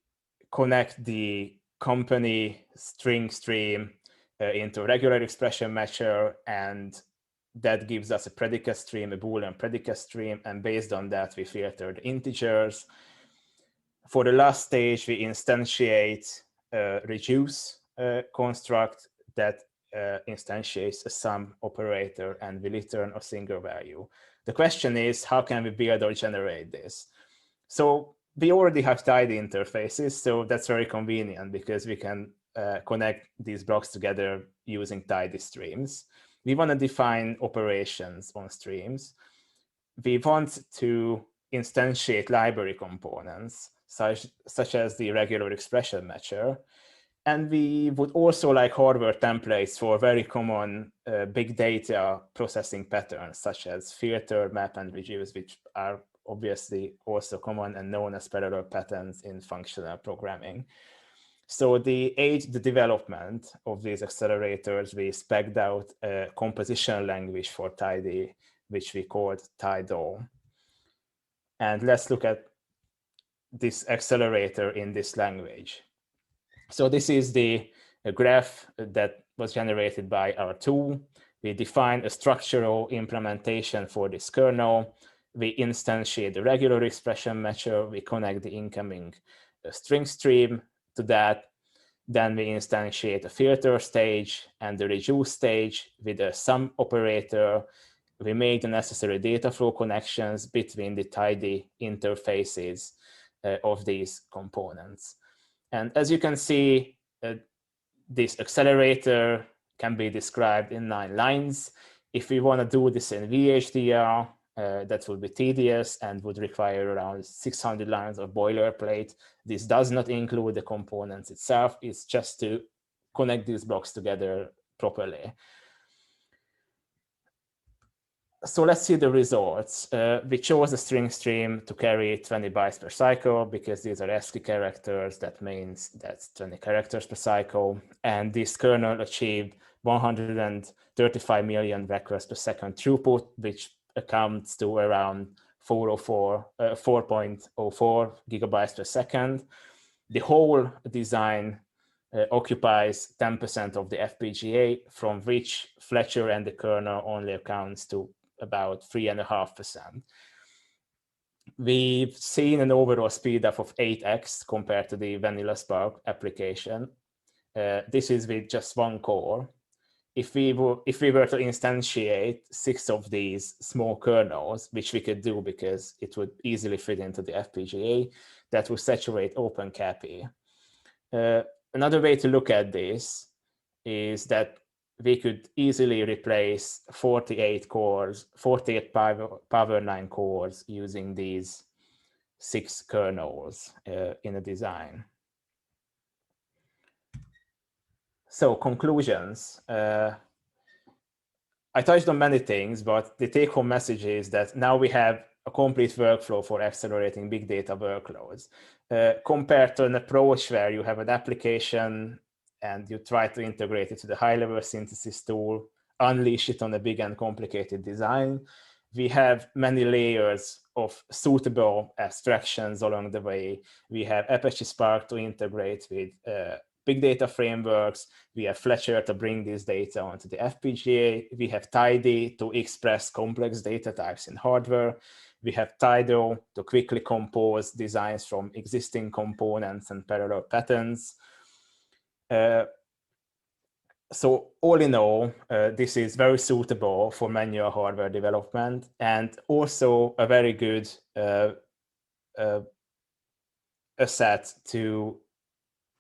connect the company string stream into a regular expression matcher, and that gives us a predicate stream, a Boolean predicate stream, and based on that, we filter the integers. For the last stage, we instantiate a reduce construct that instantiates a sum operator, and we return a single value. The question is, how can we build or generate this? So we already have tidy interfaces, so that's very convenient because we can connect these blocks together using tidy streams. We want to define operations on streams. We want to instantiate library components, such as the regular expression matcher. And we would also like hardware templates for very common big data processing patterns, such as filter, map, and reduce, which are obviously also common and known as parallel patterns in functional programming. So the development of these accelerators, we spec'd out a composition language for tidy, which we called Tido. And let's look at this accelerator in this language. So this is the graph that was generated by our tool. We define a structural implementation for this kernel. We instantiate the regular expression matcher. We connect the incoming string stream to that. Then we instantiate a filter stage and the reduce stage with a sum operator. We make the necessary data flow connections between the tidy interfaces of these components. And as you can see, this accelerator can be described in 9 lines. If we want to do this in VHDL, that would be tedious and would require around 600 lines of boilerplate. This does not include the components itself. It's just to connect these blocks together properly. So let's see the results. We chose a string stream to carry 20 bytes per cycle because these are ASCII characters. That means that's 20 characters per cycle. And this kernel achieved 135 million requests per second throughput, which accounts to around 4.04 gigabytes per second. The whole design occupies 10% of the FPGA, from which Fletcher and the kernel only accounts to about 3.5%. We've seen an overall speed up of 8x compared to the vanilla Spark application. This is with just one core. If we were to instantiate 6 of these small kernels, which we could do because it would easily fit into the FPGA, that would saturate OpenCAPI. Another way to look at this is that we could easily replace 48 cores, 48 Power 9 cores using these 6 kernels in a design. So conclusions. I touched on many things, but the take-home message is that now we have a complete workflow for accelerating big data workloads. Compared to an approach where you have an application and you try to integrate it to the high-level synthesis tool, unleash it on a big and complicated design, we have many layers of suitable abstractions along the way. We have Apache Spark to integrate with big data frameworks. We have Fletcher to bring this data onto the FPGA. We have Tidy to express complex data types in hardware. We have Tidal to quickly compose designs from existing components and parallel patterns. So all in all, this is very suitable for manual hardware development, and also a very good asset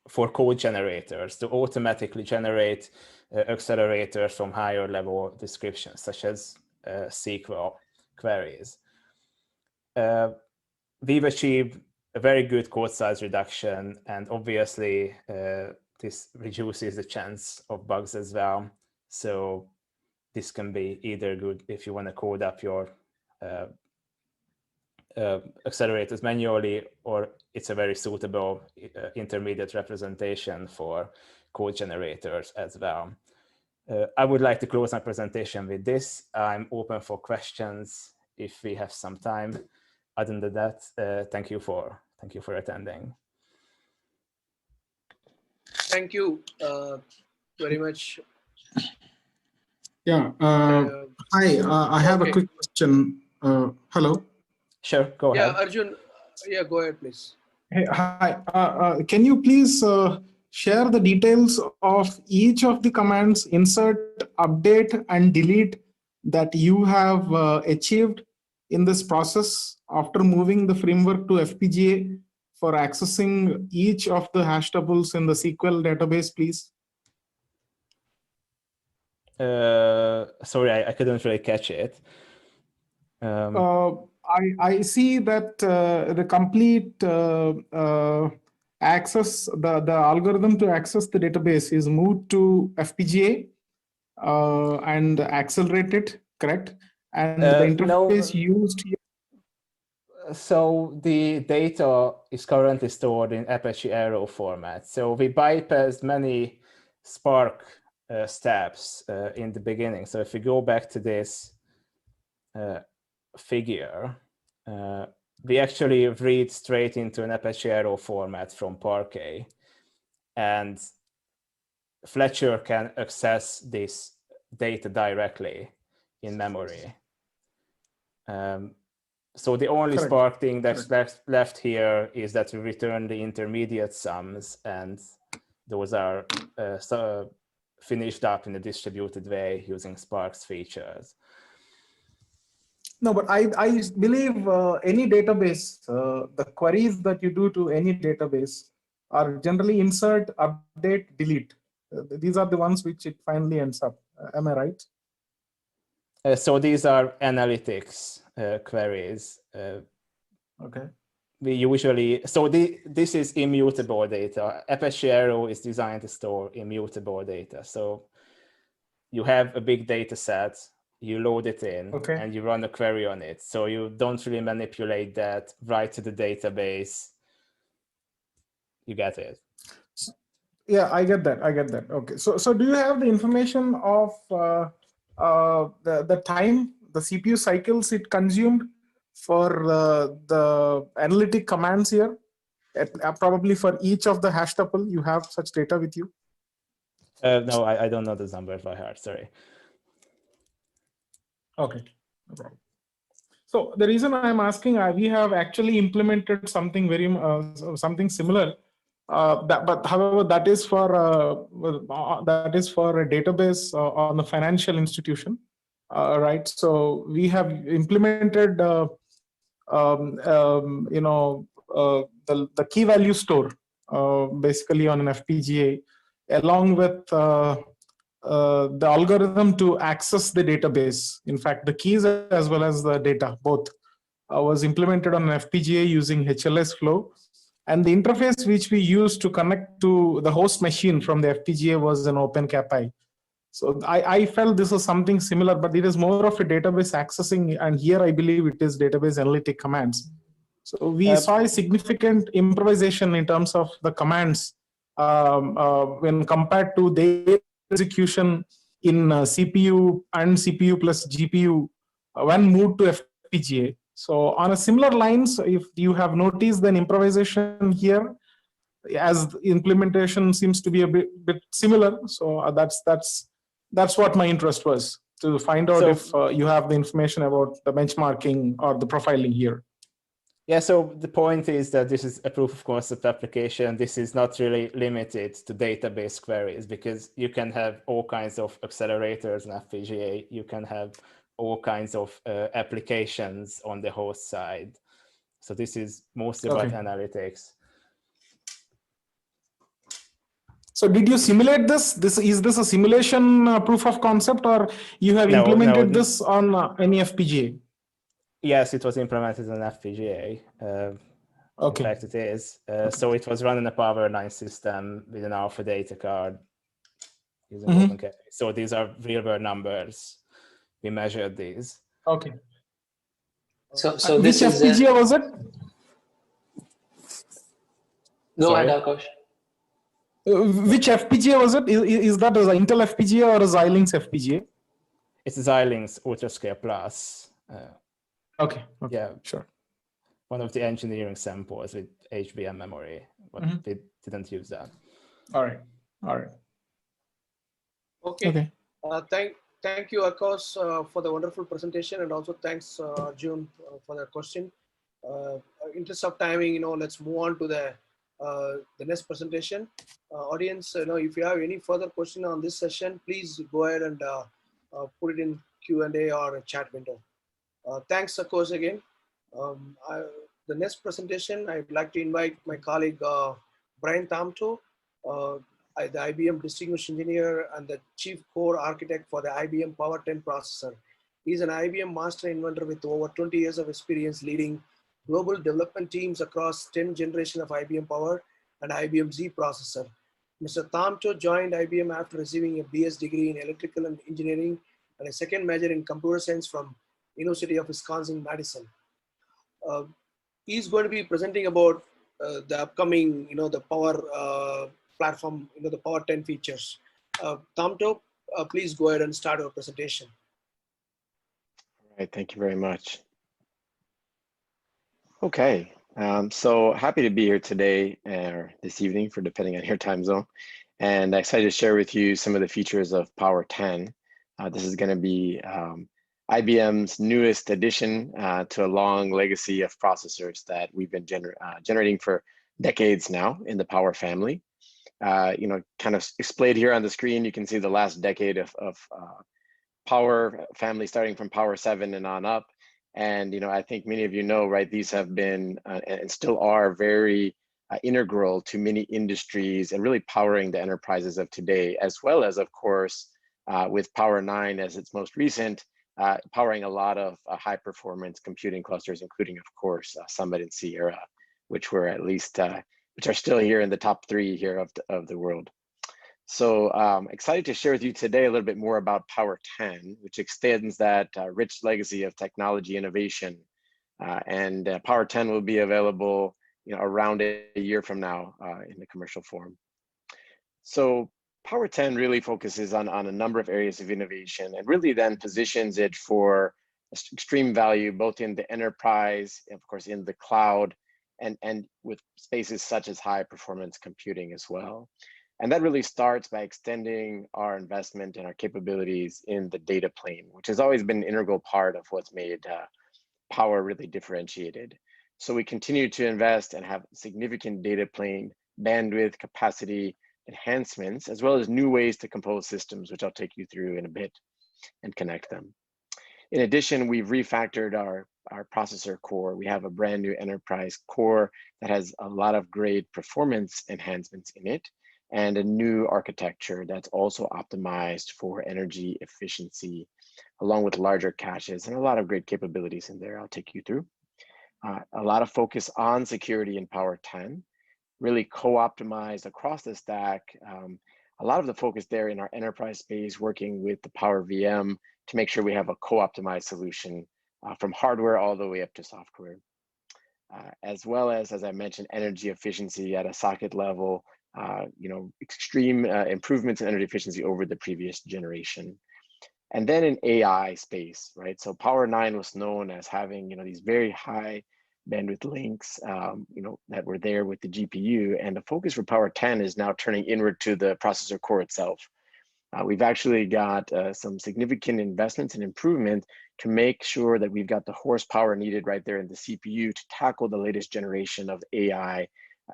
for code generators to automatically generate accelerators from higher level descriptions, such as SQL queries. We've achieved a very good code size reduction, and obviously this reduces the chance of bugs as well. So this can be either good if you want to code up your accelerators manually, or it's a very suitable intermediate representation for code generators as well. I would like to close my presentation with this. I'm open for questions if we have some time. Other than that, thank you for attending. Thank you very much. Yeah. Hi, I have a quick question. Hello. Sure, go ahead. Yeah, Arjun. Yeah, go ahead, please. Hey, hi. Can you please share the details of each of the commands, insert, update, and delete, that you have achieved in this process after moving the framework to FPGA for accessing each of the hash tables in the SQL database, please? Sorry, I couldn't really catch it. I see that the complete access, the algorithm to access the database is moved to FPGA and accelerated, correct? And the interface used here. So the data is currently stored in Apache Arrow format. So we bypassed many Spark steps in the beginning. So if we go back to this figure, we actually read straight into an Apache Arrow format from Parquet, and Fletcher can access this data directly in memory. So the only Correct. Spark thing that's left here is that we return the intermediate sums, and those are finished up in a distributed way using Spark's features. No, but I believe any database, the queries that you do to any database are generally insert, update, delete. These are the ones which it finally ends up. Am I right? So these are analytics queries. Okay. We usually, so this is immutable data. Apache Arrow is designed to store immutable data. So you have a big data set, you load it in, okay, and you run a query on it. So you don't really manipulate that, write to the database. You get it. Yeah, I get that. Okay. So do you have the information of the time, the CPU cycles it consumed for the analytic commands here? Probably for each of the hash tuple, you have such data with you? No, I don't know this number by heart, sorry. Okay, no problem. So the reason I'm asking, we have actually implemented something something similar, but however, that is for a database on the financial institution, right? So we have implemented, the key value store, basically on an FPGA, along with the algorithm to access the database. In fact, the keys as well as the data, both was implemented on an FPGA using HLS flow. And the interface which we used to connect to the host machine from the FPGA was an OpenCAPI. So I felt this was something similar, but it is more of a database accessing. And here I believe it is database analytic commands. So we saw a significant improvisation in terms of the commands when compared to the execution in CPU and CPU plus GPU when moved to FPGA. So on a similar lines, if you have noticed an improvisation here, as the implementation seems to be a bit similar. So that's what my interest was, to find out if you have the information about the benchmarking or the profiling here. Yeah, so the point is that this is a proof of concept application. This is not really limited to database queries, because you can have all kinds of accelerators in FPGA. You can have all kinds of applications on the host side. So this is mostly about analytics. So did you simulate this? Is this a simulation proof of concept, or you have implemented this on any FPGA? Yes, it was implemented on FPGA. In fact, it is. So it was run in a Power 9 system with an Alpha data card using OpenCAPI. So these are real-world numbers. We measured these. Okay. So which FPGA was it? Go ahead, Akash. Which FPGA was it? Is that an Intel FPGA or a Xilinx FPGA? It's a Xilinx UltraScale Plus. Okay. Yeah, sure. One of the engineering samples with HBM memory, but we didn't use that. All right. Okay. Thank you, Akash, for the wonderful presentation, and also thanks, June, for that question. Interest of timing, let's move on to the next presentation. Audience, if you have any further question on this session, please go ahead and put it in Q&A or a chat window. Thanks, Akash, again. The next presentation, I'd like to invite my colleague, Brian Tamto, the IBM Distinguished Engineer and the Chief Core Architect for the IBM Power 10 processor. He's an IBM Master Inventor with over 20 years of experience leading global development teams across 10 generations of IBM Power and IBM Z processor. Mr. Tamto joined IBM after receiving a BS degree in Electrical and Engineering and a second major in Computer Science from University of Wisconsin-Madison. He's going to be presenting about the upcoming, the Power platform, the Power 10 features. Tamto, please go ahead and start our presentation. All right, thank you very much. Okay, so happy to be here today or this evening, for depending on your time zone, and excited to share with you some of the features of Power 10. This is going to be IBM's newest addition to a long legacy of processors that we've been generating for decades now in the Power family. Kind of displayed here on the screen, you can see the last decade of Power family, starting from Power 7 and on up. And I think many of you know, right, these have been and still are very integral to many industries and really powering the enterprises of today, as well as, of course, with Power 9 as its most recent, powering a lot of high performance computing clusters, including, of course, Summit and Sierra, which were at least, which are still here in the top 3 here of the world. So excited to share with you today a little bit more about Power 10, which extends that rich legacy of technology innovation. And Power 10 will be available around a year from now in the commercial form. So Power 10 really focuses on a number of areas of innovation, and really then positions it for extreme value, both in the enterprise, of course, in the cloud, and with spaces such as high performance computing as well. And that really starts by extending our investment and our capabilities in the data plane, which has always been an integral part of what's made Power really differentiated. So we continue to invest and have significant data plane bandwidth capacity enhancements, as well as new ways to compose systems, which I'll take you through in a bit and connect them. In addition, we've refactored our processor core. We have a brand new enterprise core that has a lot of great performance enhancements in it, and a new architecture that's also optimized for energy efficiency, along with larger caches and a lot of great capabilities in there I'll take you through. A lot of focus on security in Power 10, really co-optimized across the stack. A lot of the focus there in our enterprise space, working with the Power VM to make sure we have a co-optimized solution from hardware all the way up to software. As well as I mentioned, energy efficiency at a socket level, extreme improvements in energy efficiency over the previous generation. And then in AI space, right? So Power 9 was known as having, these very high bandwidth links, that were there with the GPU. And the focus for Power 10 is now turning inward to the processor core itself. We've actually got some significant investments and improvement to make sure that we've got the horsepower needed right there in the CPU to tackle the latest generation of AI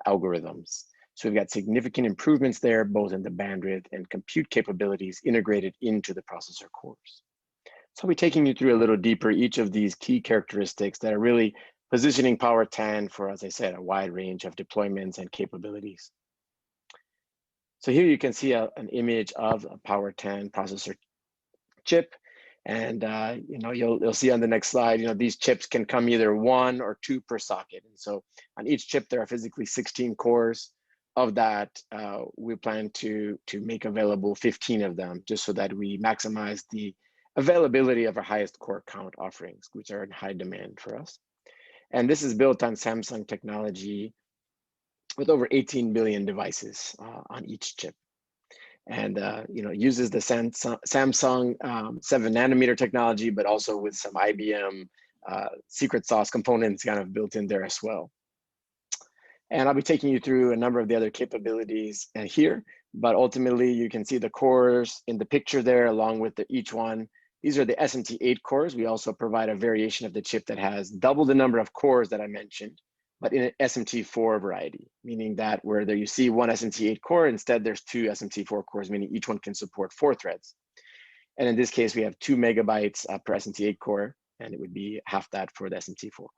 algorithms. So we've got significant improvements there, both in the bandwidth and compute capabilities integrated into the processor cores. So I'll be taking you through a little deeper each of these key characteristics that are really positioning Power 10 for, as I said, a wide range of deployments and capabilities. So here you can see an image of a Power 10 processor chip. And you'll see on the next slide, these chips can come either 1 or 2 per socket. And so on each chip, there are physically 16 cores. Of that, we plan to make available 15 of them, just so that we maximize the availability of our highest core count offerings, which are in high demand for us. And this is built on Samsung technology with over 18 billion devices on each chip. And uses the Samsung 7 nanometer technology, but also with some IBM secret sauce components kind of built in there as well. And I'll be taking you through a number of the other capabilities here, but ultimately you can see the cores in the picture there along with each one. These are the SMT8 cores. We also provide a variation of the chip that has double the number of cores that I mentioned, but in an SMT4 variety, meaning that where there you see one SMT8 core, instead there's 2 SMT4 cores, meaning each one can support 4 threads. And in this case, we have 2 megabytes per SMT8 core, and it would be half that for the SMT4 core.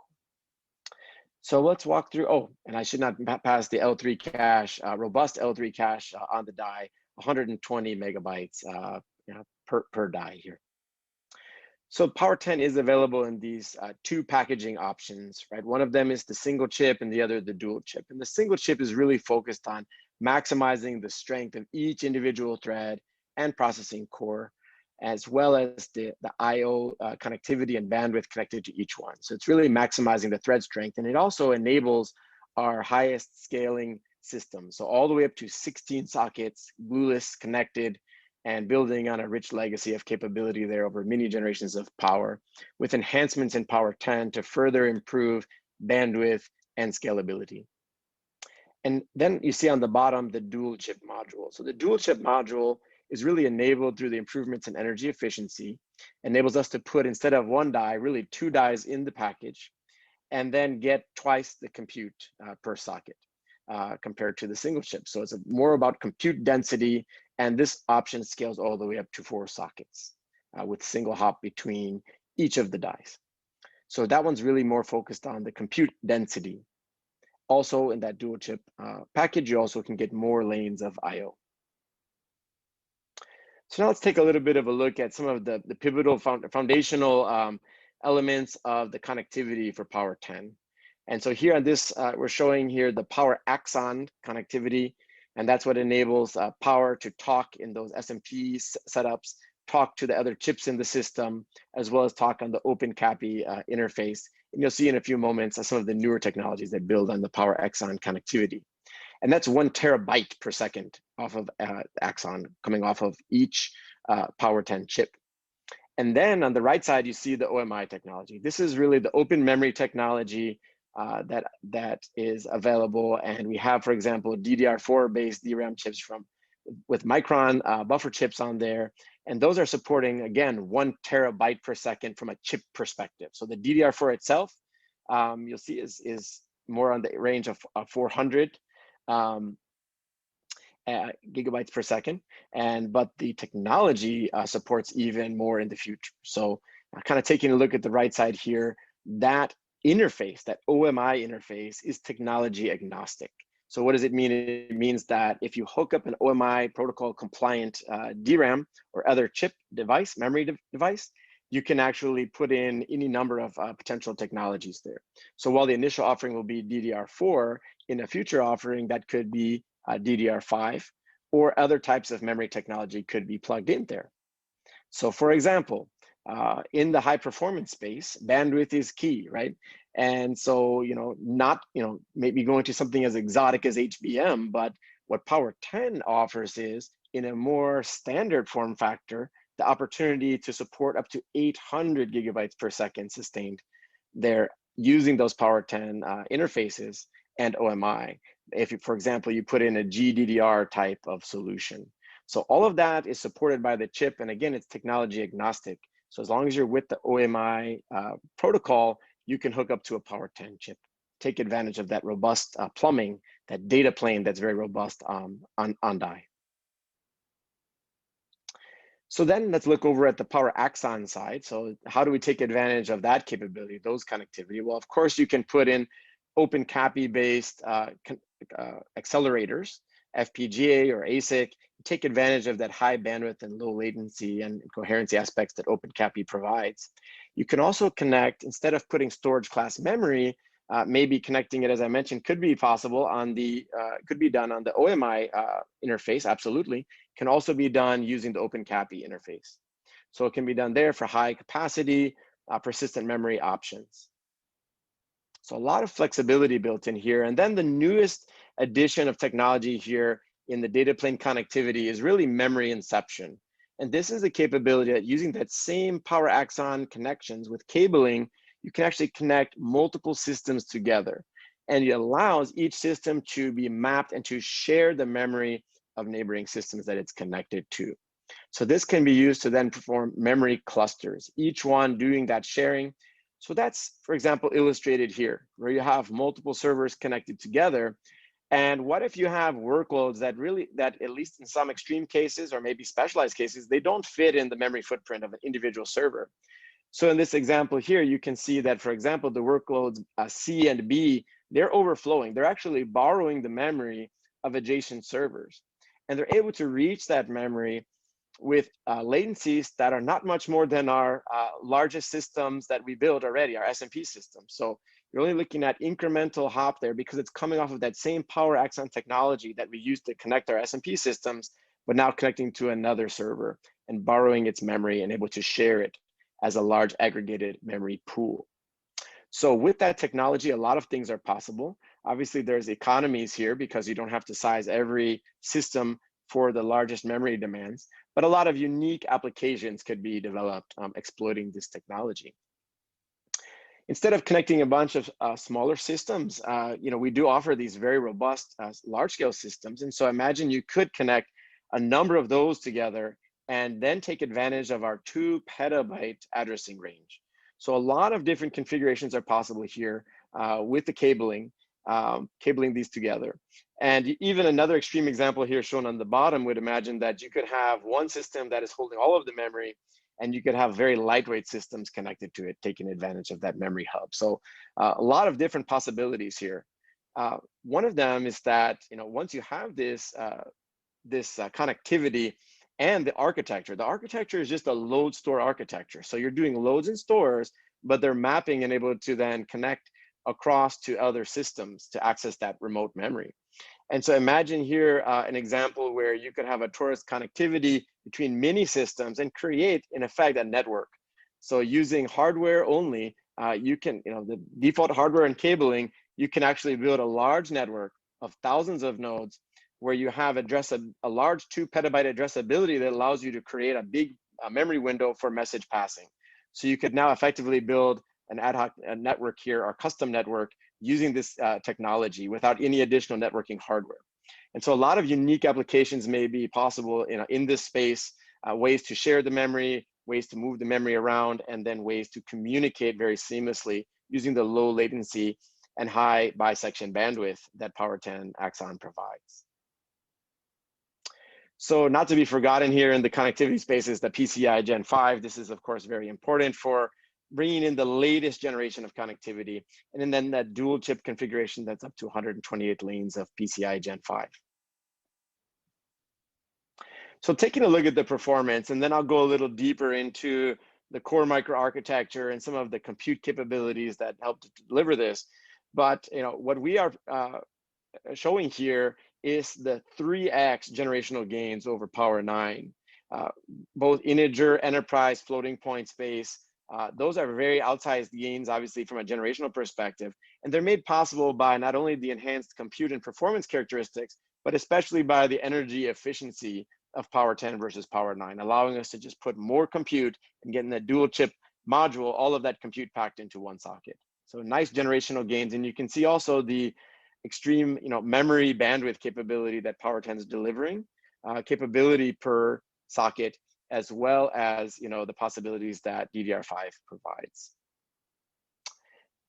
So let's walk through, and I should not pass the L3 cache, robust L3 cache on the die, 120 megabytes per die here. So Power 10 is available in these 2 packaging options, right? One of them is the single chip and the other the dual chip. And the single chip is really focused on maximizing the strength of each individual thread and processing core, as well as the IO connectivity and bandwidth connected to each one. So it's really maximizing the thread strength, and it also enables our highest scaling system. So all the way up to 16 sockets, glueless, connected, and building on a rich legacy of capability there over many generations of power, with enhancements in Power 10 to further improve bandwidth and scalability. And then you see on the bottom, the dual chip module. So the dual chip module is really enabled through the improvements in energy efficiency, enables us to put, instead of 1 die, really 2 dies in the package, and then get twice the compute per socket compared to the single chip. So it's more about compute density, and this option scales all the way up to 4 sockets with single hop between each of the dies. So that one's really more focused on the compute density. Also in that dual chip package, you also can get more lanes of IO. So now let's take a little bit of a look at some of the pivotal foundational elements of the connectivity for Power 10. And so here on this, we're showing here the Power Axon connectivity, and that's what enables Power to talk in those SMP setups, talk to the other chips in the system, as well as talk on the OpenCAPI interface. And you'll see in a few moments some of the newer technologies that build on the Power Axon connectivity. And that's 1 terabyte per second off of Axon coming off of each Power 10 chip. And then on the right side, you see the OMI technology. This is really the open memory technology that is available. And we have, for example, DDR4 based DRAM chips with Micron buffer chips on there. And those are supporting, again, 1 terabyte per second from a chip perspective. So the DDR4 itself, you'll see is more on the range of 400 gigabytes per second. But the technology supports even more in the future. So kind of taking a look at the right side here, that interface, that OMI interface, is technology agnostic. So what does it mean? It means that if you hook up an OMI protocol compliant DRAM or other chip device, memory device, you can actually put in any number of potential technologies there. So while the initial offering will be DDR4, in a future offering that could be DDR5, or other types of memory technology could be plugged in there. So for example, in the high performance space, bandwidth is key, right? And so, not, maybe going to something as exotic as HBM, but what Power 10 offers is, in a more standard form factor, the opportunity to support up to 800 gigabytes per second sustained there using those Power 10 interfaces and OMI. If, for example, you put in a GDDR type of solution. So all of that is supported by the chip. And again, it's technology agnostic. So as long as you're with the OMI protocol, you can hook up to a Power 10 chip, take advantage of that robust plumbing, that data plane that's very robust on die. So then let's look over at the Power Axon side. So how do we take advantage of that capability, those connectivity? Well, of course, you can put in OpenCAPI based accelerators, FPGA or ASIC, take advantage of that high bandwidth and low latency and coherency aspects that OpenCAPI provides. You can also connect, instead of putting storage class memory, maybe connecting it, as I mentioned, could be possible on the, could be done on the OMI interface, absolutely. Can also be done using the OpenCAPI interface. So it can be done there for high capacity, persistent memory options. So a lot of flexibility built in here. And then the newest addition of technology here in the data plane connectivity is really memory inception. And this is the capability that using that same Power Axon connections with cabling, you can actually connect multiple systems together. And it allows each system to be mapped and to share the memory of neighboring systems that it's connected to. So this can be used to then perform memory clusters, each one doing that sharing. So that's, for example, illustrated here, where you have multiple servers connected together. And what if you have workloads that at least in some extreme cases, or maybe specialized cases, they don't fit in the memory footprint of an individual server. So in this example here, you can see that, for example, the workloads C and B, they're overflowing. They're actually borrowing the memory of adjacent servers. And they're able to reach that memory with latencies that are not much more than our largest systems that we build already, our SMP systems. So you're only looking at incremental hop there because it's coming off of that same Power Axon technology that we use to connect our SMP systems, but now connecting to another server and borrowing its memory and able to share it as a large aggregated memory pool. So with that technology, a lot of things are possible. Obviously, there's economies here because you don't have to size every system for the largest memory demands, but a lot of unique applications could be developed exploiting this technology. Instead of connecting a bunch of smaller systems, we do offer these very robust large-scale systems. And so imagine you could connect a number of those together and then take advantage of our 2 petabyte addressing range. So a lot of different configurations are possible here with the cabling these together. And even another extreme example here shown on the bottom would imagine that you could have one system that is holding all of the memory, and you could have very lightweight systems connected to it, taking advantage of that memory hub. So a lot of different possibilities here. One of them is that once you have this connectivity and the architecture is just a load store architecture. So you're doing loads and stores, but they're mapping and able to then connect across to other systems to access that remote memory. And so imagine here an example where you could have a torus connectivity between many systems and create, in effect, a network. So using hardware only, you can, the default hardware and cabling, you can actually build a large network of thousands of nodes where you have a large 2 petabyte addressability that allows you to create a big memory window for message passing. So you could now effectively build an ad hoc network here, or custom network, using this technology without any additional networking hardware. And so a lot of unique applications may be possible in this space, ways to share the memory, ways to move the memory around, and then ways to communicate very seamlessly using the low latency and high bisection bandwidth that Power10 Axon provides. So not to be forgotten here in the connectivity space is the PCI Gen 5. This is of course very important for bringing in the latest generation of connectivity, and then that dual chip configuration that's up to 128 lanes of PCI Gen 5. So taking a look at the performance, and then I'll go a little deeper into the core microarchitecture and some of the compute capabilities that help to deliver this. But what we are showing here is the 3x generational gains over Power 9, both integer, enterprise, floating point space. Those are very outsized gains, obviously, from a generational perspective. And they're made possible by not only the enhanced compute and performance characteristics, but especially by the energy efficiency of Power 10 versus Power 9, allowing us to just put more compute and get in the dual chip module, all of that compute packed into one socket. So nice generational gains. And you can see also the extreme memory bandwidth capability that Power 10 is delivering, capability per socket, as well as the possibilities that DDR5 provides.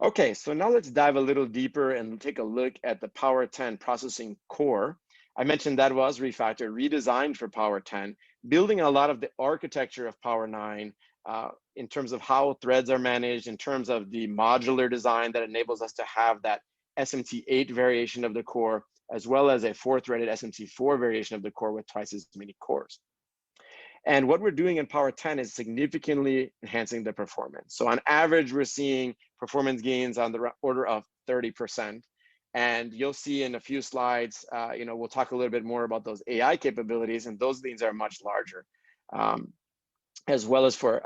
Okay, so now let's dive a little deeper and take a look at the Power 10 processing core. I mentioned that was refactored, redesigned for Power 10, building a lot of the architecture of Power 9 in terms of how threads are managed, in terms of the modular design that enables us to have that SMT8 variation of the core, as well as a 4-threaded SMT4 variation of the core with twice as many cores. And what we're doing in Power 10 is significantly enhancing the performance. So on average, we're seeing performance gains on the order of 30%. And you'll see in a few slides, we'll talk a little bit more about those AI capabilities, and those things are much larger, as well as for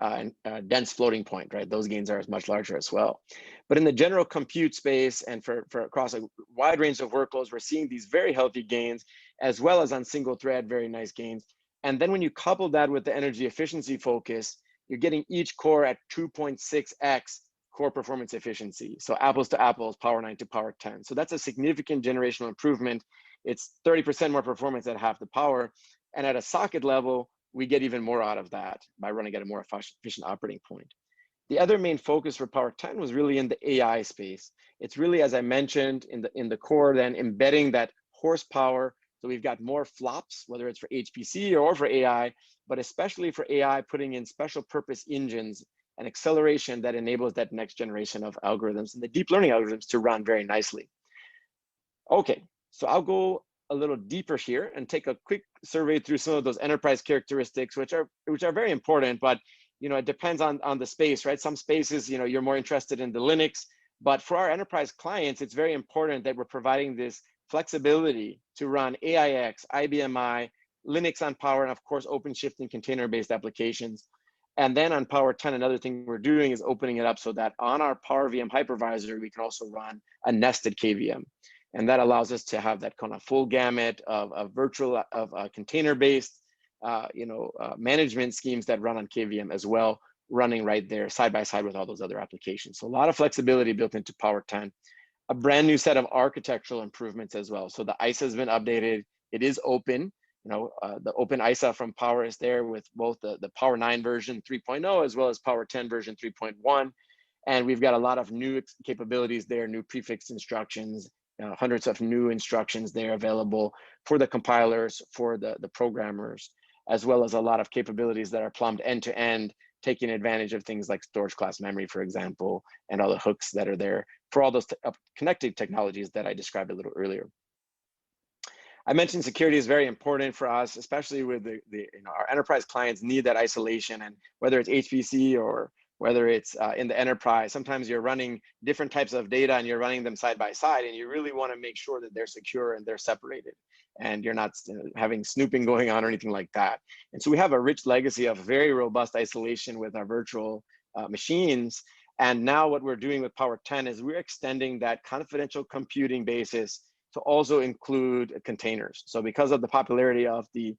dense floating point, right? Those gains are much larger as well. But in the general compute space and for across a wide range of workloads, we're seeing these very healthy gains, as well as on single thread, very nice gains. And then when you couple that with the energy efficiency focus, you're getting each core at 2.6x core performance efficiency. So apples to apples, Power 9 to Power 10. So that's a significant generational improvement. It's 30% more performance at half the power. And at a socket level, we get even more out of that by running at a more efficient operating point. The other main focus for Power 10 was really in the AI space. It's really, as I mentioned, in the core, then embedding that horsepower. So we've got more flops, whether it's for HPC or for AI, but especially for AI, putting in special purpose engines and acceleration that enables that next generation of algorithms and the deep learning algorithms to run very nicely. Okay, so I'll go a little deeper here and take a quick survey through some of those enterprise characteristics, which are very important, but it depends on the space, right? Some spaces, you're more interested in the Linux, but for our enterprise clients, it's very important that we're providing this flexibility to run AIX, IBMI, Linux on Power, and of course, OpenShift and container-based applications. And then on Power 10, another thing we're doing is opening it up so that on our Power VM hypervisor, we can also run a nested KVM. And that allows us to have that kind of full gamut of virtual, container-based, management schemes that run on KVM as well, running right there side by side with all those other applications. So a lot of flexibility built into Power 10. A brand new set of architectural improvements as well. So the ISA has been updated. It is open. The open ISA from Power is there with both the Power 9 version 3.0 as well as Power 10 version 3.1. And we've got a lot of new capabilities there, new prefix instructions, hundreds of new instructions there available for the compilers, for the programmers, as well as a lot of capabilities that are plumbed end to end, taking advantage of things like storage class memory, for example, and all the hooks that are there for all those connected technologies that I described a little earlier. I mentioned security is very important for us, especially with our enterprise clients need that isolation, and whether it's HPC or whether it's in the enterprise, sometimes you're running different types of data and you're running them side by side, and you really want to make sure that they're secure and they're separated and you're not having snooping going on or anything like that. And so we have a rich legacy of very robust isolation with our virtual machines. And now what we're doing with Power 10 is we're extending that confidential computing basis to also include containers. So because of the popularity of the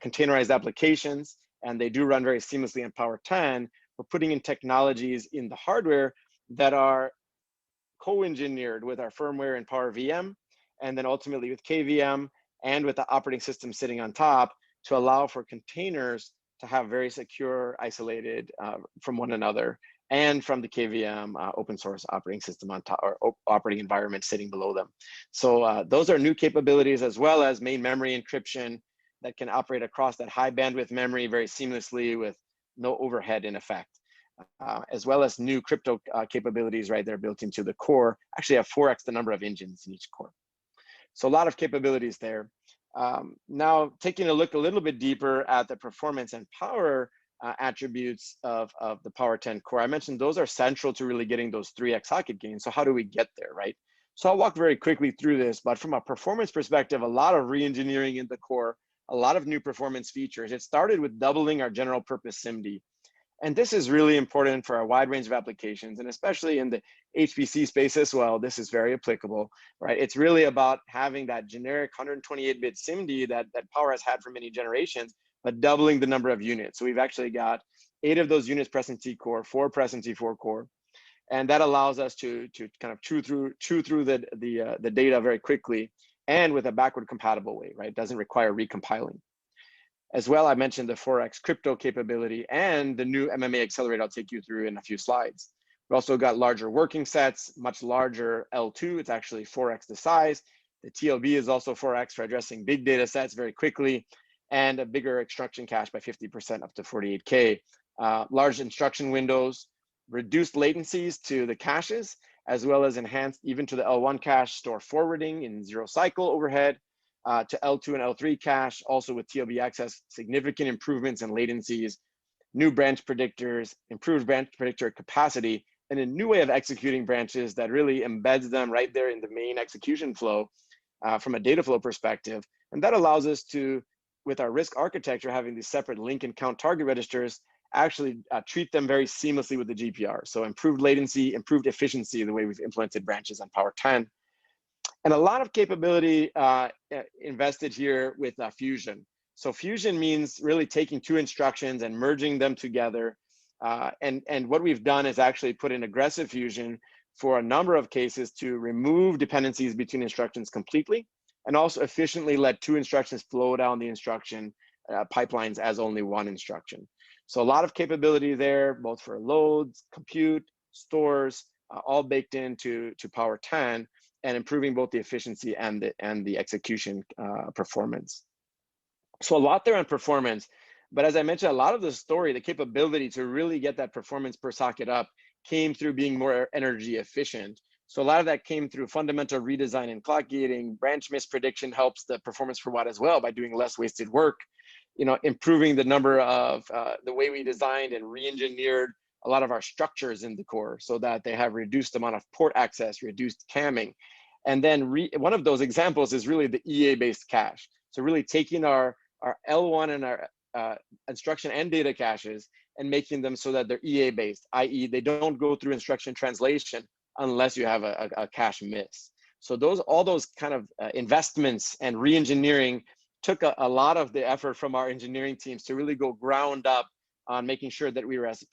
containerized applications, and they do run very seamlessly in Power 10, we're putting in technologies in the hardware that are co-engineered with our firmware and Power VM, and then ultimately with KVM and with the operating system sitting on top to allow for containers to have very secure, isolated from one another, and from the KVM open source operating system on top, or operating environment sitting below them. So those are new capabilities, as well as main memory encryption that can operate across that high bandwidth memory very seamlessly with no overhead in effect. As well as new crypto capabilities right there built into the core. Actually have 4x the number of engines in each core. So a lot of capabilities there. Now taking a look a little bit deeper at the performance and power attributes of the Power 10 core. I mentioned those are central to really getting those 3x socket gains. So how do we get there, right? So I'll walk very quickly through this, but from a performance perspective, a lot of re-engineering in the core, a lot of new performance features. It started with doubling our general purpose SIMD. And this is really important for a wide range of applications, and especially in the HPC space as well. This is very applicable, right? It's really about having that generic 128-bit SIMD that Power has had for many generations, but doubling the number of units. So we've actually got 8 of those units pressed in T-core, 4 pressed in T4 core. And that allows us to kind of chew through the data very quickly and with a backward compatible way, right? It doesn't require recompiling. As well, I mentioned the 4x crypto capability and the new MMA accelerator I'll take you through in a few slides. We've also got larger working sets, much larger L2. It's actually 4x the size. The TLB is also 4x for addressing big data sets very quickly, and a bigger instruction cache by 50% up to 48K. Large instruction windows, reduced latencies to the caches, as well as enhanced even to the L1 cache store forwarding in 0 cycle overhead. To L2 and L3 cache, also with TLB access, significant improvements in latencies, new branch predictors, improved branch predictor capacity, and a new way of executing branches that really embeds them right there in the main execution flow from a data flow perspective. And that allows us to, with our RISC architecture, having these separate link and count target registers, actually treat them very seamlessly with the GPR. So improved latency, improved efficiency, the way we've implemented branches on Power 10. And a lot of capability invested here with Fusion. So Fusion means really taking 2 instructions and merging them together. And what we've done is actually put in aggressive fusion for a number of cases to remove dependencies between instructions completely, and also efficiently let 2 instructions flow down the instruction pipelines as only 1 instruction. So a lot of capability there, both for loads, compute, stores, all baked into Power 10, and improving both the efficiency and the execution performance. So a lot there on performance, but as I mentioned, a lot of the story, the capability to really get that performance per socket up came through being more energy efficient. So a lot of that came through fundamental redesign and clock gating. Branch misprediction helps the performance per watt as well by doing less wasted work. You know, improving the number of the way we designed and re-engineered a lot of our structures in the core so that they have reduced amount of port access, reduced camming. And then one of those examples is really the EA-based cache. So really taking our L1 and our instruction and data caches and making them so that they're EA-based, i.e. they don't go through instruction translation unless you have a cache miss. So all those kind of investments and re-engineering took a lot of the effort from our engineering teams to really go ground up on making sure that we were as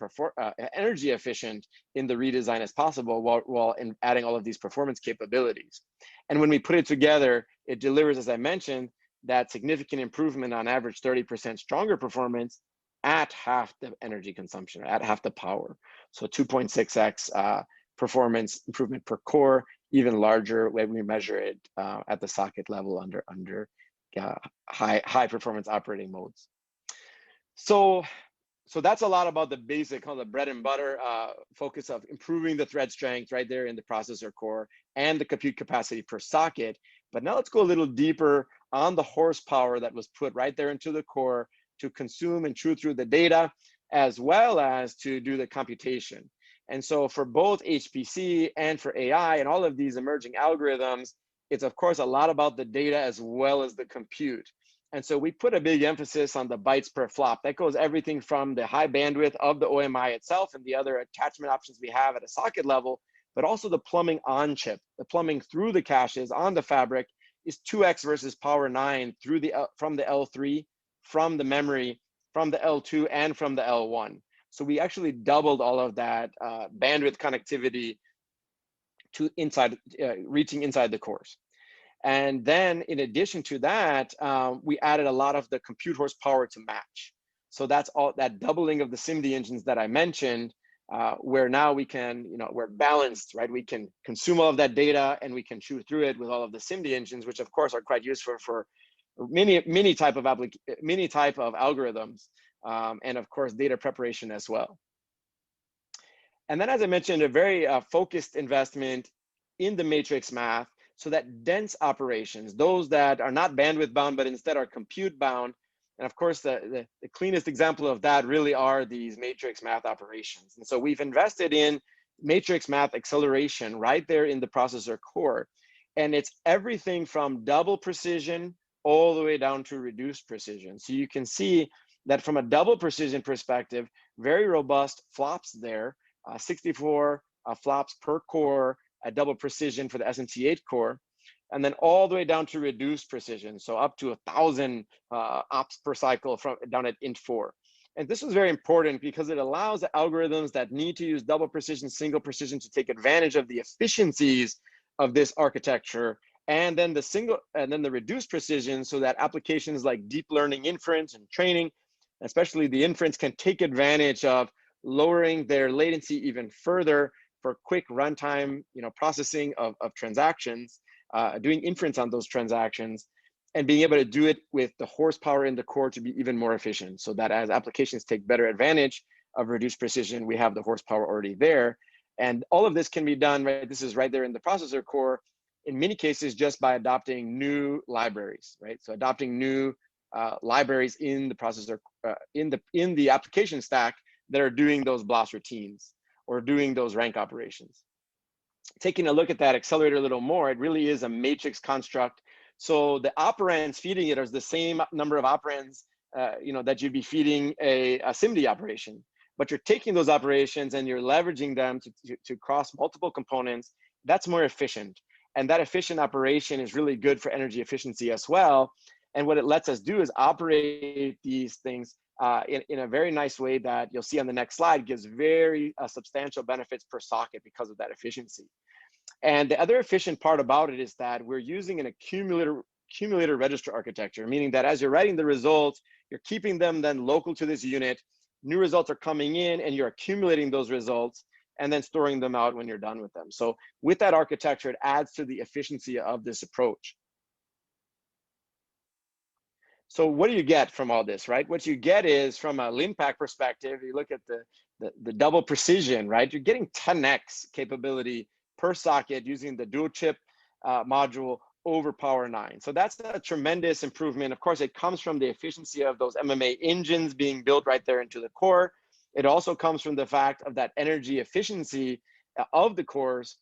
energy efficient in the redesign as possible while adding all of these performance capabilities. And when we put it together, it delivers, as I mentioned, that significant improvement on average 30% stronger performance at half the energy consumption, at half the power. So 2.6x performance improvement per core, even larger when we measure it at the socket level under high performance operating modes. So that's a lot about the basic, kind of the bread and butter focus of improving the thread strength right there in the processor core and the compute capacity per socket. But now let's go a little deeper on the horsepower that was put right there into the core to consume and chew through the data, as well as to do the computation. And so for both HPC and for AI and all of these emerging algorithms, it's of course a lot about the data as well as the compute. And so we put a big emphasis on the bytes per flop. That goes everything from the high bandwidth of the OMI itself and the other attachment options we have at a socket level, but also the plumbing on chip. The plumbing through the caches on the fabric is 2x versus Power 9 through from the L3, from the memory, from the L2, and from the L1. So we actually doubled all of that bandwidth connectivity to reaching inside the cores. And then in addition to that, we added a lot of the compute horsepower to match. So that's all that doubling of the SIMD engines that I mentioned, where now we can, we're balanced, right? We can consume all of that data and we can chew through it with all of the SIMD engines, which of course are quite useful for many type of algorithms, and of course data preparation as well. And then, as I mentioned, a very focused investment in the matrix math, so that dense operations, those that are not bandwidth bound, but instead are compute bound. And of course, the cleanest example of that really are these matrix math operations. And so we've invested in matrix math acceleration right there in the processor core. And it's everything from double precision all the way down to reduced precision. So you can see that from a double precision perspective, very robust flops there, 64 flops per core at double precision for the SMT8 core, and then all the way down to reduced precision, so up to 1,000 ops per cycle down at int4. And this is very important because it allows the algorithms that need to use double precision, single precision to take advantage of the efficiencies of this architecture, and then the reduced precision, so that applications like deep learning inference and training, especially the inference, can take advantage of lowering their latency even further for quick runtime, processing of transactions, doing inference on those transactions, and being able to do it with the horsepower in the core to be even more efficient, so that as applications take better advantage of reduced precision, we have the horsepower already there. And all of this can be done, right? This is right there in the processor core, in many cases, just by adopting new libraries, right? So adopting new libraries in the processor, in the application stack that are doing those BLAS routines or doing those rank operations. Taking a look at that accelerator a little more, it really is a matrix construct. So the operands feeding it are the same number of operands that you'd be feeding a SIMD operation, but you're taking those operations and you're leveraging them to cross multiple components. That's more efficient. And that efficient operation is really good for energy efficiency as well. And what it lets us do is operate these things in a very nice way that you'll see on the next slide, gives very substantial benefits per socket because of that efficiency. And the other efficient part about it is that we're using an accumulator register architecture, meaning that as you're writing the results, you're keeping them then local to this unit. New results are coming in and you're accumulating those results and then storing them out when you're done with them. So with that architecture, it adds to the efficiency of this approach. So what do you get from all this, right? What you get is, from a LINPACK perspective, you look at the double precision, right? You're getting 10x capability per socket using the dual chip module over Power 9. So that's a tremendous improvement. Of course, it comes from the efficiency of those MMA engines being built right there into the core. It also comes from the fact of that energy efficiency of the cores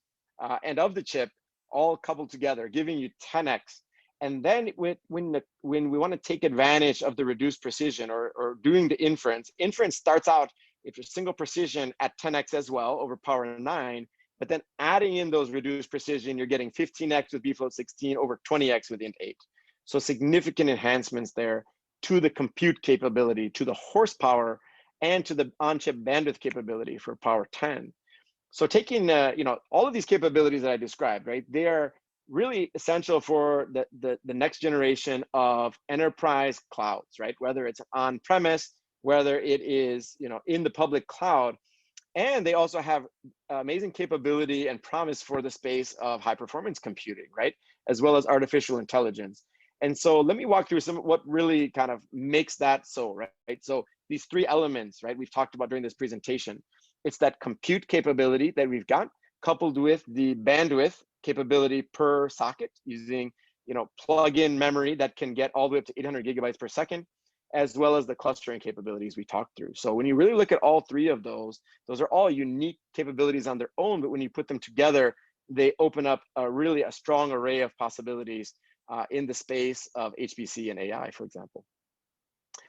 and of the chip all coupled together, giving you 10x. And then when we want to take advantage of the reduced precision or doing the inference starts out, if you're single precision, at 10x as well over Power 9, but then adding in those reduced precision, you're getting 15x with bfloat 16 over 20x with int8. So significant enhancements there to the compute capability, to the horsepower, and to the on-chip bandwidth capability for Power 10. So taking all of these capabilities that I described, right, they are really essential for the next generation of enterprise clouds, right? Whether it's on premise, whether it is in the public cloud, and they also have amazing capability and promise for the space of high performance computing, right? As well as artificial intelligence. And so let me walk through some of what really kind of makes that so, right? So these three elements, right, we've talked about during this presentation. It's that compute capability that we've got, coupled with the bandwidth capability per socket using plug-in memory that can get all the way up to 800 gigabytes per second, as well as the clustering capabilities we talked through. So when you really look at all three of those are all unique capabilities on their own, but when you put them together, they open up a strong array of possibilities in the space of HPC and AI, for example.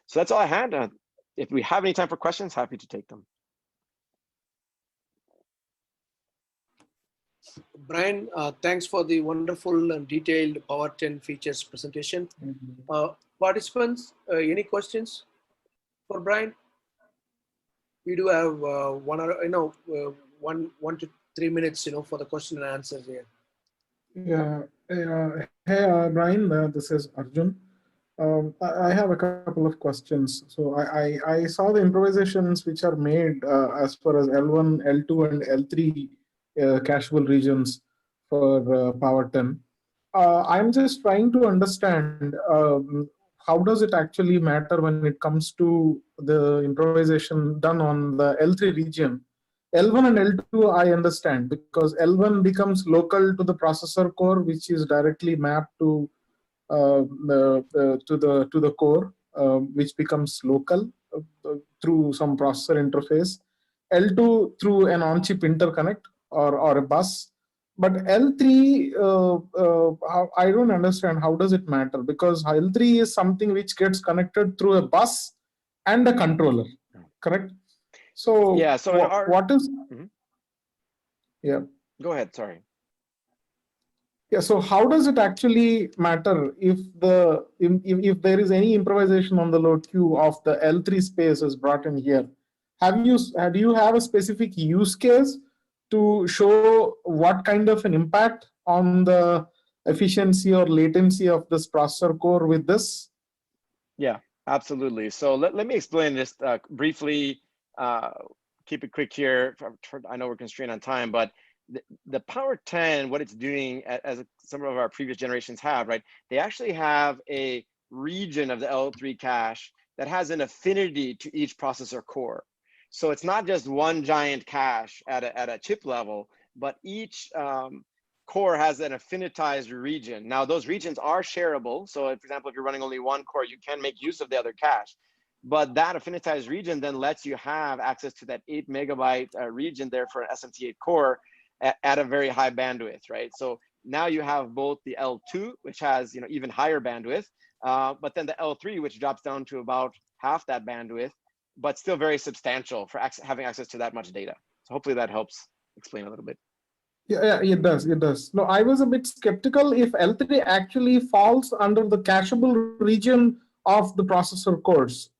So that's all I had. If we have any time for questions, happy to take them. Brian, thanks for the wonderful and detailed Power 10 features presentation. Participants, any questions for Brian? We do have 1 to 3 minutes, for the question and answers here. Yeah. Hey, Brian, this is Arjun. I have a couple of questions. So I saw the improvisations which are made as far as L1, L2, and L3 cacheable regions for Power 10. I'm just trying to understand how does it actually matter when it comes to the improvisation done on the L3 region. L1 and L2 I understand because L1 becomes local to the processor core, which is directly mapped to the core, which becomes local through some processor interface. L2 through an on-chip interconnect or a bus. But L3, I don't understand how does it matter, because L3 is something which gets connected through a bus and a controller, correct? So yeah. So what is? Mm-hmm. Yeah. Go ahead. Sorry. Yeah. So how does it actually matter if there is any improvisation on the load queue of the L3 space is brought in here? Do you have a specific use case to show what kind of an impact on the efficiency or latency of this processor core with this? Yeah, absolutely. So let me explain this briefly. Keep it quick here. I know we're constrained on time, but the Power 10, what it's doing, as some of our previous generations have, right? They actually have a region of the L3 cache that has an affinity to each processor core. So it's not just one giant cache at a chip level, but each core has an affinitized region. Now, those regions are shareable. So, for example, if you're running only one core, you can make use of the other cache. But that affinitized region then lets you have access to that 8 megabyte region there for an SMT8 core at a very high bandwidth, right? So now you have both the L2, which has even higher bandwidth, but then the L3, which drops down to about half that bandwidth, but still very substantial for having access to that much data. So hopefully that helps explain a little bit. Yeah, it does. It does. No, I was a bit skeptical if L3 actually falls under the cacheable region of the processor cores.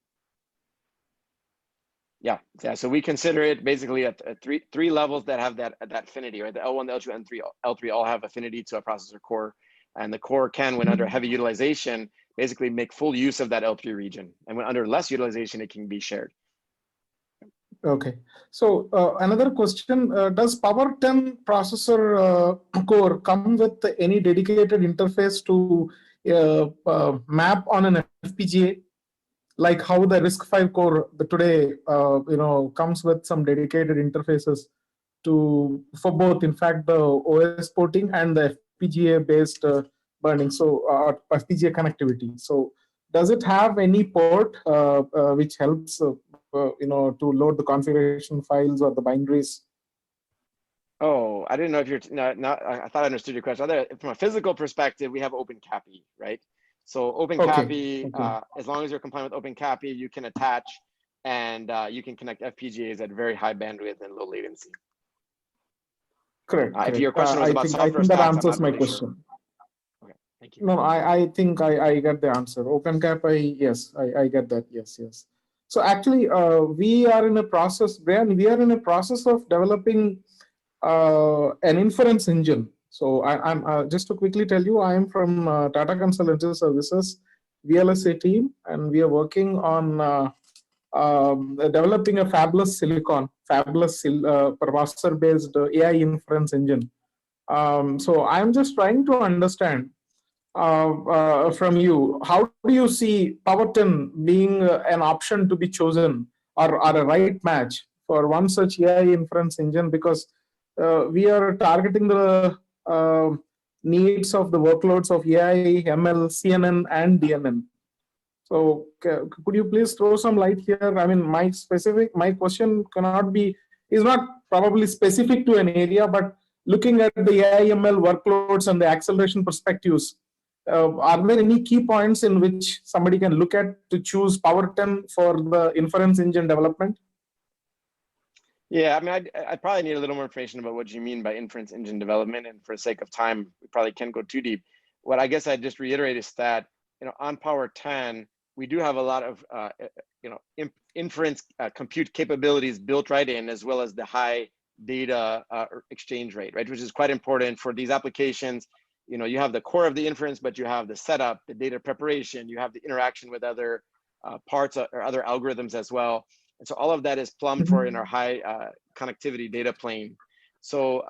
Yeah. So we consider it basically at three levels that have that affinity, right? The L1, the L2, and L3 all have affinity to a processor core, and the core can, when under heavy utilization, basically make full use of that L3 region, and when under less utilization, it can be shared. Okay. So another question: does Power 10 processor core come with any dedicated interface to map on an FPGA? Like how the RISC-V core today, comes with some dedicated interfaces for both, in fact, the OS porting and the FPGA-based burning, so FPGA connectivity. So, does it have any port which helps, to load the configuration files or the binaries? Oh, I didn't know if you're. I thought I understood your question. From a physical perspective, we have OpenCAPI, right? So OpenCAPI, as long as you're compliant with OpenCAPI, you can attach and you can connect FPGAs at very high bandwidth and low latency. Correct. If your question was about software I think that stacks, answers my really question. Sure. Okay, thank you. No, I think I get the answer. OpenCAPI, yes, I get that. Yes. So actually, we are in a process, Brian. We are in a process of developing an inference engine. So I'm just to quickly tell you, I am from Tata Consultancy Services, VLSA team, and we are working on developing a fabulous processor-based AI inference engine. So I'm just trying to understand from you, how do you see Power 10 being an option to be chosen or a right match for one such AI inference engine? Because we are targeting the needs of the workloads of AI, ML, CNN, and DNN. So could you please throw some light here? I mean, my question is not probably specific to an area, but looking at the AI, ML workloads and the acceleration perspectives, are there any key points in which somebody can look at to choose Power 10 for the inference engine development? Yeah, I mean, I probably need a little more information about what you mean by inference engine development, and for the sake of time, we probably can't go too deep. What I guess I'd just reiterate is that, on Power 10, we do have a lot of, inference compute capabilities built right in, as well as the high data exchange rate, right? Which is quite important for these applications. You know, you have the core of the inference, but you have the setup, the data preparation, you have the interaction with other parts or other algorithms as well. And so all of that is plumbed for in our high connectivity data plane. So,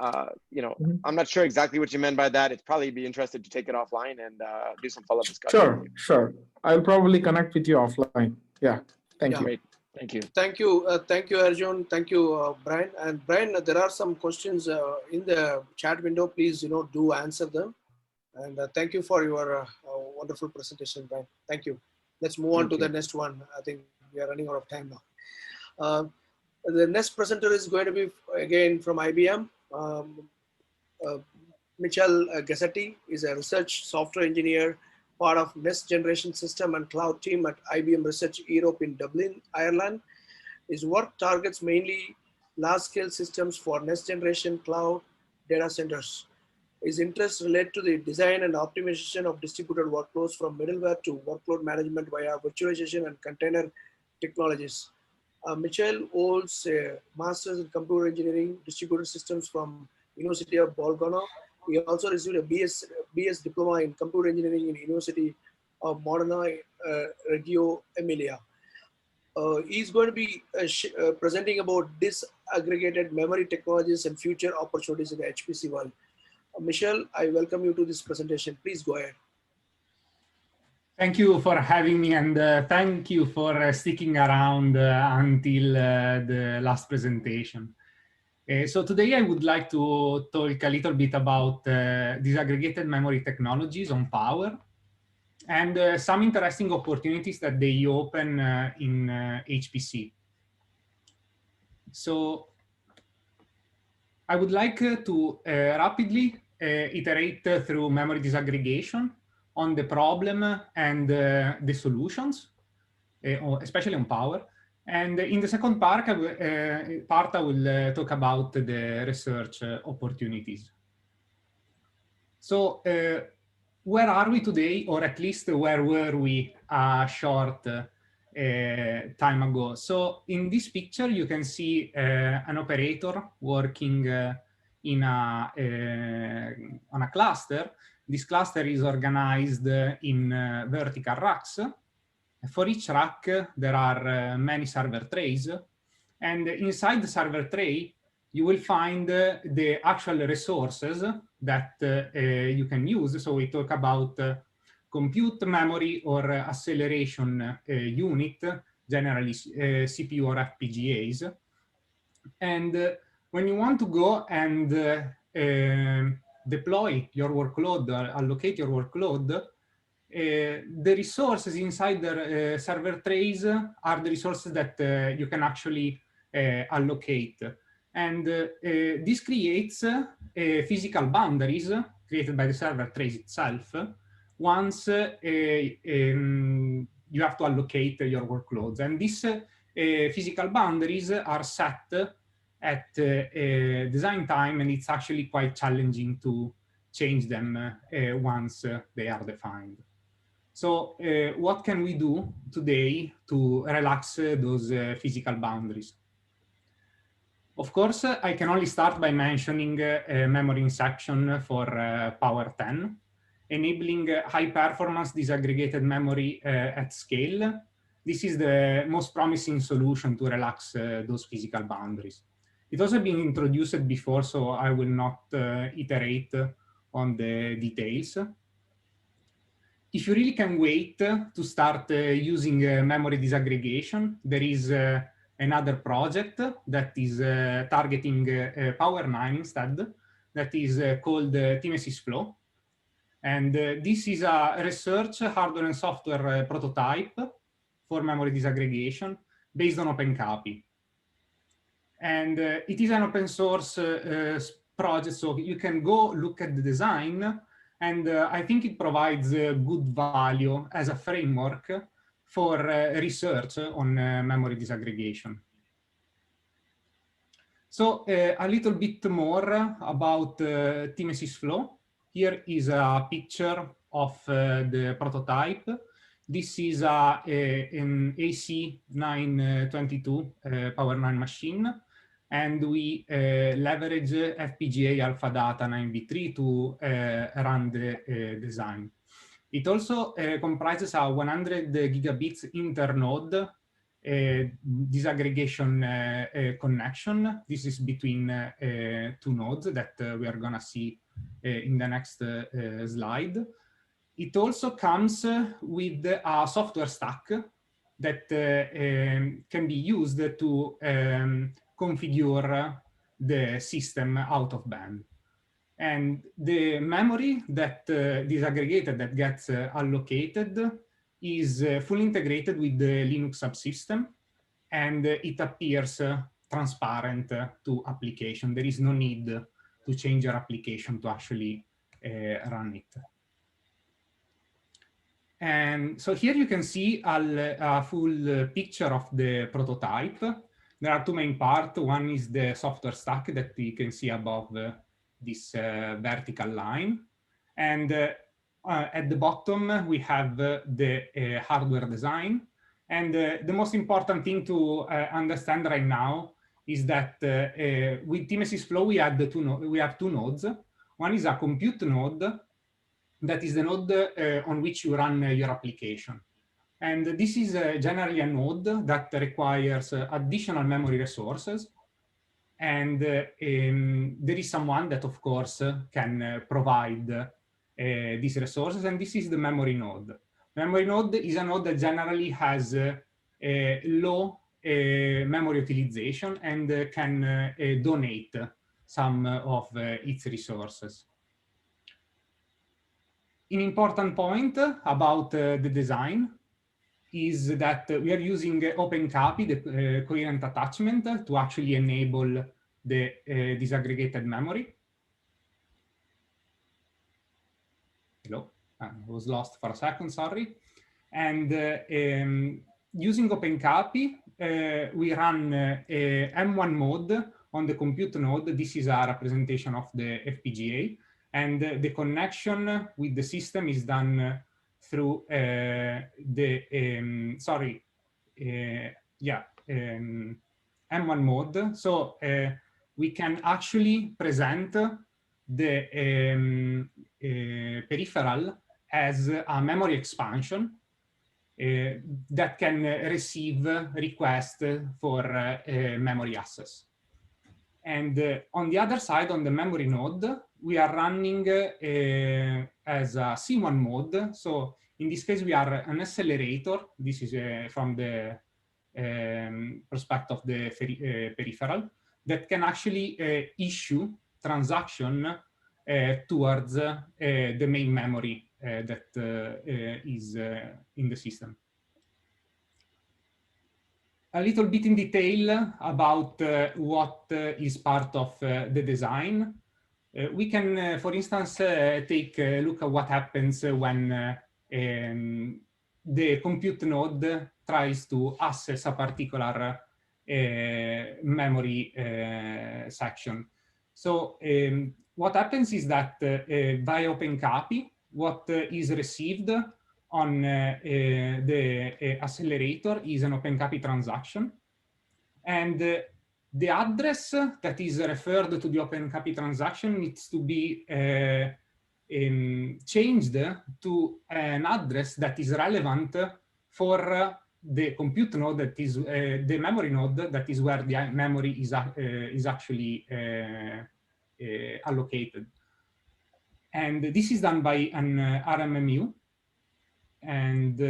you know, I'm not sure exactly what you meant by that. It'd probably be interested to take it offline and do some follow-up discussion. Sure, sure. I'll probably connect with you offline. Yeah, thank you. Great. Thank you. Thank you, Arjun. Thank you, Brian. And Brian, there are some questions in the chat window. Please, you know, do answer them. And thank you for your wonderful presentation, Brian. Thank you. Let's move on to the next one. I think we are running out of time now. The next presenter is going to be again from IBM. Michel Gassetti is a research software engineer, part of next generation system and cloud team at IBM Research Europe in Dublin, Ireland. His work targets mainly large scale systems for next generation cloud data centers. His interests relate to the design and optimization of distributed workloads from middleware to workload management via virtualization and container technologies. Michel holds a master's in computer engineering distributed systems from University of Bologna. He also received a BS diploma in computer engineering in University of Modena, Reggio Emilia. He's going to be presenting about disaggregated memory technologies and future opportunities in the HPC world. Michel, I welcome you to this presentation. Please go ahead. Thank you for having me, and thank you for sticking around until the last presentation. So today I would like to talk a little bit about disaggregated memory technologies on Power and some interesting opportunities that they open in HPC. So I would like to rapidly iterate through memory disaggregation on the problem and the solutions, especially on Power. And in the second part, I will talk about the research opportunities. So where are we today, or at least where were we a short time ago? So in this picture, you can see an operator working on a cluster. This cluster is organized in vertical racks. For each rack, there are many server trays. And inside the server tray, you will find the actual resources that you can use. So we talk about compute memory or acceleration unit, generally CPU or FPGAs. And when you want to go and deploy your workload, or allocate your workload, the resources inside the server trays are the resources that you can actually allocate. And this creates physical boundaries created by the server trays itself once you have to allocate your workloads. And these physical boundaries are set at design time, and it's actually quite challenging to change them once they are defined. So what can we do today to relax those physical boundaries? Of course, I can only start by mentioning memory inception for Power 10, enabling high-performance disaggregated memory at scale. This is the most promising solution to relax those physical boundaries. It also been introduced before, so I will not iterate on the details. If you really can wait to start using memory disaggregation, there is another project that is targeting Power 9 instead, that is called Timesys Flow. And this is a research hardware and software prototype for memory disaggregation based on OpenCAPI. And it is an open source project, so you can go look at the design, and I think it provides good value as a framework for research on memory disaggregation. So a little bit more about Timesys Flow. Here is a picture of the prototype. This is an AC922 Power 9 machine. and we leverage FPGA Alpha Data 9v3 to run the design. It also comprises a 100 gigabits internode disaggregation connection. This is between two nodes that we are going to see in the next slide. It also comes with a software stack that can be used to configure the system out of band. And the memory that disaggregated that gets allocated is fully integrated with the Linux subsystem, and it appears transparent to application. There is no need to change your application to actually run it. And so here you can see a full picture of the prototype. There are two main parts. One is the software stack that you can see above this vertical line. And at the bottom, we have the hardware design. And the most important thing to understand right now is that with Timesys Flow, we have two nodes. One is a compute node. That is the node on which you run your application. And this is generally a node that requires additional memory resources. And there is someone that, of course, can provide these resources. And this is the memory node. Memory node is a node that generally has low memory utilization and can donate some of its resources. An important point about the design is that we are using OpenCAPI, the coherent attachment, to actually enable the disaggregated memory. Hello, I was lost for a second, sorry. And using OpenCAPI, we run M1 mode on the compute node. This is a representation of the FPGA. And the connection with the system is done through M1 mode. So we can actually present the peripheral as a memory expansion that can receive requests for memory access. And on the other side, on the memory node, we are running as a C1 mode. So in this case, we are an accelerator. This is from the perspective of the peripheral that can actually issue transaction towards the main memory that is in the system. A little bit in detail about what is part of the design. We can, for instance, take a look at what happens when the compute node tries to access a particular memory section. So what happens is that via OpenCAPI, what is received on the accelerator is an OpenCAPI transaction. And the address that is referred to the OpenCAPI transaction needs to be changed to an address that is relevant for the compute node, that is the memory node, that is where the memory is actually allocated. And this is done by an RMMU. And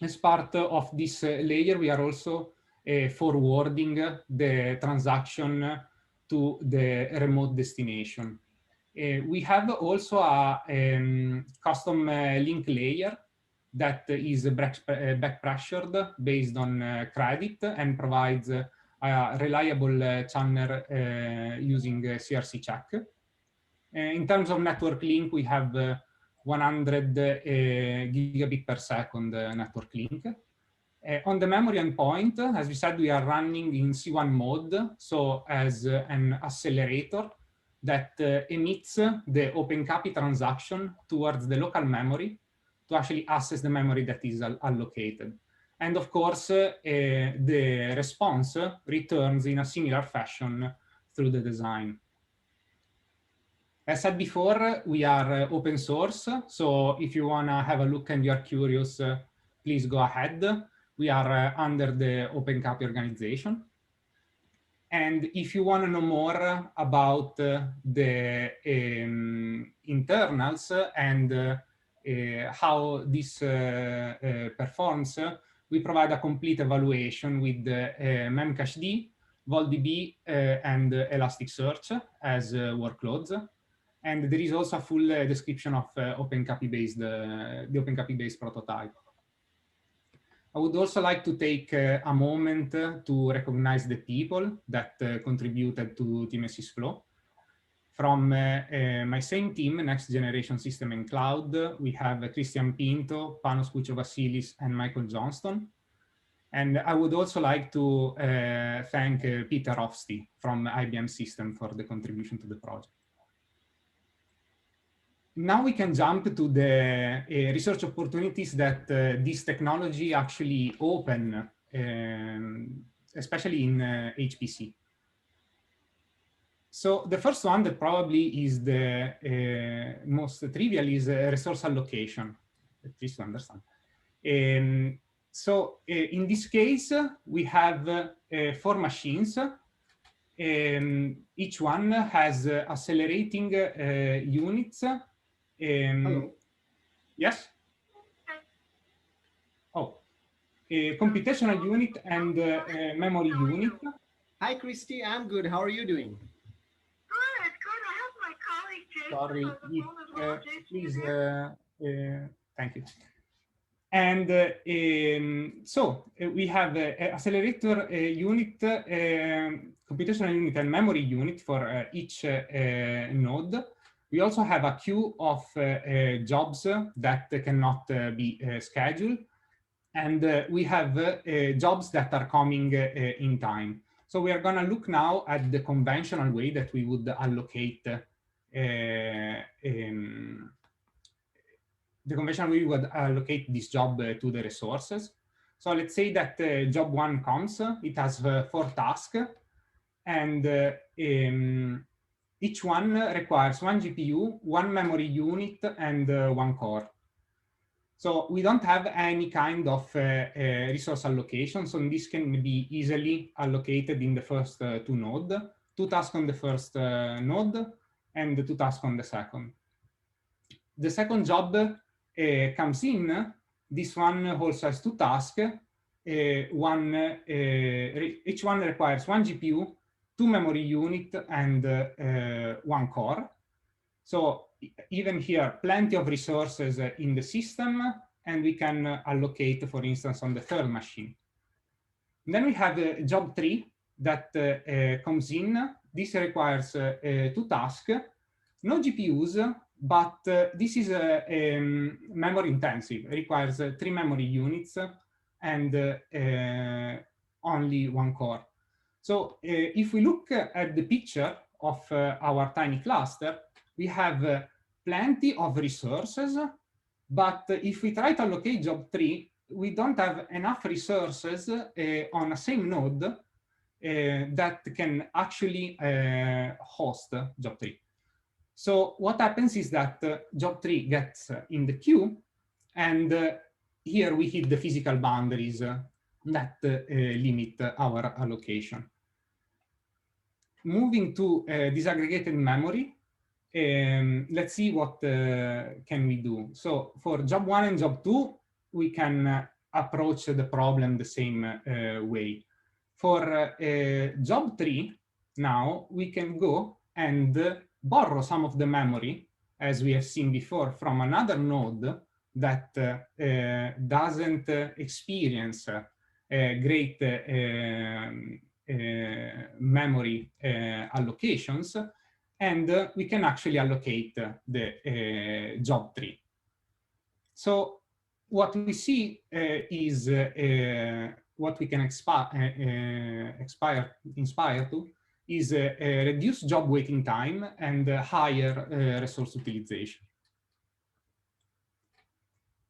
as part of this layer, we are also forwarding the transaction to the remote destination. We have also a custom link layer that is back pressured based on credit and provides a reliable channel using CRC check. In terms of network link, we have 100 gigabit per second network link. On the memory endpoint, as we said, we are running in C1 mode, so as an accelerator that emits the OpenCAPI transaction towards the local memory to actually access the memory that is allocated. And of course, the response returns in a similar fashion through the design. As said before, we are open source. So if you want to have a look and you're curious, please go ahead. We are under the OpenCAPI organization. And if you want to know more about the internals and how this performs, we provide a complete evaluation with Memcached, VolDB, and Elasticsearch as workloads. And there is also a full description of OpenCAPI-based, the OpenCAPI-based prototype. I would also like to take a moment to recognize the people that contributed to TeamSys Flow. From my same team, Next Generation System and Cloud, we have Christian Pinto, Panos Kucho-Vasilis, and Michael Johnston. And I would also like to thank Peter Hofsti from IBM System for the contribution to the project. Now we can jump to the research opportunities that this technology actually open, especially in HPC. So the first one that probably is the most trivial is resource allocation, at least to understand. So in this case, we have 4 machines. Each one has accelerating units. Yes? Oh, a computational unit and memory unit. Hi, Christy. I'm good. How are you doing? Good, good. I have my colleague Jason Sorry, on the phone as well. Jason, please, you there? thank you. And so we have accelerator unit, computational unit, and memory unit for each node. We also have a queue of jobs that cannot be scheduled. And we have jobs that are coming in time. So we are going to look now at the conventional way that we would allocate this job to the resources. So let's say that job 1 comes, it has 4 tasks, and each one requires 1 GPU, 1 memory unit, and 1 core. So we don't have any kind of resource allocation. So this can be easily allocated in the first 2 nodes, 2 tasks on the first node, and 2 tasks on the second. The second job comes in. This one also has 2 tasks. Each one requires 1 GPU, 2 memory unit, and 1 core. So even here, plenty of resources in the system, and we can allocate, for instance, on the third machine. And then we have job 3 that comes in. This requires 2 tasks, no GPUs, but this is memory intensive. It requires 3 memory units and only 1 core. So if we look at the picture of our tiny cluster, we have plenty of resources, but if we try to allocate job 3, we don't have enough resources on the same node that can actually host job 3. So what happens is that job 3 gets in the queue, and here we hit the physical boundaries that limit our allocation. Moving to disaggregated memory, let's see what can we do. So for job 1 and job 2, we can approach the problem the same way. For job 3, now we can go and borrow some of the memory, as we have seen before, from another node that doesn't experience great memory allocations, and we can actually allocate the job 3. So what we see is what we can inspire to is reduced job waiting time and higher resource utilization.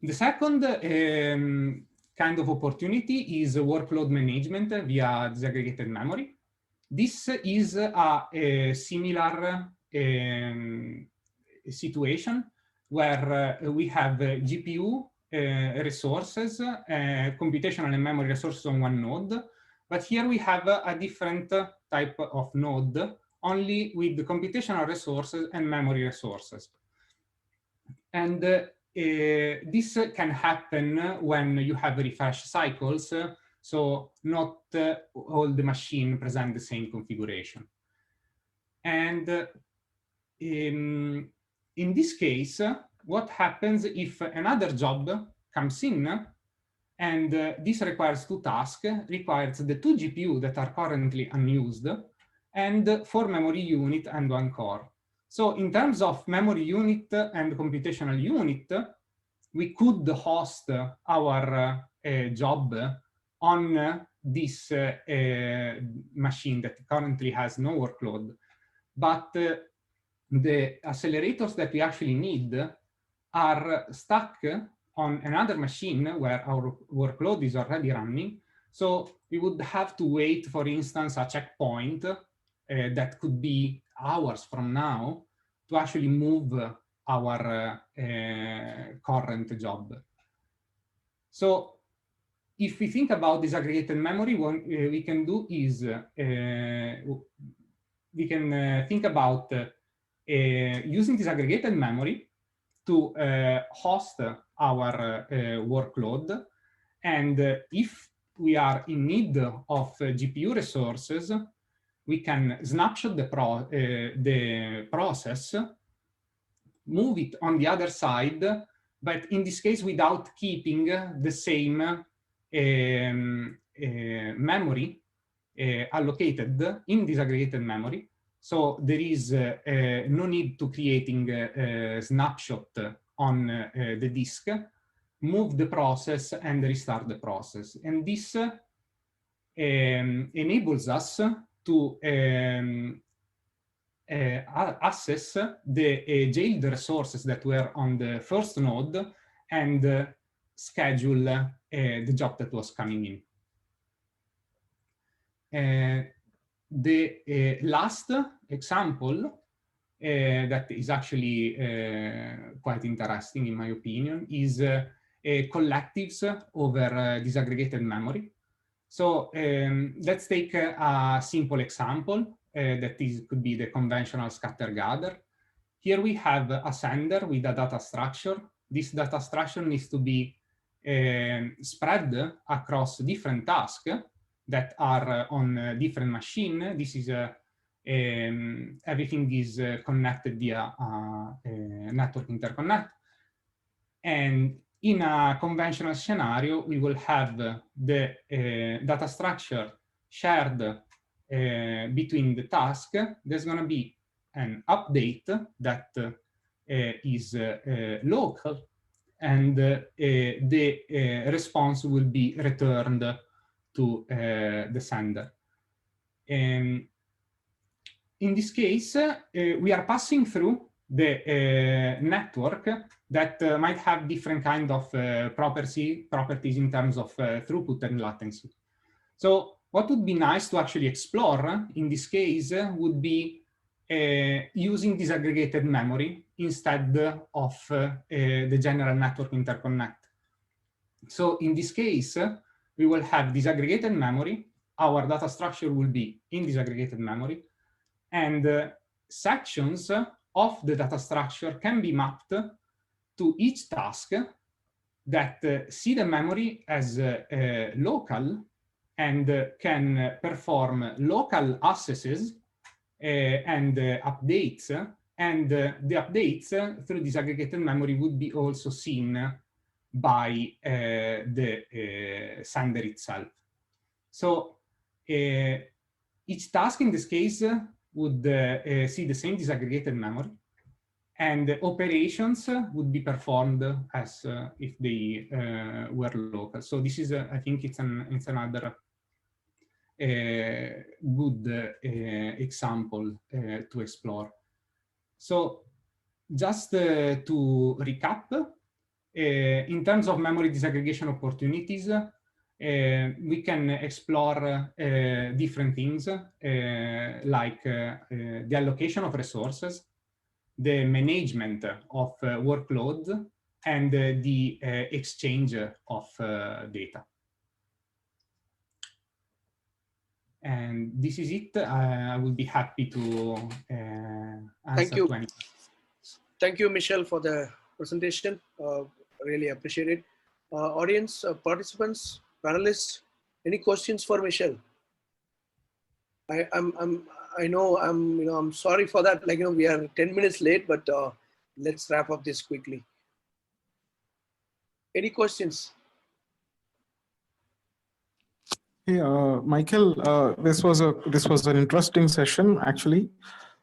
The second kind of opportunity is workload management via disaggregated memory. This is a similar situation where we have GPU resources, computational and memory resources on one node, but here we have a different type of node, only with the computational resources and memory resources. And this can happen when you have refresh cycles, so not all the machines present the same configuration. And in this case, what happens if another job comes in and this requires two tasks, requires the two GPU that are currently unused and 4 memory unit and 1 core. So in terms of memory unit and computational unit, we could host our job on this machine that currently has no workload. But the accelerators that we actually need are stuck on another machine where our workload is already running. So we would have to wait, for instance, a checkpoint that could be hours from now to actually move our current job. So if we think about disaggregated memory, what we can do is we can think about using disaggregated memory to host our workload. And if we are in need of GPU resources, we can snapshot the process, move it on the other side, but in this case without keeping the same memory allocated in disaggregated memory. So there is no need to creating a snapshot on the disk, move the process and restart the process. And this enables us to access the jailed resources that were on the first node and schedule the job that was coming in. The last example that is actually quite interesting, in my opinion, is collectives over disaggregated memory. So let's take a simple example that could be the conventional scatter-gather. Here we have a sender with a data structure. This data structure needs to be spread across different tasks that are on different machines. This is everything is connected via network interconnect. And in a conventional scenario, we will have the data structure shared between the tasks. There's going to be an update that is local, and the response will be returned to the sender. In this case, we are passing through the network that might have different kind of properties in terms of throughput and latency. So what would be nice to actually explore in this case would be using disaggregated memory instead of the general network interconnect. So in this case, we will have disaggregated memory. Our data structure will be in disaggregated memory, and sections of the data structure can be mapped to each task that see the memory as local and can perform local accesses and updates, and the updates through disaggregated memory would be also seen by the sender itself. So each task in this case would see the same disaggregated memory, and operations would be performed as if they were local. So this is, I think it's another good example to explore. So just to recap, in terms of memory disaggregation opportunities, we can explore different things like the allocation of resources, the management of workloads, and the exchange of data. And this is it. I will be happy to answer to any questions. Thank you, Michel, for the presentation. Really appreciate it. Audience, participants, panelists, any questions for Michel? I know I'm sorry for that. Like, we are 10 minutes late, but let's wrap up this quickly. Any questions? Hey, Michael, this was an interesting session, actually.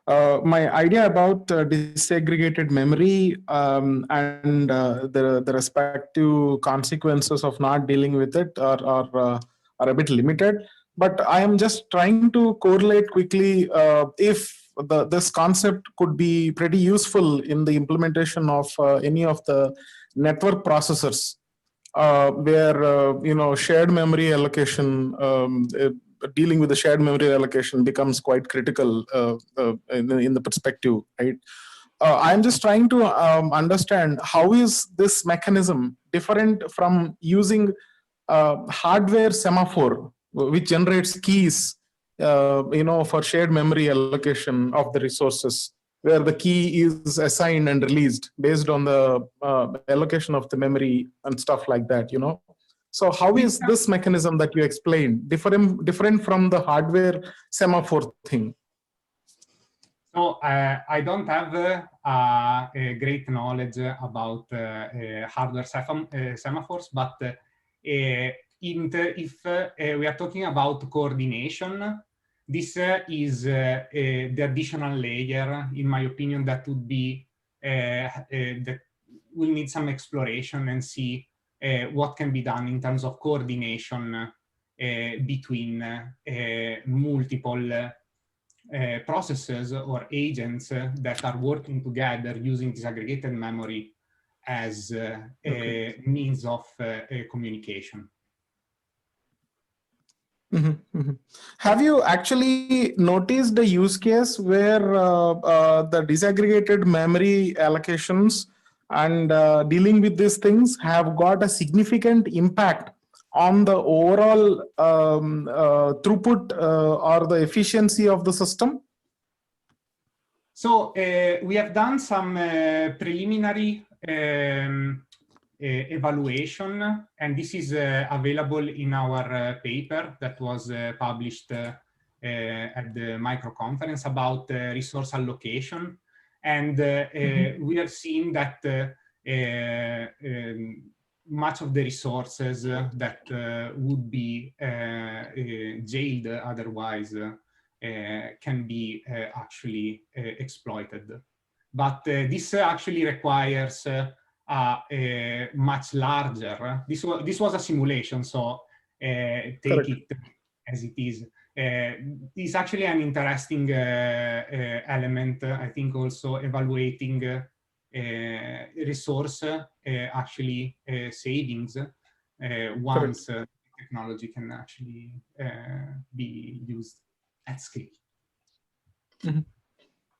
My idea about disaggregated memory and the respective consequences of not dealing with it are a bit limited. But I am just trying to correlate quickly if this concept could be pretty useful in the implementation of any of the network processors. Where shared memory allocation, dealing with the shared memory allocation becomes quite critical in the perspective, right? I'm just trying to understand how is this mechanism different from using hardware semaphore, which generates keys, for shared memory allocation of the resources, where the key is assigned and released based on the allocation of the memory and stuff like that, So how is this mechanism that you explained different from the hardware semaphore thing? So I don't have a great knowledge about hardware semaphores, but if we are talking about coordination, this is the additional layer, in my opinion, that would be that will need some exploration and see what can be done in terms of coordination between multiple processes or agents that are working together using disaggregated memory as a means of communication. Have you actually noticed the use case where the disaggregated memory allocations and dealing with these things have got a significant impact on the overall throughput or the efficiency of the system? So we have done some preliminary evaluation, and this is available in our paper that was published at the micro conference about resource allocation. And we are seeing that much of the resources that would be jailed otherwise can be actually exploited. But this actually requires a much larger, this was a simulation, so take it as it is. It's actually an interesting element, I think, also evaluating resource actually savings once technology can actually be used at scale.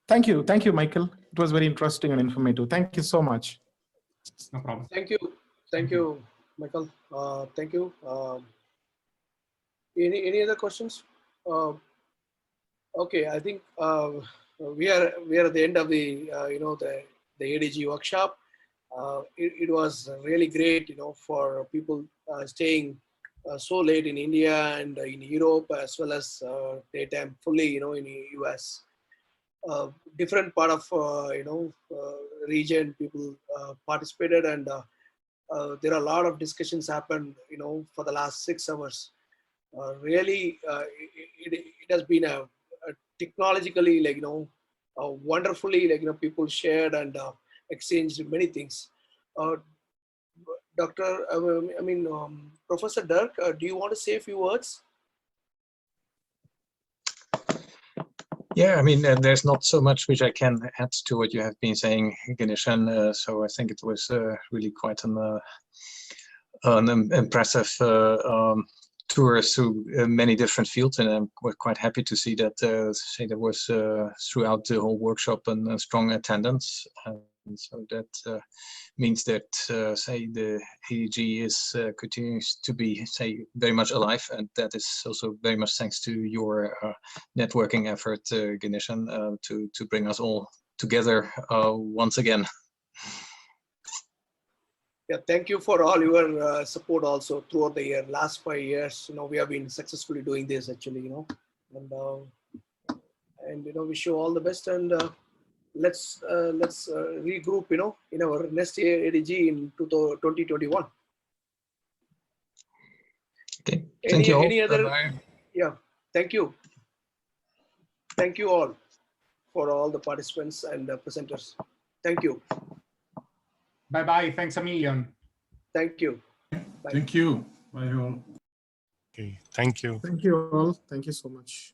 Thank you, Michael. It was very interesting and informative. Thank you so much. No problem. Thank you, Michael. Thank you. Any other questions? Okay, I think we are at the end of the the ADG workshop. It was really great, for people staying so late in India and in Europe, as well as daytime fully, in the US. Different part of region people participated, and there are a lot of discussions happened, for the last 6 hours. Really, it has been a technologically, wonderfully, people shared and exchanged many things. Professor Dirk, do you want to say a few words? Yeah, I mean, there's not so much which I can add to what you have been saying, Ganeshan. So I think it was really quite an impressive tour through many different fields, and I'm quite happy to see that say there was throughout the whole workshop a strong attendance. And so that means that say the ADG is continues to be say very much alive, and that is also very much thanks to your networking effort, Ganeshan, to bring us all together once again. Yeah, thank you for all your support also throughout the year. Last 5 years, we have been successfully doing this actually, and wish you all the best, and let's regroup, in our next year ADG in 2021. Okay, thank you all. Any other? Bye-bye. Yeah, thank you. Thank you all for all the participants and presenters. Thank you. Bye-bye. Thanks a million. Thank you. Bye. Thank you. Bye all. Okay, thank you. Thank you all. Thank you so much.